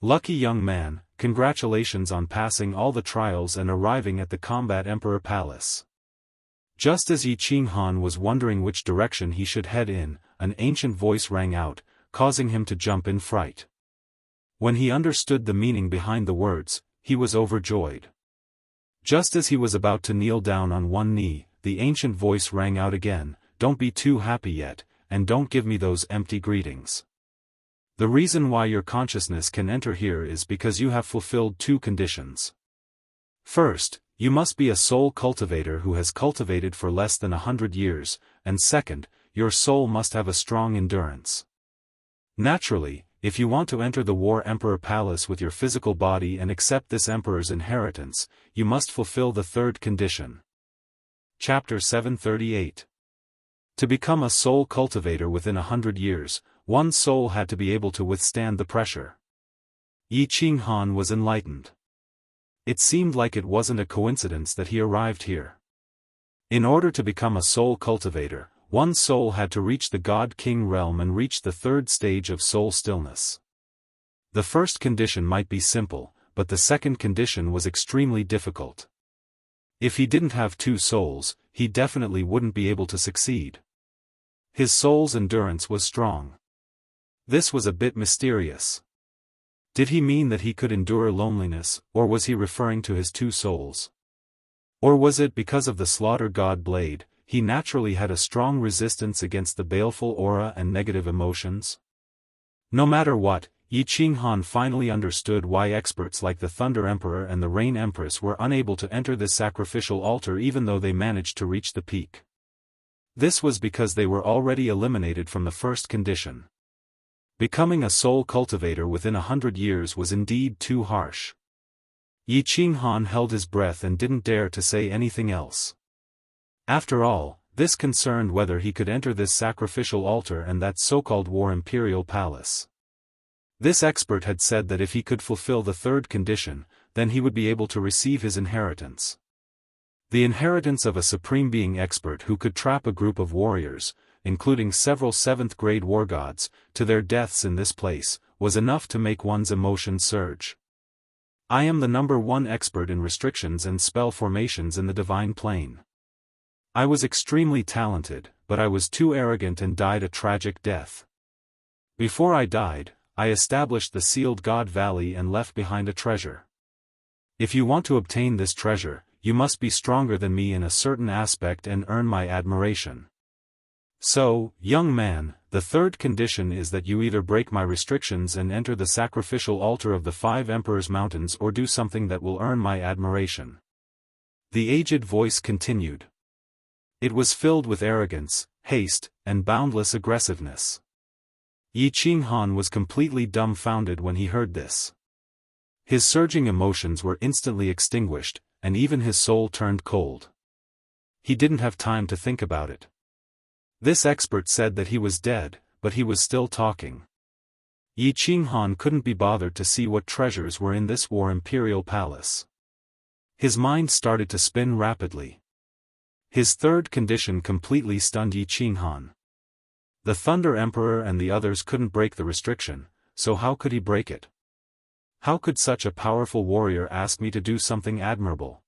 Lucky young man, congratulations on passing all the trials and arriving at the Combat Emperor Palace. Just as Yi Qinghan was wondering which direction he should head in, an ancient voice rang out, causing him to jump in fright. When he understood the meaning behind the words, he was overjoyed. Just as he was about to kneel down on one knee, the ancient voice rang out again, "Don't be too happy yet, and don't give me those empty greetings. The reason why your consciousness can enter here is because you have fulfilled 2 conditions. First, you must be a soul cultivator who has cultivated for less than 100 years, and second, your soul must have a strong endurance. Naturally, if you want to enter the War Emperor Palace with your physical body and accept this emperor's inheritance, you must fulfill the 3rd condition." Chapter 738. To become a soul cultivator within 100 years, one soul had to be able to withstand the pressure. Yi Qinghan was enlightened. It seemed like it wasn't a coincidence that he arrived here. In order to become a soul cultivator, one soul had to reach the God King realm and reach the 3rd stage of soul stillness. The first condition might be simple, but the second condition was extremely difficult. If he didn't have 2 souls, he definitely wouldn't be able to succeed. His soul's endurance was strong. This was a bit mysterious. Did he mean that he could endure loneliness, or was he referring to his 2 souls? Or was it because of the slaughter god blade, he naturally had a strong resistance against the baleful aura and negative emotions? No matter what, Yi Qinghan finally understood why experts like the Thunder Emperor and the Rain Empress were unable to enter this sacrificial altar even though they managed to reach the peak. This was because they were already eliminated from the first condition. Becoming a soul cultivator within 100 years was indeed too harsh. Yi Qinghan held his breath and didn't dare to say anything else. After all, this concerned whether he could enter this sacrificial altar and that so-called War Imperial Palace. This expert had said that if he could fulfill the 3rd condition, then he would be able to receive his inheritance. The inheritance of a supreme being expert who could trap a group of warriors, including several 7th-grade war gods, to their deaths in this place, was enough to make one's emotions surge. I am the #1 expert in restrictions and spell formations in the divine plane. I was extremely talented, but I was too arrogant and died a tragic death. Before I died, I established the Sealed God Valley and left behind a treasure. If you want to obtain this treasure, you must be stronger than me in a certain aspect and earn my admiration. So, young man, the third condition is that you either break my restrictions and enter the sacrificial altar of the 5 Emperors' Mountains or do something that will earn my admiration." The aged voice continued. It was filled with arrogance, haste, and boundless aggressiveness. Yi Qinghan was completely dumbfounded when he heard this. His surging emotions were instantly extinguished, and even his soul turned cold. He didn't have time to think about it. This expert said that he was dead, but he was still talking. Yi Qinghan couldn't be bothered to see what treasures were in this war imperial palace. His mind started to spin rapidly. His third condition completely stunned Yi Qinghan. The Thunder Emperor and the others couldn't break the restriction, so how could he break it? How could such a powerful warrior ask me to do something admirable?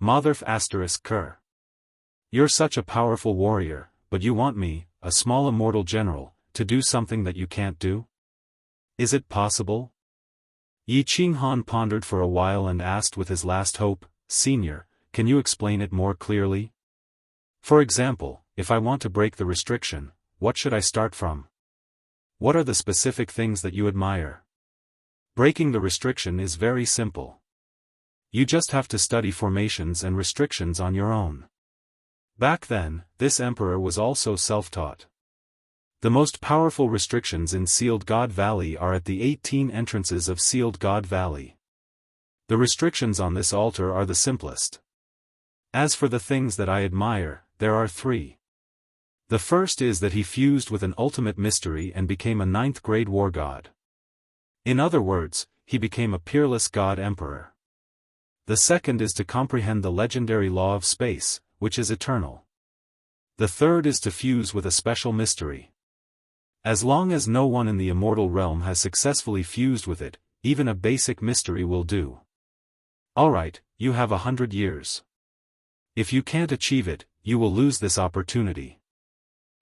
Motherf ******. You're such a powerful warrior, but you want me, a small immortal general, to do something that you can't do? Is it possible? Yi Qinghan pondered for a while and asked with his last hope, "Senior, can you explain it more clearly? For example, if I want to break the restriction, what should I start from? What are the specific things that you admire? Breaking the restriction is very simple. You just have to study formations and restrictions on your own." Back then, this emperor was also self-taught. The most powerful restrictions in Sealed God Valley are at the 18 entrances of Sealed God Valley. The restrictions on this altar are the simplest. As for the things that I admire, there are 3. The first is that he fused with an ultimate mystery and became a 9th-grade war god. In other words, he became a peerless god emperor. The second is to comprehend the legendary law of space, which is eternal. The third is to fuse with a special mystery. As long as no one in the immortal realm has successfully fused with it, even a basic mystery will do. Alright, you have 100 years. If you can't achieve it, you will lose this opportunity.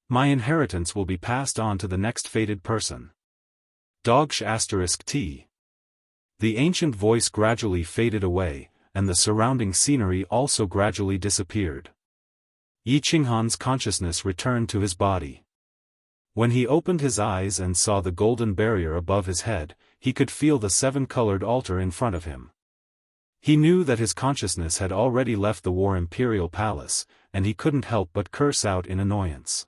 My inheritance will be passed on to the next fated person. Dogsh ****T. The ancient voice gradually faded away, and the surrounding scenery also gradually disappeared. Yi Qinghan's consciousness returned to his body. When he opened his eyes and saw the golden barrier above his head, he could feel the 7-colored altar in front of him. He knew that his consciousness had already left the War Imperial Palace, and he couldn't help but curse out in annoyance.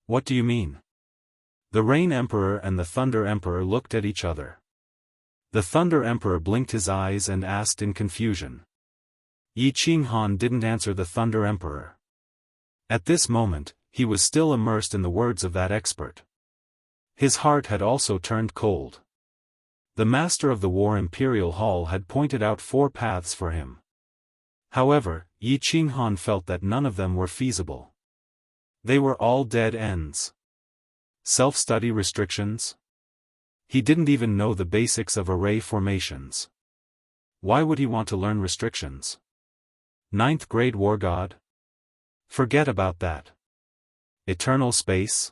"What do you mean?" The Rain Emperor and the Thunder Emperor looked at each other. The Thunder Emperor blinked his eyes and asked in confusion. Yi Qinghan didn't answer the Thunder Emperor. At this moment, he was still immersed in the words of that expert. His heart had also turned cold. The Master of the War Imperial Hall had pointed out 4 paths for him. However, Yi Qinghan felt that none of them were feasible. They were all dead ends. Self-study restrictions? He didn't even know the basics of array formations. Why would he want to learn restrictions? 9th-grade war god? Forget about that. Eternal space?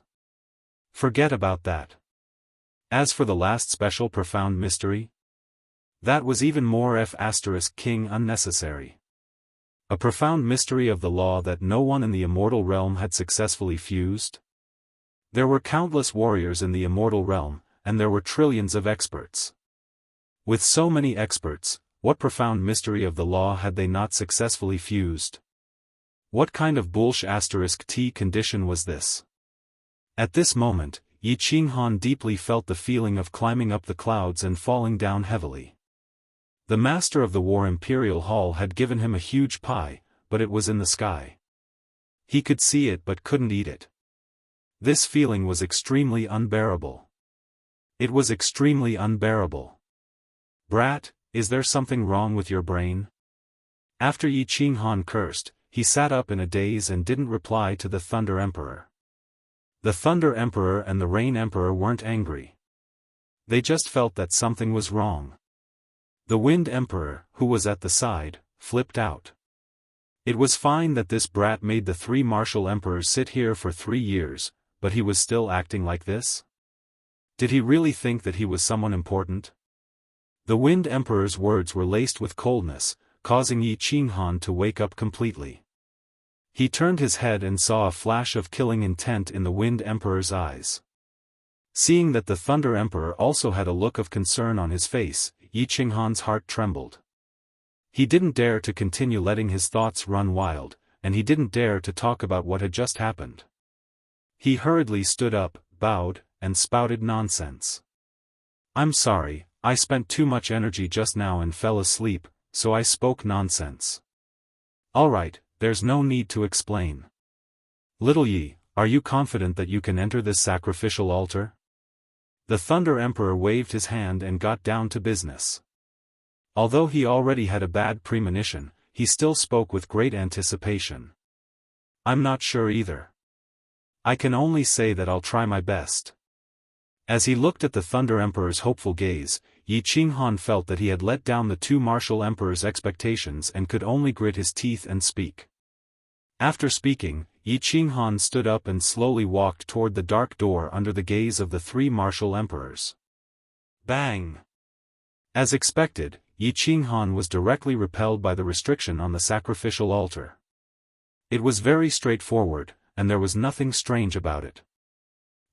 Forget about that. As for the last special profound mystery? That was even more F***king unnecessary. A profound mystery of the law that no one in the immortal realm had successfully fused? There were countless warriors in the immortal realm, and there were trillions of experts. With so many experts, what profound mystery of the law had they not successfully fused? What kind of ****T condition was this? At this moment, Yi Qinghan deeply felt the feeling of climbing up the clouds and falling down heavily. The Master of the War Imperial Hall had given him a huge pie, but it was in the sky. He could see it but couldn't eat it. This feeling was extremely unbearable. It was extremely unbearable. "Brat, is there something wrong with your brain?" After Yi Qinghan cursed, he sat up in a daze and didn't reply to the Thunder Emperor. The Thunder Emperor and the Rain Emperor weren't angry. They just felt that something was wrong. The Wind Emperor, who was at the side, flipped out. It was fine that this brat made the 3 martial emperors sit here for 3 years, but he was still acting like this? Did he really think that he was someone important? The Wind Emperor's words were laced with coldness, causing Yi Qinghan to wake up completely. He turned his head and saw a flash of killing intent in the Wind Emperor's eyes. Seeing that the Thunder Emperor also had a look of concern on his face, Yi Qinghan's heart trembled. He didn't dare to continue letting his thoughts run wild, and he didn't dare to talk about what had just happened. He hurriedly stood up, bowed, and spouted nonsense. "I'm sorry, I spent too much energy just now and fell asleep, so I spoke nonsense. Alright, there's no need to explain. Little Yi, are you confident that you can enter this sacrificial altar?" The Thunder Emperor waved his hand and got down to business. Although he already had a bad premonition, he still spoke with great anticipation. "I'm not sure either. I can only say that I'll try my best." As he looked at the Thunder Emperor's hopeful gaze, Yi Qinghan felt that he had let down the two martial emperors' expectations and could only grit his teeth and speak. After speaking, Yi Qinghan stood up and slowly walked toward the dark door under the gaze of the three martial emperors. Bang! As expected, Yi Qinghan was directly repelled by the restriction on the sacrificial altar. It was very straightforward, and there was nothing strange about it.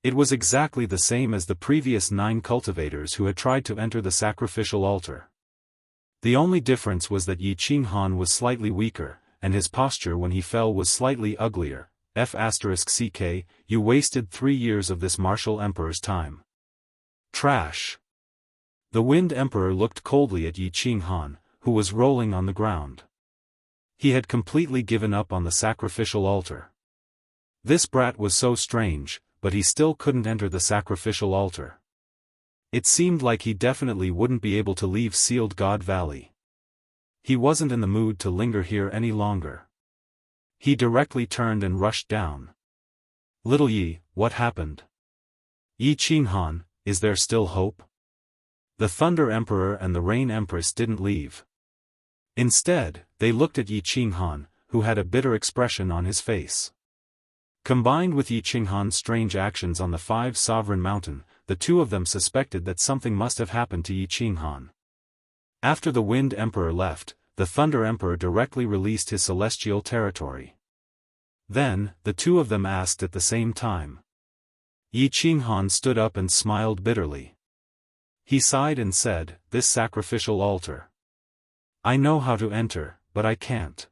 It was exactly the same as the previous 9 cultivators who had tried to enter the sacrificial altar. The only difference was that Yi Qinghan was slightly weaker, and his posture when he fell was slightly uglier. F***ck, you wasted 3 years of this martial emperor's time. Trash. The Wind Emperor looked coldly at Yi Qinghan, who was rolling on the ground. He had completely given up on the sacrificial altar. This brat was so strange, but he still couldn't enter the sacrificial altar. It seemed like he definitely wouldn't be able to leave Sealed God Valley. He wasn't in the mood to linger here any longer. He directly turned and rushed down. "Little Yi, what happened? Yi Qinghan, is there still hope?" The Thunder Emperor and the Rain Empress didn't leave. Instead, they looked at Yi Qinghan, who had a bitter expression on his face. Combined with Yi Qinghan's strange actions on the 5 Sovereign Mountain, the two of them suspected that something must have happened to Yi Qinghan. After the Wind Emperor left, the Thunder Emperor directly released his celestial territory. Then, the two of them asked at the same time. Yi Qinghan stood up and smiled bitterly. He sighed and said, "This sacrificial altar. I know how to enter, but I can't."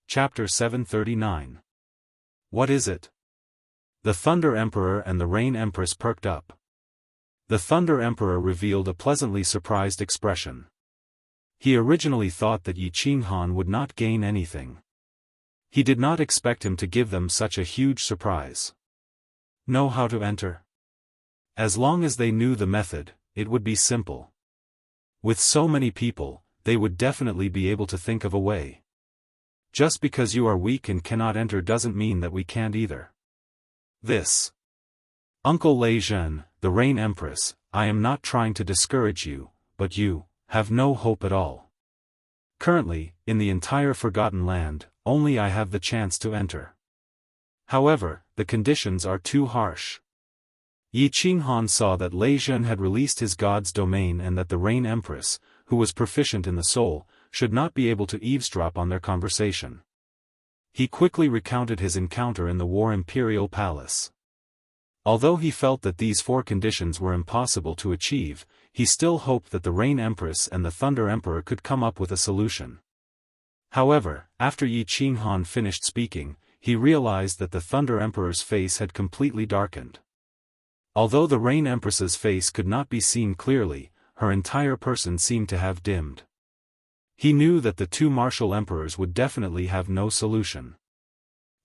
Chapter 739. What is it? The Thunder Emperor and the Rain Empress perked up. The Thunder Emperor revealed a pleasantly surprised expression. He originally thought that Yi Qinghan would not gain anything. He did not expect him to give them such a huge surprise. Know how to enter? As long as they knew the method, it would be simple. With so many people, they would definitely be able to think of a way. Just because you are weak and cannot enter doesn't mean that we can't either. This. Uncle Lei Zhen, the Rain Empress, I am not trying to discourage you, but you have no hope at all. Currently, in the entire Forgotten Land, only I have the chance to enter. However, the conditions are too harsh. Yi Qinghan saw that Lei Zhen had released his god's domain and that the Rain Empress, who was proficient in the soul, should not be able to eavesdrop on their conversation. He quickly recounted his encounter in the War Imperial Palace. Although he felt that these 4 conditions were impossible to achieve, he still hoped that the Rain Empress and the Thunder Emperor could come up with a solution. However, after Yi Qinghan finished speaking, he realized that the Thunder Emperor's face had completely darkened. Although the Rain Empress's face could not be seen clearly, her entire person seemed to have dimmed. He knew that the 2 martial emperors would definitely have no solution.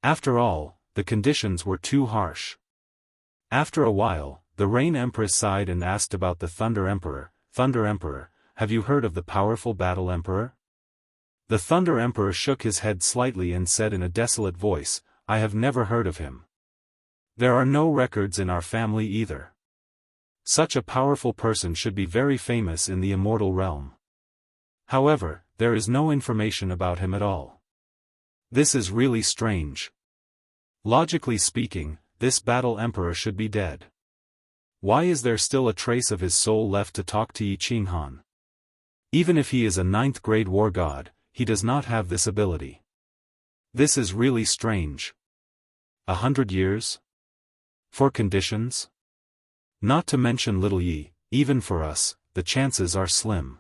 After all, the conditions were too harsh. After a while, the Rain Empress sighed and asked about the Thunder Emperor. "Thunder Emperor, have you heard of the powerful Battle Emperor?" The Thunder Emperor shook his head slightly and said in a desolate voice, "I have never heard of him. There are no records in our family either. Such a powerful person should be very famous in the immortal realm. However, there is no information about him at all. This is really strange. Logically speaking, this Battle Emperor should be dead. Why is there still a trace of his soul left to talk to Yi Qinghan? Even if he is a 9th grade war god, he does not have this ability. This is really strange. 100 years? For conditions? Not to mention little Yi, even for us, the chances are slim.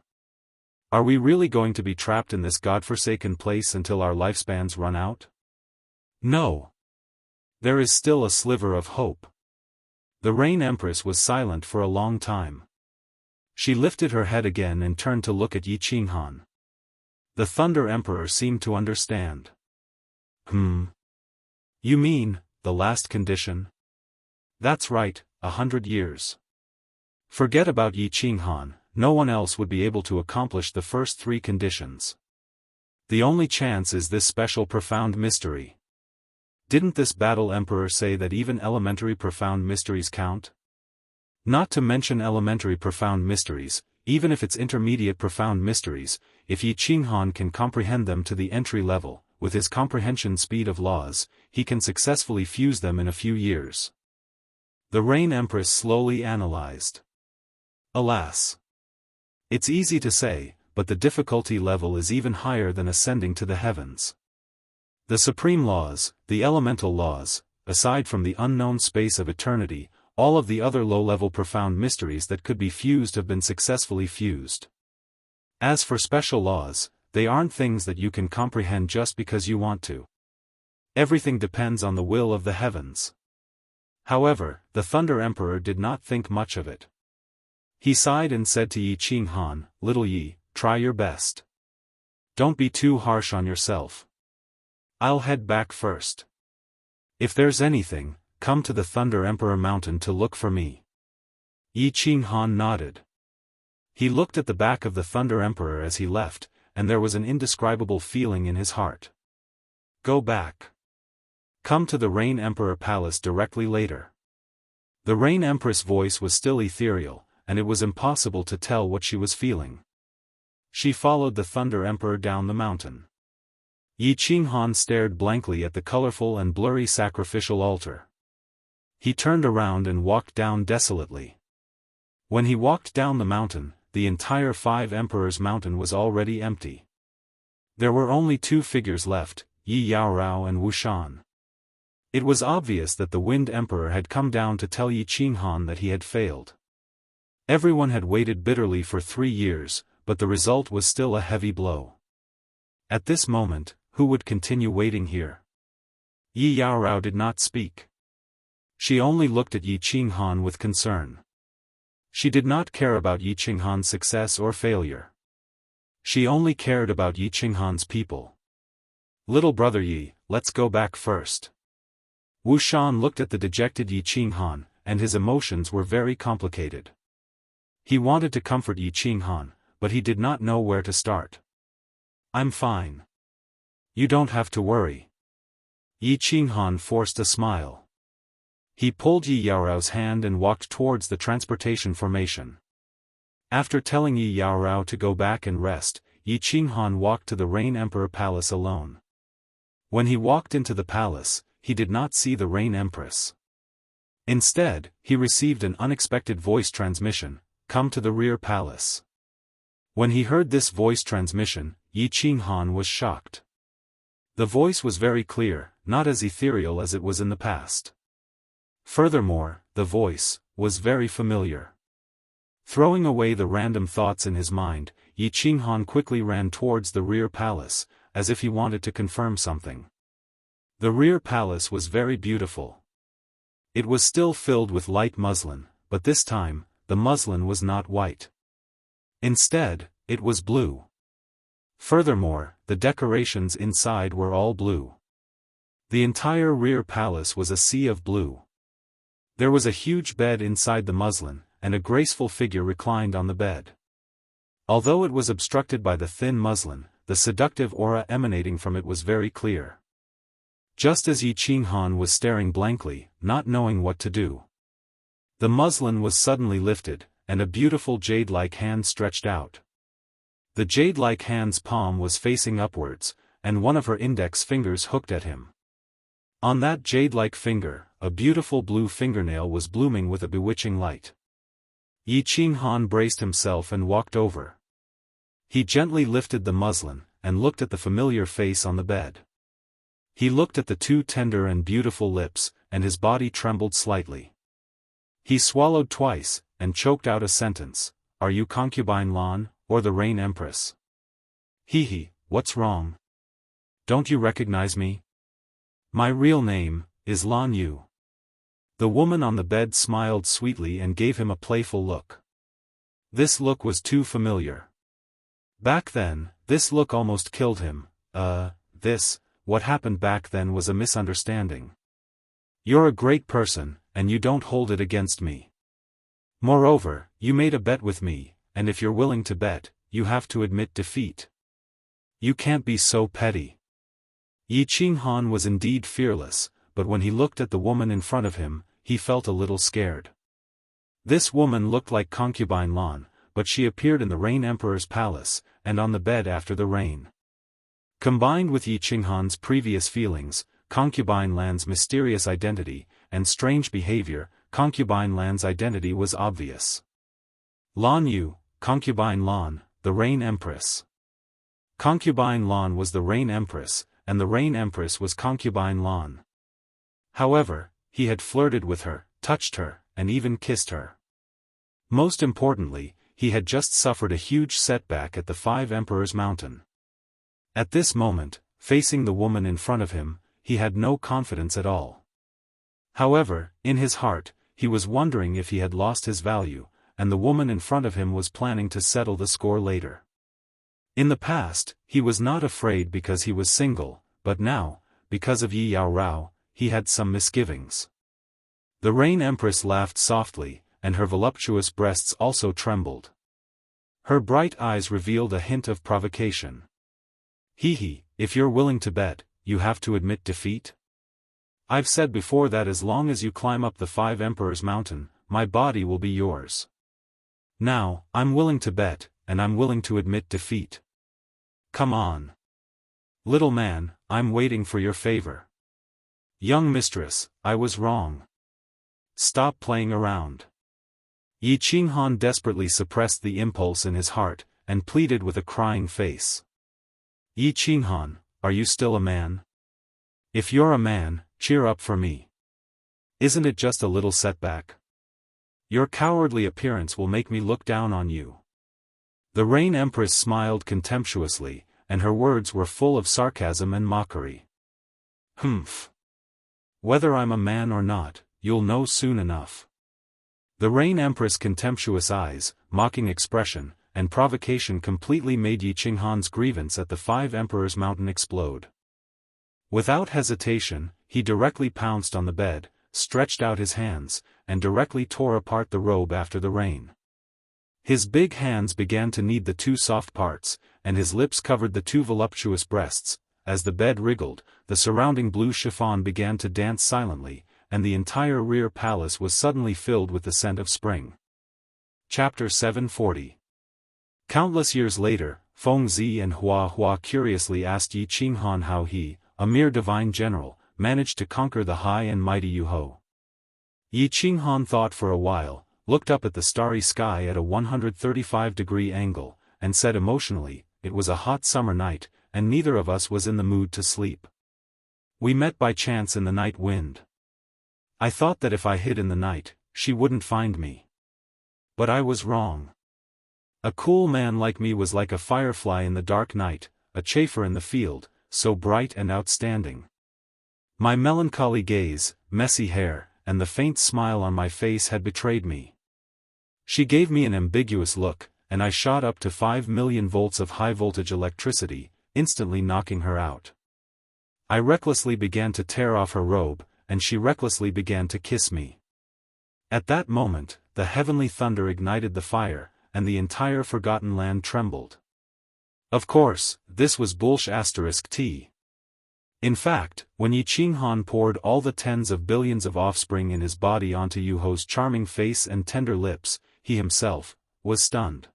Are we really going to be trapped in this godforsaken place until our lifespans run out? No. There is still a sliver of hope. The Rain Empress was silent for a long time. She lifted her head again and turned to look at Yi Qinghan. The Thunder Emperor seemed to understand. You mean, the last condition? That's right, 100 years. Forget about Yi Qinghan, no one else would be able to accomplish the first 3 conditions. The only chance is this special profound mystery. Didn't this battle emperor say that even elementary profound mysteries count? Not to mention elementary profound mysteries, even if it's intermediate profound mysteries, if Yi Qinghan can comprehend them to the entry level, with his comprehension speed of laws, he can successfully fuse them in a few years. The Rain Empress slowly analyzed. Alas! It's easy to say, but the difficulty level is even higher than ascending to the heavens. The supreme laws, the elemental laws, aside from the unknown space of eternity, all of the other low-level profound mysteries that could be fused have been successfully fused. As for special laws, they aren't things that you can comprehend just because you want to. Everything depends on the will of the heavens. However, the Thunder Emperor did not think much of it. He sighed and said to Yi Qinghan, "Little Yi, try your best. Don't be too harsh on yourself. I'll head back first. If there's anything, come to the Thunder Emperor Mountain to look for me." Yi Qinghan nodded. He looked at the back of the Thunder Emperor as he left, and there was an indescribable feeling in his heart. Go back. Come to the Rain Emperor Palace directly later. The Rain Empress' voice was still ethereal, and it was impossible to tell what she was feeling. She followed the Thunder Emperor down the mountain. Yi Qinghan stared blankly at the colorful and blurry sacrificial altar. He turned around and walked down desolately. When he walked down the mountain, the entire 5 Emperors Mountain was already empty. There were only 2 figures left, Yi Yaorao and Wu Shan. It was obvious that the Wind Emperor had come down to tell Yi Qinghan that he had failed. Everyone had waited bitterly for 3 years, but the result was still a heavy blow. At this moment, who would continue waiting here? Yi Yaorao did not speak. She only looked at Yi Qinghan with concern. She did not care about Yi Qinghan's success or failure. She only cared about Yi Qinghan's people. "Little brother Yi, let's go back first." Wu Shan looked at the dejected Yi Qinghan, and his emotions were very complicated. He wanted to comfort Yi Qinghan, but he did not know where to start. "I'm fine. You don't have to worry." Yi Qinghan forced a smile. He pulled Yi Yaorao's hand and walked towards the transportation formation. After telling Yi Yaorao to go back and rest, Yi Qinghan walked to the Rain Emperor Palace alone. When he walked into the palace, he did not see the Rain Empress. Instead, he received an unexpected voice transmission, "Come to the rear palace." When he heard this voice transmission, Yi Qinghan was shocked. The voice was very clear, not as ethereal as it was in the past. Furthermore, the voice was very familiar. Throwing away the random thoughts in his mind, Yi Qinghan quickly ran towards the rear palace, as if he wanted to confirm something. The rear palace was very beautiful. It was still filled with light muslin, but this time, the muslin was not white. Instead, it was blue. Furthermore, the decorations inside were all blue. The entire rear palace was a sea of blue. There was a huge bed inside the muslin, and a graceful figure reclined on the bed. Although it was obstructed by the thin muslin, the seductive aura emanating from it was very clear. Just as Yi Qinghan was staring blankly, not knowing what to do, the muslin was suddenly lifted, and a beautiful jade-like hand stretched out. The jade-like hand's palm was facing upwards, and one of her index fingers hooked at him. On that jade-like finger, a beautiful blue fingernail was blooming with a bewitching light. Yi Qinghan braced himself and walked over. He gently lifted the muslin, and looked at the familiar face on the bed. He looked at the two tender and beautiful lips, and his body trembled slightly. He swallowed twice, and choked out a sentence. Are you concubine Lan, or the Rain Empress? Hee, what's wrong? Don't you recognize me? My real name is Lan Yu. The woman on the bed smiled sweetly and gave him a playful look. This look was too familiar. Back then, this look almost killed him. What happened back then was a misunderstanding. You're a great person, and you don't hold it against me. Moreover, you made a bet with me, and if you're willing to bet, you have to admit defeat. You can't be so petty. Yi Qinghan was indeed fearless, but when he looked at the woman in front of him, he felt a little scared. This woman looked like concubine Lan, but she appeared in the Rain Emperor's palace, and on the bed after the rain. Combined with Yi Qinghan's previous feelings, concubine Lan's mysterious identity, and strange behavior, concubine Lan's identity was obvious. Lan Yu, concubine Lan, the Rain Empress. Concubine Lan was the Rain Empress, and the Rain Empress was concubine Lan. However, he had flirted with her, touched her, and even kissed her. Most importantly, he had just suffered a huge setback at the Five Emperors Mountain. At this moment, facing the woman in front of him, he had no confidence at all. However, in his heart, he was wondering if he had lost his value, and the woman in front of him was planning to settle the score later. In the past, he was not afraid because he was single, but now, because of Yi Yaorao, he had some misgivings. The Rain Empress laughed softly, and her voluptuous breasts also trembled. Her bright eyes revealed a hint of provocation. Hee, if you're willing to bet, you have to admit defeat? I've said before that as long as you climb up the Five Emperors Mountain, my body will be yours. Now, I'm willing to bet, and I'm willing to admit defeat. Come on. Little man, I'm waiting for your favor. Young mistress, I was wrong. Stop playing around. Yi Qinghan desperately suppressed the impulse in his heart, and pleaded with a crying face. Yi Qinghan, are you still a man? If you're a man, cheer up for me. Isn't it just a little setback? Your cowardly appearance will make me look down on you. The Rain Empress smiled contemptuously, and her words were full of sarcasm and mockery. Humph. Whether I'm a man or not, you'll know soon enough. The Rain Empress' contemptuous eyes, mocking expression, and provocation completely made Yi Qinghan's grievance at the Five Emperors Mountain explode. Without hesitation, he directly pounced on the bed, stretched out his hands, and directly tore apart the robe after the rain. His big hands began to knead the two soft parts, and his lips covered the two voluptuous breasts. As the bed wriggled, the surrounding blue chiffon began to dance silently, and the entire rear palace was suddenly filled with the scent of spring. Chapter 740. Countless years later, Feng Zi and Hua curiously asked Yi Qinghan how he, a mere divine general, managed to conquer the high and mighty Yuho. Yi Qinghan thought for a while, looked up at the starry sky at a 135-degree angle, and said emotionally, "It was a hot summer night, and neither of us was in the mood to sleep. We met by chance in the night wind. I thought that if I hid in the night, she wouldn't find me. But I was wrong. A cool man like me was like a firefly in the dark night, a chafer in the field, so bright and outstanding. My melancholy gaze, messy hair, and the faint smile on my face had betrayed me. She gave me an ambiguous look, and I shot up to 5 million volts of high-voltage electricity, instantly knocking her out. I recklessly began to tear off her robe, and she recklessly began to kiss me. At that moment, the heavenly thunder ignited the fire, and the entire forgotten land trembled. Of course, this was bullsh*t. In fact, when Yi Qinghan poured all the tens of billions of offspring in his body onto Yuho's charming face and tender lips, he himself was stunned.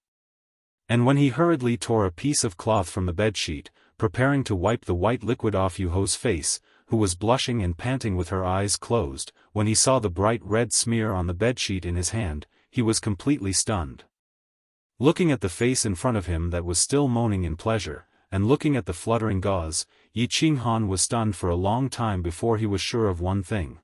And when he hurriedly tore a piece of cloth from the bedsheet, preparing to wipe the white liquid off Yuho's face, who was blushing and panting with her eyes closed, when he saw the bright red smear on the bedsheet in his hand, he was completely stunned. Looking at the face in front of him that was still moaning in pleasure, and looking at the fluttering gauze, Yi Qinghan was stunned for a long time before he was sure of one thing.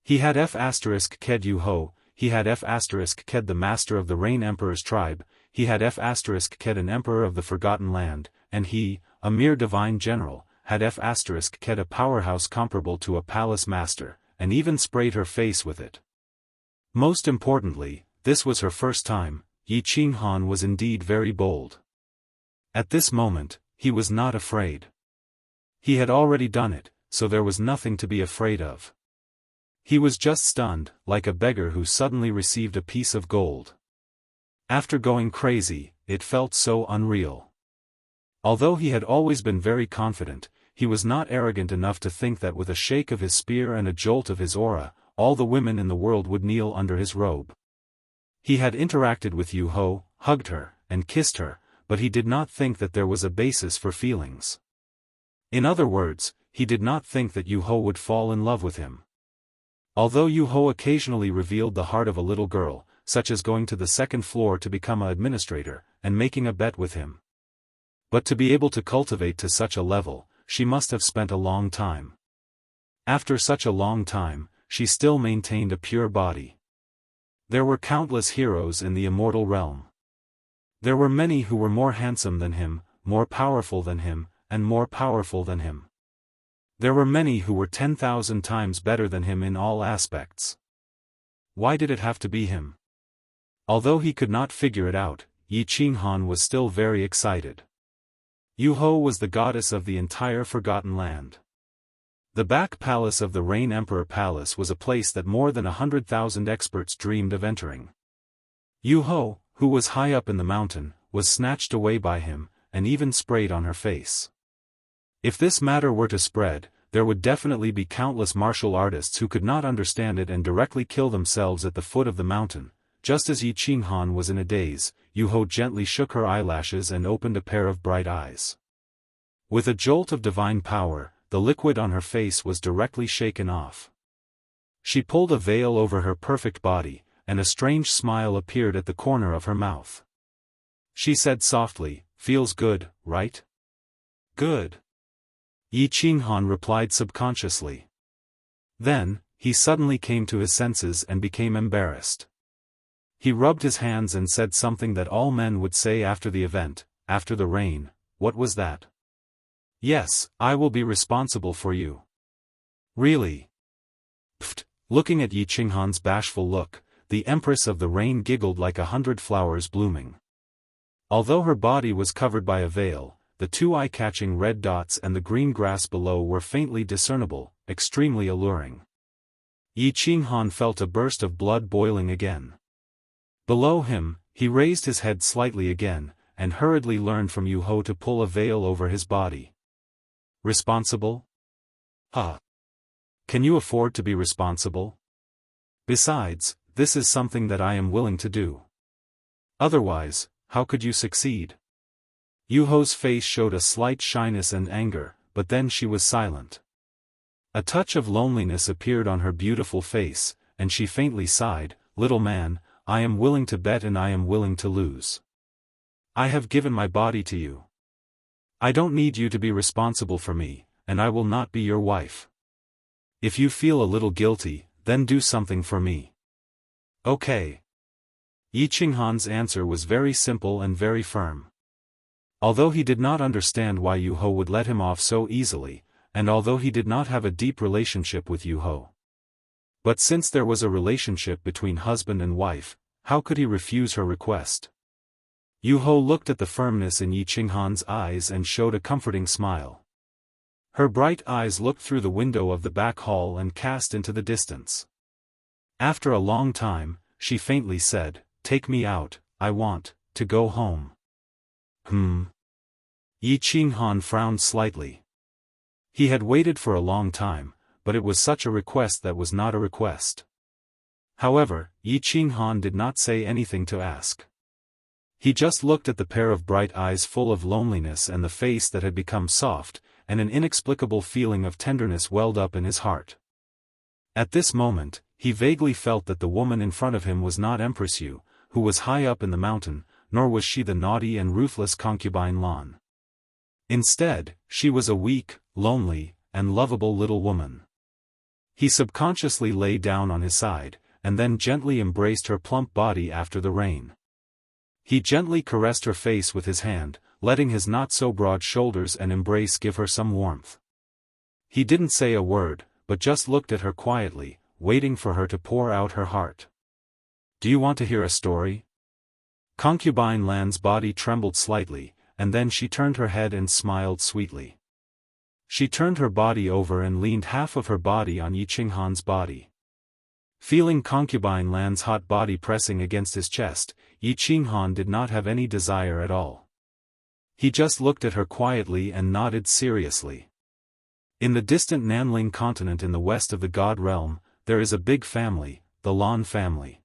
He had F***ked Yu Ho, he had F***ked the master of the Rain Emperor's tribe, he had F***ked an emperor of the Forgotten Land, and he, a mere divine general, had F***ked a powerhouse comparable to a palace master, and even sprayed her face with it. Most importantly, this was her first time. Yi Qinghan was indeed very bold. At this moment, he was not afraid. He had already done it, so there was nothing to be afraid of. He was just stunned, like a beggar who suddenly received a piece of gold. After going crazy, it felt so unreal. Although he had always been very confident, he was not arrogant enough to think that with a shake of his spear and a jolt of his aura, all the women in the world would kneel under his robe. He had interacted with Yu Ho, hugged her, and kissed her, but he did not think that there was a basis for feelings. In other words, he did not think that Yu Ho would fall in love with him. Although Yu Ho occasionally revealed the heart of a little girl, such as going to the second floor to become an administrator, and making a bet with him. But to be able to cultivate to such a level, she must have spent a long time. After such a long time, she still maintained a pure body. There were countless heroes in the immortal realm. There were many who were more handsome than him, more powerful than him, and more powerful than him. There were many who were 10,000 times better than him in all aspects. Why did it have to be him? Although he could not figure it out, Yi Qinghan was still very excited. Yu Ho was the goddess of the entire Forgotten Land. The back palace of the Rain Emperor Palace was a place that more than 100,000 experts dreamed of entering. Yu Ho, who was high up in the mountain, was snatched away by him, and even sprayed on her face. If this matter were to spread, there would definitely be countless martial artists who could not understand it and directly kill themselves at the foot of the mountain. Just as Yi Qinghan was in a daze, Yu Ho gently shook her eyelashes and opened a pair of bright eyes. With a jolt of divine power, the liquid on her face was directly shaken off. She pulled a veil over her perfect body, and a strange smile appeared at the corner of her mouth. She said softly, "Feels good, right?" "Good." Yi Qinghan replied subconsciously. Then, he suddenly came to his senses and became embarrassed. He rubbed his hands and said something that all men would say after the event, after the rain. What was that? "Yes, I will be responsible for you." "Really?" Pfft! Looking at Yi Qinghan's bashful look, the Empress of the Rain giggled like 100 flowers blooming. Although her body was covered by a veil, the two eye-catching red dots and the green grass below were faintly discernible, extremely alluring. Yi Qinghan felt a burst of blood boiling again. Below him, he raised his head slightly again, and hurriedly learned from Yu Ho to pull a veil over his body. Responsible? Can you afford to be responsible? Besides, this is something that I am willing to do. Otherwise, how could you succeed? Yu Ho's face showed a slight shyness and anger, but then she was silent. A touch of loneliness appeared on her beautiful face, and she faintly sighed, "Little man, I am willing to bet and I am willing to lose. I have given my body to you. I don't need you to be responsible for me, and I will not be your wife. If you feel a little guilty, then do something for me." "Okay." Yi Qinghan's answer was very simple and very firm. Although he did not understand why Yu Ho would let him off so easily, and although he did not have a deep relationship with Yu Ho. But since there was a relationship between husband and wife, how could he refuse her request? Yu Ho looked at the firmness in Yi Qinghan's eyes and showed a comforting smile. Her bright eyes looked through the window of the back hall and cast into the distance. After a long time, she faintly said, "Take me out, I want to go home." Yi Qinghan frowned slightly. He had waited for a long time, but it was such a request that was not a request. However, Yi Qinghan did not say anything to ask. He just looked at the pair of bright eyes full of loneliness and the face that had become soft, and an inexplicable feeling of tenderness welled up in his heart. At this moment, he vaguely felt that the woman in front of him was not Empress Yu, who was high up in the mountain, nor was she the naughty and ruthless concubine Lan. Instead, she was a weak, lonely, and lovable little woman. He subconsciously lay down on his side, and then gently embraced her plump body after the rain. He gently caressed her face with his hand, letting his not-so-broad shoulders and embrace give her some warmth. He didn't say a word, but just looked at her quietly, waiting for her to pour out her heart. "Do you want to hear a story?" Concubine Lan's body trembled slightly, and then she turned her head and smiled sweetly. She turned her body over and leaned half of her body on Yi Qinghan's body. Feeling Concubine Lan's hot body pressing against his chest, Yi Qinghan did not have any desire at all. He just looked at her quietly and nodded seriously. In the distant Nanling continent in the west of the God Realm, there is a big family, the Lan family.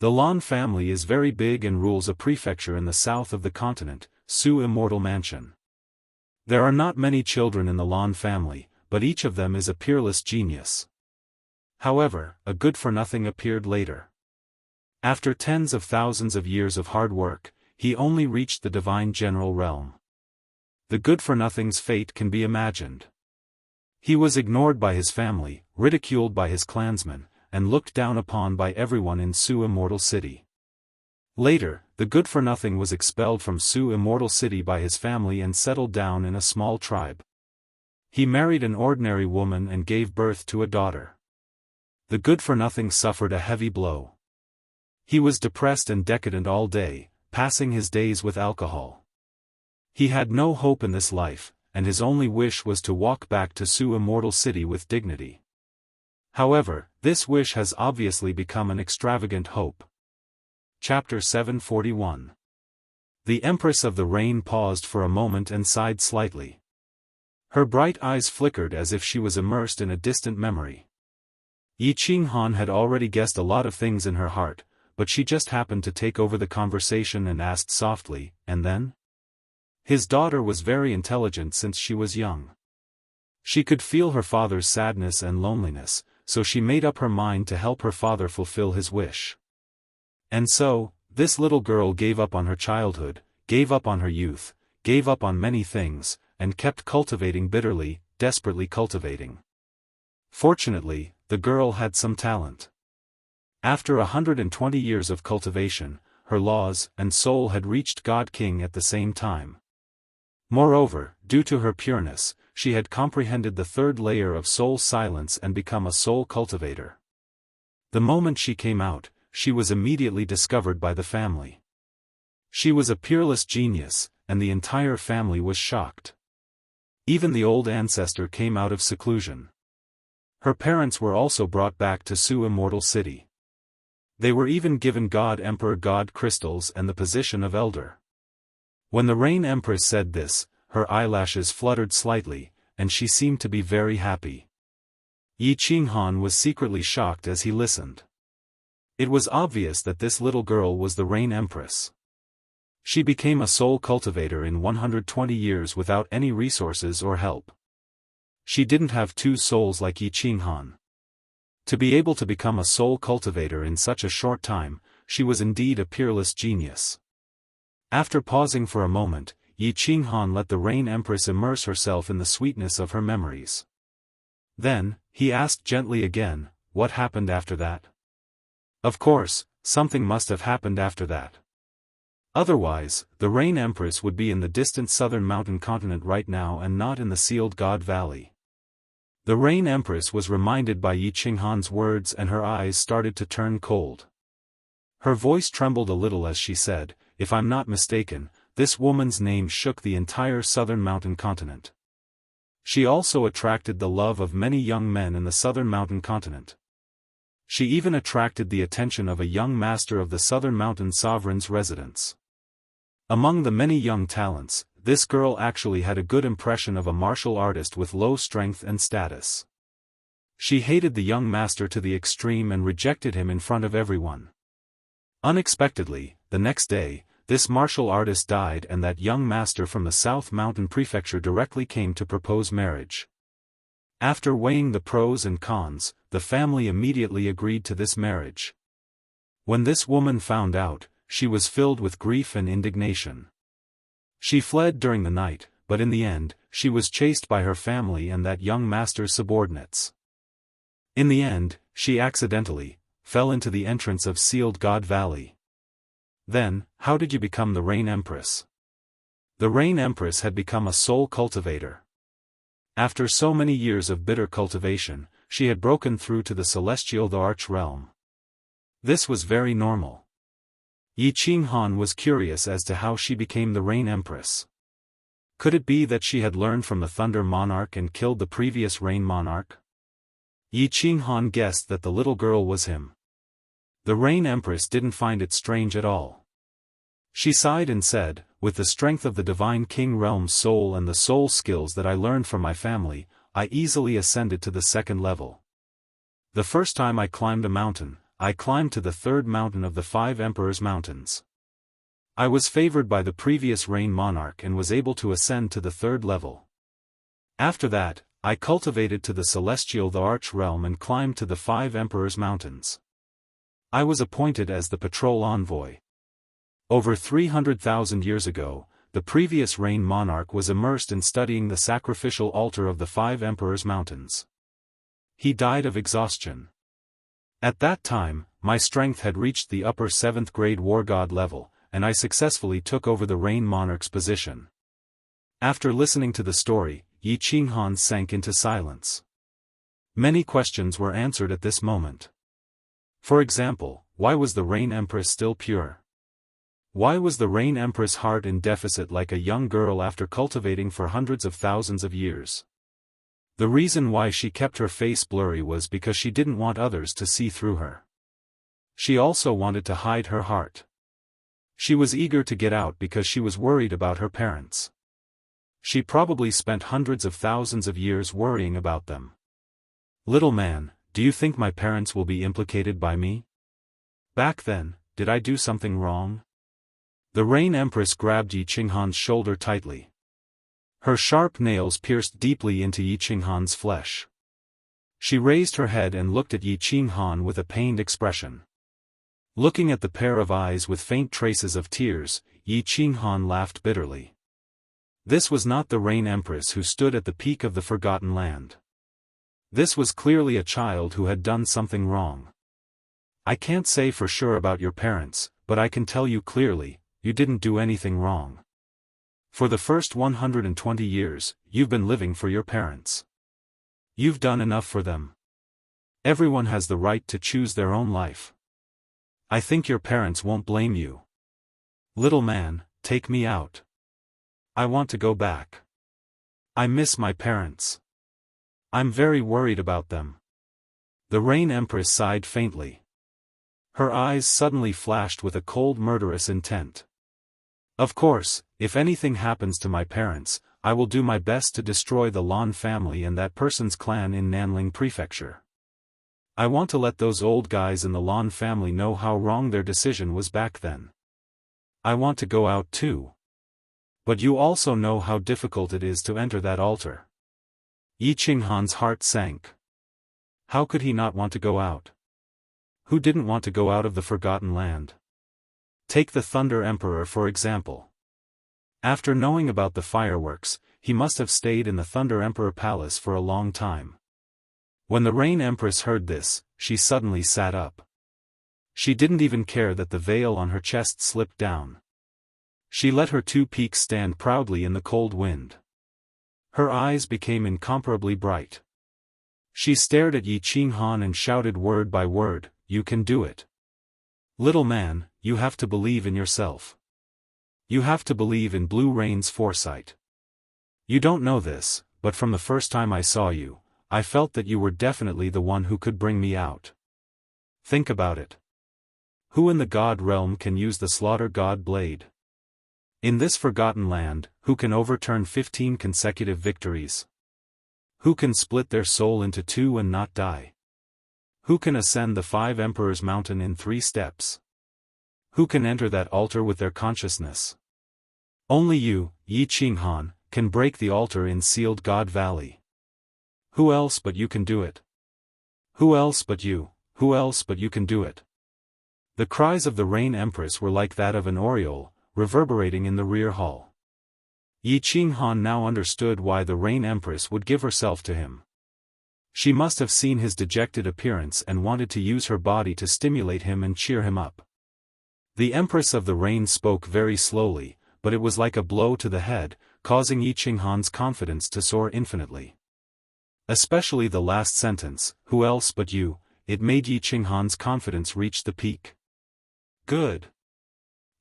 The Lan family is very big and rules a prefecture in the south of the continent, Su Immortal Mansion. There are not many children in the Lan family, but each of them is a peerless genius. However, a good-for-nothing appeared later. After tens of thousands of years of hard work, he only reached the divine general realm. The good-for-nothing's fate can be imagined. He was ignored by his family, ridiculed by his clansmen, and looked down upon by everyone in Su Immortal City. Later, the good-for-nothing was expelled from Su Immortal City by his family and settled down in a small tribe. He married an ordinary woman and gave birth to a daughter. The good-for-nothing suffered a heavy blow. He was depressed and decadent all day, passing his days with alcohol. He had no hope in this life, and his only wish was to walk back to Su Immortal City with dignity. However, this wish has obviously become an extravagant hope. Chapter 741. The Empress of the Rain paused for a moment and sighed slightly. Her bright eyes flickered as if she was immersed in a distant memory. Yi Qinghan had already guessed a lot of things in her heart, but she just happened to take over the conversation and asked softly, "And then?" His daughter was very intelligent since she was young. She could feel her father's sadness and loneliness, so she made up her mind to help her father fulfill his wish. And so, this little girl gave up on her childhood, gave up on her youth, gave up on many things, and kept cultivating bitterly, desperately cultivating. Fortunately, the girl had some talent. After 120 years of cultivation, her laws and soul had reached God King at the same time. Moreover, due to her pureness, she had comprehended the third layer of soul silence and become a soul cultivator. The moment she came out, she was immediately discovered by the family. She was a peerless genius, and the entire family was shocked. Even the old ancestor came out of seclusion. Her parents were also brought back to Su Immortal City. They were even given God Emperor God crystals and the position of elder. When the Rain Empress said this, her eyelashes fluttered slightly, and she seemed to be very happy. Yi Qinghan was secretly shocked as he listened. It was obvious that this little girl was the Rain Empress. She became a soul cultivator in 120 years without any resources or help. She didn't have two souls like Yi Qinghan. To be able to become a soul cultivator in such a short time, she was indeed a peerless genius. After pausing for a moment, Yi Qinghan let the Rain Empress immerse herself in the sweetness of her memories. Then, he asked gently again, "What happened after that?" Of course, something must have happened after that. Otherwise, the Rain Empress would be in the distant southern mountain continent right now and not in the sealed God Valley. The Rain Empress was reminded by Yi Qinghan's words and her eyes started to turn cold. Her voice trembled a little as she said, "If I'm not mistaken, this woman's name shook the entire southern mountain continent. She also attracted the love of many young men in the southern mountain continent. She even attracted the attention of a young master of the southern mountain sovereign's residence. Among the many young talents, this girl actually had a good impression of a martial artist with low strength and status. She hated the young master to the extreme and rejected him in front of everyone. Unexpectedly, the next day, this martial artist died and that young master from the South Mountain Prefecture directly came to propose marriage. After weighing the pros and cons, the family immediately agreed to this marriage. When this woman found out, she was filled with grief and indignation. She fled during the night, but in the end, she was chased by her family and that young master's subordinates. In the end, she accidentally fell into the entrance of Sealed God Valley. Then, how did you become the Rain Empress? The Rain Empress had become a soul cultivator. After so many years of bitter cultivation, she had broken through to the celestial the Arch realm. This was very normal. Yi Qinghan was curious as to how she became the Rain Empress. Could it be that she had learned from the Thunder Monarch and killed the previous Rain Monarch? Yi Qinghan guessed that the little girl was him. The Rain Empress didn't find it strange at all. She sighed and said, "With the strength of the Divine King Realm's soul and the soul skills that I learned from my family, I easily ascended to the second level. The first time I climbed a mountain, I climbed to the third mountain of the 5 Emperors' Mountains. I was favored by the previous Rain Monarch and was able to ascend to the third level. After that, I cultivated to the celestial the Arch realm and climbed to the 5 Emperors' Mountains. I was appointed as the patrol envoy. Over 300,000 years ago, the previous Rain Monarch was immersed in studying the sacrificial altar of the 5 Emperors' Mountains. He died of exhaustion. At that time, my strength had reached the upper 7th grade war god level, and I successfully took over the Rain Monarch's position." After listening to the story, Yi Qinghan sank into silence. Many questions were answered at this moment. For example, why was the Rain Empress still pure? Why was the Rain Empress' heart in deficit like a young girl after cultivating for hundreds of thousands of years? The reason why she kept her face blurry was because she didn't want others to see through her. She also wanted to hide her heart. She was eager to get out because she was worried about her parents. She probably spent hundreds of thousands of years worrying about them. "Little man, do you think my parents will be implicated by me? Back then, did I do something wrong?" The Rain Empress grabbed Yi Qinghan's shoulder tightly. Her sharp nails pierced deeply into Yi Qinghan's flesh. She raised her head and looked at Yi Qinghan with a pained expression. Looking at the pair of eyes with faint traces of tears, Yi Qinghan laughed bitterly. This was not the Rain Empress who stood at the peak of the Forgotten Land. This was clearly a child who had done something wrong. "I can't say for sure about your parents, but I can tell you clearly, you didn't do anything wrong. For the first 120 years, you've been living for your parents. You've done enough for them. Everyone has the right to choose their own life. I think your parents won't blame you. Little man, take me out. I want to go back. I miss my parents. I'm very worried about them." The Rain Empress sighed faintly. Her eyes suddenly flashed with a cold murderous intent. "Of course, if anything happens to my parents, I will do my best to destroy the Lan family and that person's clan in Nanling Prefecture. I want to let those old guys in the Lan family know how wrong their decision was back then. I want to go out too. But you also know how difficult it is to enter that altar." Yi Qinghan's heart sank. How could he not want to go out? Who didn't want to go out of the Forgotten Land? Take the Thunder Emperor for example. After knowing about the fireworks, he must have stayed in the Thunder Emperor Palace for a long time. When the Rain Empress heard this, she suddenly sat up. She didn't even care that the veil on her chest slipped down. She let her 2 peaks stand proudly in the cold wind. Her eyes became incomparably bright. She stared at Yi Qinghan and shouted word by word, "You can do it. Little man, you have to believe in yourself. You have to believe in Blue Rain's foresight. You don't know this, but from the first time I saw you, I felt that you were definitely the one who could bring me out. Think about it. Who in the God realm can use the Slaughter God blade? In this Forgotten Land, who can overturn 15 consecutive victories? Who can split their soul into 2 and not die? Who can ascend the 5 Emperors' Mountain in 3 steps? Who can enter that altar with their consciousness? Only you, Yi Qinghan, can break the altar in Sealed God Valley. Who else but you can do it? Who else but you, who else but you can do it?" The cries of the Rain Empress were like that of an oriole, reverberating in the rear hall. Yi Qinghan now understood why the Rain Empress would give herself to him. She must have seen his dejected appearance and wanted to use her body to stimulate him and cheer him up. The Empress of the Rain spoke very slowly, but it was like a blow to the head, causing Yi Qinghan's confidence to soar infinitely. Especially the last sentence, "Who else but you," it made Yi Qinghan's confidence reach the peak. Good.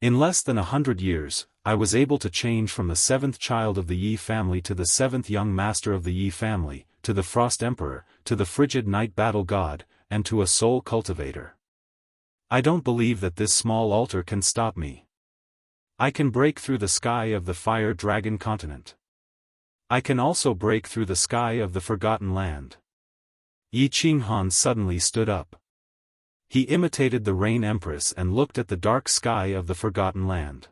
In less than 100 years, I was able to change from the 7th child of the Yi family to the 7th young master of the Yi family, to the Frost Emperor, to the frigid night battle god, and to a soul cultivator. I don't believe that this small altar can stop me. I can break through the sky of the fire dragon continent. I can also break through the sky of the forgotten land. Yi Qinghan suddenly stood up. He imitated the Rain Empress and looked at the dark sky of the forgotten land.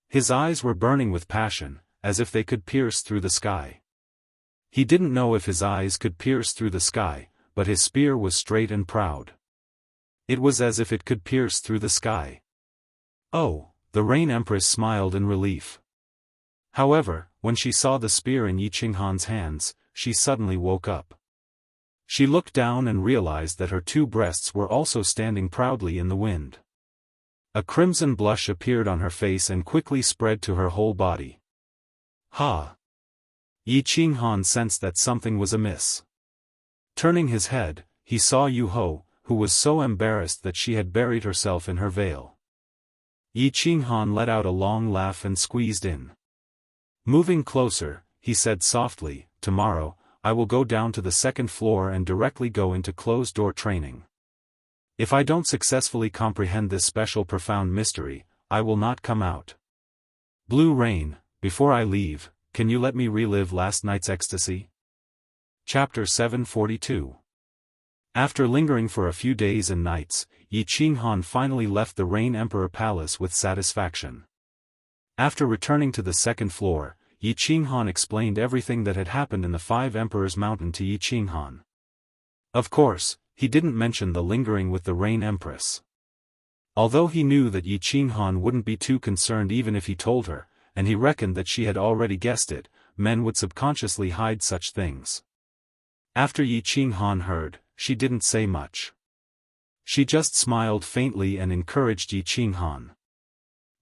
His eyes were burning with passion, as if they could pierce through the sky. He didn't know if his eyes could pierce through the sky, but his spear was straight and proud. It was as if it could pierce through the sky. Oh, the Rain Empress smiled in relief. However, when she saw the spear in Yi Qinghan's hands, she suddenly woke up. She looked down and realized that her 2 breasts were also standing proudly in the wind. A crimson blush appeared on her face and quickly spread to her whole body. Ha! Yi Qinghan sensed that something was amiss. Turning his head, he saw Yu Ho, who was so embarrassed that she had buried herself in her veil. Yi Qinghan let out a long laugh and squeezed in. Moving closer, he said softly, "Tomorrow, I will go down to the 2nd floor and directly go into closed-door training. If I don't successfully comprehend this special profound mystery, I will not come out. Blue Rain, before I leave, can you let me relive last night's ecstasy?" Chapter 742. After lingering for a few days and nights, Yi Qinghan finally left the Rain Emperor Palace with satisfaction. After returning to the 2nd floor, Yi Qinghan explained everything that had happened in the 5 Emperors Mountain to Yi Qinghan. Of course, he didn't mention the lingering with the Rain Empress. Although he knew that Yi Qinghan wouldn't be too concerned even if he told her, and he reckoned that she had already guessed it, men would subconsciously hide such things. After Yi Qinghan heard, she didn't say much. She just smiled faintly and encouraged Yi Qinghan.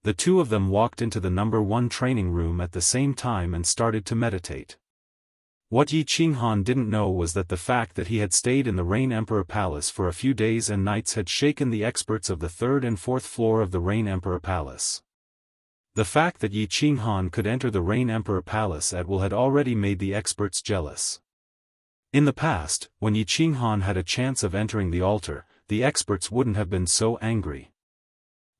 The 2 of them walked into the number 1 training room at the same time and started to meditate. What Yi Qinghan didn't know was that the fact that he had stayed in the Rain Emperor Palace for a few days and nights had shaken the experts of the 3rd and 4th floor of the Rain Emperor Palace. The fact that Yi Qinghan could enter the Rain Emperor Palace at will had already made the experts jealous. In the past, when Yi Qinghan had a chance of entering the altar, the experts wouldn't have been so angry.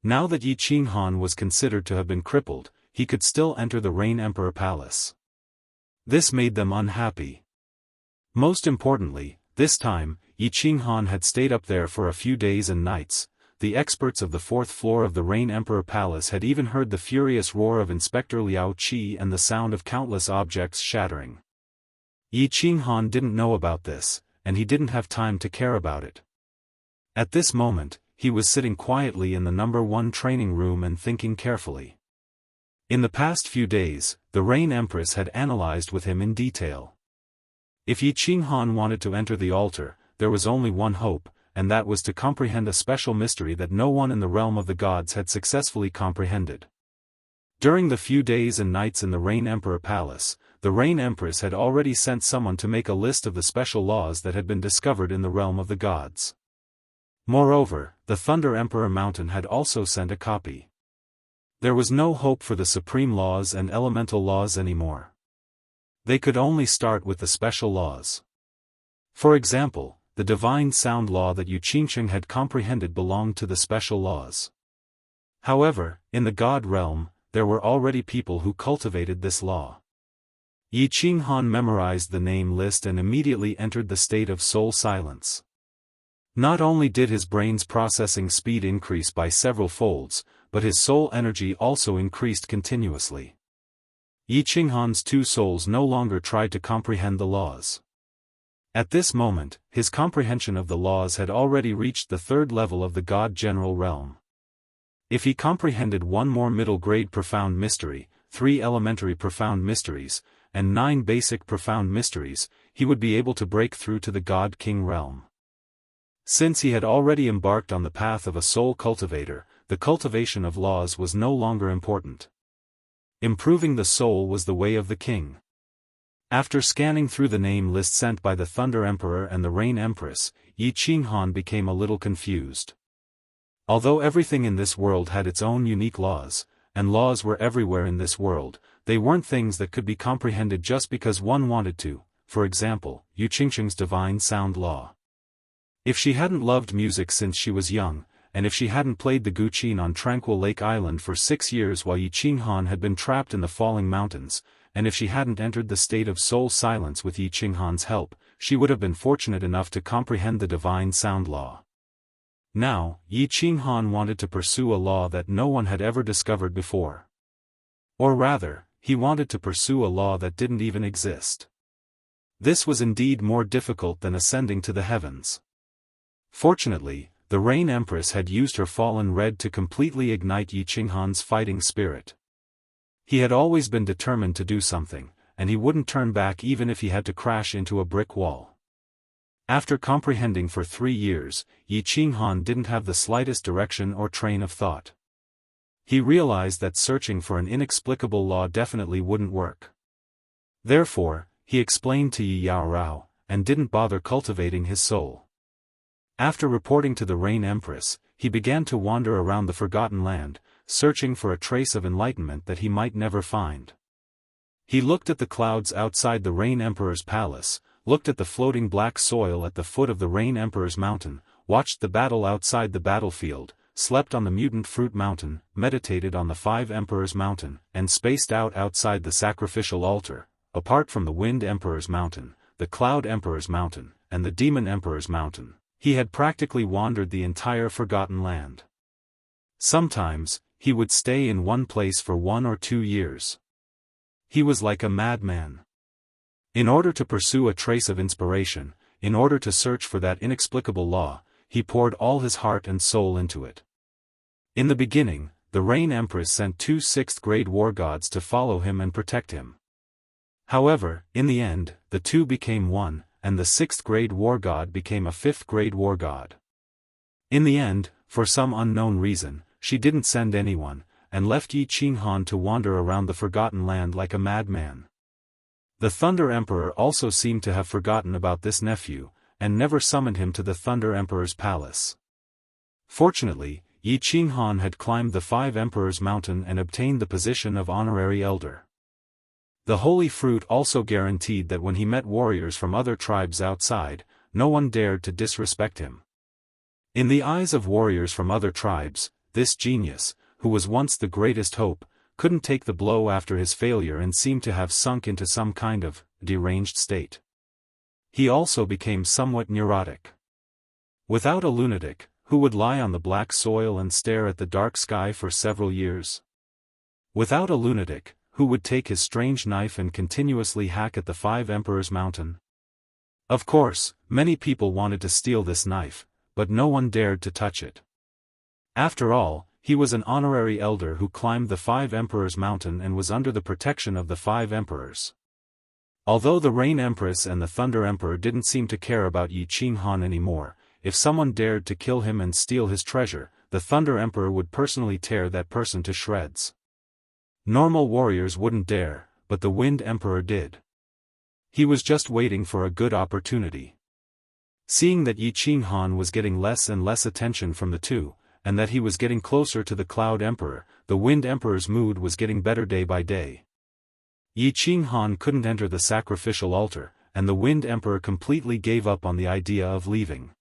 Now that Yi Qinghan was considered to have been crippled, he could still enter the Rain Emperor Palace. This made them unhappy. Most importantly, this time, Yi Qinghan had stayed up there for a few days and nights. The experts of the 4th floor of the Rain Emperor Palace had even heard the furious roar of Inspector Liao Qi and the sound of countless objects shattering. Yi Qinghan didn't know about this, and he didn't have time to care about it. At this moment, he was sitting quietly in the number 1 training room and thinking carefully. In the past few days, the Rain Empress had analyzed with him in detail. If Yi Qinghan wanted to enter the altar, there was only one hope, and that was to comprehend a special mystery that no one in the realm of the gods had successfully comprehended. During the few days and nights in the Rain Emperor Palace, the Rain Empress had already sent someone to make a list of the special laws that had been discovered in the realm of the gods. Moreover, the Thunder Emperor Mountain had also sent a copy. There was no hope for the supreme laws and elemental laws anymore. They could only start with the special laws. For example, the divine sound law that Yu Qingcheng had comprehended belonged to the special laws. However, in the god realm, there were already people who cultivated this law. Yi Qinghan memorized the name list and immediately entered the state of soul silence. Not only did his brain's processing speed increase by several folds, but his soul energy also increased continuously. Yi Qinghan's 2 souls no longer tried to comprehend the laws. At this moment, his comprehension of the laws had already reached the 3rd level of the God General realm. If he comprehended one more middle-grade profound mystery, 3 elementary profound mysteries, and 9 basic profound mysteries, he would be able to break through to the God King realm. Since he had already embarked on the path of a soul cultivator, the cultivation of laws was no longer important. Improving the soul was the way of the king. After scanning through the name list sent by the Thunder Emperor and the Rain Empress, Yi Qinghan became a little confused. Although everything in this world had its own unique laws, and laws were everywhere in this world, they weren't things that could be comprehended just because one wanted to. For example, Yu Qingsheng's divine sound law. If she hadn't loved music since she was young, and if she hadn't played the guqin on Tranquil Lake Island for 6 years while Yi Qinghan had been trapped in the falling mountains, and if she hadn't entered the state of soul silence with Yi Qinghan's help, she would have been fortunate enough to comprehend the divine sound law. Now, Yi Qinghan wanted to pursue a law that no one had ever discovered before. Or rather, he wanted to pursue a law that didn't even exist. This was indeed more difficult than ascending to the heavens. Fortunately, the Rain Empress had used her fallen red to completely ignite Yi Qinghan's fighting spirit. He had always been determined to do something, and he wouldn't turn back even if he had to crash into a brick wall. After comprehending for 3 years, Yi Qinghan didn't have the slightest direction or train of thought. He realized that searching for an inexplicable law definitely wouldn't work. Therefore, he explained to Yi Yaorao, and didn't bother cultivating his soul. After reporting to the Rain Empress, he began to wander around the Forgotten Land, searching for a trace of enlightenment that he might never find. He looked at the clouds outside the Rain Emperor's palace, looked at the floating black soil at the foot of the Rain Emperor's mountain, watched the battle outside the battlefield, slept on the Mutant Fruit Mountain, meditated on the 5 Emperors Mountain, and spaced out outside the sacrificial altar, apart from the Wind Emperor's Mountain, the Cloud Emperor's Mountain, and the Demon Emperor's Mountain. He had practically wandered the entire Forgotten Land. Sometimes, he would stay in one place for 1 or 2 years. He was like a madman. In order to pursue a trace of inspiration, in order to search for that inexplicable law, he poured all his heart and soul into it. In the beginning, the Rain Empress sent 2 6th-grade war gods to follow him and protect him. However, in the end, the 2 became 1, and the 6th-grade war god became a 5th-grade war god. In the end, for some unknown reason, she didn't send anyone, and left Yi Qinghan to wander around the Forgotten Land like a madman. The Thunder Emperor also seemed to have forgotten about this nephew, and never summoned him to the Thunder Emperor's palace. Fortunately, Yi Qinghan had climbed the 5 Emperors' Mountain and obtained the position of honorary elder. The holy fruit also guaranteed that when he met warriors from other tribes outside, no one dared to disrespect him. In the eyes of warriors from other tribes, this genius, who was once the greatest hope, couldn't take the blow after his failure and seemed to have sunk into some kind of deranged state. He also became somewhat neurotic. Without a lunatic, who would lie on the black soil and stare at the dark sky for several years? Without a lunatic, who would take his strange knife and continuously hack at the 5 Emperors' Mountain? Of course, many people wanted to steal this knife, but no one dared to touch it. After all, he was an honorary elder who climbed the 5 Emperors' Mountain and was under the protection of the 5 Emperors. Although the Rain Empress and the Thunder Emperor didn't seem to care about Yi Qinghan anymore, if someone dared to kill him and steal his treasure, the Thunder Emperor would personally tear that person to shreds. Normal warriors wouldn't dare, but the Wind Emperor did. He was just waiting for a good opportunity. Seeing that Yi Qinghan was getting less and less attention from the 2, and that he was getting closer to the Cloud Emperor, the Wind Emperor's mood was getting better day by day. Yi Qinghan couldn't enter the sacrificial altar, and the Wind Emperor completely gave up on the idea of leaving.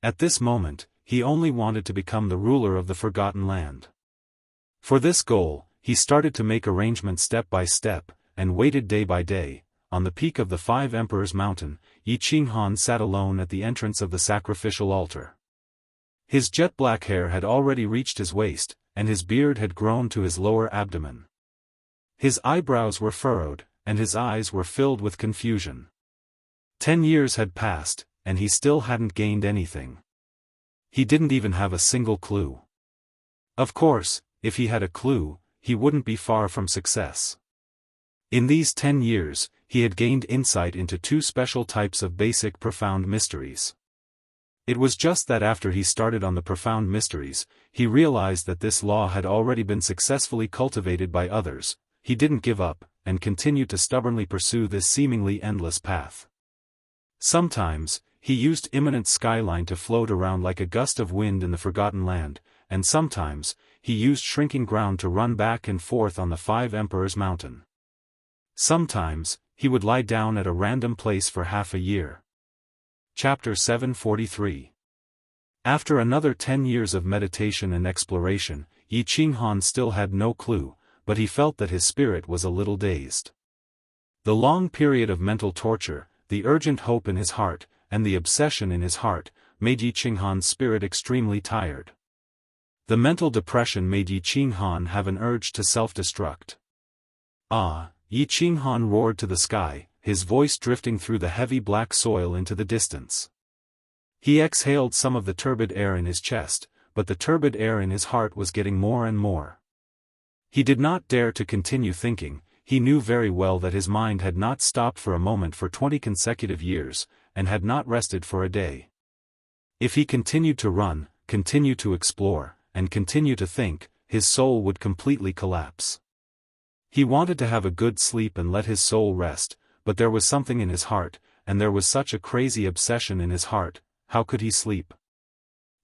At this moment, he only wanted to become the ruler of the Forgotten Land. For this goal, he started to make arrangements step by step, and waited day by day. On the peak of the 5 Emperors' Mountain, Yi Qinghan sat alone at the entrance of the sacrificial altar. His jet-black hair had already reached his waist, and his beard had grown to his lower abdomen. His eyebrows were furrowed, and his eyes were filled with confusion. 10 years had passed, and he still hadn't gained anything. He didn't even have a single clue. Of course, if he had a clue, he wouldn't be far from success. In these 10 years, he had gained insight into 2 special types of basic profound mysteries. It was just that after he started on the profound mysteries, he realized that this law had already been successfully cultivated by others. He didn't give up, and continued to stubbornly pursue this seemingly endless path. Sometimes, he used imminent skyline to float around like a gust of wind in the forgotten land, and sometimes, he used shrinking ground to run back and forth on the 5 Emperors Mountain. Sometimes, he would lie down at a random place for half a year. Chapter 743. After another 10 years of meditation and exploration, Yi Qinghan still had no clue, but he felt that his spirit was a little dazed. The long period of mental torture, the urgent hope in his heart, and the obsession in his heart, made Yi Qinghan's spirit extremely tired. The mental depression made Yi Qinghan have an urge to self-destruct. Ah! Yi Qinghan roared to the sky, his voice drifting through the heavy black soil into the distance. He exhaled some of the turbid air in his chest, but the turbid air in his heart was getting more and more. He did not dare to continue thinking. He knew very well that his mind had not stopped for a moment for 20 consecutive years, and had not rested for a day. If he continued to run, continue to explore, and continue to think, his soul would completely collapse. He wanted to have a good sleep and let his soul rest, but there was something in his heart, and there was such a crazy obsession in his heart. How could he sleep?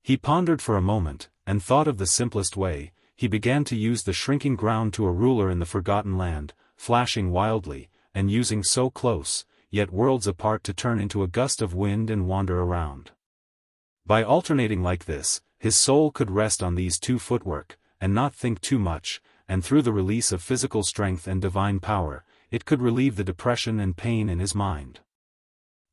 He pondered for a moment, and thought of the simplest way. He began to use the shrinking ground to a ruler in the forgotten land, flashing wildly, and using so close, yet worlds apart to turn into a gust of wind and wander around. By alternating like this, his soul could rest on these 2 footwork, and not think too much, and through the release of physical strength and divine power, it could relieve the depression and pain in his mind.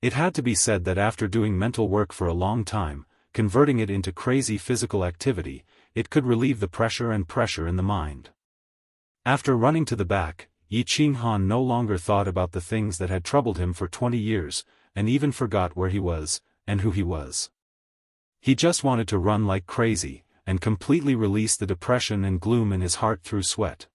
It had to be said that after doing mental work for a long time, converting it into crazy physical activity, it could relieve the pressure in the mind. After running to the back, Yi Qinghan no longer thought about the things that had troubled him for 20 years, and even forgot where he was, and who he was. He just wanted to run like crazy, and completely release the depression and gloom in his heart through sweat.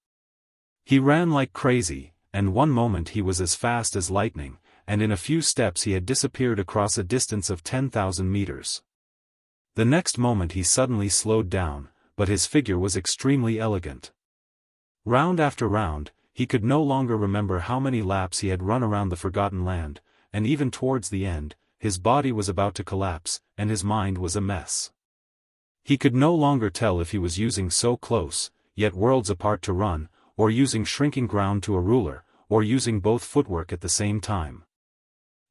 He ran like crazy, and one moment he was as fast as lightning, and in a few steps he had disappeared across a distance of 10,000 meters. The next moment he suddenly slowed down, but his figure was extremely elegant. Round after round, he could no longer remember how many laps he had run around the forgotten land, and even towards the end, his body was about to collapse, and his mind was a mess. He could no longer tell if he was using so close, yet worlds apart to run, or using shrinking ground to a ruler, or using both footwork at the same time.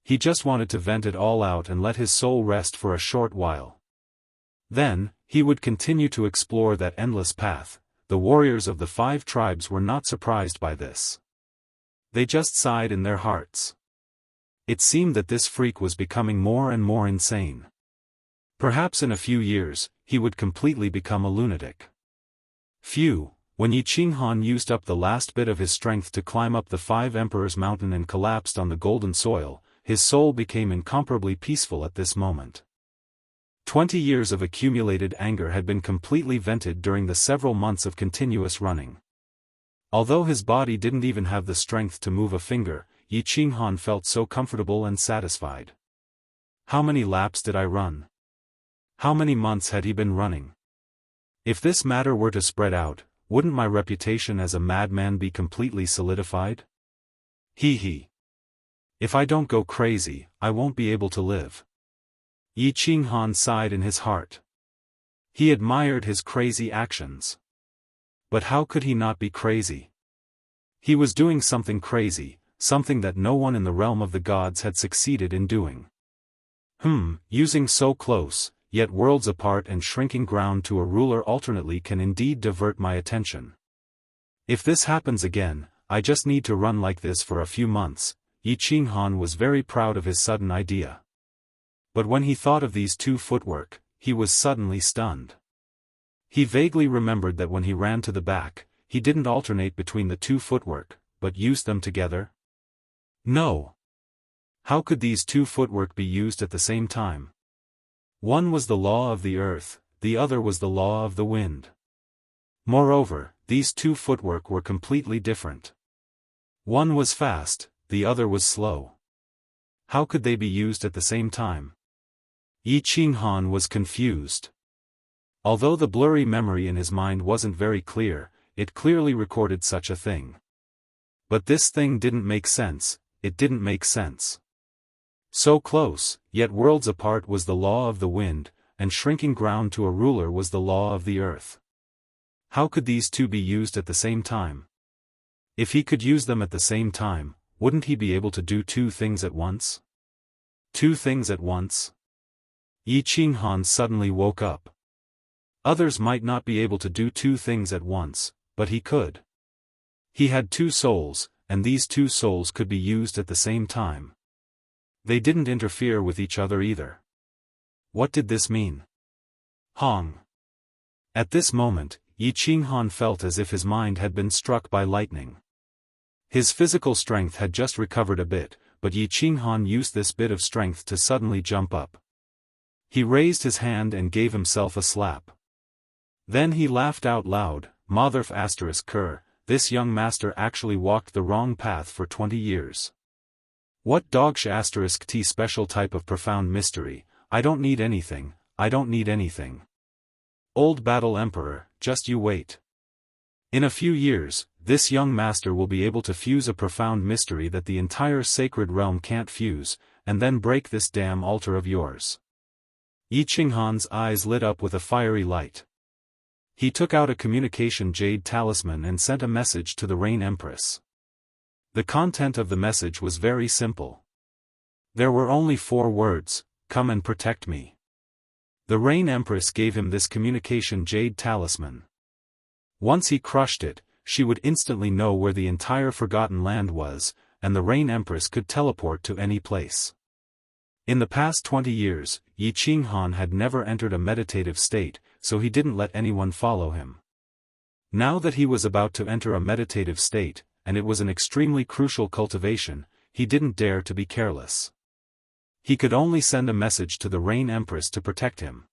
He just wanted to vent it all out and let his soul rest for a short while. Then, he would continue to explore that endless path. The warriors of the 5 tribes were not surprised by this. They just sighed in their hearts. It seemed that this freak was becoming more and more insane. Perhaps in a few years, he would completely become a lunatic. Phew! When Yi Qinghan used up the last bit of his strength to climb up the 5 Emperors Mountain and collapsed on the golden soil, his soul became incomparably peaceful at this moment. 20 years of accumulated anger had been completely vented during the several months of continuous running. Although his body didn't even have the strength to move a finger, Yi Qinghan felt so comfortable and satisfied. How many laps did I run? How many months had he been running? If this matter were to spread out, wouldn't my reputation as a madman be completely solidified? He. If I don't go crazy, I won't be able to live. Yi Qinghan sighed in his heart. He admired his crazy actions. But how could he not be crazy? He was doing something crazy, something that no one in the realm of the gods had succeeded in doing. Using so close, yet worlds apart and shrinking ground to a ruler alternately can indeed divert my attention. If this happens again, I just need to run like this for a few months. Yi Qinghan was very proud of his sudden idea. But when he thought of these 2 footwork, he was suddenly stunned. He vaguely remembered that when he ran to the back, he didn't alternate between the 2 footwork, but used them together. No. How could these 2 footwork be used at the same time? One was the law of the earth, the other was the law of the wind. Moreover, these two footwork were completely different. One was fast, the other was slow. How could they be used at the same time? Yi Qinghan was confused. Although the blurry memory in his mind wasn't very clear, it clearly recorded such a thing. But this thing didn't make sense, it didn't make sense. So close, yet worlds apart was the law of the wind, and shrinking ground to a ruler was the law of the earth. How could these two be used at the same time? If he could use them at the same time, wouldn't he be able to do two things at once? Two things at once? Yi Qinghan suddenly woke up. Others might not be able to do two things at once, but he could. He had two souls, and these two souls could be used at the same time. They didn't interfere with each other either. What did this mean? Hong. At this moment, Yi Qinghan felt as if his mind had been struck by lightning. His physical strength had just recovered a bit, but Yi Qinghan used this bit of strength to suddenly jump up. He raised his hand and gave himself a slap. Then he laughed out loud, Motherf *Ker, this young master actually walked the wrong path for 20 years. What dogsh *T special type of profound mystery, I don't need anything, I don't need anything. Old Battle Emperor, just you wait. In a few years, this young master will be able to fuse a profound mystery that the entire sacred realm can't fuse, and then break this damn altar of yours. Yi Qinghan's eyes lit up with a fiery light. He took out a communication jade talisman and sent a message to the Rain Empress. The content of the message was very simple. There were only 4 words, "Come and protect me." The Rain Empress gave him this communication jade talisman. Once he crushed it, she would instantly know where the entire Forgotten Land was, and the Rain Empress could teleport to any place. In the past 20 years, Yi Qinghan had never entered a meditative state, so he didn't let anyone follow him. Now that he was about to enter a meditative state, and it was an extremely crucial cultivation, he didn't dare to be careless. He could only send a message to the Rain Empress to protect him.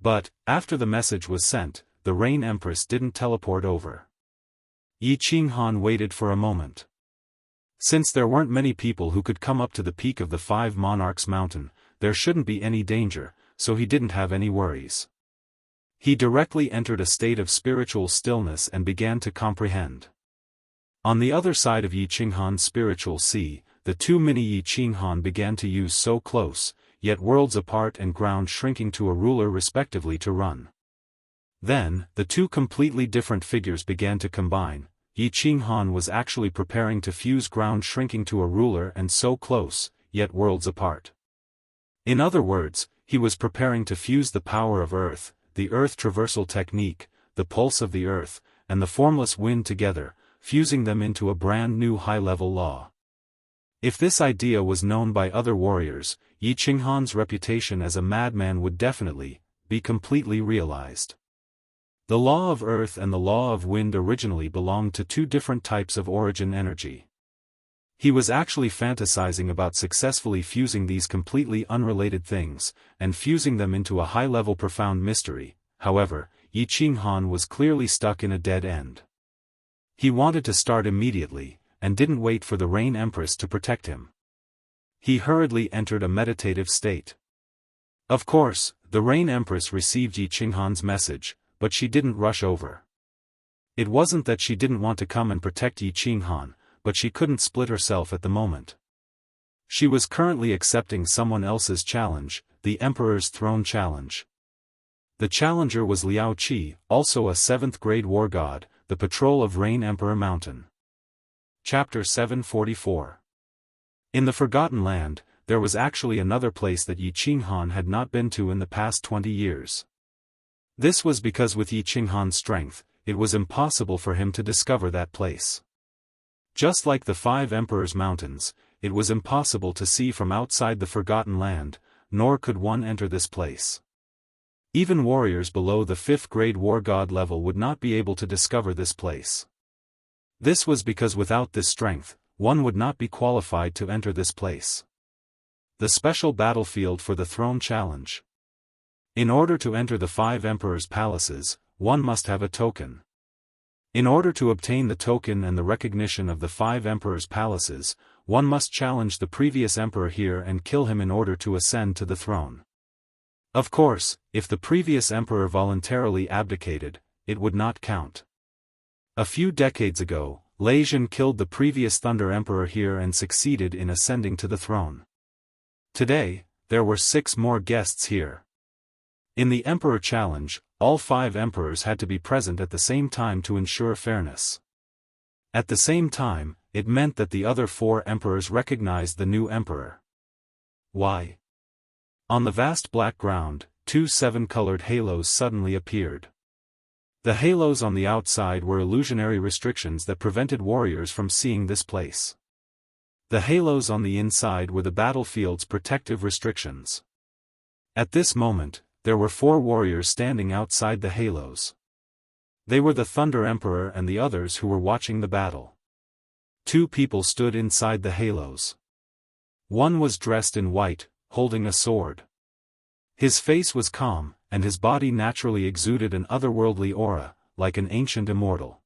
But, after the message was sent, the Rain Empress didn't teleport over. Yi Qinghan waited for a moment. Since there weren't many people who could come up to the peak of the 5 Monarchs Mountain, there shouldn't be any danger, so he didn't have any worries. He directly entered a state of spiritual stillness and began to comprehend. On the other side of Yi Qinghan's spiritual sea, the 2 mini Yi Qinghan began to use so close, yet worlds apart and ground shrinking to a ruler respectively to run. Then, the 2 completely different figures began to combine. Yi Qinghan was actually preparing to fuse ground shrinking to a ruler and so close, yet worlds apart. In other words, he was preparing to fuse the power of earth, the earth traversal technique, the pulse of the earth, and the formless wind together, fusing them into a brand new high-level law. If this idea was known by other warriors, Yi Qinghan's reputation as a madman would definitely be completely realized. The law of earth and the law of wind originally belonged to 2 different types of origin energy. He was actually fantasizing about successfully fusing these completely unrelated things, and fusing them into a high-level profound mystery. However, Yi Qinghan was clearly stuck in a dead end. He wanted to start immediately, and didn't wait for the Rain Empress to protect him. He hurriedly entered a meditative state. Of course, the Rain Empress received Yi Qinghan's message, but she didn't rush over. It wasn't that she didn't want to come and protect Yi Qinghan, but she couldn't split herself at the moment. She was currently accepting someone else's challenge, the Emperor's Throne Challenge. The challenger was Liao Qi, also a 7th-grade war god, the patrol of Rain Emperor Mountain. Chapter 744. In the Forgotten Land, there was actually another place that Yi Qinghan had not been to in the past 20 years. This was because with Yi Qinghan's strength, it was impossible for him to discover that place. Just like the 5 Emperors' Mountains, it was impossible to see from outside the Forgotten Land, nor could one enter this place. Even warriors below the 5th-grade war god level would not be able to discover this place. This was because without this strength, one would not be qualified to enter this place. The special battlefield for the Throne Challenge. In order to enter the 5 Emperors' palaces, one must have a token. In order to obtain the token and the recognition of the 5 emperors' palaces, one must challenge the previous emperor here and kill him in order to ascend to the throne. Of course, if the previous emperor voluntarily abdicated, it would not count. A few decades ago, Lei Jin killed the previous Thunder Emperor here and succeeded in ascending to the throne. Today, there were 6 more guests here. In the Emperor Challenge, all 5 emperors had to be present at the same time to ensure fairness. At the same time, it meant that the other 4 emperors recognized the new emperor. Why? On the vast black ground, 2 7-colored halos suddenly appeared. The halos on the outside were illusionary restrictions that prevented warriors from seeing this place. The halos on the inside were the battlefield's protective restrictions. At this moment, there were 4 warriors standing outside the halos. They were the Thunder Emperor and the others who were watching the battle. 2 people stood inside the halos. One was dressed in white, holding a sword. His face was calm, and his body naturally exuded an otherworldly aura, like an ancient immortal.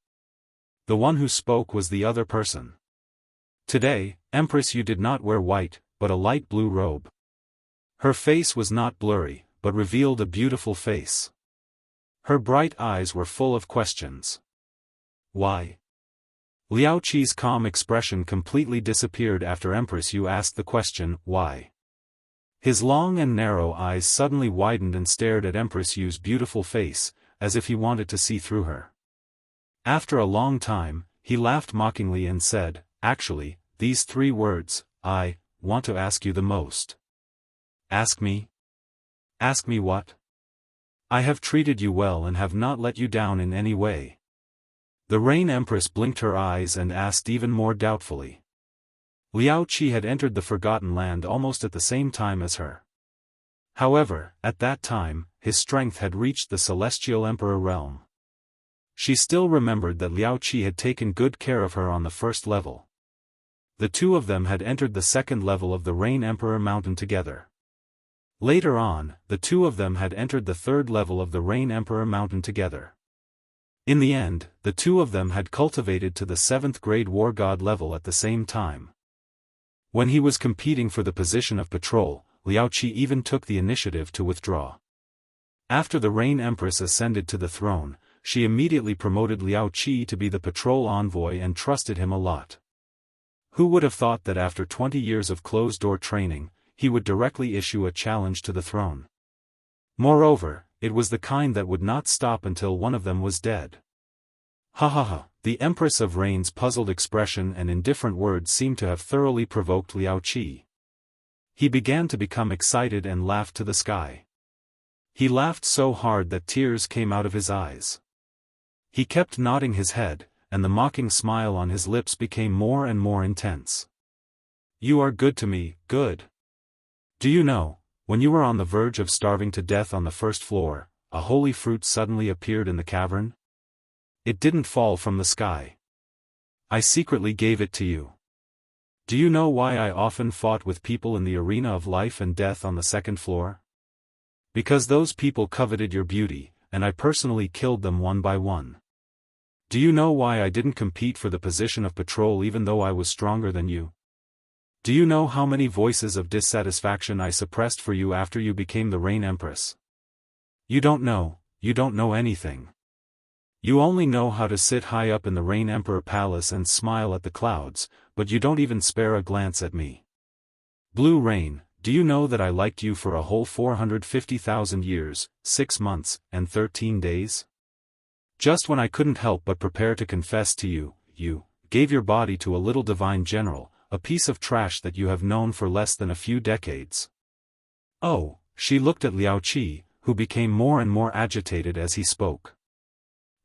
The one who spoke was the other person. Today, Empress, you did not wear white, but a light blue robe. Her face was not blurry, but revealed a beautiful face. Her bright eyes were full of questions. Why? Liao Qi's calm expression completely disappeared after Empress Yu asked the question, why? His long and narrow eyes suddenly widened and stared at Empress Yu's beautiful face, as if he wanted to see through her. After a long time, he laughed mockingly and said, actually, these 3 words, I want to ask you the most. Ask me? Ask me what? I have treated you well and have not let you down in any way. The Rain Empress blinked her eyes and asked even more doubtfully. Liao Qi had entered the Forgotten Land almost at the same time as her. However, at that time, his strength had reached the Celestial Emperor realm. She still remembered that Liao Qi had taken good care of her on the 1st level. The 2 of them had entered the 2nd level of the Rain Emperor Mountain together. Later on, the 2 of them had entered the 3rd level of the Rain Emperor Mountain together. In the end, the 2 of them had cultivated to the 7th grade War God level at the same time. When he was competing for the position of patrol, Liao Qi even took the initiative to withdraw. After the Rain Empress ascended to the throne, she immediately promoted Liao Qi to be the patrol envoy and trusted him a lot. Who would have thought that after 20 years of closed-door training, he would directly issue a challenge to the throne? Moreover, it was the kind that would not stop until one of them was dead. Ha ha ha, the Empress of Rain's puzzled expression and indifferent words seemed to have thoroughly provoked Liao Qi. He began to become excited and laughed to the sky. He laughed so hard that tears came out of his eyes. He kept nodding his head, and the mocking smile on his lips became more and more intense. You are good to me, good. Do you know, when you were on the verge of starving to death on the 1st floor, a holy fruit suddenly appeared in the cavern? It didn't fall from the sky. I secretly gave it to you. Do you know why I often fought with people in the arena of life and death on the 2nd floor? Because those people coveted your beauty, and I personally killed them one by one. Do you know why I didn't compete for the position of patrol even though I was stronger than you? Do you know how many voices of dissatisfaction I suppressed for you after you became the Rain Empress? You don't know anything. You only know how to sit high up in the Rain Emperor Palace and smile at the clouds, but you don't even spare a glance at me. Blue Rain, do you know that I liked you for a whole 450,000 years, 6 months, and 13 days? Just when I couldn't help but prepare to confess to you, you gave your body to a little divine general, a piece of trash that you have known for less than a few decades. Oh, she looked at Liao Qi, who became more and more agitated as he spoke.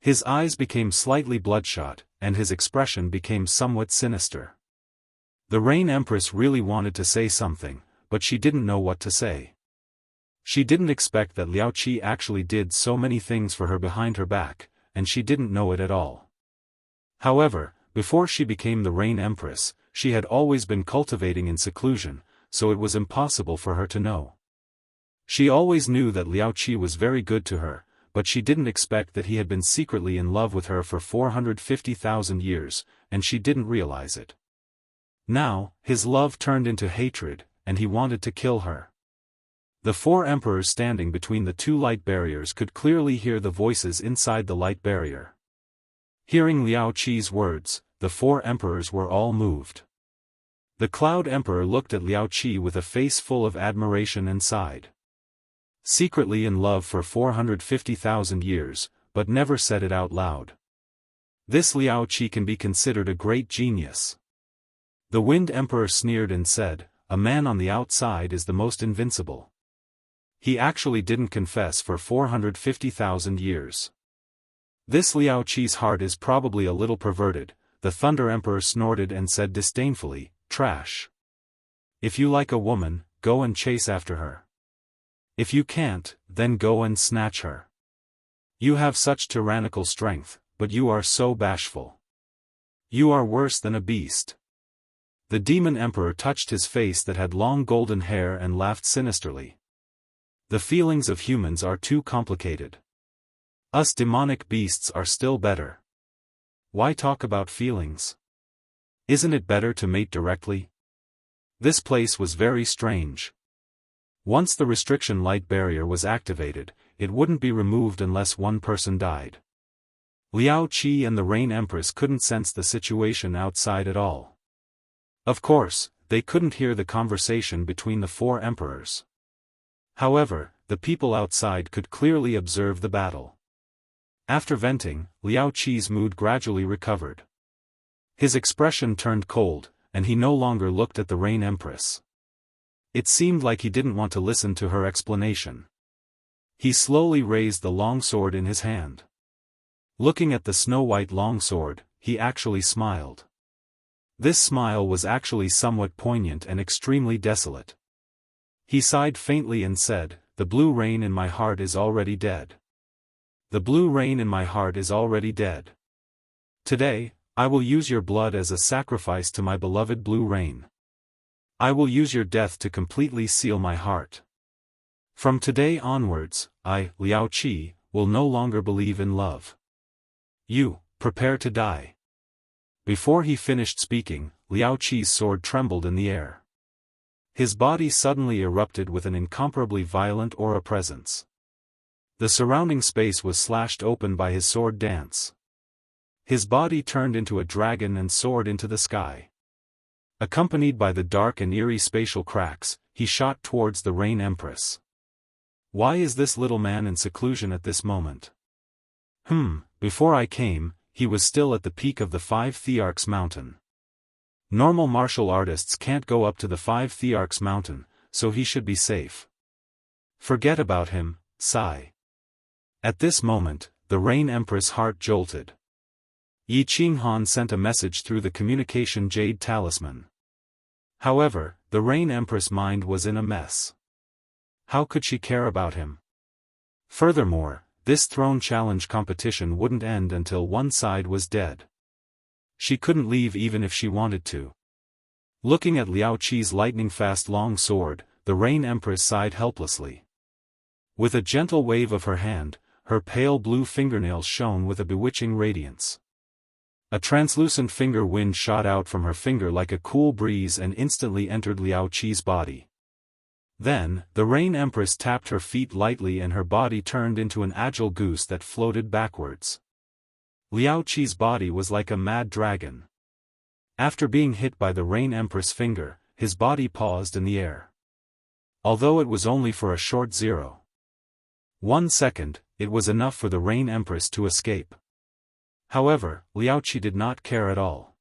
His eyes became slightly bloodshot, and his expression became somewhat sinister. The Rain Empress really wanted to say something, but she didn't know what to say. She didn't expect that Liao Qi actually did so many things for her behind her back, and she didn't know it at all. However, before she became the Rain Empress, she had always been cultivating in seclusion, so it was impossible for her to know. She always knew that Liao Qi was very good to her, but she didn't expect that he had been secretly in love with her for 450,000 years, and she didn't realize it. Now, his love turned into hatred, and he wanted to kill her. The four emperors standing between the two light barriers could clearly hear the voices inside the light barrier. Hearing Liao Qi's words, the four emperors were all moved. The Cloud Emperor looked at Liao Qi with a face full of admiration and sighed. Secretly in love for 450,000 years, but never said it out loud. This Liao Qi can be considered a great genius. The Wind Emperor sneered and said, "A man on the outside is the most invincible." He actually didn't confess for 450,000 years. This Liao Qi's heart is probably a little perverted. The Thunder Emperor snorted and said disdainfully, "Trash. If you like a woman, go and chase after her. If you can't, then go and snatch her. You have such tyrannical strength, but you are so bashful. You are worse than a beast." The Demon Emperor touched his face that had long golden hair and laughed sinisterly. The feelings of humans are too complicated. Us demonic beasts are still better. Why talk about feelings? Isn't it better to mate directly? This place was very strange. Once the restriction light barrier was activated, it wouldn't be removed unless one person died. Liao Qi and the Rain Empress couldn't sense the situation outside at all. Of course, they couldn't hear the conversation between the four emperors. However, the people outside could clearly observe the battle. After venting, Liao Qi's mood gradually recovered. His expression turned cold, and he no longer looked at the Rain Empress. It seemed like he didn't want to listen to her explanation. He slowly raised the longsword in his hand. Looking at the snow-white longsword, he actually smiled. This smile was actually somewhat poignant and extremely desolate. He sighed faintly and said, "The blue rain in my heart is already dead. The blue rain in my heart is already dead. Today, I will use your blood as a sacrifice to my beloved blue rain. I will use your death to completely seal my heart. From today onwards, I, Liao Qi, will no longer believe in love. You, prepare to die." Before he finished speaking, Liao Qi's sword trembled in the air. His body suddenly erupted with an incomparably violent aura presence. The surrounding space was slashed open by his sword dance. His body turned into a dragon and soared into the sky. Accompanied by the dark and eerie spatial cracks, he shot towards the Rain Empress. Why is this little man in seclusion at this moment? Before I came, he was still at the peak of the 5 Thearchs mountain. Normal martial artists can't go up to the 5 Thearchs mountain, so he should be safe. Forget about him, sigh. At this moment, the Rain Empress' heart jolted. Yi Qinghan sent a message through the communication jade talisman. However, the Rain Empress' mind was in a mess. How could she care about him? Furthermore, this throne challenge competition wouldn't end until one side was dead. She couldn't leave even if she wanted to. Looking at Liao Qi's lightning-fast long sword, the Rain Empress sighed helplessly. With a gentle wave of her hand, her pale blue fingernails shone with a bewitching radiance. A translucent finger wind shot out from her finger like a cool breeze and instantly entered Liao Qi's body. Then, the Rain Empress tapped her feet lightly and her body turned into an agile goose that floated backwards. Liao Qi's body was like a mad dragon. After being hit by the Rain Empress' finger, his body paused in the air. Although it was only for a short 0.1 second, it was enough for the Rain Empress to escape. However, Liao Qi did not care at all.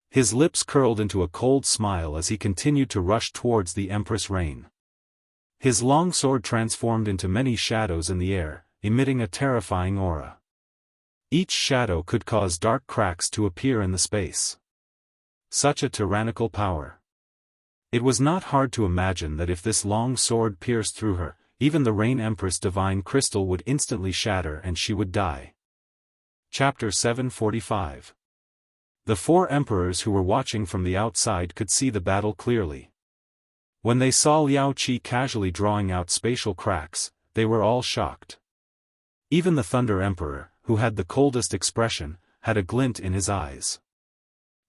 His lips curled into a cold smile as he continued to rush towards the Empress Rain. His long sword transformed into many shadows in the air, emitting a terrifying aura. Each shadow could cause dark cracks to appear in the space. Such a tyrannical power. It was not hard to imagine that if this long sword pierced through her, even the Rain Empress' divine crystal would instantly shatter and she would die. Chapter 745. The 4 emperors who were watching from the outside could see the battle clearly. When they saw Liao Qi casually drawing out spatial cracks, they were all shocked. Even the Thunder Emperor, who had the coldest expression, had a glint in his eyes.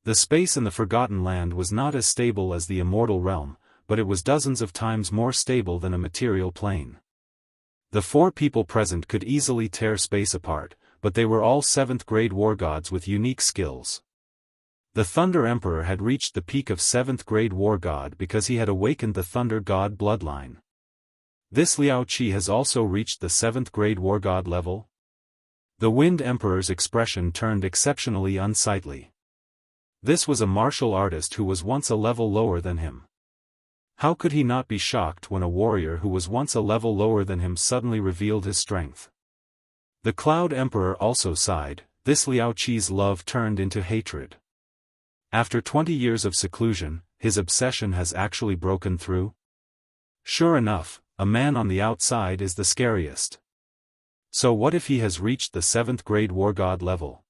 The space in the Forgotten Land was not as stable as the Immortal Realm, but it was dozens of times more stable than a material plane. The 4 people present could easily tear space apart, but they were all 7th-grade war gods with unique skills. The Thunder Emperor had reached the peak of 7th-grade war god because he had awakened the Thunder God bloodline. This Liao Qi has also reached the 7th-grade war god level? The Wind Emperor's expression turned exceptionally unsightly. This was a martial artist who was once a level lower than him. How could he not be shocked when a warrior who was once a level lower than him suddenly revealed his strength? The Cloud Emperor also sighed. This Liao Qi's love turned into hatred. After 20 years of seclusion, his obsession has actually broken through? Sure enough, a man on the outside is the scariest. So what if he has reached the 7th-grade war god level?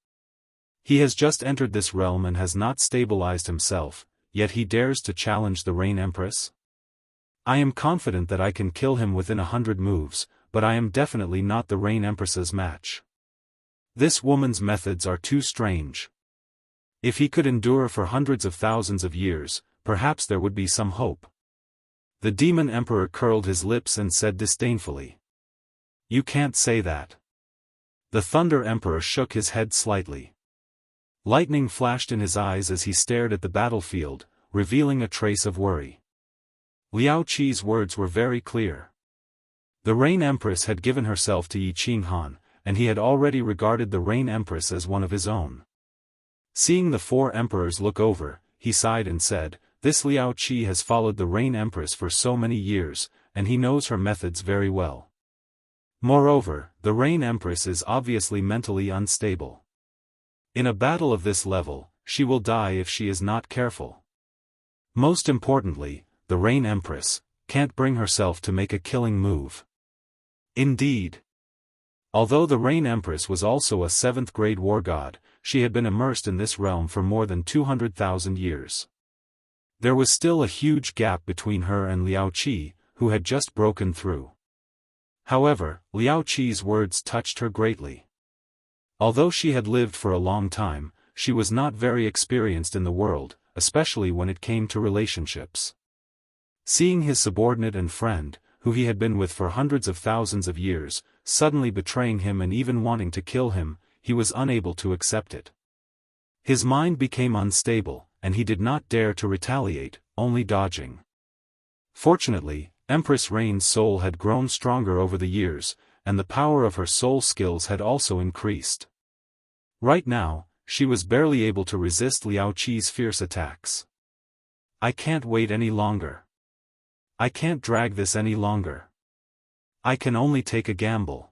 He has just entered this realm and has not stabilized himself, yet he dares to challenge the Rain Empress? I am confident that I can kill him within 100 moves, but I am definitely not the Rain Empress's match. This woman's methods are too strange. If he could endure for hundreds of thousands of years, perhaps there would be some hope. The Demon Emperor curled his lips and said disdainfully. You can't say that. The Thunder Emperor shook his head slightly. Lightning flashed in his eyes as he stared at the battlefield, revealing a trace of worry. Liao Qi's words were very clear. The Rain Empress had given herself to Yi Qinghan, and he had already regarded the Rain Empress as one of his own. Seeing the 4 emperors look over, he sighed and said, this Liao Qi has followed the Rain Empress for so many years, and he knows her methods very well. Moreover, the Rain Empress is obviously mentally unstable. In a battle of this level, she will die if she is not careful. Most importantly, the Rain Empress can't bring herself to make a killing move. Indeed. Although the Rain Empress was also a 7th-grade war god, she had been immersed in this realm for more than 200,000 years. There was still a huge gap between her and Liao Qi, who had just broken through. However, Liao Qi's words touched her greatly. Although she had lived for a long time, she was not very experienced in the world, especially when it came to relationships. Seeing his subordinate and friend, who he had been with for hundreds of thousands of years, suddenly betraying him and even wanting to kill him, he was unable to accept it. His mind became unstable, and he did not dare to retaliate, only dodging. Fortunately, Empress Rain's soul had grown stronger over the years, and the power of her soul skills had also increased. Right now, she was barely able to resist Liao Qi's fierce attacks. I can't wait any longer. I can't drag this any longer. I can only take a gamble.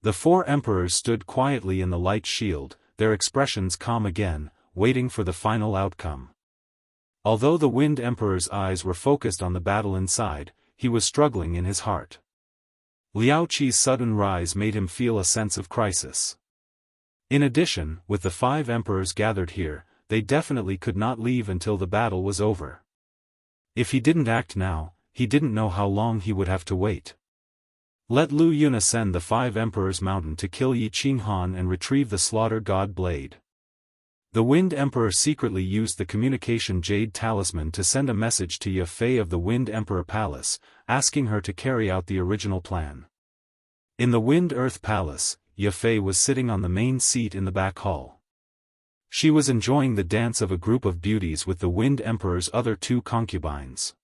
The 4 emperors stood quietly in the light shield, their expressions calm again, waiting for the final outcome. Although the Wind Emperor's eyes were focused on the battle inside, he was struggling in his heart. Liao Qi's sudden rise made him feel a sense of crisis. In addition, with the 5 emperors gathered here, they definitely could not leave until the battle was over. If he didn't act now, he didn't know how long he would have to wait. Let Lu Yun ascend the 5 Emperors' Mountain to kill Yi Qinghan and retrieve the Slaughter God Blade. The Wind Emperor secretly used the communication Jade Talisman to send a message to Ye Fei of the Wind Emperor Palace, asking her to carry out the original plan. In the Wind Earth Palace, Ye Fei was sitting on the main seat in the back hall. She was enjoying the dance of a group of beauties with the Wind Emperor's other 2 concubines.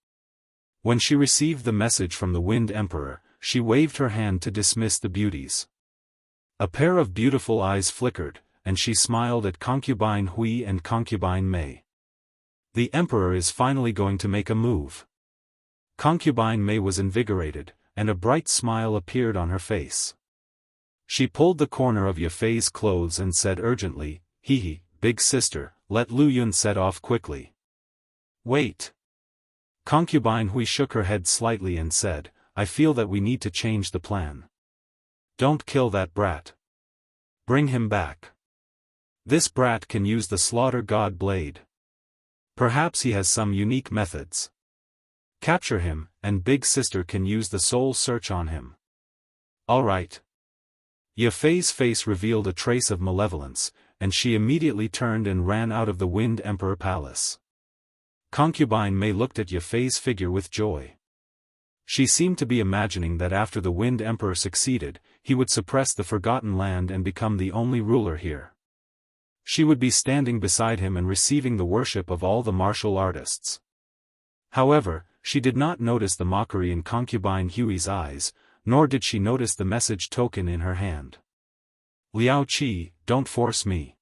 When she received the message from the Wind Emperor, she waved her hand to dismiss the beauties. A pair of beautiful eyes flickered, and she smiled at concubine Hui and concubine Mei. The Emperor is finally going to make a move. Concubine Mei was invigorated, and a bright smile appeared on her face. She pulled the corner of Ye Fei's clothes and said urgently, "Hee, big sister, let Lu Yun set off quickly." "Wait." Concubine Hui shook her head slightly and said, "I feel that we need to change the plan. Don't kill that brat. Bring him back. This brat can use the Slaughter God Blade. Perhaps he has some unique methods. Capture him, and big sister can use the soul search on him." "All right." Ye Fei's face revealed a trace of malevolence, and she immediately turned and ran out of the Wind Emperor Palace. Concubine Mei looked at Ye Fei's figure with joy. She seemed to be imagining that after the Wind Emperor succeeded, he would suppress the Forgotten Land and become the only ruler here. She would be standing beside him and receiving the worship of all the martial artists. However, she did not notice the mockery in Concubine Hui's eyes, nor did she notice the message token in her hand. Liao Qi, don't force me.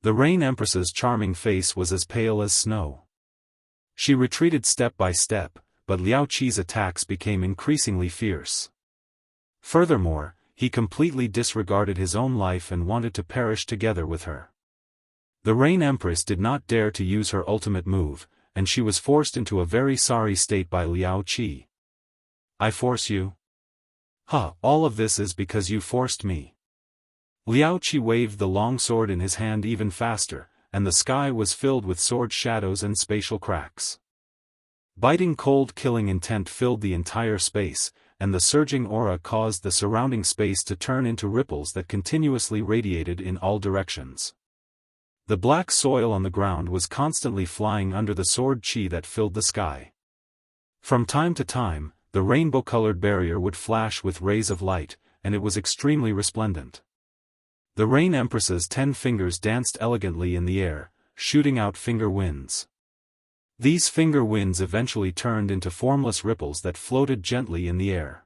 The Rain Empress's charming face was as pale as snow. She retreated step by step, but Liao Qi's attacks became increasingly fierce. Furthermore, he completely disregarded his own life and wanted to perish together with her. The Rain Empress did not dare to use her ultimate move, and she was forced into a very sorry state by Liao Qi. I force you? Huh, all of this is because you forced me. Liao Qi waved the long sword in his hand even faster, and the sky was filled with sword shadows and spatial cracks. Biting cold killing intent filled the entire space, and the surging aura caused the surrounding space to turn into ripples that continuously radiated in all directions. The black soil on the ground was constantly flying under the sword chi that filled the sky. From time to time, the rainbow-colored barrier would flash with rays of light, and it was extremely resplendent. The Rain Empress's 10 fingers danced elegantly in the air, shooting out finger winds. These finger winds eventually turned into formless ripples that floated gently in the air.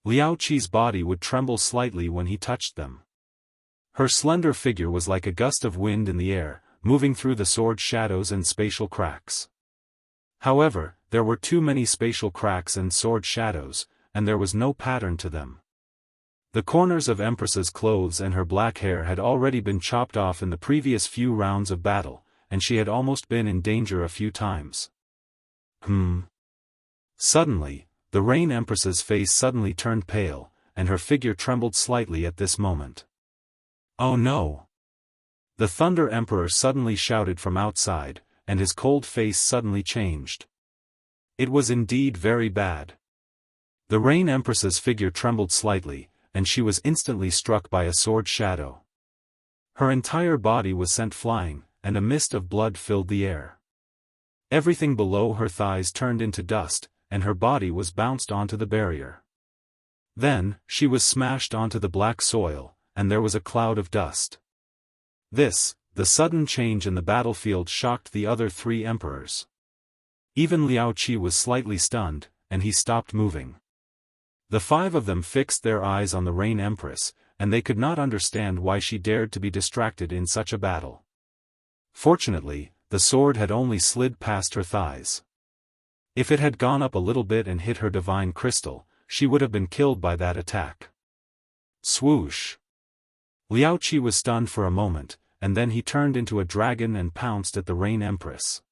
Liao Qi's body would tremble slightly when he touched them. Her slender figure was like a gust of wind in the air, moving through the sword shadows and spatial cracks. However, there were too many spatial cracks and sword shadows, and there was no pattern to them. The corners of Empress's clothes and her black hair had already been chopped off in the previous few rounds of battle, and she had almost been in danger a few times. Suddenly, the Rain Empress's face suddenly turned pale, and her figure trembled slightly at this moment. Oh no! The Thunder Emperor suddenly shouted from outside, and his cold face suddenly changed. It was indeed very bad. The Rain Empress's figure trembled slightly, and she was instantly struck by a sword shadow. Her entire body was sent flying, and a mist of blood filled the air. Everything below her thighs turned into dust, and her body was bounced onto the barrier. Then, she was smashed onto the black soil, and there was a cloud of dust. This, the sudden change in the battlefield, shocked the other 3 emperors. Even Liao Qi was slightly stunned, and he stopped moving. The 5 of them fixed their eyes on the Rain Empress, and they could not understand why she dared to be distracted in such a battle. Fortunately, the sword had only slid past her thighs. If it had gone up a little bit and hit her divine crystal, she would have been killed by that attack. Swoosh! Liao Qi was stunned for a moment, and then he turned into a dragon and pounced at the Rain Empress.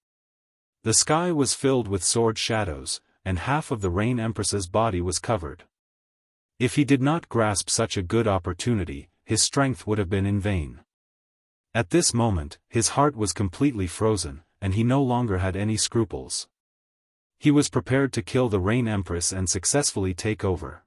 The sky was filled with sword shadows, and half of the Rain Empress's body was covered. If he did not grasp such a good opportunity, his strength would have been in vain. At this moment, his heart was completely frozen, and he no longer had any scruples. He was prepared to kill the Rain Empress and successfully take over.